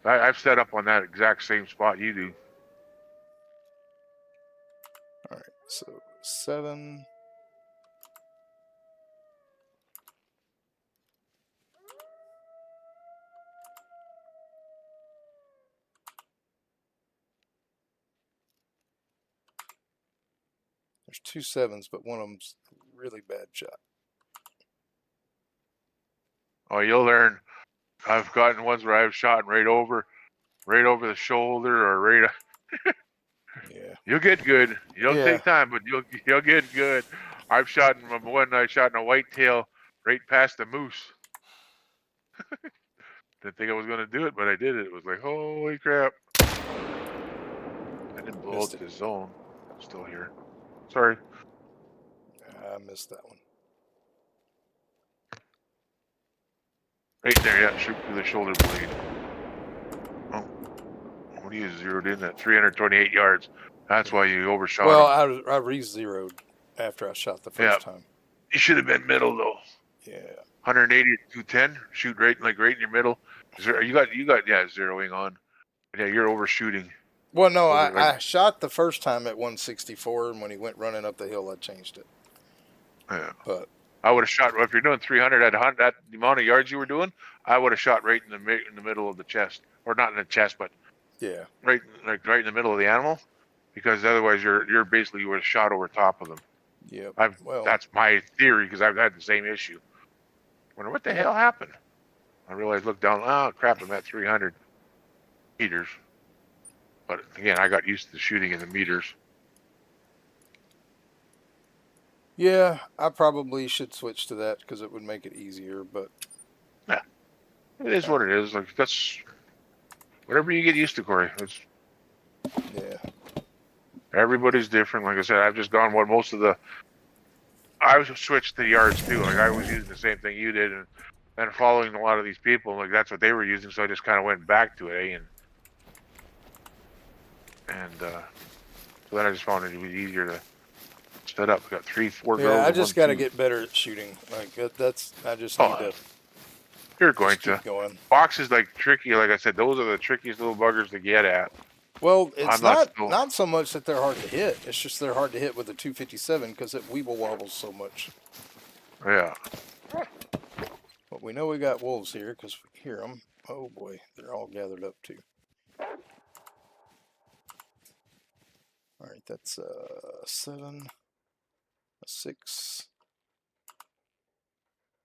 I've set up on that exact same spot you do. All right, so 7. There's 2 7s, but one of them's a really bad shot. Oh, you'll learn. I've gotten ones where I've shot right over the shoulder or right. Yeah. You'll get good. You don't take time, but you'll get good. I've shot in one. I shot in a whitetail right past the moose. Didn't think I was gonna do it, but I did it. It was like, holy crap! I didn't blow out the zone. I'm still here. Sorry. I missed that one. Right there, yeah. Shoot through the shoulder blade. Oh, what are you zeroed in at? 328 yards. That's why you overshot. Well, him. I re-zeroed after I shot the first time. You should have been middle though. Yeah. 180 to 210. Shoot right in your middle. You got zeroing on. Yeah, you're overshooting. Well, no, I shot the first time at 164, and when he went running up the hill, I changed it. Yeah. But I would have shot, if you're doing 300 at the amount of yards you were doing, I would have shot right in the middle of the chest, or not in the chest, but yeah, right in the middle of the animal, because otherwise you would have shot over top of them. Yeah. That's my theory, because I've had the same issue. Wonder what the hell happened. I realized, look down, oh crap, I'm at 300 meters. But again, I got used to shooting in the meters. Yeah, I probably should switch to that because it would make it easier. But yeah, it is what it is. Like, that's whatever you get used to, Corey. Yeah. Everybody's different. Like I said, I've just gone what most of the. I was switched to yards too. Like I was using the same thing you did, and following a lot of these people. Like that's what they were using, so I just kind of went back to it, and so then I just found it was easier to set up. We got 3-4 girls. Yeah, I just got to get better at shooting. Like I just need to. You're going to. Box is like tricky. Like I said, those are the trickiest little buggers to get at. Well, it's not so much that they're hard to hit. It's just they're hard to hit with a 257 because it weeble wobbles so much. Yeah. But we know we got wolves here because we hear them. Oh boy, they're all gathered up too. All right, that's 7, a 6,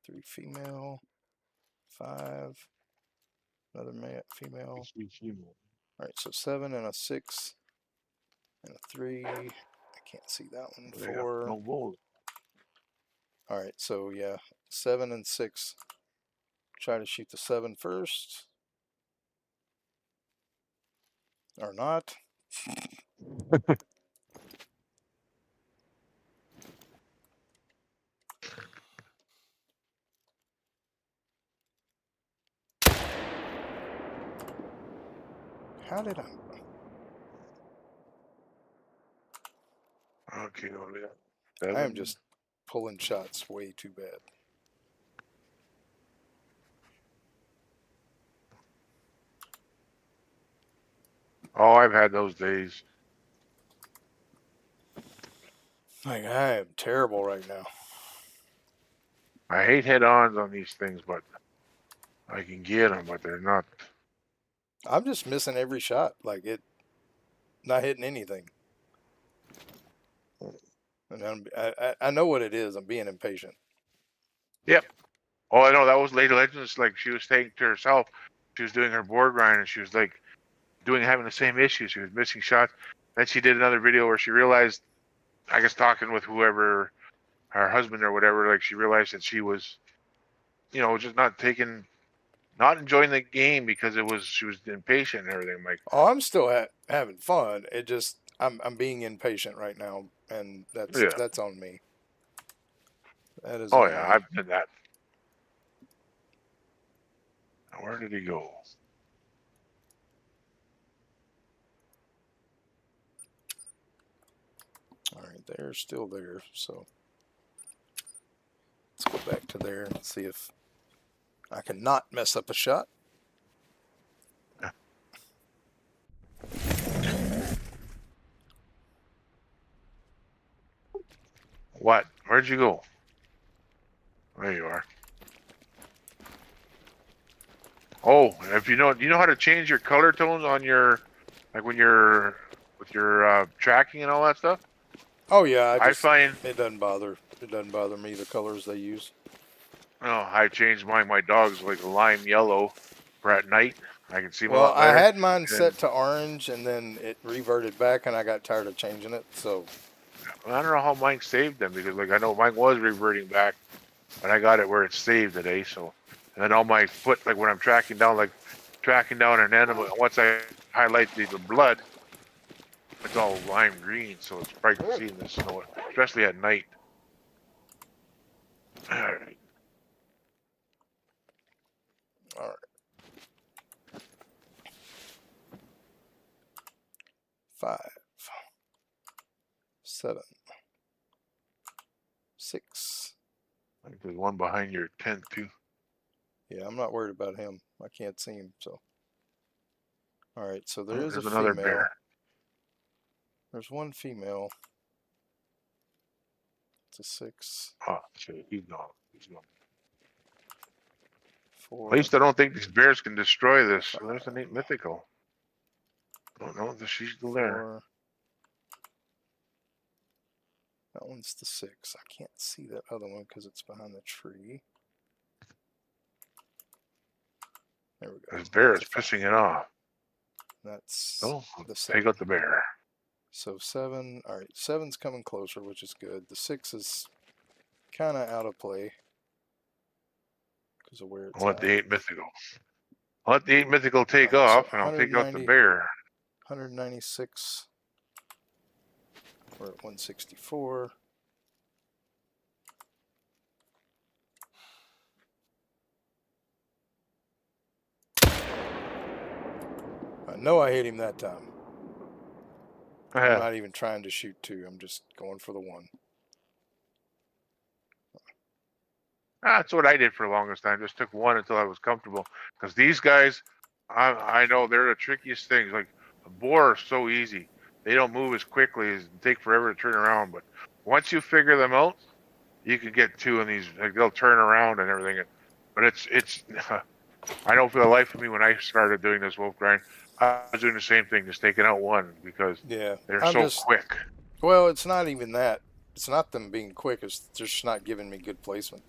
3 female, 5, another female. All right, so 7 and a 6 and a 3. I can't see that one. 4. No wolves. All right, so yeah, 7 and 6. Try to shoot the 7 first. Or not. How did I? Okay, I am just pulling shots way too bad. Oh, I've had those days. Like, I am terrible right now. I hate head-ons on these things, but I can get them, but they're not. I'm just missing every shot. Like, not hitting anything. And I know what it is. I'm being impatient. Yep. Oh, I know. That was Lady Legends. Like, she was taking to herself. She was doing her board grind, and she was like, having the same issue. She was missing shots. Then she did another video where she realized, I guess, talking with whoever, her husband or whatever, like she realized that she was, just not enjoying the game because she was impatient and everything. I'm like, Oh, I'm still having fun. It just I'm being impatient right now, and yeah, that's on me. That is oh on yeah, me. I've done that. Where did he go? All right, they're still there. So let's go back to there and see if I can not mess up a shot. What? Where'd you go? There you are. Oh, if you know how to change your color tones on your, like when you're with your tracking and all that stuff. Oh yeah, I find it doesn't bother. It doesn't bother me the colors they use. I changed mine. My dog's like lime yellow for at night. I can see them a Well, lot I better. had mine set to orange, and then it reverted back, and I got tired of changing it. So I don't know how mine saved them because like I know mine was reverting back, but I got it where it's saved today. So, and then on my foot, like when I'm tracking down an animal, once I highlight the blood, it's all lime green, so it's bright to see in the snow, especially at night. All right. all right. 5, 7, 6. I think there's one behind your tent too. Yeah, I'm not worried about him. I can't see him, so. All right, so there is There's a another female. bear. There's one female. It's a 6, Oh, shit, he's gone. He's gone. 4. At least I don't think these bears can destroy this. Five. There's a neat mythical. I don't know if she's still there. 4. That one's the 6. I can't see that other one because it's behind the tree. There we go. This bear is That's the 5. pissing it off. That's Oh, the 7. take out the bear. So 7. All right, 7's coming closer, which is good. The 6 is kind of out of play because of where it's I'll let at. the 8 mythical. I'll let the 8 mythical take All right, so off, and I'll take out the bear. 196. We're at 164. I know I hit him that time. I'm not even trying to shoot 2. I'm just going for the 1. That's what I did for the longest time. Just took 1 until I was comfortable. Because these guys, I know they're the trickiest things. Like a boar are so easy. They don't move as quickly as take forever to turn around. But once you figure them out, you can get 2 of these. Like they'll turn around and everything. But it's I know for the life of me when I started doing this wolf grind, I was doing the same thing, just taking out 1 because they're so quick. Well, it's not even that. It's not them being quick. It's just not giving me good placement.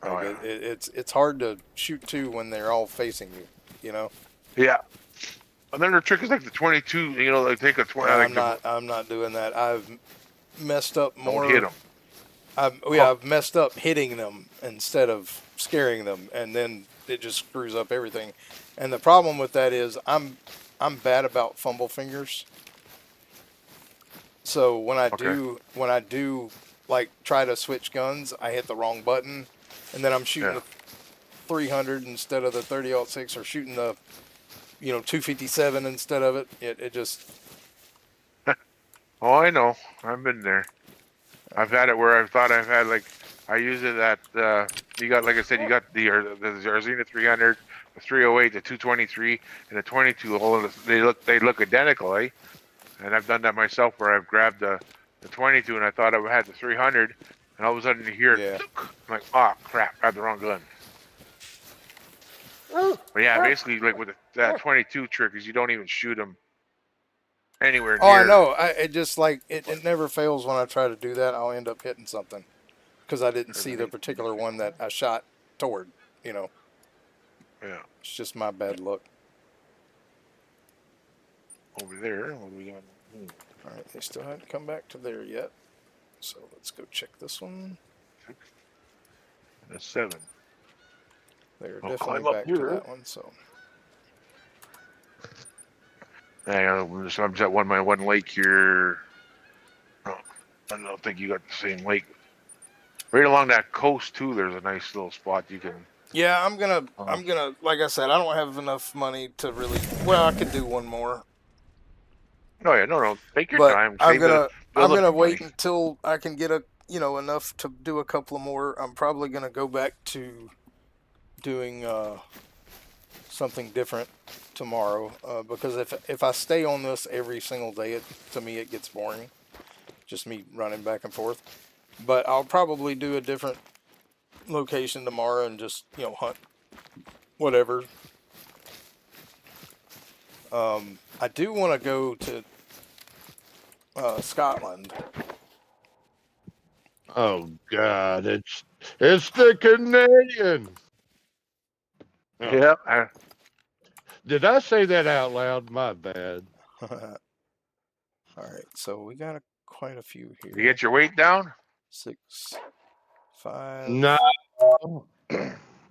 Like it's hard to shoot 2 when they're all facing you. You know. Yeah. And then their trick is like the 22. Like take a 20. I'm not doing that. I've messed up more. Don't hit them. I've messed up hitting them instead of scaring them, and then it just screws up everything. And the problem with that is I'm bad about fumble fingers. So when I do like try to switch guns, I hit the wrong button, and then I'm shooting the 300 instead of the 30-06, or shooting the 257 instead of it. It just. Oh, I know. I've been there. I've had it where I thought I've had I use it at you got, like I said, you got the Arzina 300, the 308, the 223, and the 22. All they look identical, eh? And I've done that myself where I've grabbed the 22 and I thought I had the 300, and all of a sudden you hear it. I'm like, oh crap, I had the wrong gun. But yeah, basically like with that 22 trick is you don't even shoot them anywhere near. Oh, I know. It just it never fails when I try to do that. I'll end up hitting something because I didn't see the particular one that I shot toward. Yeah. It's just my bad luck. over there. What do we got? All right, they still haven't come back to there yet. So let's go check this one. 6 and a 7. They're I'll definitely climb up back to here. that one. So I'm just at one lake here. Oh, I don't think you got the same lake. Right along that coast too. There's a nice little spot you can. yeah, I'm gonna, like I said, I don't have enough money to really. Well, I could do one more. Oh yeah, no, take your But time. I'm Save it. Build up gonna your wait money. until I can get enough to do a couple of more. I'm probably gonna go back to doing something different tomorrow because if I stay on this every single day, to me it gets boring. Just me running back and forth. But I'll probably do a different location tomorrow and just hunt whatever. I do want to go to Scotland. Oh God, it's the Canadian. Oh. Yeah. Did I say that out loud? My bad. All right, so we got quite a few here. You get your weight down? 6, 5, No.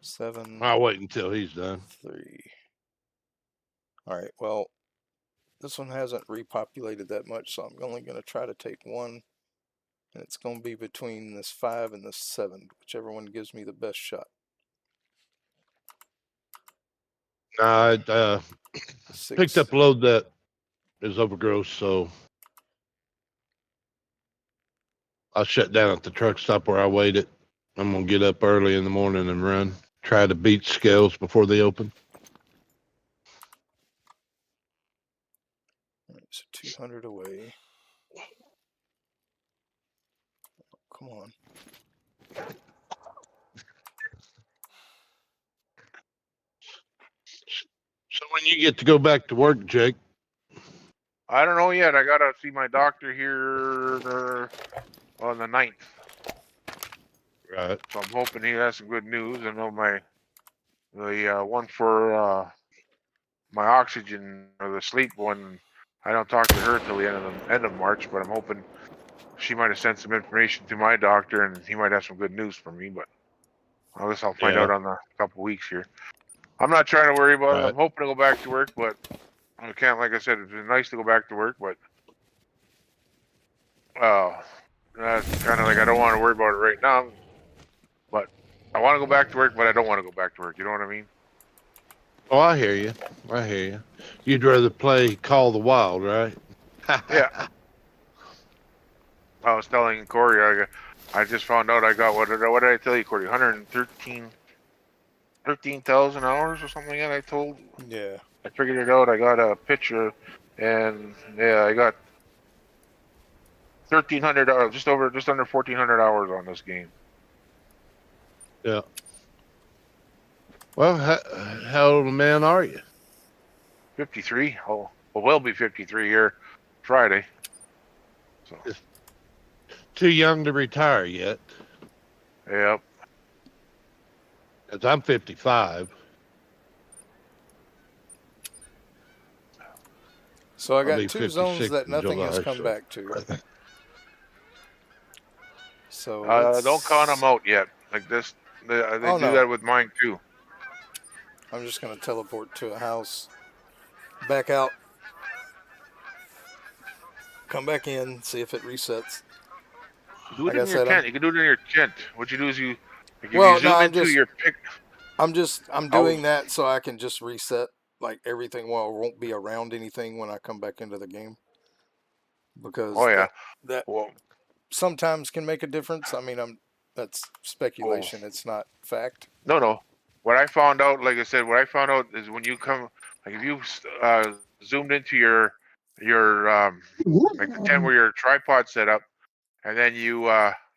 7. I'll wait until he's done. 3. All right, well, this one hasn't repopulated that much, so I'm only going to try to take one. And it's going to be between this 5 and this 7, whichever one gives me the best shot. I picked 6. up a load that is overgrowth, so I'll shut down at the truck stop where I weighed it. I'm gonna get up early in the morning and run. Try to beat scales before they open. All right, so 200 away. Come on. So when you get to go back to work, Jake? I don't know yet. I gotta see my doctor here on the 9th. Right. So I'm hoping he has some good news. I know the one for my oxygen or the sleep one. I don't talk to her till the end of March, but I'm hoping she might have sent some information to my doctor and he might have some good news for me. But I guess I'll find out on a couple weeks here. I'm not trying to worry about it. I'm hoping to go back to work, but I can't. Like I said, it's nice to go back to work, but that's kind of like I don't want to worry about it right now. But I want to go back to work, but I don't want to go back to work. You know what I mean? Oh, I hear you. I hear you. You'd rather play Call the Wild, right? Yeah. I was telling Corey, I just found out I got what did I tell you, Corey? 13,000 hours or something like that. I told. Yeah. I figured it out. I got a picture, and yeah, I got 1,300 hours, just under 1,400 hours on this game. Yeah. Well, how old a man are you? 53. Oh, well, we'll be 53 here Friday. So. Too young to retire yet. Yep. Cause I'm 55. So I got 2 zones that nothing July, has come back to. So don't count them out yet. Like this, they do that with mine too. I'm just gonna teleport to a house, back out, come back in, see if it resets. Do it in your tent. You can do it in your tent. What you do is you well, zoom into your pic. I'm doing that so I can just reset like everything. Well, it won't be around anything when I come back into the game. Because that sometimes can make a difference. I mean, that's speculation. It's not fact. No. What I found out, like I said, is when you come, like if you zoomed into your like the tent where your tripod set up, and then you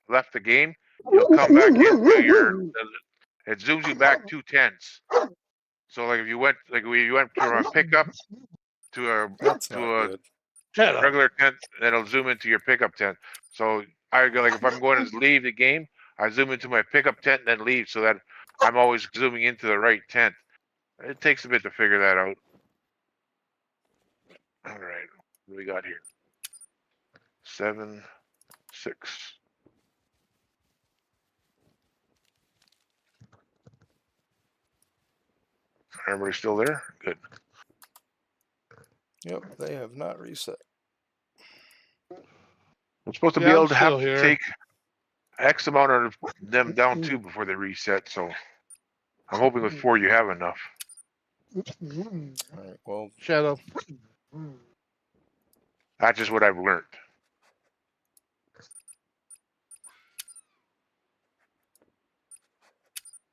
left the game, you'll come back into it zooms you back 2 tents. So like if you went from a pickup to a regular tent, it'll zoom into your pickup tent. So I go like if I'm going to leave the game, I zoom into my pickup tent and then leave, so that I'm always zooming into the right tent. It takes a bit to figure that out. All right. What do we got here? 7, 6. Everybody still there? Good. Yep, they have not reset. I'm supposed to be Yeah, I'm able to have still to here. take X amount of them down too before they reset. So I'm hoping with 4 you have enough. All right, well, Shadow. That's just what I've learned.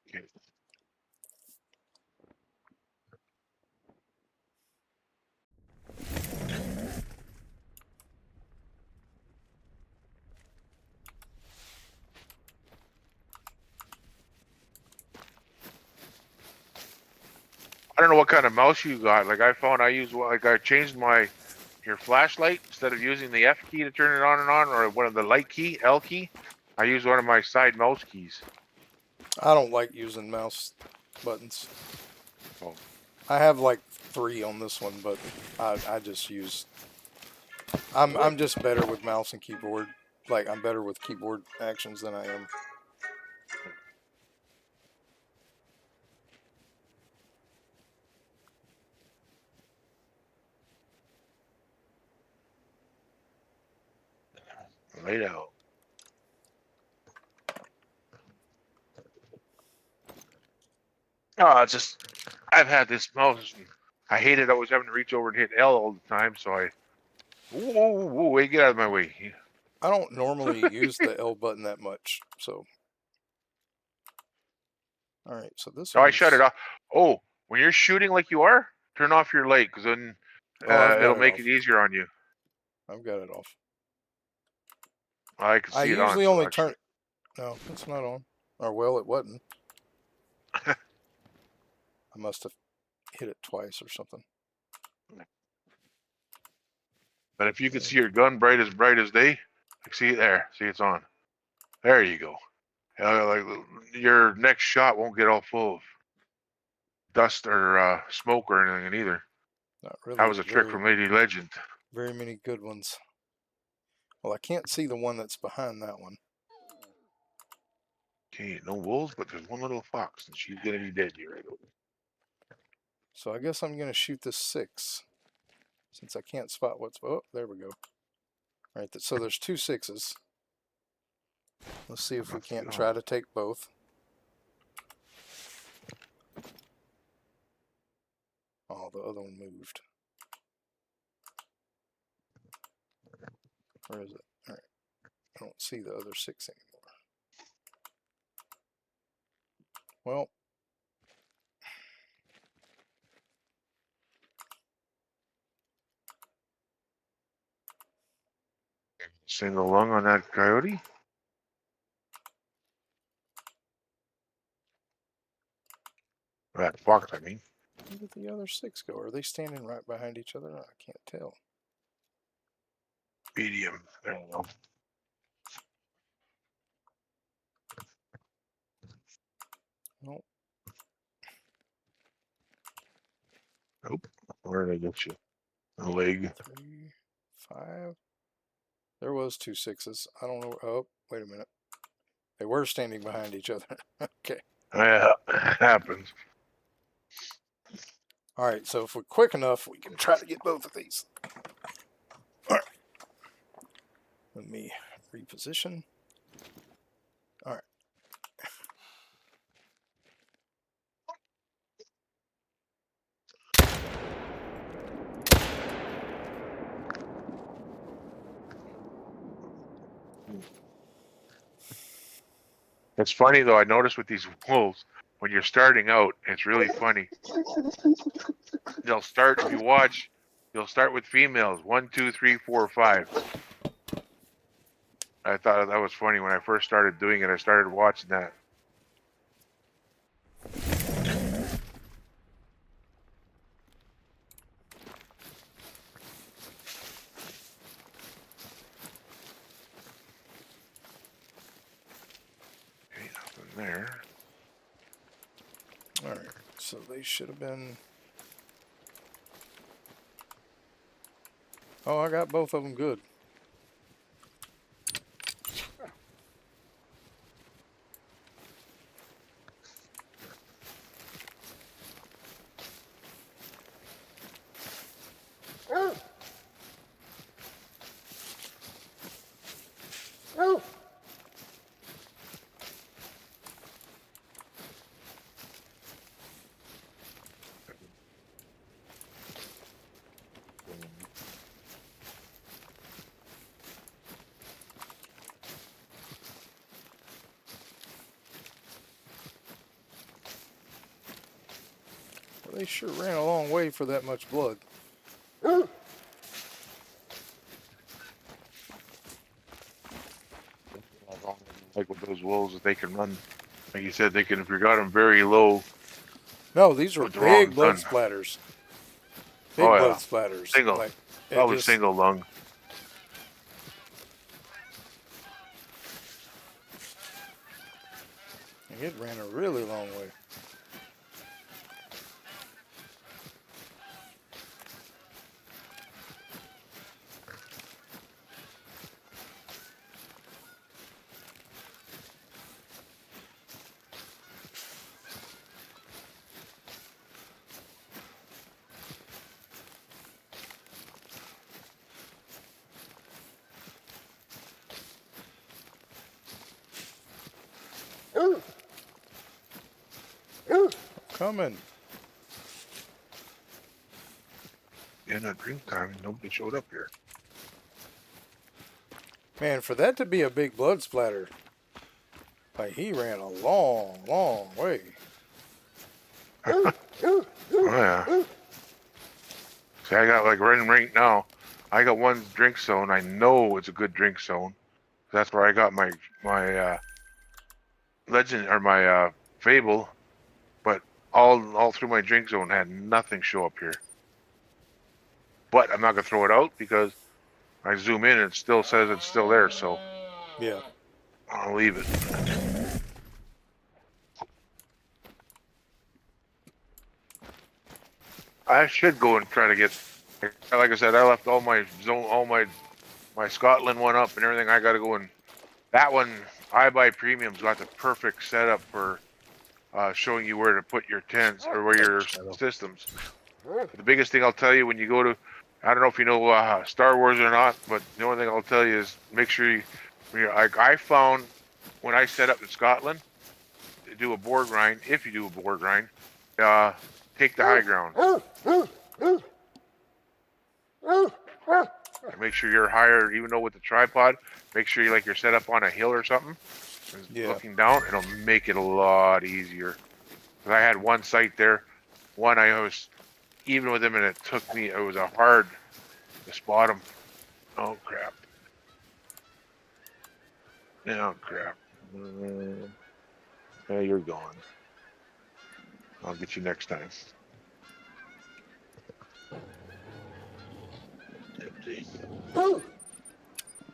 Okay. I don't know what kind of mouse you got. Like I found I use like I changed your flashlight instead of using the F key to turn it on and on, or one of the light key, L key. I use one of my side mouse keys. I don't like using mouse buttons. Oh. I have like 3 on this one, but I just use. I'm just better with mouse and keyboard. Like I'm better with keyboard actions than I am. Laid out. Oh, it's just I've had this mouse. And I hated always having to reach over and hit L all the time. So I, wait, get out of my way. I don't normally use the L button that much, so. All right, so this So I one's. shut it off. Oh, when you're shooting like you are, turn off your light because then Oh, I've got it'll it make off. it easier on you. I've got it off. I can see I it on. usually So only actually. turn. No, it's not on. Or well, it wasn't. I must have hit it twice or something. But if you could see your gun bright as day, see it there. See it's on. There you go. Like your next shot won't get all full of dust or smoke or anything either. Not really. That was a trick from Lady Legend. Very many good ones. Well, I can't see the one that's behind that one. Okay, no wolves, but there's one little fox, and she's gonna be dead here right over. So I guess I'm gonna shoot this 6, since I can't spot what's. Oh, there we go. Right. So there's 2 6s. Let's see if we can't try to take both. Oh, the other one moved. Where is it? All right. I don't see the other 6 anymore. Well, Single lung on that coyote. That fox, I mean. where did the other 6 go? Are they standing right behind each other? I can't tell. Medium. There you go. Nope. Nope. Where did I get you? A leg. 3, 5. There was 2 6s. I don't know. Oh, wait a minute. They were standing behind each other. Okay. Yeah, happens. All right. So if we're quick enough, we can try to get both of these. All right. Let me reposition. All right. It's funny though. I noticed with these wolves, when you're starting out, it's really funny. They'll start. If you watch, they'll start with females. 1, 2, 3, 4, 5. I thought that was funny when I first started doing it. I started watching that. Okay, nothing there. All right. So they should have been. Oh, I got both of them good. Well, they sure ran a long way for that much blood. Like with those wolves, that they can run. Like you said, they can, if you got them very low. No, these were With the wrong big blood gun. splatters. Big Oh, blood yeah. splatters. Single. Like, it Probably just, single lung. it ran a really long way. Coming. In at drink time, nobody showed up here. Man, for that to be a big blood splatter, like he ran a long, long way. Oh, yeah. See, I got like right now. I got one drink zone. I know it's a good drink zone. That's where I got my legend or my fable. But all through my drink zone had nothing show up here. But I'm not gonna throw it out because I zoom in and it still says it's still there. So Yeah. I'll leave it. I should go and try to get. Like I said, I left all my zone, all my Scotland one up and everything. I got to go and that one. I buy premium's got the perfect setup for showing you where to put your tents or where your systems. The biggest thing I'll tell you when you go to, I don't know if you know Star Wars or not, but the only thing I'll tell you is make sure you. Like I found when I set up in Scotland, to do a board grind. If you do a board grind, take the high ground. Make sure you're higher, even though with the tripod, make sure you're set up on a hill or something. Yeah. Looking down, it'll make it a lot easier. I had one site there, one I was even with him, and it was a hard to spot him. Oh crap! Oh crap! Yeah, you're gone. I'll get you next time. Empty.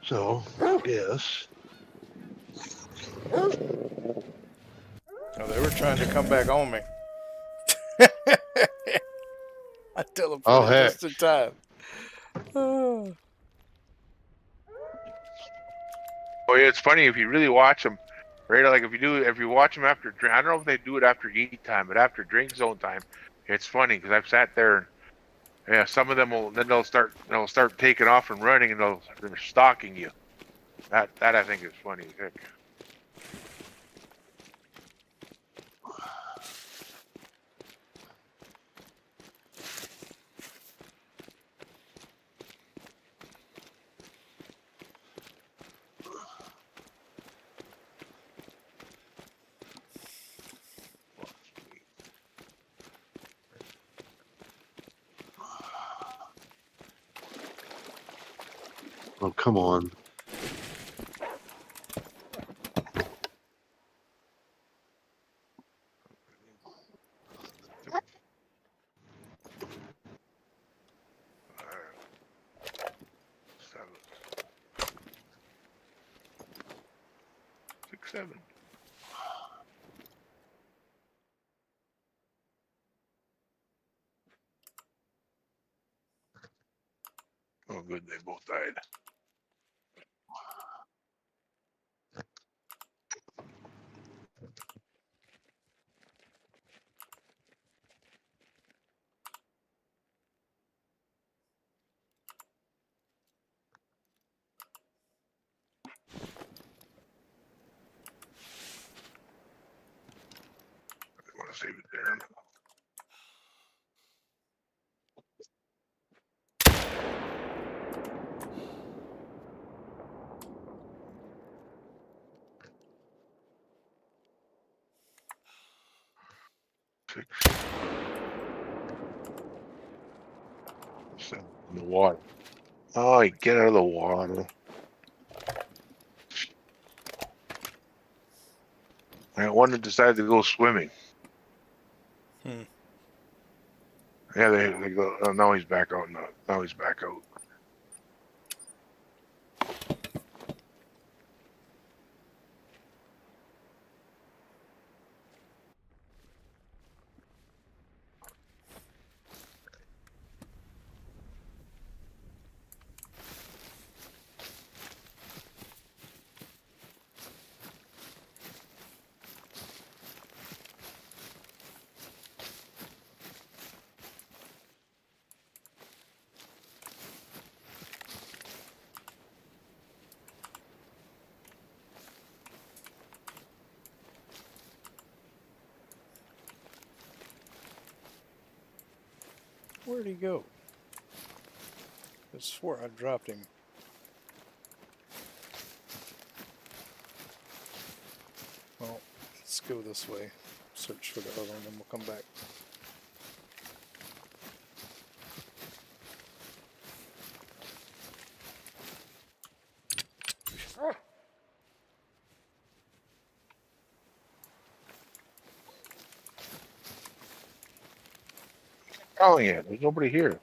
So, yes. Oh, they were trying to come back on me. I teleported Oh, heck. just in time. Oh. Oh yeah, it's funny if you really watch them. Right, like if you watch them after drink, I don't know if they do it after eat time, but after drink zone time, it's funny because I've sat there and yeah, some of them they'll start taking off and running and they're stalking you. That I think is funny. Oh, come on. Six, seven. Oh, good. side. I want to save it there. Six. Seven in the water. Oh, you get out of the water. I one that decided to go swimming. Hmm. Yeah, they go. Oh, now he's back out. Now he's back out. Where'd he go? I swore I dropped him. Well, let's go this way. Search for the other one, and we'll come back. Oh yeah, there's nobody here.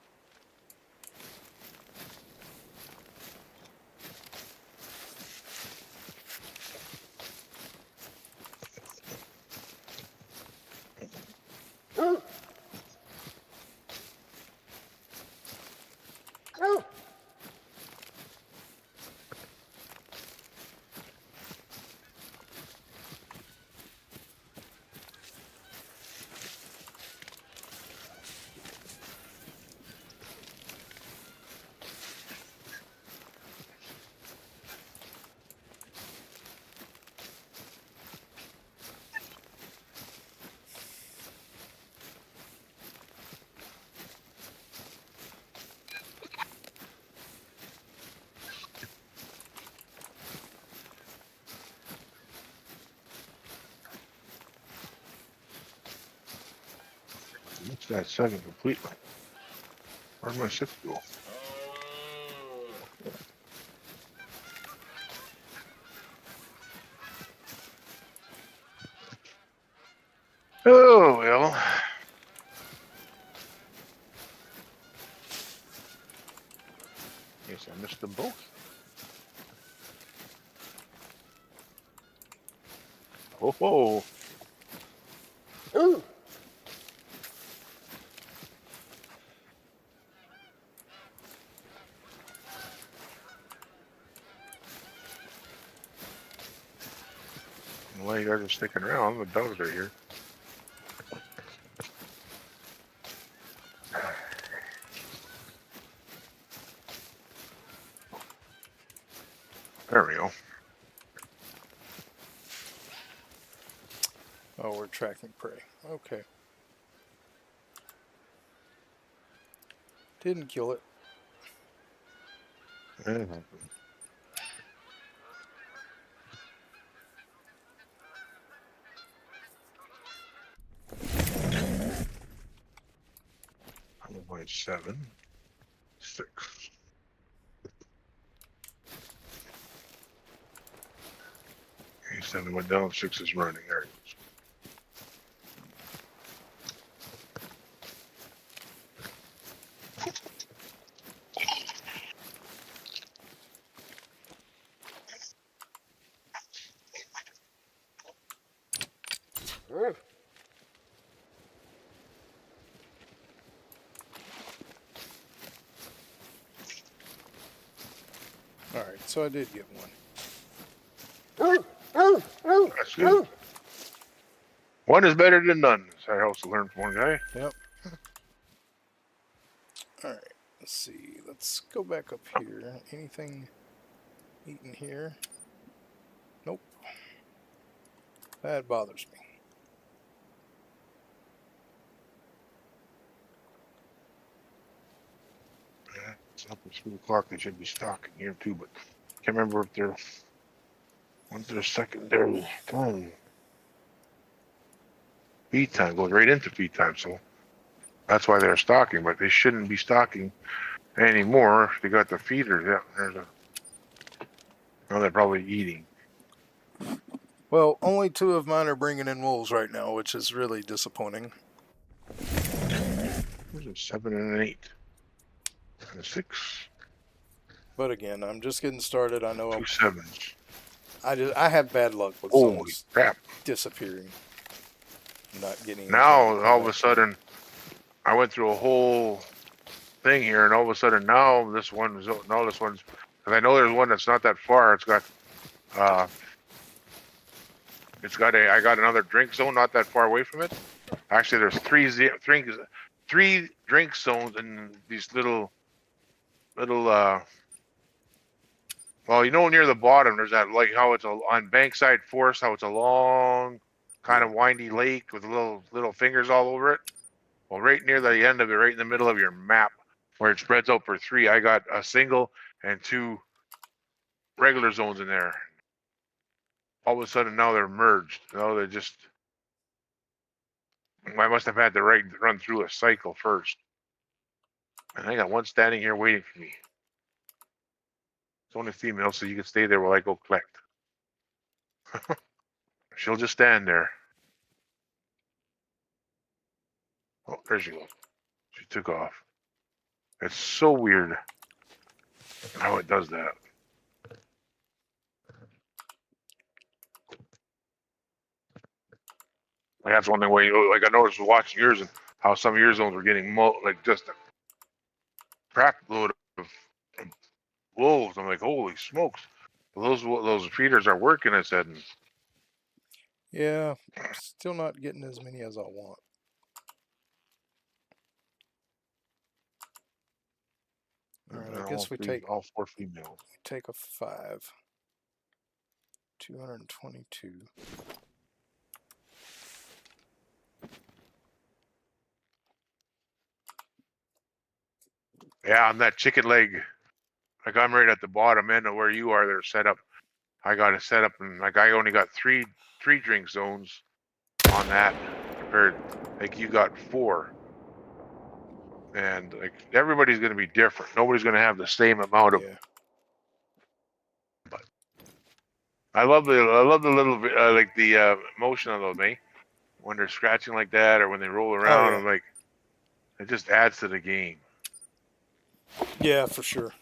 What's that second completely? Where'd my six go? Oh well. Guess I missed them both. Oh ho. Well, you guys are sticking around. The dogs are here. There we go. Oh, we're tracking prey. Okay. Didn't kill it. Yeah. I'm going 7, 6. Okay, 7 went down, 6 is running. There it is. Alright, so I did get one. That's good. One is better than none. I also learned from one guy. Yep. Alright, let's see. Let's go back up here. Anything eaten here? Nope. That bothers me. Yeah, it's up at 3 o'clock. They should be stocking here too, but can't remember if they're when's their secondary time. Feed time goes right into feed time, so that's why they're stocking. But they shouldn't be stocking anymore. They got the feeders. Yeah, there's a. Well, they're probably eating. Well, only 2 of mine are bringing in wolves right now, which is really disappointing. There's a 7 and an 8. And a 6. But again, I'm just getting started. I know 2 7s. I have bad luck with Holy zones crap. disappearing. Not getting Now, all of a sudden, I went through a whole thing here, and all of a sudden now this one's, because I know there's one that's not that far. It's got, I got another drink zone not that far away from it. Actually, there's three drink zones in these little, well, you know, near the bottom, there's that, like how it's on Bankside Forest, how it's a long, kind of windy lake with little fingers all over it. Well, right near the end of it, right in the middle of your map, where it spreads out for 3, I got a single and 2 regular zones in there. All of a sudden, now they're merged. No, they're just. I must have had to run through a cycle first. And I got one standing here waiting for me. It's only female, so you can stay there while I go collect. She'll just stand there. Oh, there she goes. She took off. It's so weird how it does that. Like that's one thing where like I noticed watching yours and how some of your zones were getting like just a crap load of wolves. I'm like, holy smokes! Those feeders are working. I said, and yeah, still not getting as many as I want. All right, I guess we take all 4 females. We take a 5. 222. Yeah, on that chicken leg, like I'm right at the bottom end of where you are. They're set up. I got it set up, and like I only got three drink zones on that compared. Like you got 4, and like everybody's going to be different. Nobody's going to have the same amount of. Yeah. But I love the little like the motion of them, eh? When they're scratching like that, or when they roll around, yeah. I'm like, it just adds to the game. Yeah, for sure.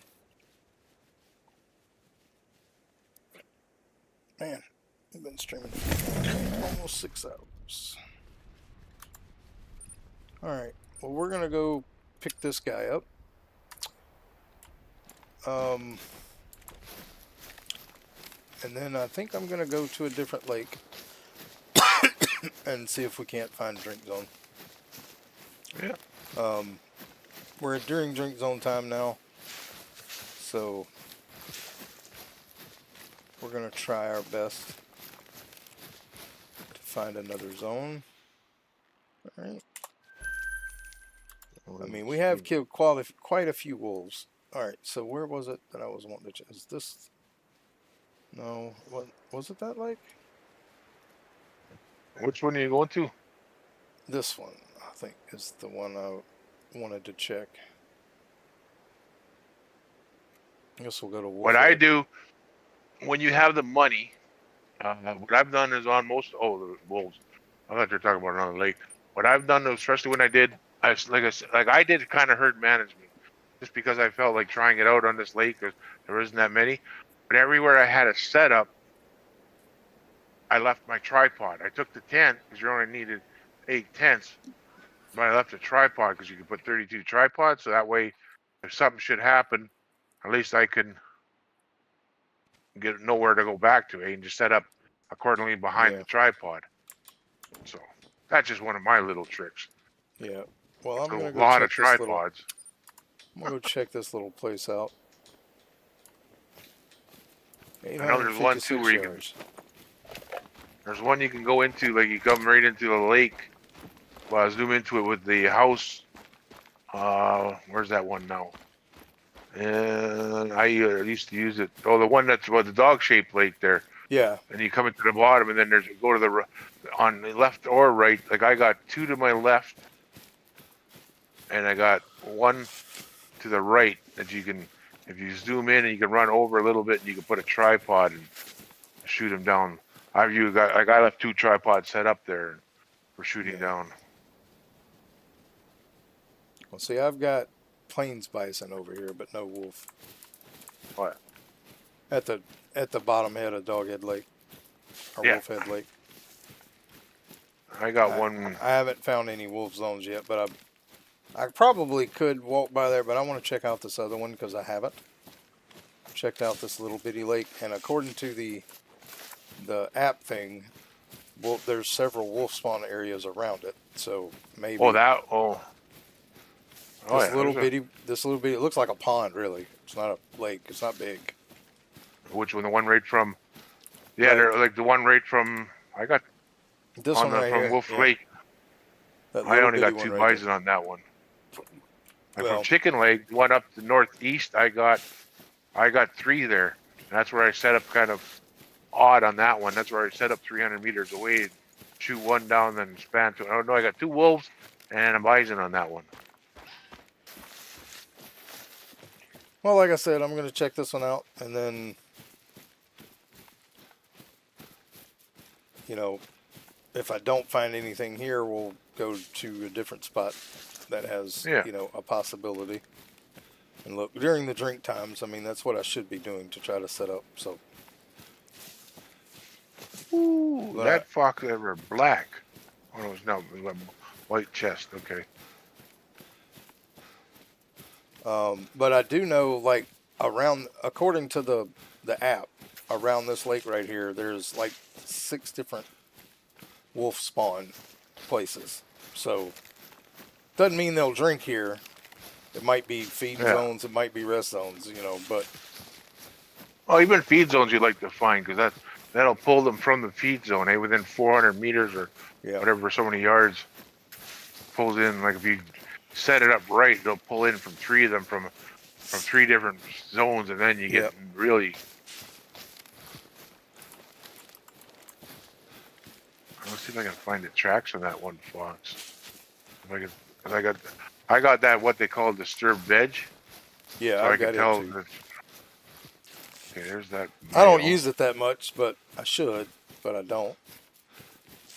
Man, we've been streaming for almost 6 hours. Alright, well, we're going to go pick this guy up. And then I think I'm going to go to a different lake and see if we can't find a drink zone. Yeah. We're during drink zone time now, so we're going to try our best to find another zone. Alright. I mean, we have killed quite a few wolves. Alright, so where was it that I was wanting to... Is this... No, what was it that lake? Which one are you going to? This one, I think, is the one I wanted to check. I guess we'll go to wolf. What I do when you have the money, what I've done is on most. Oh, the wolves. I thought you were talking about another lake. What I've done, especially when I did, I did kind of herd management, just because I felt like trying it out on this lake because there isn't that many. But everywhere I had a setup, I left my tripod. I took the tent because you only needed 8 tents, but I left a tripod because you could put 32 tripods. So that way, if something should happen, at least I can get nowhere to go back to, and just set up accordingly behind Yeah. the tripod. So that's just one of my little tricks. Yeah. Well, I'm A gonna go lot of check this little. tripods. I'm gonna go check this little place out. I know there's one too 856 where yards. there's one you can go into, like you come right into the lake. Well, I zoom into it with the house. Where's that one now? And I used to use it. Oh, the one that's the dog-shaped lake there. Yeah. And you come into the bottom, and then there's go to the on the left or right. Like I got two to my left, and I got one to the right that you can, if you zoom in and you can run over a little bit, and you can put a tripod and shoot them down. I left two tripods set up there for shooting down. Well, see, I've got plains bison over here, but no wolf. What? At the bottom head of Doghead Lake, or Wolfhead Lake. I got one. I haven't found any wolf zones yet, but I probably could walk by there, but I want to check out this other one because I haven't checked out this little bitty lake. And according to the app thing, there's several wolf spawn areas around it, so maybe. This little bitty, it looks like a pond, really. It's not a lake. It's not big. Which one? The one right from? Yeah, they're like the one right from. I got this one right from here, Wolf Lake. I only got two bison on that one. And from Chicken Lake, one up the northeast, I got three there. And that's where I set up kind of odd on that one. That's where I set up 300 meters away, shoot one down, then span to. Oh no, I got two wolves and a bison on that one. Well, like I said, I'm going to check this one out, and then, you know, if I don't find anything here, we'll go to a different spot that has, you know, a possibility. And look, during the drink times, I mean, that's what I should be doing to try to set up, so. Ooh, that fox ever black. Oh, it was no white chest, okay. But I do know, like, according to the app, around this lake right here, there's like 6 different wolf spawn places. So, doesn't mean they'll drink here. It might be feed zones, it might be rest zones, you know, but. Oh, even feed zones you'd like to find, because that'll pull them from the feed zone, within 400 meters or whatever, so many yards. Pulls in, like if you set it up right, they'll pull in from 3 of them from 3 different zones, and then you get really. Let's see if I can find the tracks on that one fox. If I can, I got that what they call disturbed veg. Yeah, so I can got tell it too. Okay, there's that. I don't use it that much, but I should, but I don't.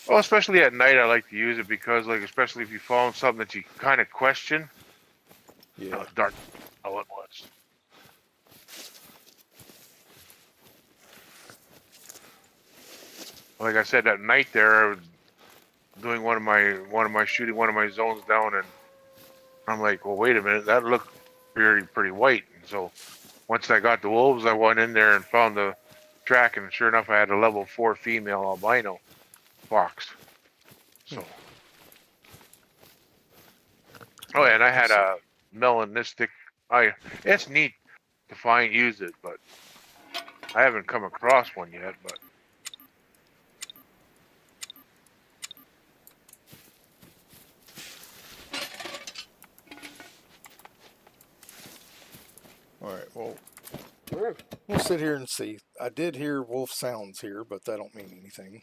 Well, especially at night, I like to use it because, like, especially if you found something that you kind of question. Yeah. It's dark. Oh, it was. Like I said, at night there, I was doing one of my zones down, and I'm like, well, wait a minute, that looked pretty white. And so once I got the wolves, I went in there and found the track, and sure enough, I had a level 4 female albino fox. So, oh yeah, and I had a melanistic. It's neat to use it, but I haven't come across one yet. But all right, well, we'll sit here and see. I did hear wolf sounds here, but that don't mean anything.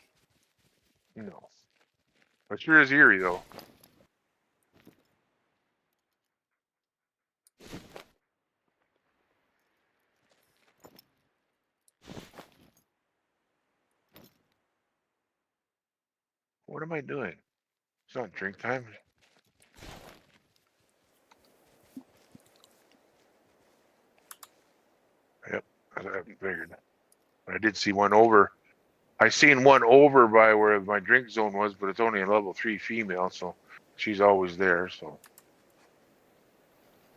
no, it sure is eerie though. What am I doing? It's not drink time. Yep, I figured. I did see one over. I seen one over by where my drink zone was, but it's only a level 3 female, so she's always there. So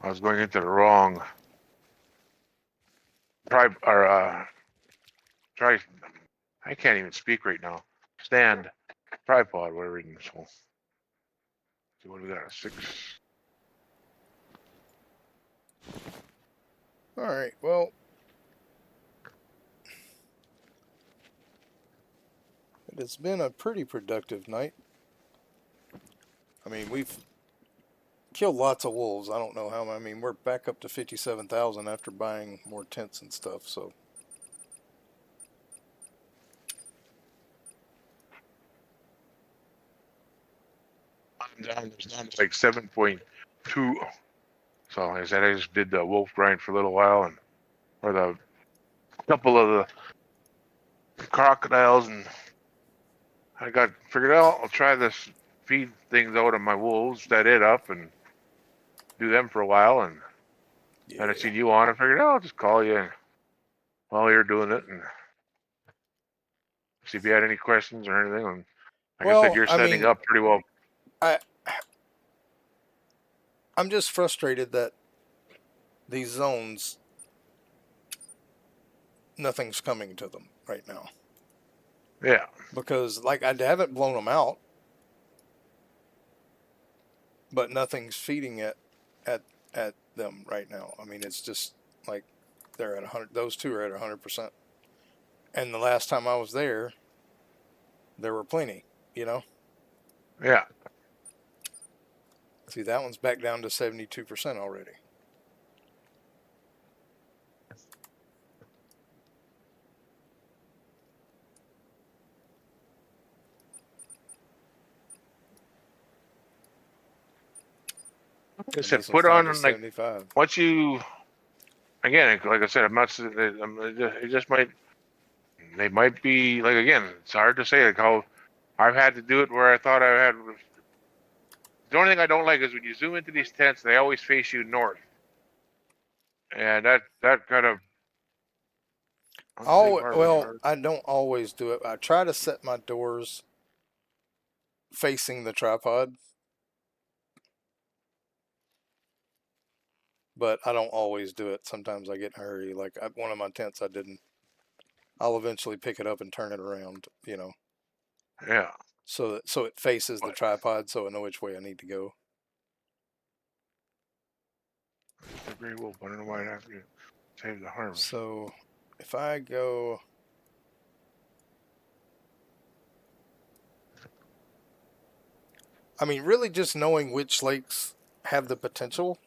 I was going into the wrong tribe or try. I can't even speak right now. Stand, tripod, whatever. So what do we got? 6. All right. Well, it has been a pretty productive night. I mean, we've killed lots of wolves. I don't know how. I mean, we're back up to 57,000 after buying more tents and stuff. So. I'm down. There's down to like 7.2. So like I said, I just did the wolf grind for a little while, and or the couple of the crocodiles, and I got figured out. I'll try this feed things out of my wolves, set it up, and do them for a while. And then I seen you on. I figured, I'll just call you while you're doing it and see if you had any questions or anything. And like I said, you're setting up pretty well. I'm just frustrated that these zones, nothing's coming to them right now. Yeah. Because, like, I haven't blown them out, but nothing's feeding it at them right now. I mean, it's just like they're at 100. Those two are at 100%. And the last time I was there were plenty, you know? Yeah. See, that one's back down to 72% already. Like I said, put on like 75. Once you, again, like I said, I'm not. It just might. They might be like, again. It's hard to say like how I've had to do it where I thought I had. The only thing I don't like is when you zoom into these tents, they always face you north, and that kind of. I don't always do it. I try to set my doors facing the tripod, but I don't always do it. Sometimes I get in a hurry. Like one of my tents, I didn't. I'll eventually pick it up and turn it around, you know. Yeah. So it faces the tripod, so I know which way I need to go. Very well, but I don't know why I have to save the harvest. So if I go. I mean, really just knowing which lakes have the potential.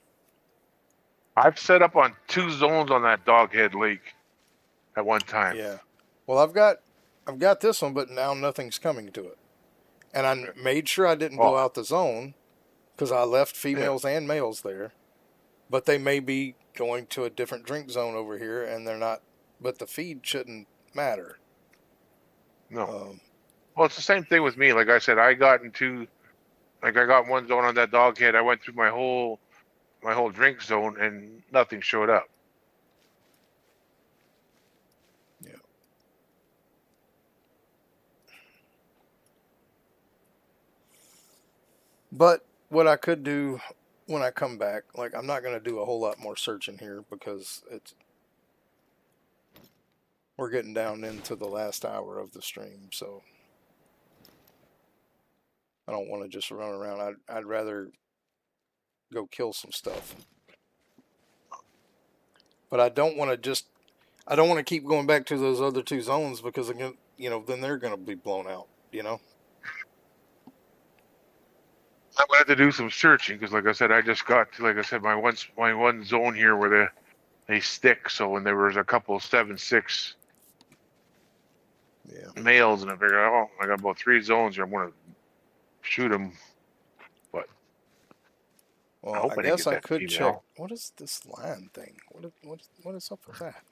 I've set up on 2 zones on that Doghead Lake at one time. Yeah. Well, I've got this one, but now nothing's coming to it. And I made sure I didn't blow out the zone because I left females and males there. But they may be going to a different drink zone over here, and they're not. But the feed shouldn't matter. No. Well, it's the same thing with me. Like I said, I got one zone on that Doghead. I went through my whole drink zone, and nothing showed up. Yeah. But what I could do when I come back, like I'm not going to do a whole lot more searching here because we're getting down into the last hour of the stream, so I don't want to just run around. I'd rather go kill some stuff. But I don't want to keep going back to those other 2 zones because again, you know, then they're going to be blown out, you know. I'm going to have to do some searching because, like I said, I just got to, like I said, my one zone here where they stick. So when there was a couple 7-6 males, and I figured, I got about 3 zones here. I'm going to shoot them. But well, I guess I could check. What is this line thing? What is up with that?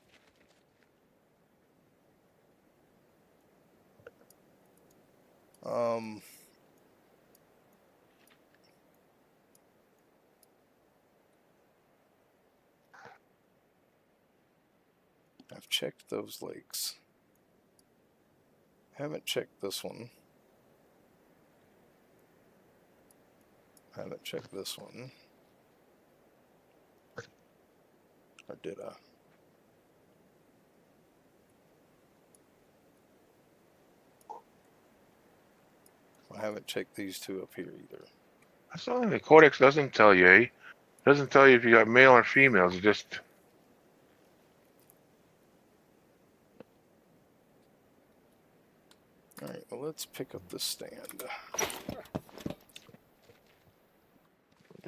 I've checked those lakes. Haven't checked this one. Haven't checked this one. Or did I? I haven't checked these two up here either. That's something the codex doesn't tell you, eh? Doesn't tell you if you got male or females. It just All right, well, let's pick up the stand.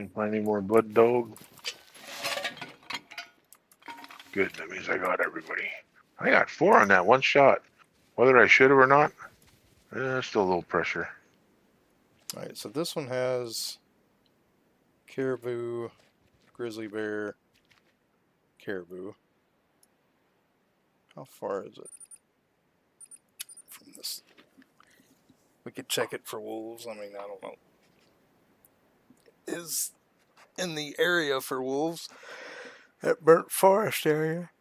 didn't find any more blood dog. Good, that means I got everybody. I got 4 on that one shot. Whether I should have or not, still a little pressure. All right, so this one has caribou, grizzly bear, caribou. How far is it from this? We could check it for wolves. I mean, I don't know. Is in the area for wolves, that burnt forest area.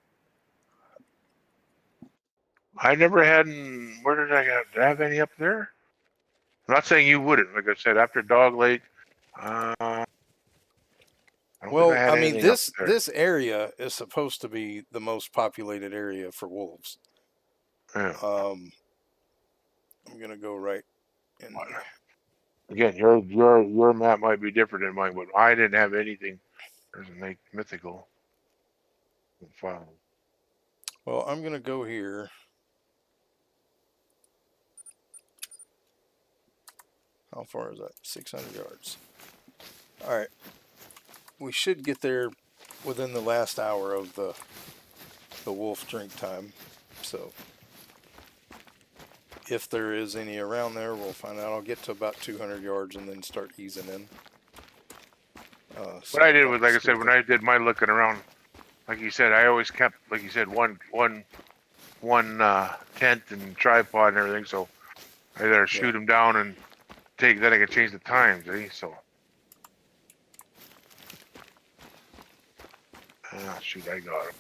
I never had. Where did I have? Did I have any up there? I'm not saying you wouldn't. Like I said, after Dog Lake, I don't think I Well, had I mean, anything up there. this area is supposed to be the most populated area for wolves. Yeah. I'm gonna go right in. Again, your map might be different than mine, but I didn't have anything. There's a mythical file. Well, I'm gonna go here. How far is that? 600 yards. All right. We should get there within the last hour of the wolf drink time. So if there is any around there, we'll find out. I'll get to about 200 yards and then start easing in. What I did was, like I said, when I did my looking around, like you said, I always kept, like you said, one tent and tripod and everything. So I either shoot them down and then I could change the times, eh? So. Ah, shoot, I got him.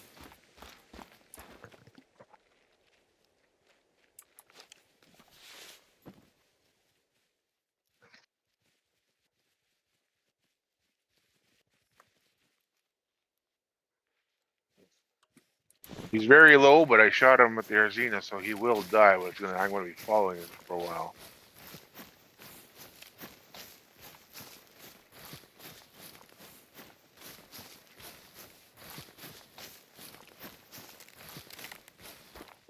He's very low, but I shot him with the Arzina, so he will die. But I'm going to be following him for a while.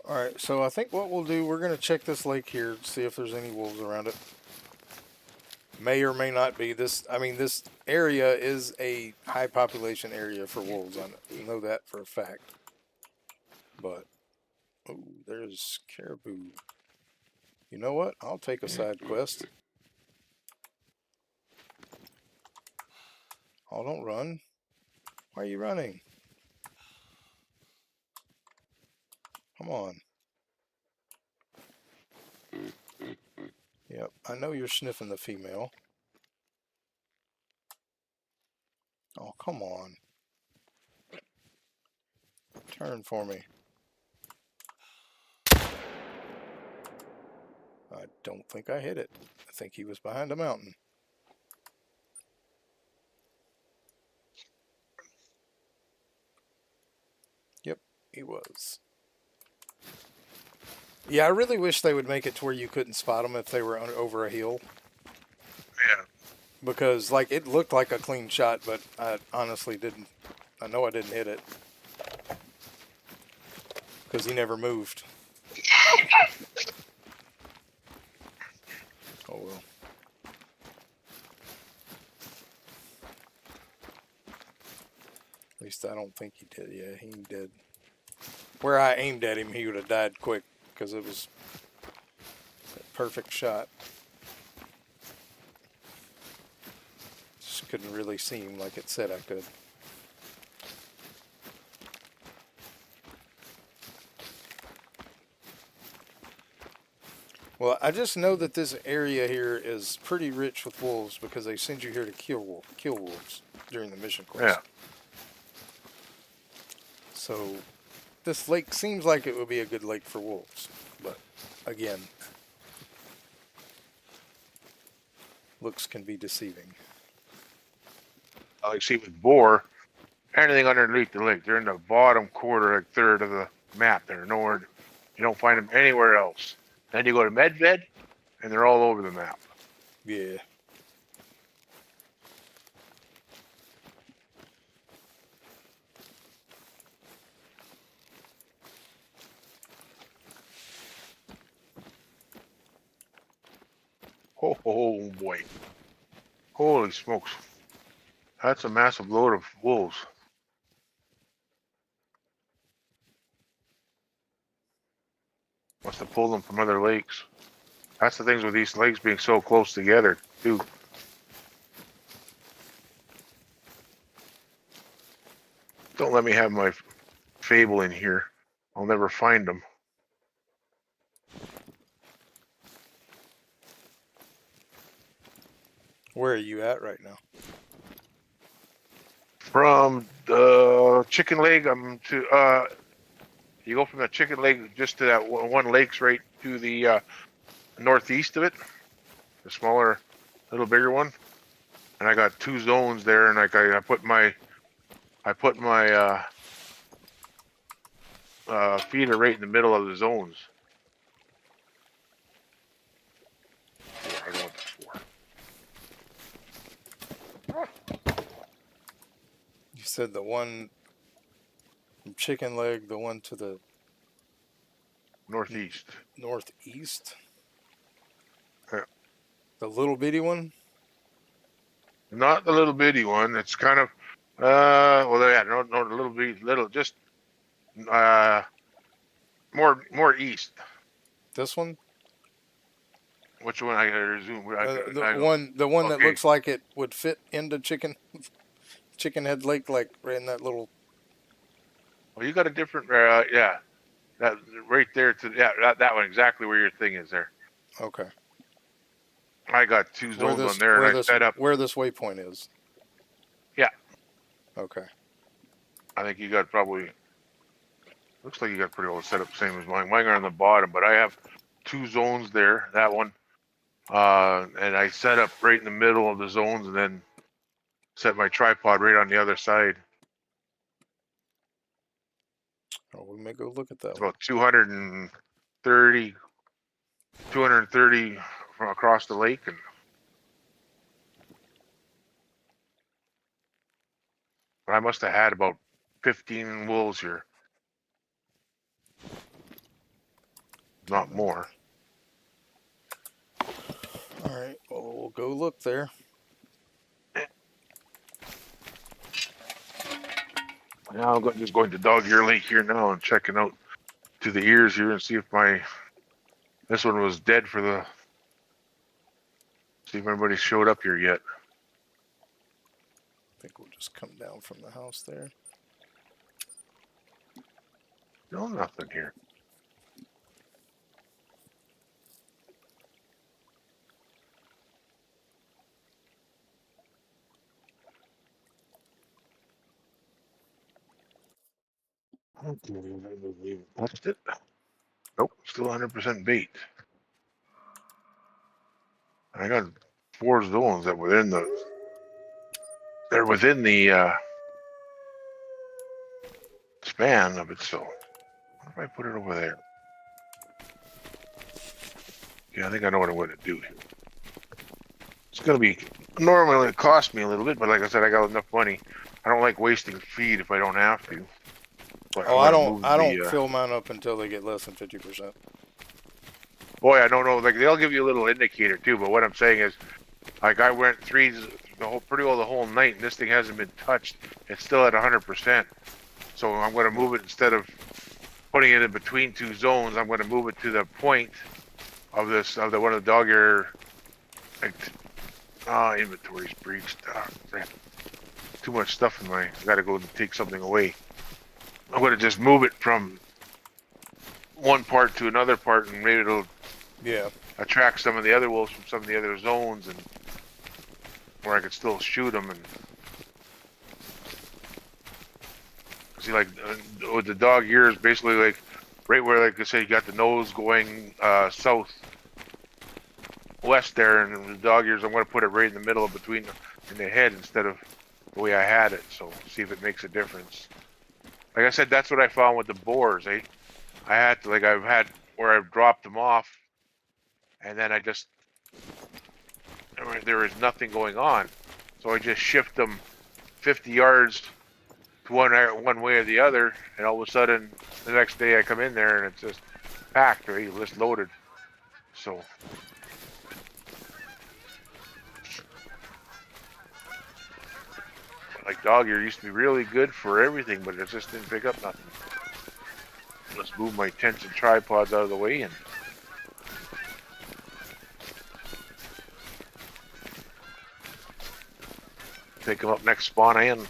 Alright, so I think what we'll do, we're going to check this lake here, see if there's any wolves around it. May or may not be. This area is a high population area for wolves. I know that for a fact. But, oh, there's caribou. You know what? I'll take a side quest. Oh, don't run. Why are you running? Come on. Yep, I know you're sniffing the female. Oh, come on. Turn for me. I don't think I hit it. I think he was behind a mountain. Yep, he was. Yeah, I really wish they would make it to where you couldn't spot them if they were over a hill. Yeah. Because, like, it looked like a clean shot, but I honestly didn't. I know I didn't hit it. Because he never moved. Oh, well. At least I don't think he did. Yeah, he did. Where I aimed at him, he would have died quick. Because it was a perfect shot. Just couldn't really see him like it said I could. Well, I just know that this area here is pretty rich with wolves because they send you here to kill wolves during the mission quest. Yeah. So this lake seems like it would be a good lake for wolves, but again, looks can be deceiving. Like see with boar, anything underneath the lake, they're in the bottom quarter, like third of the map. They're nowhere. You don't find them anywhere else. Then you go to Medved, and they're all over the map. Yeah. Oh boy. Holy smokes. That's a massive load of wolves. Must have pulled them from other lakes. That's the things with these lakes being so close together, too. Don't let me have my fable in here. I'll never find them. Where are you at right now? From the chicken leg, I'm to you go from the chicken leg just to that one lake's right to the northeast of it, the smaller, little bigger one. And I got 2 zones there, and like I put my feeder right in the middle of the zones. Yeah, I don't You said the one from chicken leg, the one to the northeast. northeast? Yeah. The little bitty one? Not the little bitty one. It's kind of well, yeah, no, the little bitty, little, just more east. This one? Which one? I gotta resume. The one that Okay. looks like it would fit into Chicken Head Lake, like right in that little. Well, you got a different. Yeah, that right there to that one exactly where your thing is there. Okay. I got 2 zones on there, and I set up where this waypoint is. Yeah. Okay. I think you got probably. Looks like you got pretty well set up, same as mine. Mine are on the bottom, but I have 2 zones there. That one, and I set up right in the middle of the zones, and then set my tripod right on the other side. Oh, we may go look at that. It's about 230 from across the lake, and I must have had about 15 wolves here, not more. All right, well, we'll go look there. Now I'm just going to Dog Ear Lake here now and checking out to the ears here and see if this one was dead for the. See if anybody showed up here yet. I think we'll just come down from the house there. No, nothing here. Touched it. Nope, still 100% bait. I got 4 zones that were in the. They're within the span of it, so what if I put it over there? Yeah, I think I know what I'm going to do here. It's going to be normally it cost me a little bit, but like I said, I got enough money. I don't like wasting feed if I don't have to. But I don't fill mine up until they get less than 50%. Boy, I don't know. Like they'll give you a little indicator too, but what I'm saying is, like I went pretty well the whole night, and this thing hasn't been touched. It's still at 100%. So I'm going to move it instead of putting it in between 2 zones. I'm going to move it to the point of one of the dog ear. Inventory's breached. Too much stuff in my. I got to go take something away. I'm going to just move it from one part to another part, and maybe it'll attract some of the other wolves from some of the other zones, and where I could still shoot them. And see, like with the dog ears, basically like right where, like I say, you got the nose going south west there, and the dog ears, I'm going to put it right in the middle of between in the head instead of the way I had it. So see if it makes a difference. Like I said, that's what I found with the boars. I had to, like, I've had where I've dropped them off, and then I just there is nothing going on. So I just shift them 50 yards to one way or the other, and all of a sudden, the next day I come in there and it's just packed, right? Just loaded. So. Like dog ear used to be really good for everything, but it just didn't pick up nothing. Let's move my tents and tripods out of the way and take them up next spawn in.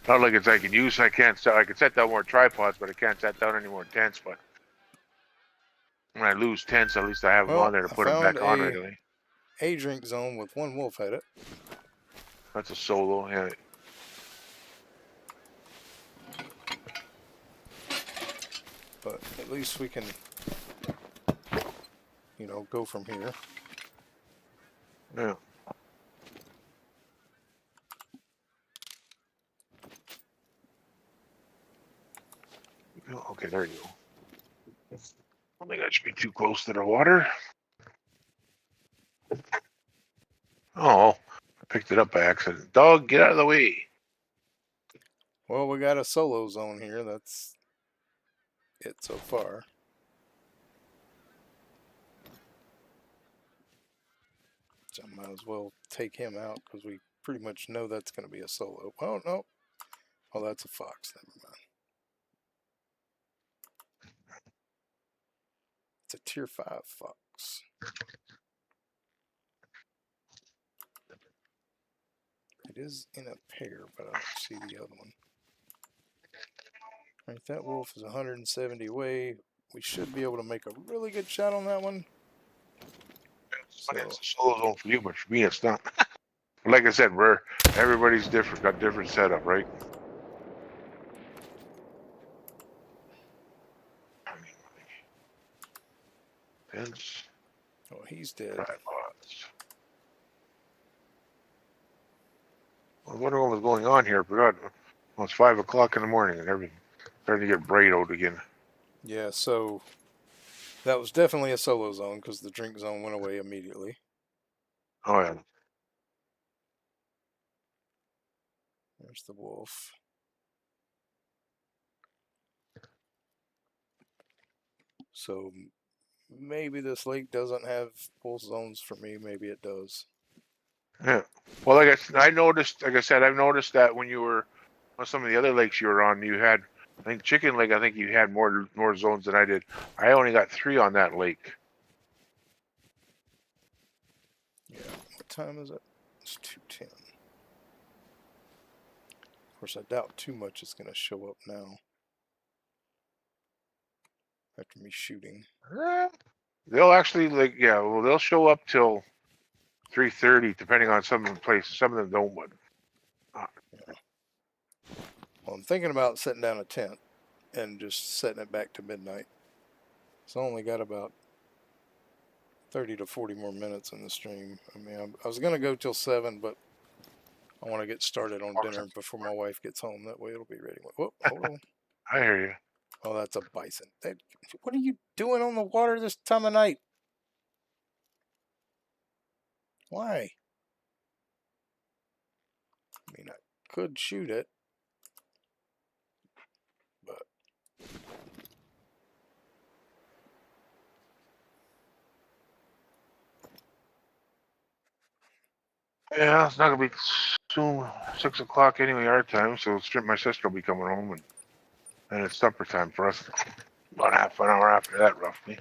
Not like it's I can use. I can set down more tripods, but I can't set down any more tents. But when I lose tents, at least I have them on there to put them back on right away. A drink zone with one wolf at it. That's a solo. Yeah. But at least we can, you know, go from here. Yeah. Okay, there you go. I don't think I should be too close to the water. Oh, I picked it up by accident. Dog, get out of the way. Well, we got a solo zone here. That's it so far. So I might as well take him out because we pretty much know that's going to be a solo. Oh, no. Oh, that's a fox. Never mind. It's a tier 5 fox. It is in a pair, but I don't see the other one. All right, that wolf is 170 away. We should be able to make a really good shot on that one. So, it's a solo zone for you, but for me, it's not. Like I said, everybody's different, got different setup, right? Tents. Oh, he's dead. Tripods. I wonder what was going on here. I forgot. Well, it's 5 o'clock in the morning and everything starting to get bright out again. Yeah, so that was definitely a solo zone because the drink zone went away immediately. Oh, yeah. There's the wolf. So maybe this lake doesn't have both zones for me. Maybe it does. Yeah. Well, I noticed, like I said, I've noticed that when you were on some of the other lakes you were on, you had, I think Chicken Lake, I think you had more zones than I did. I only got 3 on that lake. Yeah. What time is it? It's 2:10. Of course, I doubt too much is going to show up now. After me shooting. They'll actually, like, yeah, well, they'll show up till 3:30, depending on some of the places. Some of them don't, but. Yeah. Well, I'm thinking about setting down a tent and just setting it back to midnight. So I only got about 30 to 40 more minutes in the stream. I mean, I was going to go till 7, but I want to get started on dinner before my wife gets home. That way it'll be ready. Whoop, hold on. I hear you. Oh, that's a bison. What are you doing on the water this time of night? Why? I mean, I could shoot it, but Yeah, it's not gonna be soon 6 o'clock anyway, our time. So my sister will be coming home, and it's supper time for us. About half an hour after that, roughly.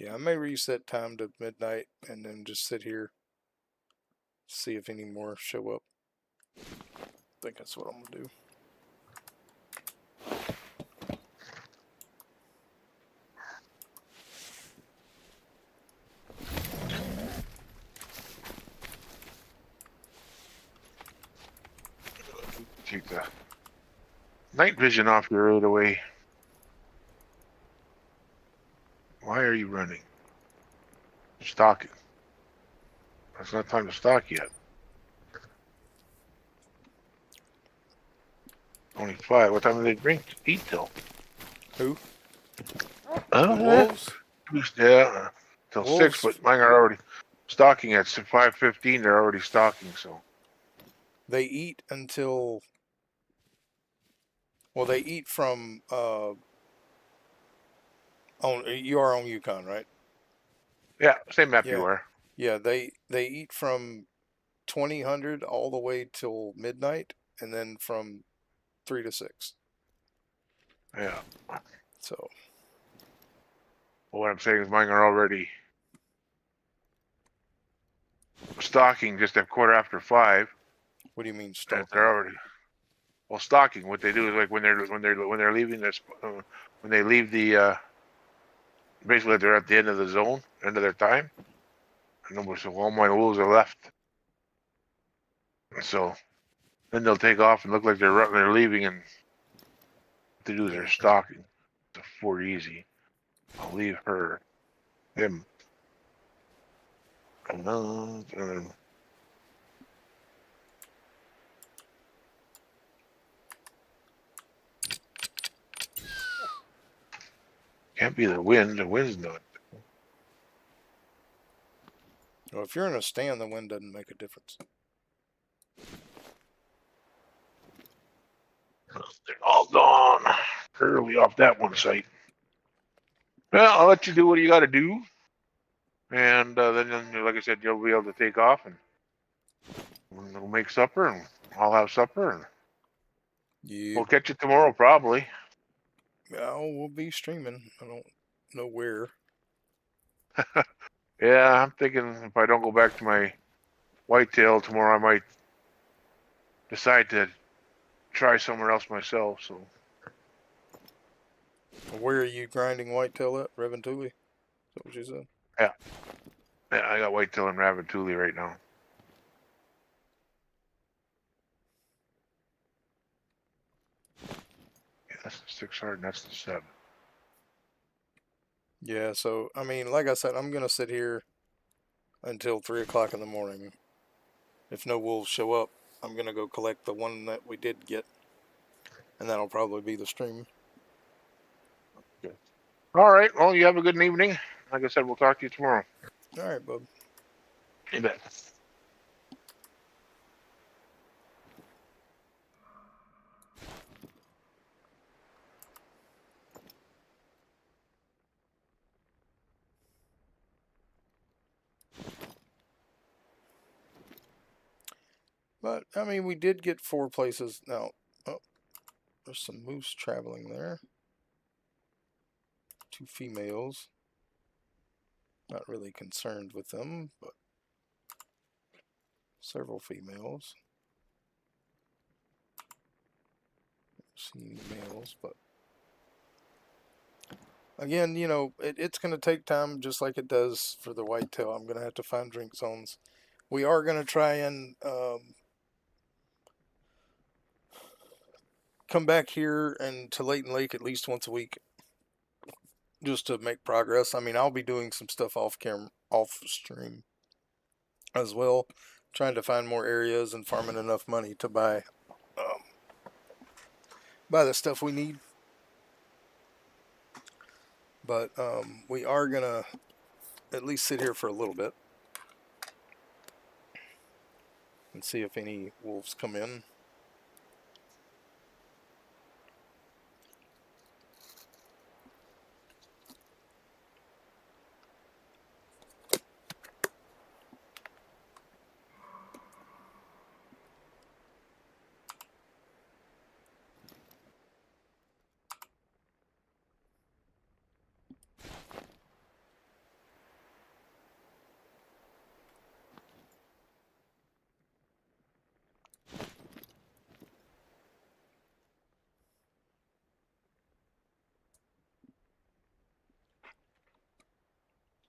yeah, I may reset time to midnight and then just sit here, see if any more show up. I think that's what I'm gonna do. Take the night vision off your right away. Why are you running? stocking. It's not time to stock yet. Only 5. What time do they eat till? Who? Oh, The wolves? Yeah, till Wolves. 6. But mine are already stocking at 5:15. They're already stocking, so They eat until. Well, they eat from. You are on Yukon, right? yeah, same map you Yeah. are. Yeah. They eat from 2000 all the way till midnight, and then from 3 to 6. Yeah. So. Well, what I'm saying is mine are already stocking just at 5:15. What do you mean And stalking? they're already stocking. What they do is like when they're leaving this when they leave the basically they're at the end of the zone, end of their time. And so all my wolves are left. So then they'll take off and look like they're leaving, and what they do is they're stalking. It's 4 easy. I'll leave him. And then can't be the wind. The wind's not. Well, if you're in a stand, the wind doesn't make a difference. They're all gone early off that one site. Well, I'll let you do what you got to do, and then, like I said, you'll be able to take off, and we'll make supper, and I'll have supper, and we'll catch you tomorrow probably. Oh, we'll be streaming. I don't know where. Yeah, I'm thinking if I don't go back to my whitetail tomorrow, I might decide to try somewhere else myself. So Where are you grinding whitetail at? Reventuli? Is that what you said? yeah, I got whitetail in Ravatuli right now. Yeah, that's the 600, and that's the 7. Yeah, so, I mean, like I said, I'm going to sit here until 3 o'clock in the morning. If no wolves show up, I'm going to go collect the one that we did get. And that'll probably be the stream. Good. All right. Well, you have a good evening. Like I said, we'll talk to you tomorrow. All right, bub. You bet. But, I mean, we did get 4 places. Now, oh, there's some moose traveling there. 2 females. Not really concerned with them, but several females. Seen males, but again, you know, it's going to take time just like it does for the whitetail. I'm going to have to find drink zones. We are going to try and come back here and to Layton Lake at least once a week just to make progress. I mean, I'll be doing some stuff off stream as well, trying to find more areas and farming enough money to buy the stuff we need. But we are going to at least sit here for a little bit and see if any wolves come in.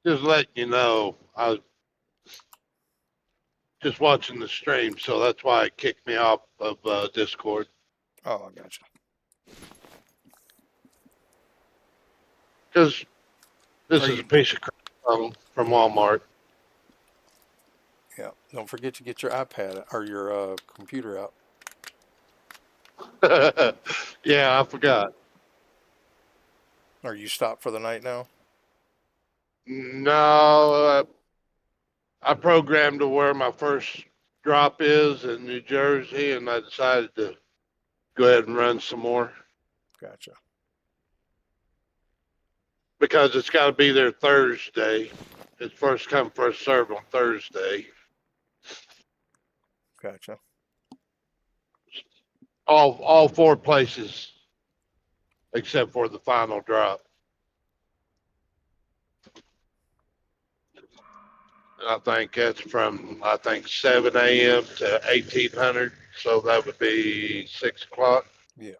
Just letting you know, I was just watching the stream, so that's why it kicked me off of Discord. Oh, I gotcha. Because this is a piece of crap from Walmart. Yeah. Don't forget to get your iPad or your computer out. Yeah, I forgot. Are you stopped for the night now? No, I programmed to where my first drop is in New Jersey, and I decided to go ahead and run some more Gotcha. because it's got to be there Thursday. It's first come, first served on Thursday. Gotcha. All four places except for the final drop. I think that's from 7 a.m. to 1800, so that would be 6 o'clock. Yeah.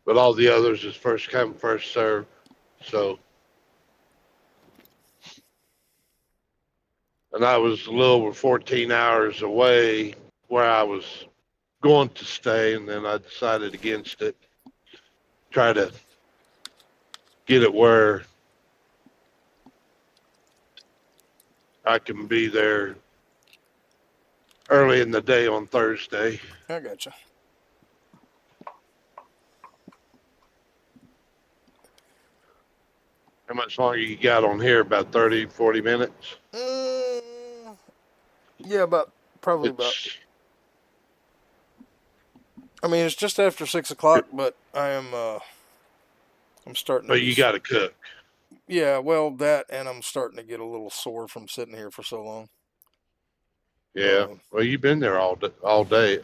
But all the others is first come, first served. So, and I was a little over 14 hours away where I was going to stay, and then I decided against it. Try to get it where I can be there early in the day on Thursday. I gotcha. How much longer you got on here? About 30, 40 minutes? Yeah, probably about. It's, I mean, it's just after 6 o'clock, but I'm starting to but be. you got to cook. Yeah, well, that, and I'm starting to get a little sore from sitting here for so long. Yeah. Well, you've been there all day,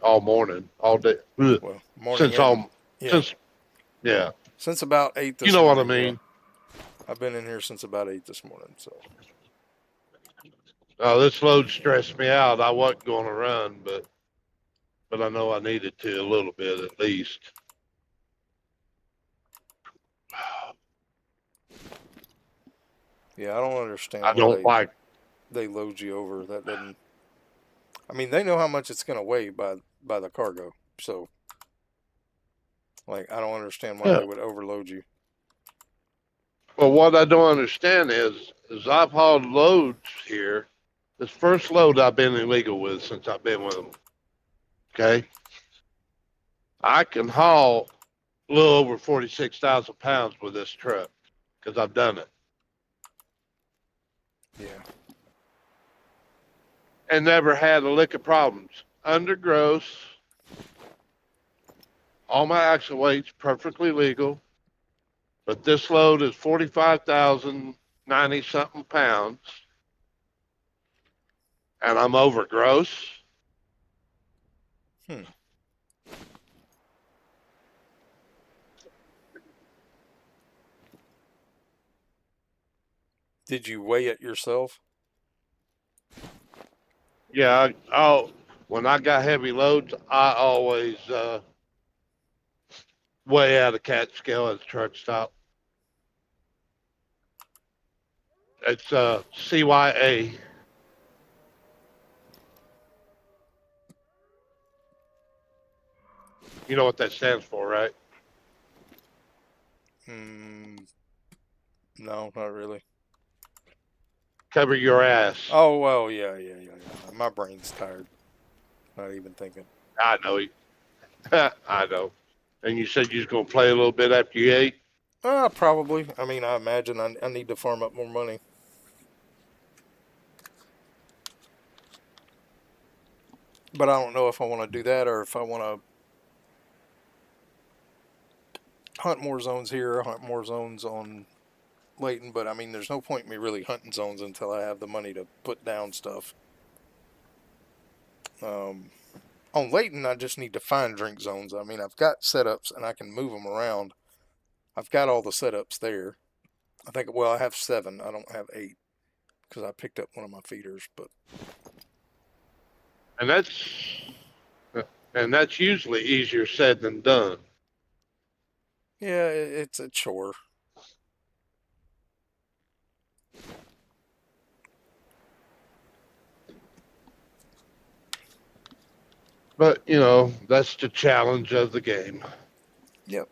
all morning, all day. Well, morning Since yeah. Since about 8 You this know morning. what I mean? Yeah. I've been in here since about 8 this morning, so. This load stressed me out. I wasn't going to run, but I know I needed to a little bit at least. Yeah, I don't understand I don't like. They load you over. That doesn't. I mean, they know how much it's going to weigh by the cargo, so. Like, I don't understand why they would overload you. Well, what I don't understand is I've hauled loads here. This first load I've been illegal with since I've been with them. Okay. I can haul a little over 46,000 pounds with this truck because I've done it. Yeah. And never had a lick of problems. Under gross. All my axle weight's perfectly legal. But this load is 45,090 something pounds. And I'm over gross. Did you weigh it yourself? Yeah, when I got heavy loads, I always weigh out a cat scale at the truck stop. It's CYA. You know what that stands for, right? No, not really. Cover your ass. Oh, well, yeah. My brain's tired. Not even thinking. I know. I know. And you said you was going to play a little bit after you ate? Probably. I mean, I imagine I need to farm up more money. But I don't know if I want to do that or if I want to hunt more zones here, hunt more zones on Layton. But I mean, there's no point in me really hunting zones until I have the money to put down stuff. On Layton, I just need to find drink zones. I mean, I've got setups and I can move them around. I've got all the setups there. I think, well, I have 7. I don't have 8 because I picked up one of my feeders, but. And that's usually easier said than done. Yeah, it's a chore. But, that's the challenge of the game. Yep.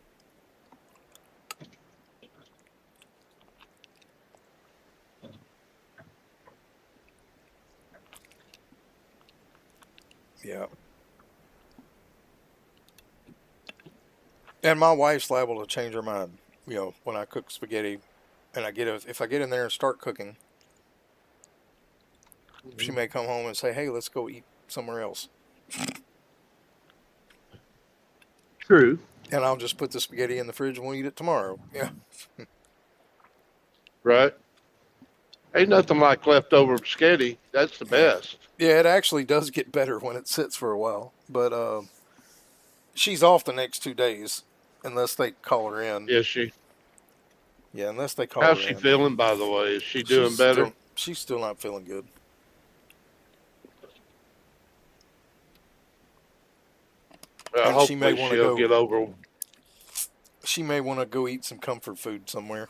Yeah. And my wife's liable to change her mind. When I cook spaghetti, and if I get in there and start cooking, she may come home and say, "Hey, let's go eat somewhere else," True. and I'll just put the spaghetti in the fridge and we'll eat it tomorrow. Yeah. Right. Ain't nothing like leftover spaghetti. That's the Yeah. best. Yeah, it actually does get better when it sits for a while. But she's off the next 2 days, unless they call her in. Is she? Yeah, unless they call How's her she in. feeling, by the way? Is she She's doing better? still not feeling good. And she may Hopefully want to she'll go. get over. She may want to go eat some comfort food somewhere.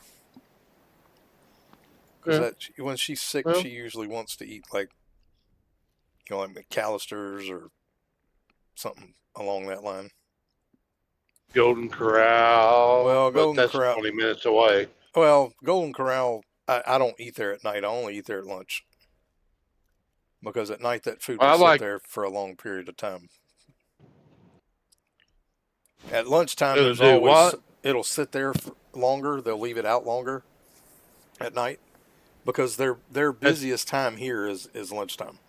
Yeah. Because when she's sick, Well, she usually wants to eat like McAllister's or something along that line. Golden Corral, Well, but Golden that's Corral. 20 minutes away. Well, Golden Corral. I don't eat there at night. I only eat there at lunch. Because at night that food will I sit like there for a long period of time. At lunchtime, to there's do always what? it'll sit there for longer. They'll leave it out longer at night because their busiest time here is lunchtime.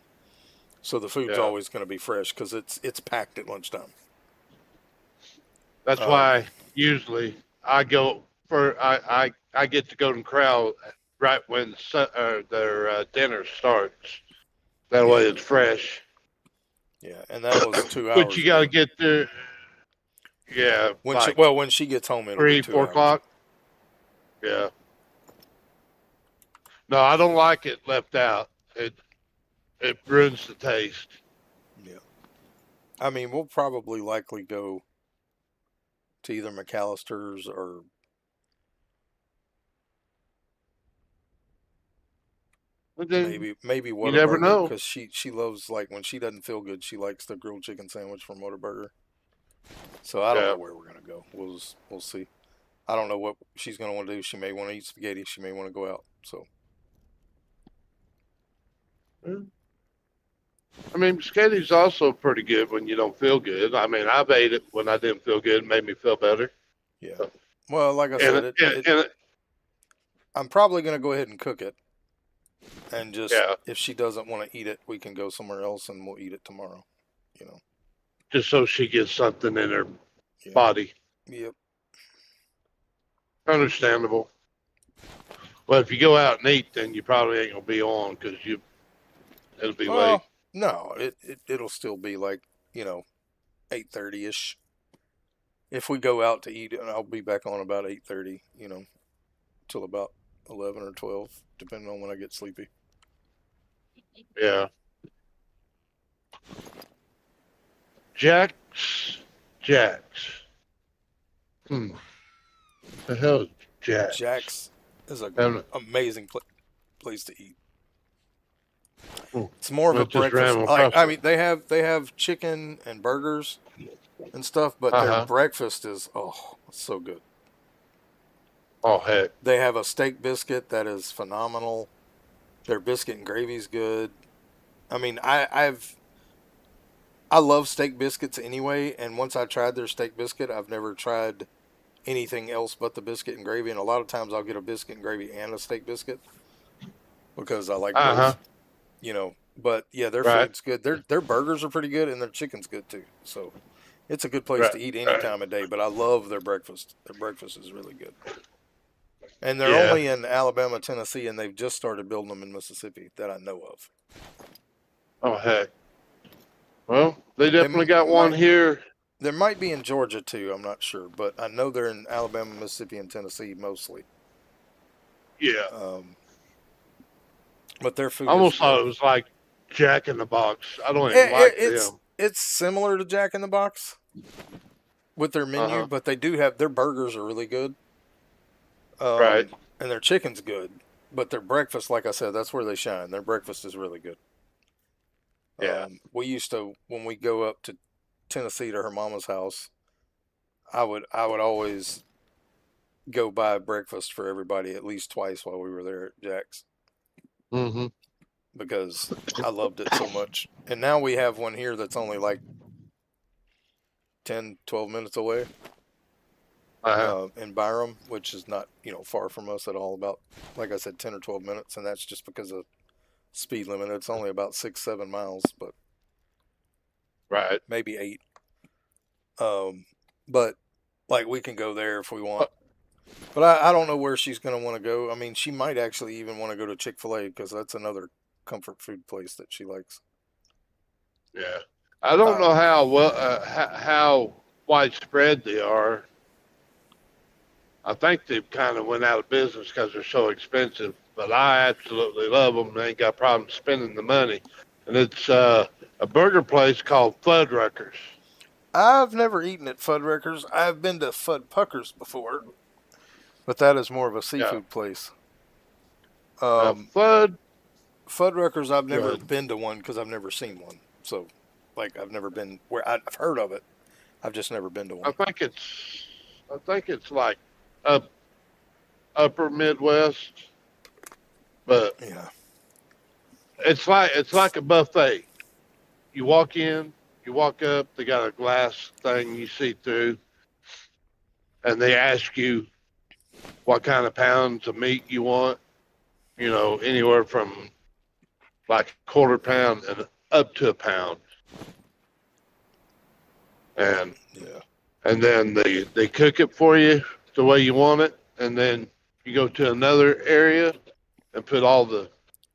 So the food's Yeah. always going to be fresh because it's packed at lunchtime. That's why usually I go for I get the Golden Corral right when their dinner starts. That way it's fresh. Yeah, and that was 2 But hours you got to ago. get there. Yeah, When she gets home, it'll be 2 3-4 hours. o'clock. Yeah. No, I don't like it left out. It ruins the taste. Yeah. I mean, we'll probably likely go to either McAllister's or But then maybe you never Whataburger know. because she loves, like, when she doesn't feel good, she likes the grilled chicken sandwich from Whataburger. So I don't know where we're gonna go. We'll see. I don't know what she's gonna want to do. She may want to eat spaghetti. She may want to go out. So I mean, spaghetti's also pretty good when you don't feel good. I mean, I've ate it when I didn't feel good. It made me feel better. yeah. Well, like I And said, I'm probably gonna go ahead and cook it, and just if she doesn't want to eat it, we can go somewhere else and we'll eat it tomorrow. Just so she gets something in her body. Yep. Understandable. Well, if you go out and eat, then you probably ain't gonna be on because it'll be late. No, it'll still be like 8:30 ish. If we go out to eat, I'll be back on about 8:30. Till about 11 or 12, depending on when I get sleepy. Yeah. Jack's. The hell is Jack's? Jack's is an amazing place to eat. It's more of a breakfast. I mean, they have chicken and burgers and stuff, but their breakfast is so good. Oh heck! They have a steak biscuit that is phenomenal. Their biscuit and gravy is good. I mean, I love steak biscuits anyway, and once I tried their steak biscuit, I've never tried anything else but the biscuit and gravy. And a lot of times I'll get a biscuit and gravy and a steak biscuit because I like both. But yeah, their food's good. Their burgers are pretty good, and their chicken's good too. So it's a good place to eat any time of day. But I love their breakfast. Their breakfast is really good. And they're only in Alabama, Tennessee, and they've just started building them in Mississippi that I know of. Oh heck! Well, they definitely got one here. There might be in Georgia too. I'm not sure, but I know they're in Alabama, Mississippi, and Tennessee mostly. Yeah. But their food. I almost thought it was like Jack in the Box. I don't even like them. It's similar to Jack in the Box with their menu, but they do have their burgers are really good. And their chicken's good, but their breakfast, like I said, that's where they shine. Their breakfast is really good. Yeah. We used to, when we go up to Tennessee to her mama's house, I would always go buy breakfast for everybody at least twice while we were there at Jack's. Mm-hmm. because I loved it so much. And now we have one here that's only like 10, 12 minutes away in Byram, which is not, far from us at all. About, like I said, 10 or 12 minutes. And that's just because of speed limit. It's only about 6, 7 miles, but right. maybe 8. But like we can go there if we want. But I don't know where she's going to want to go. I mean, she might actually even want to go to Chick-fil-A because that's another comfort food place that she likes. Yeah. I don't know how widespread they are. I think they've kind of went out of business because they're so expensive. But I absolutely love them. They ain't got problems spending the money. And it's a burger place called Fuddruckers. I've never eaten at Fuddruckers. I've been to Fuddpuckers before, but that is more of a seafood place. Fuddruckers, I've never been to one because I've never seen one. So, like, I've never been where I've heard of it. I've just never been to one. I think it's like upper Midwest, but yeah, it's like a buffet. You walk in, you walk up, they got a glass thing you see through, and they ask you what kind of pounds of meat you want. Anywhere from like a quarter pound and up to a pound. And then they cook it for you the way you want it, and then you go to another area and put all the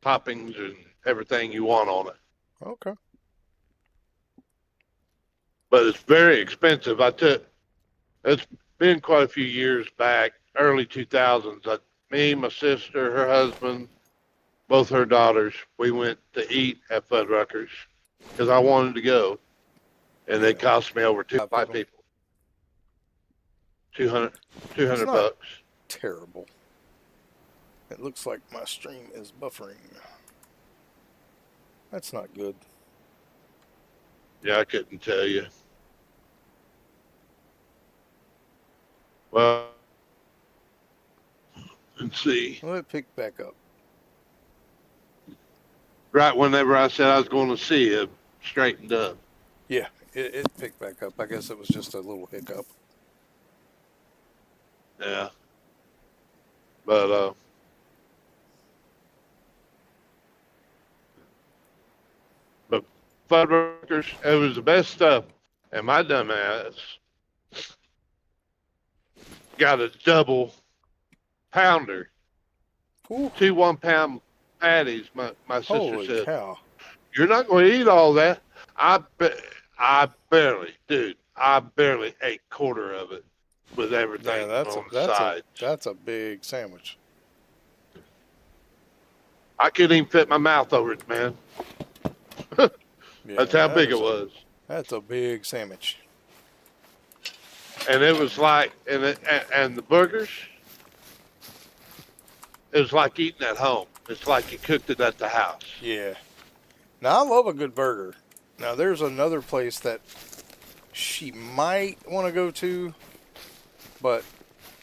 toppings and everything you want on it. Okay. But it's very expensive. It's been quite a few years back, early 2000s. Me, my sister, her husband, both her daughters, we went to eat at Fuddruckers because I wanted to go. And it cost me over 5 people. 200 bucks. Terrible. It looks like my stream is buffering. That's not good. Yeah, I couldn't tell you. Well, let's see. Well, it picked back up. Right whenever I said I was going to see it, straightened up. Yeah, it picked back up. I guess it was just a little hiccup. Yeah. But Fuddruckers, it was the best stuff. And my dumb ass got a double pounder. Ooh. 2 1-pound patties. My sister Holy said, cow. "You're not going to eat all that." I barely ate quarter of it with everything on the side. That's a big sandwich. I couldn't even fit my mouth over it, man. That's how big it was. That's a big sandwich. And it was like, and the burgers, it was like eating at home. It's like you cooked it at the house. Yeah. Now, I love a good burger. Now, there's another place that she might want to go to, but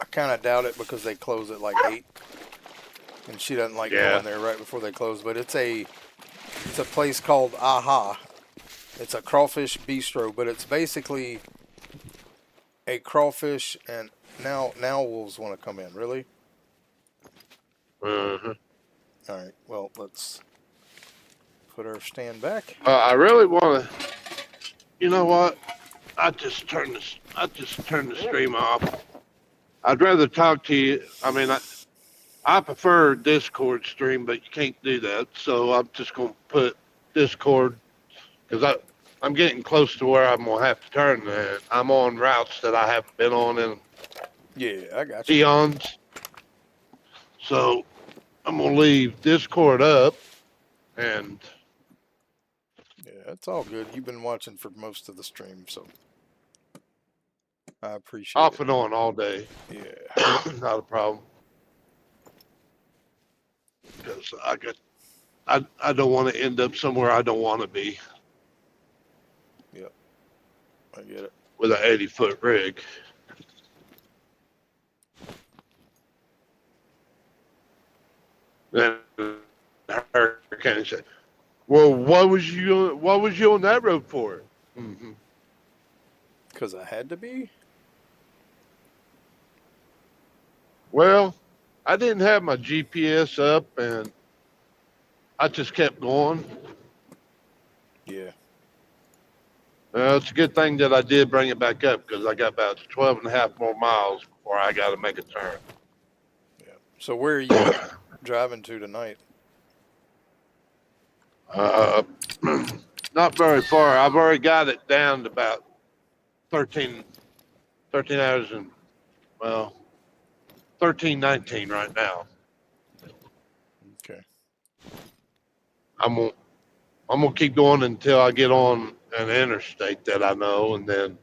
I kind of doubt it because they close at like 8. And she doesn't like going there right before they close. But it's a place called Aha. It's a crawfish bistro, but it's basically a crawfish, and now wolves want to come in. Really? Uh-huh. All right. Well, let's put our stand back. I really want to. You know what? I just turned the stream off. I'd rather talk to you. I mean, I prefer Discord stream, but you can't do that. So I'm just gonna put Discord because I'm getting close to where I'm gonna have to turn. I'm on routes that I haven't been on in I got you. eons. So I'm gonna leave Discord up, and it's all good. You've been watching for most of the stream, so I appreciate off it. and on all day. Yeah, not a problem. Because I don't want to end up somewhere I don't want to be. Yep, I get it. With an 80-foot rig. And hurricane. Said, "Well, what was you on that road for?" Because I had to be. Well, I didn't have my GPS up, and I just kept going. Yeah. It's a good thing that I did bring it back up because I got about 12 and a half more miles before I got to make a turn. Yeah. So where are you driving to tonight? Not very far. I've already got it down to about 13 hours and, well, 13:19 right now. Okay. I'm gonna, I'm gonna keep going until I get on an interstate that I know, and then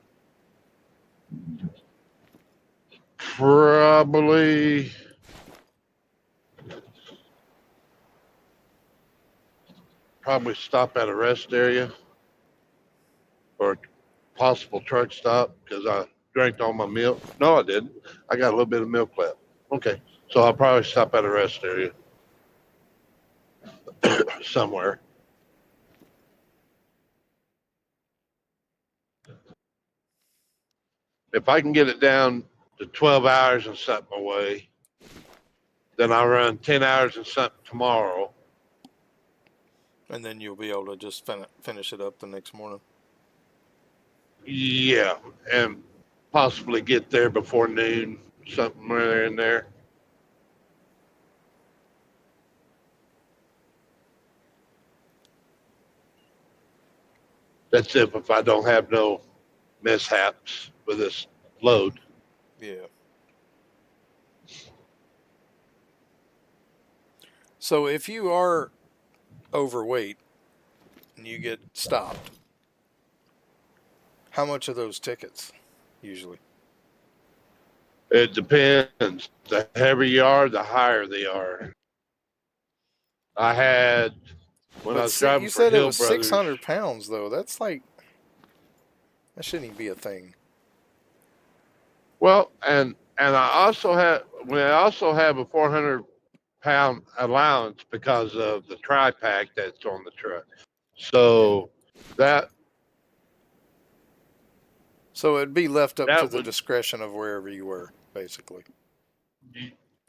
probably stop at a rest area or a possible truck stop because I drank all my milk. No, I didn't. I got a little bit of milk left. Okay, so I'll probably stop at a rest area somewhere. If I can get it down to 12 hours and something away, then I run 10 hours and something tomorrow. And then you'll be able to just finish it up the next morning. Yeah, and possibly get there before noon, somewhere in there. That's if I don't have no mishaps with this load. Yeah. So if you are overweight and you get stopped, how much are those tickets usually? It depends. The heavier you are, the higher they are. I had when I But was driving you for said it Hill was Brothers. 600 pounds though. That's like, that shouldn't even be a thing. Well, and I also have a 400-pound allowance because of the tri-pack that's on the truck. So that So it'd be left up to that the would, discretion of wherever you were, basically.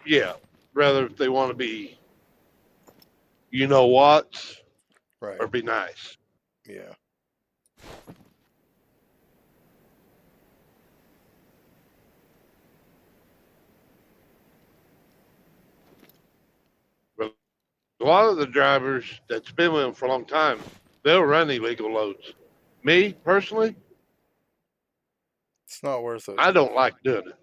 yeah, rather if they want to be, you know what, Right. or be nice. Yeah. But a lot of the drivers that's been with them for a long time, they'll run illegal loads. Me personally, It's not worth it. I don't like doing it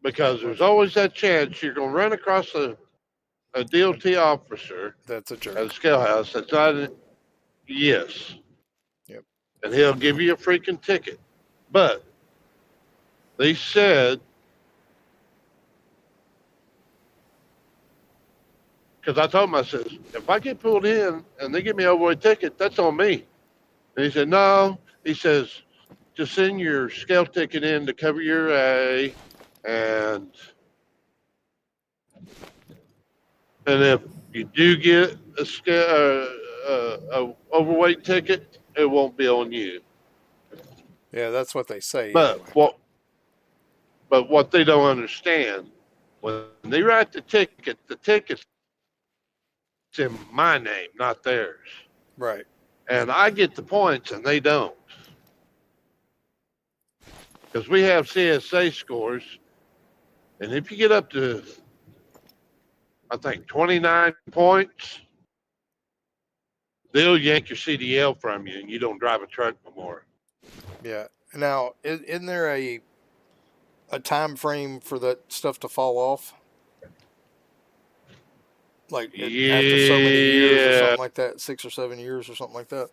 because there's always that chance you're going to run across a DOT officer That's a at jerk. a scale house that's not. Yes. Yep. And he'll give you a freaking ticket. But they said, because I told him, I said, if I get pulled in and they give me a overweight ticket, that's on me. And he said, no. He says, just send your scale ticket in to cover your A, and if you do get a scale, a overweight ticket, it won't be on you. Yeah, that's what they say But anyway. what they don't understand, when they write the ticket's in my name, not theirs. Right. And I get the points and they don't. Because we have CSA scores. And if you get up to, I think, 29 points, they'll yank your CDL from you and you don't drive a truck no more. Yeah. Now, isn't there a time frame for that stuff to fall off? Like after so many years or something like that, 6 or 7 years or something like that?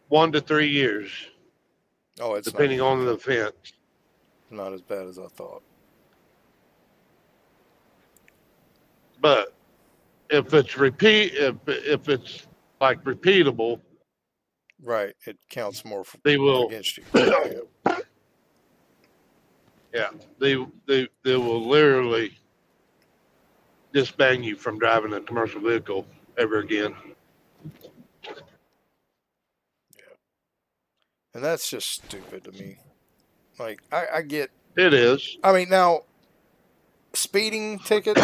1 to 3 years. Oh, it's depending on the offense. Not as bad as I thought. But if it's if it's like repeatable, right, it counts more they will against you. Yeah. Yeah, they will literally disband you from driving a commercial vehicle ever again. Yeah. And that's just stupid to me. Like, I get. It is. I mean, now, speeding tickets,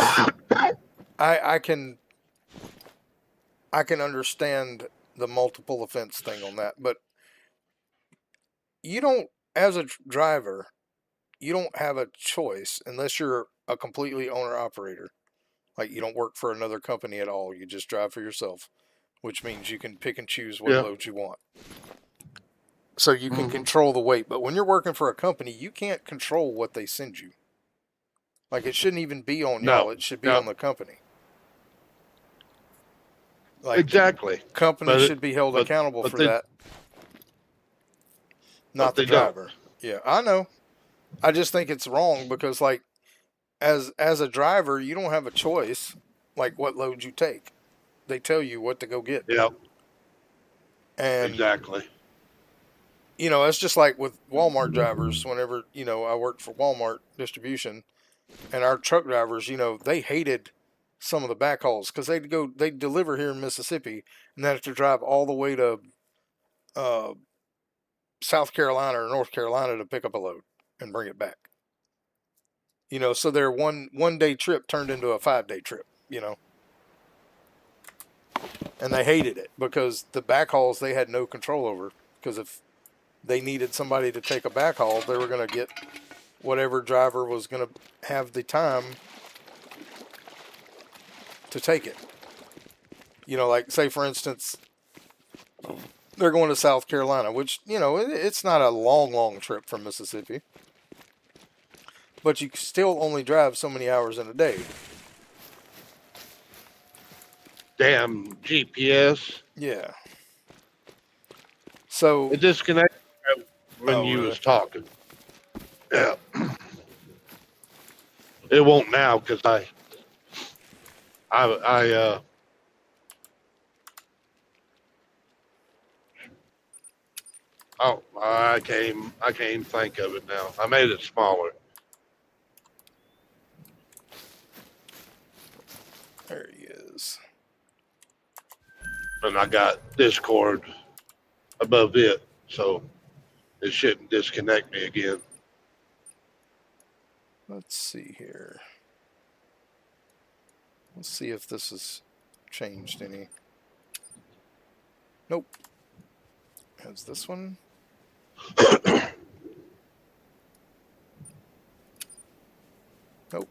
I can understand the multiple offense thing on that, but you don't, as a driver, you don't have a choice unless you're a completely owner operator. Like, you don't work for another company at all. You just drive for yourself, which means you can pick and choose what Yeah. loads you want. So you can Mhm. control the weight. But when you're working for a company, you can't control what they send you. Like, it shouldn't even be on y'all. No. It should be No. on the company. Like, Exactly. the company should be held but- accountable but for they- that, not the they don't. driver. Yeah, I know. I just think it's wrong because, like, as a driver, you don't have a choice, like, what load you take. They tell you what to go get. Yep. And, Exactly. you know, it's just like with Walmart drivers. Whenever, you know, I worked for Walmart distribution, and our truck drivers, you know, they hated some of the backhauls because they'd deliver here in Mississippi and then have to drive all the way to uh, South Carolina or North Carolina to pick up a load and bring it back. You know, so their one day trip turned into a 5-day trip, you know. And they hated it because the backhauls they had no control over. Because if they needed somebody to take a backhaul, they were going to get whatever driver was going to have the time to take it. You know, like, say, for instance, they're going to South Carolina, which, you know, it's not a long trip from Mississippi. But you still only drive so many hours in a day. Damn GPS. Yeah. So It disconnected when Oh, you really? was talking. Yeah. It won't now because I oh, I can't even think of it now. I made it smaller. there he is. And I got Discord above it, so it shouldn't disconnect me again. Let's see here. Let's see if this has changed any. Nope. Has this one? Nope.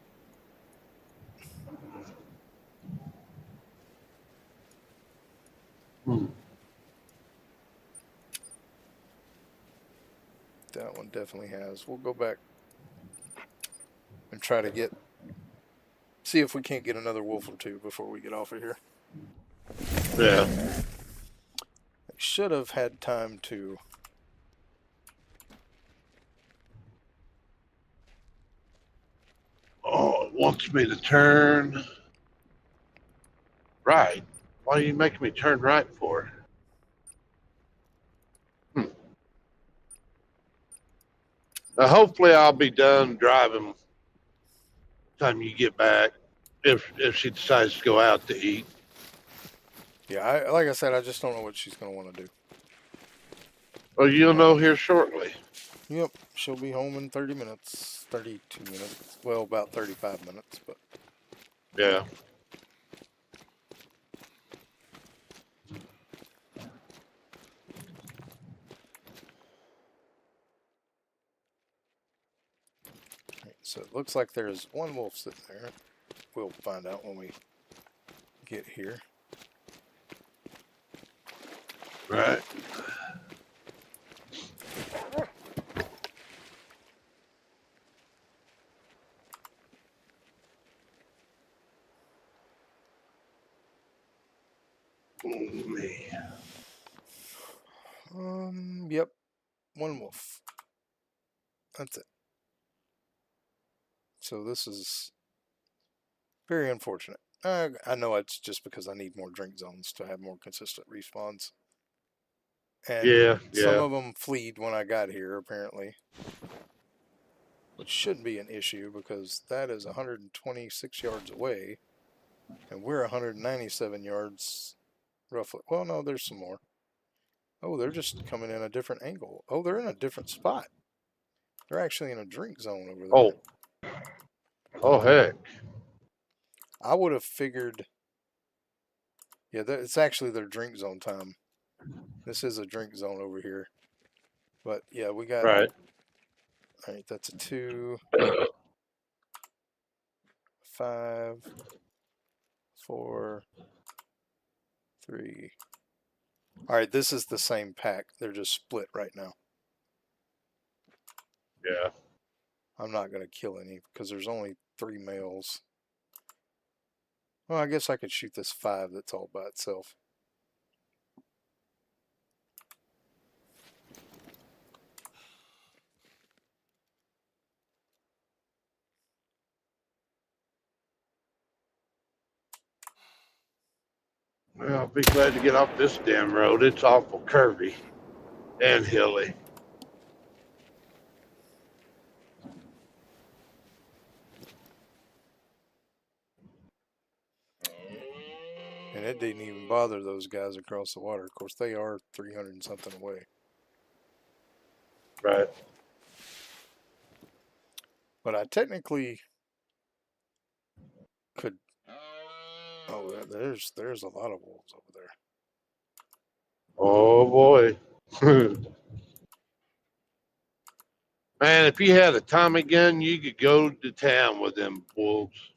That one definitely has. We'll go back and try to see if we can't get another wolf or two before we get off of here. Yeah. I should have had time to. Oh, it wants me to turn right. Why are you making me turn right for? Now, hopefully, I'll be done driving time you get back. If she decides to go out to eat. Yeah, like I said, I just don't know what she's going to want to do. Well, you'll know here shortly. Yep, she'll be home in 30 minutes, 32 minutes. Well, about 35 minutes, but. Yeah. So it looks like there's one wolf sitting there. We'll find out when we get here. Right. Yep, one wolf. That's it. So this is very unfortunate. I know it's just because I need more drink zones to have more consistent respawns. And some of them fleed when I got here, apparently. Which shouldn't be an issue because that is 126 yards away. And we're 197 yards, roughly. Well, no, there's some more. Oh, they're just coming in a different angle. Oh, they're in a different spot. They're actually in a drink zone over there. Oh. Oh, heck. I would have figured... Yeah, it's actually their drink zone time. This is a drink zone over here. But, yeah, we got... Right. All right, that's a 2, 5, 4, 3. All right, this is the same pack. They're just split right now. Yeah. I'm not going to kill any because there's only 3 males. Well, I guess I could shoot this 5 that's all by itself. Well, I'll be glad to get off this damn road. It's awful curvy and hilly. And it didn't even bother those guys across the water. Of course, they are 300 and something away. Right. But I technically could... Oh, there's a lot of wolves over there. Oh, boy. Man, if you had a Tommy gun, you could go to town with them wolves.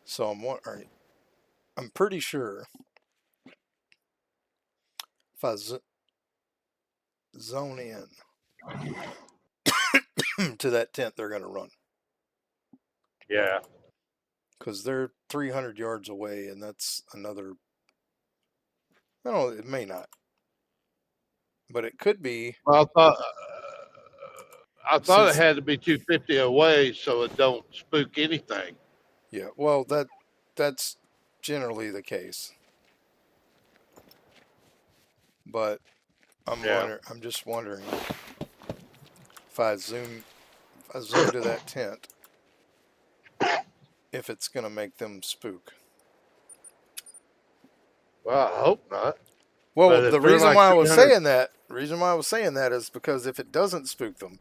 So I'm pretty sure if I zone in to that tent, they're going to run. Yeah. Because they're 300 yards away, and that's another... No, it may not. But it could be... Well, I thought Since- it had to be 250 away so it don't spook anything. Yeah, well, that's generally the case. But I'm just wondering if I zoom to that tent, if it's gonna make them spook. Well, I hope not. Well, But if the they're reason like why I was 300 saying that is because if it doesn't spook them,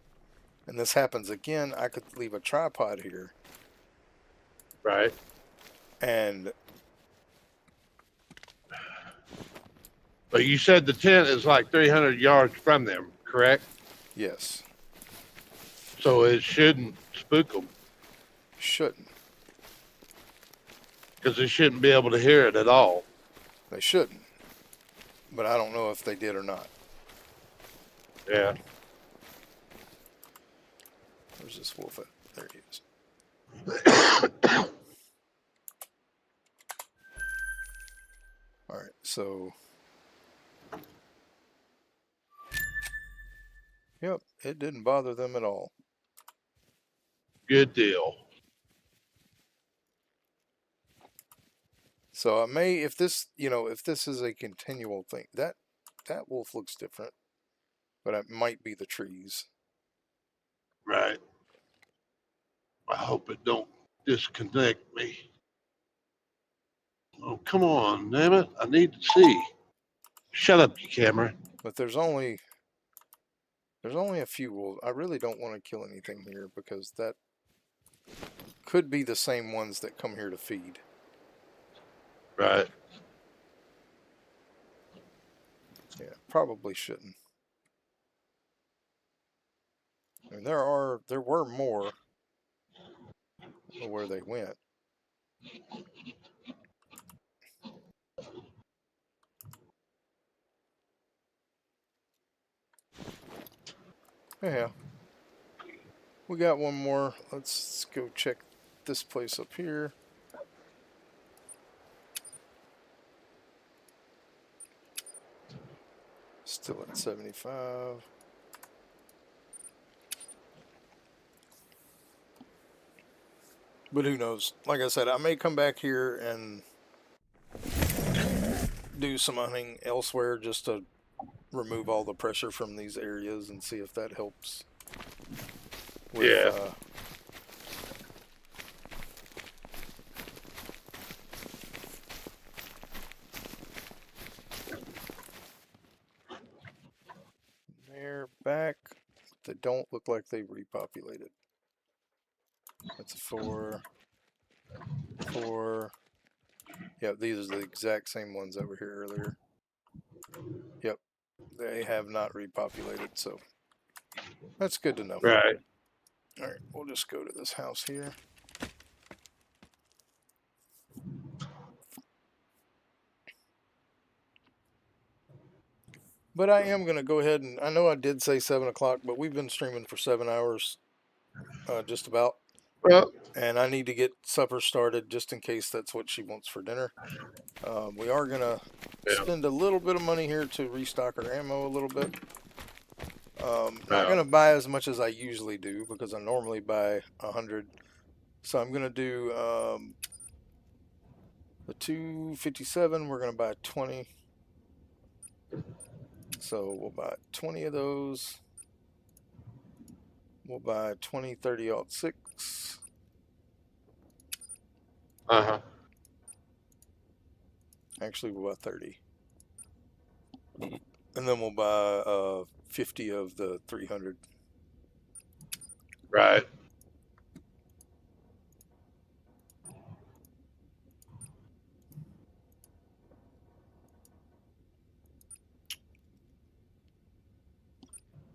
and this happens again, I could leave a tripod here. Right. And But you said the tent is like 300 yards from them, correct? yes, So it shouldn't spook them shouldn't. because they shouldn't be able to hear it at all. They shouldn't. But I don't know if they did or not. Yeah. Where's this wolf at? There he is. All right, so... Yep, it didn't bother them at all. Good deal. So I may, if this is a continual thing, that wolf looks different, but it might be the trees. Right. I hope it don't disconnect me. Oh, come on, damn it. I need to see. Shut up, you camera. But there's only a few wolves. I really don't want to kill anything here because that could be the same ones that come here to feed. Right. Yeah, probably shouldn't. I mean, there were more. I don't know where they went. Yeah. We got one more. Let's go check this place up here. Still at 75. But who knows? Like I said, I may come back here and do some hunting elsewhere just to remove all the pressure from these areas and see if that helps. with Yeah. They're back. They don't look like they repopulated. That's a 4. 4. Yep, these are the exact same ones that were here earlier. Yep, they have not repopulated, so that's good to know. Right. All right, we'll just go to this house here. But I am going to go ahead and, I know I did say 7 o'clock, but we've been streaming for 7 hours, just about. Well, And I need to get supper started just in case that's what she wants for dinner. We are going to spend a little bit of money here to restock our ammo a little bit. Not going to buy as much as I usually do because I normally buy 100. So I'm going to do the 257. We're going to buy 20. So we'll buy 20 of those. We'll buy 20, 30, 06. uh-huh. Actually, we'll buy 30. And then we'll buy 50 of the 300. Right.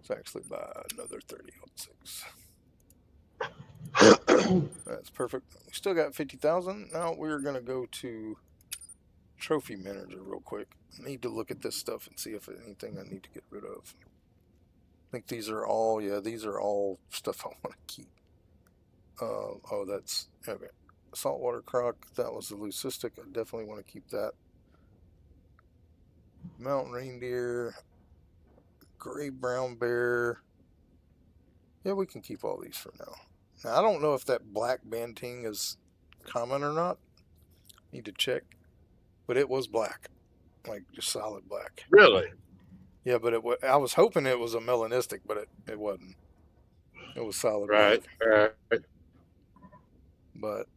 Let's actually buy another 30, 06. That's perfect. We still got 50,000. Now we're going to go to Trophy Manager real quick. I need to look at this stuff and see if there's anything I need to get rid of. I think these are all, yeah, these are all stuff I want to keep. Oh, that's, okay. Saltwater croc, that was the leucistic. I definitely want to keep that. Mountain reindeer, gray brown bear. Yeah, we can keep all these for now. Now, I don't know if that black banting is common or not. Need to check. But it was black. Like, just solid black. Really? Yeah, but I was hoping it was a melanistic, but it wasn't. It was solid Right. black. Right. But,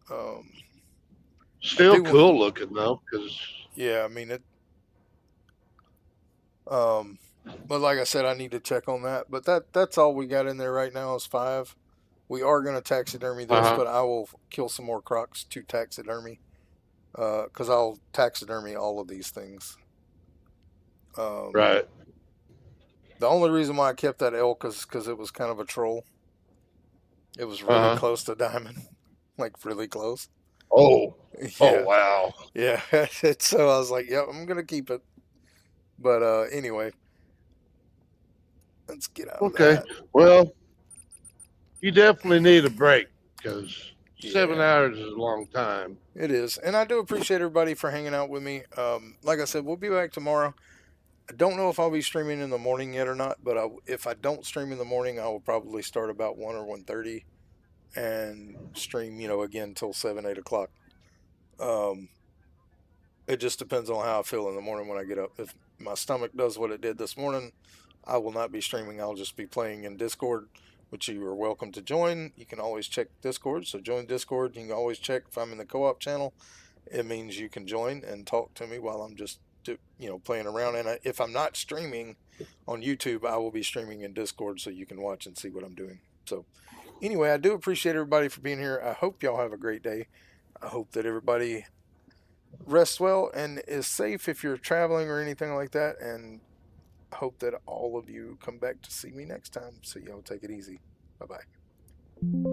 Still cool looking though, because yeah, I mean it. But like I said, I need to check on that. But that's all we got in there right now is 5. We are going to taxidermy this, but I will kill some more crocs to taxidermy. Because I'll taxidermy all of these things. right. The only reason why I kept that elk is because it was kind of a troll. It was really close to diamond, like really close. Oh, yeah. Oh wow. Yeah. So I was like, "Yep, I'm gonna keep it." But anyway, let's get out of that. Well, you definitely need a break because 7 hours is a long time. It is, and I do appreciate everybody for hanging out with me. Like I said, we'll be back tomorrow. I don't know if I'll be streaming in the morning yet or not, but if I don't stream in the morning, I will probably start about 1 or 1:30 and stream, again till 7, 8 o'clock. It just depends on how I feel in the morning when I get up. If my stomach does what it did this morning, I will not be streaming. I'll just be playing in Discord, which you are welcome to join. You can always check Discord, so join Discord. You can always check if I'm in the co-op channel. It means you can join and talk to me while I'm just playing around. And if I'm not streaming on YouTube, I will be streaming in Discord so you can watch and see what I'm doing. So anyway, I do appreciate everybody for being here. I hope y'all have a great day. I hope that everybody rests well and is safe if you're traveling or anything like that. And I hope that all of you come back to see me next time. So y'all take it easy. Bye-bye.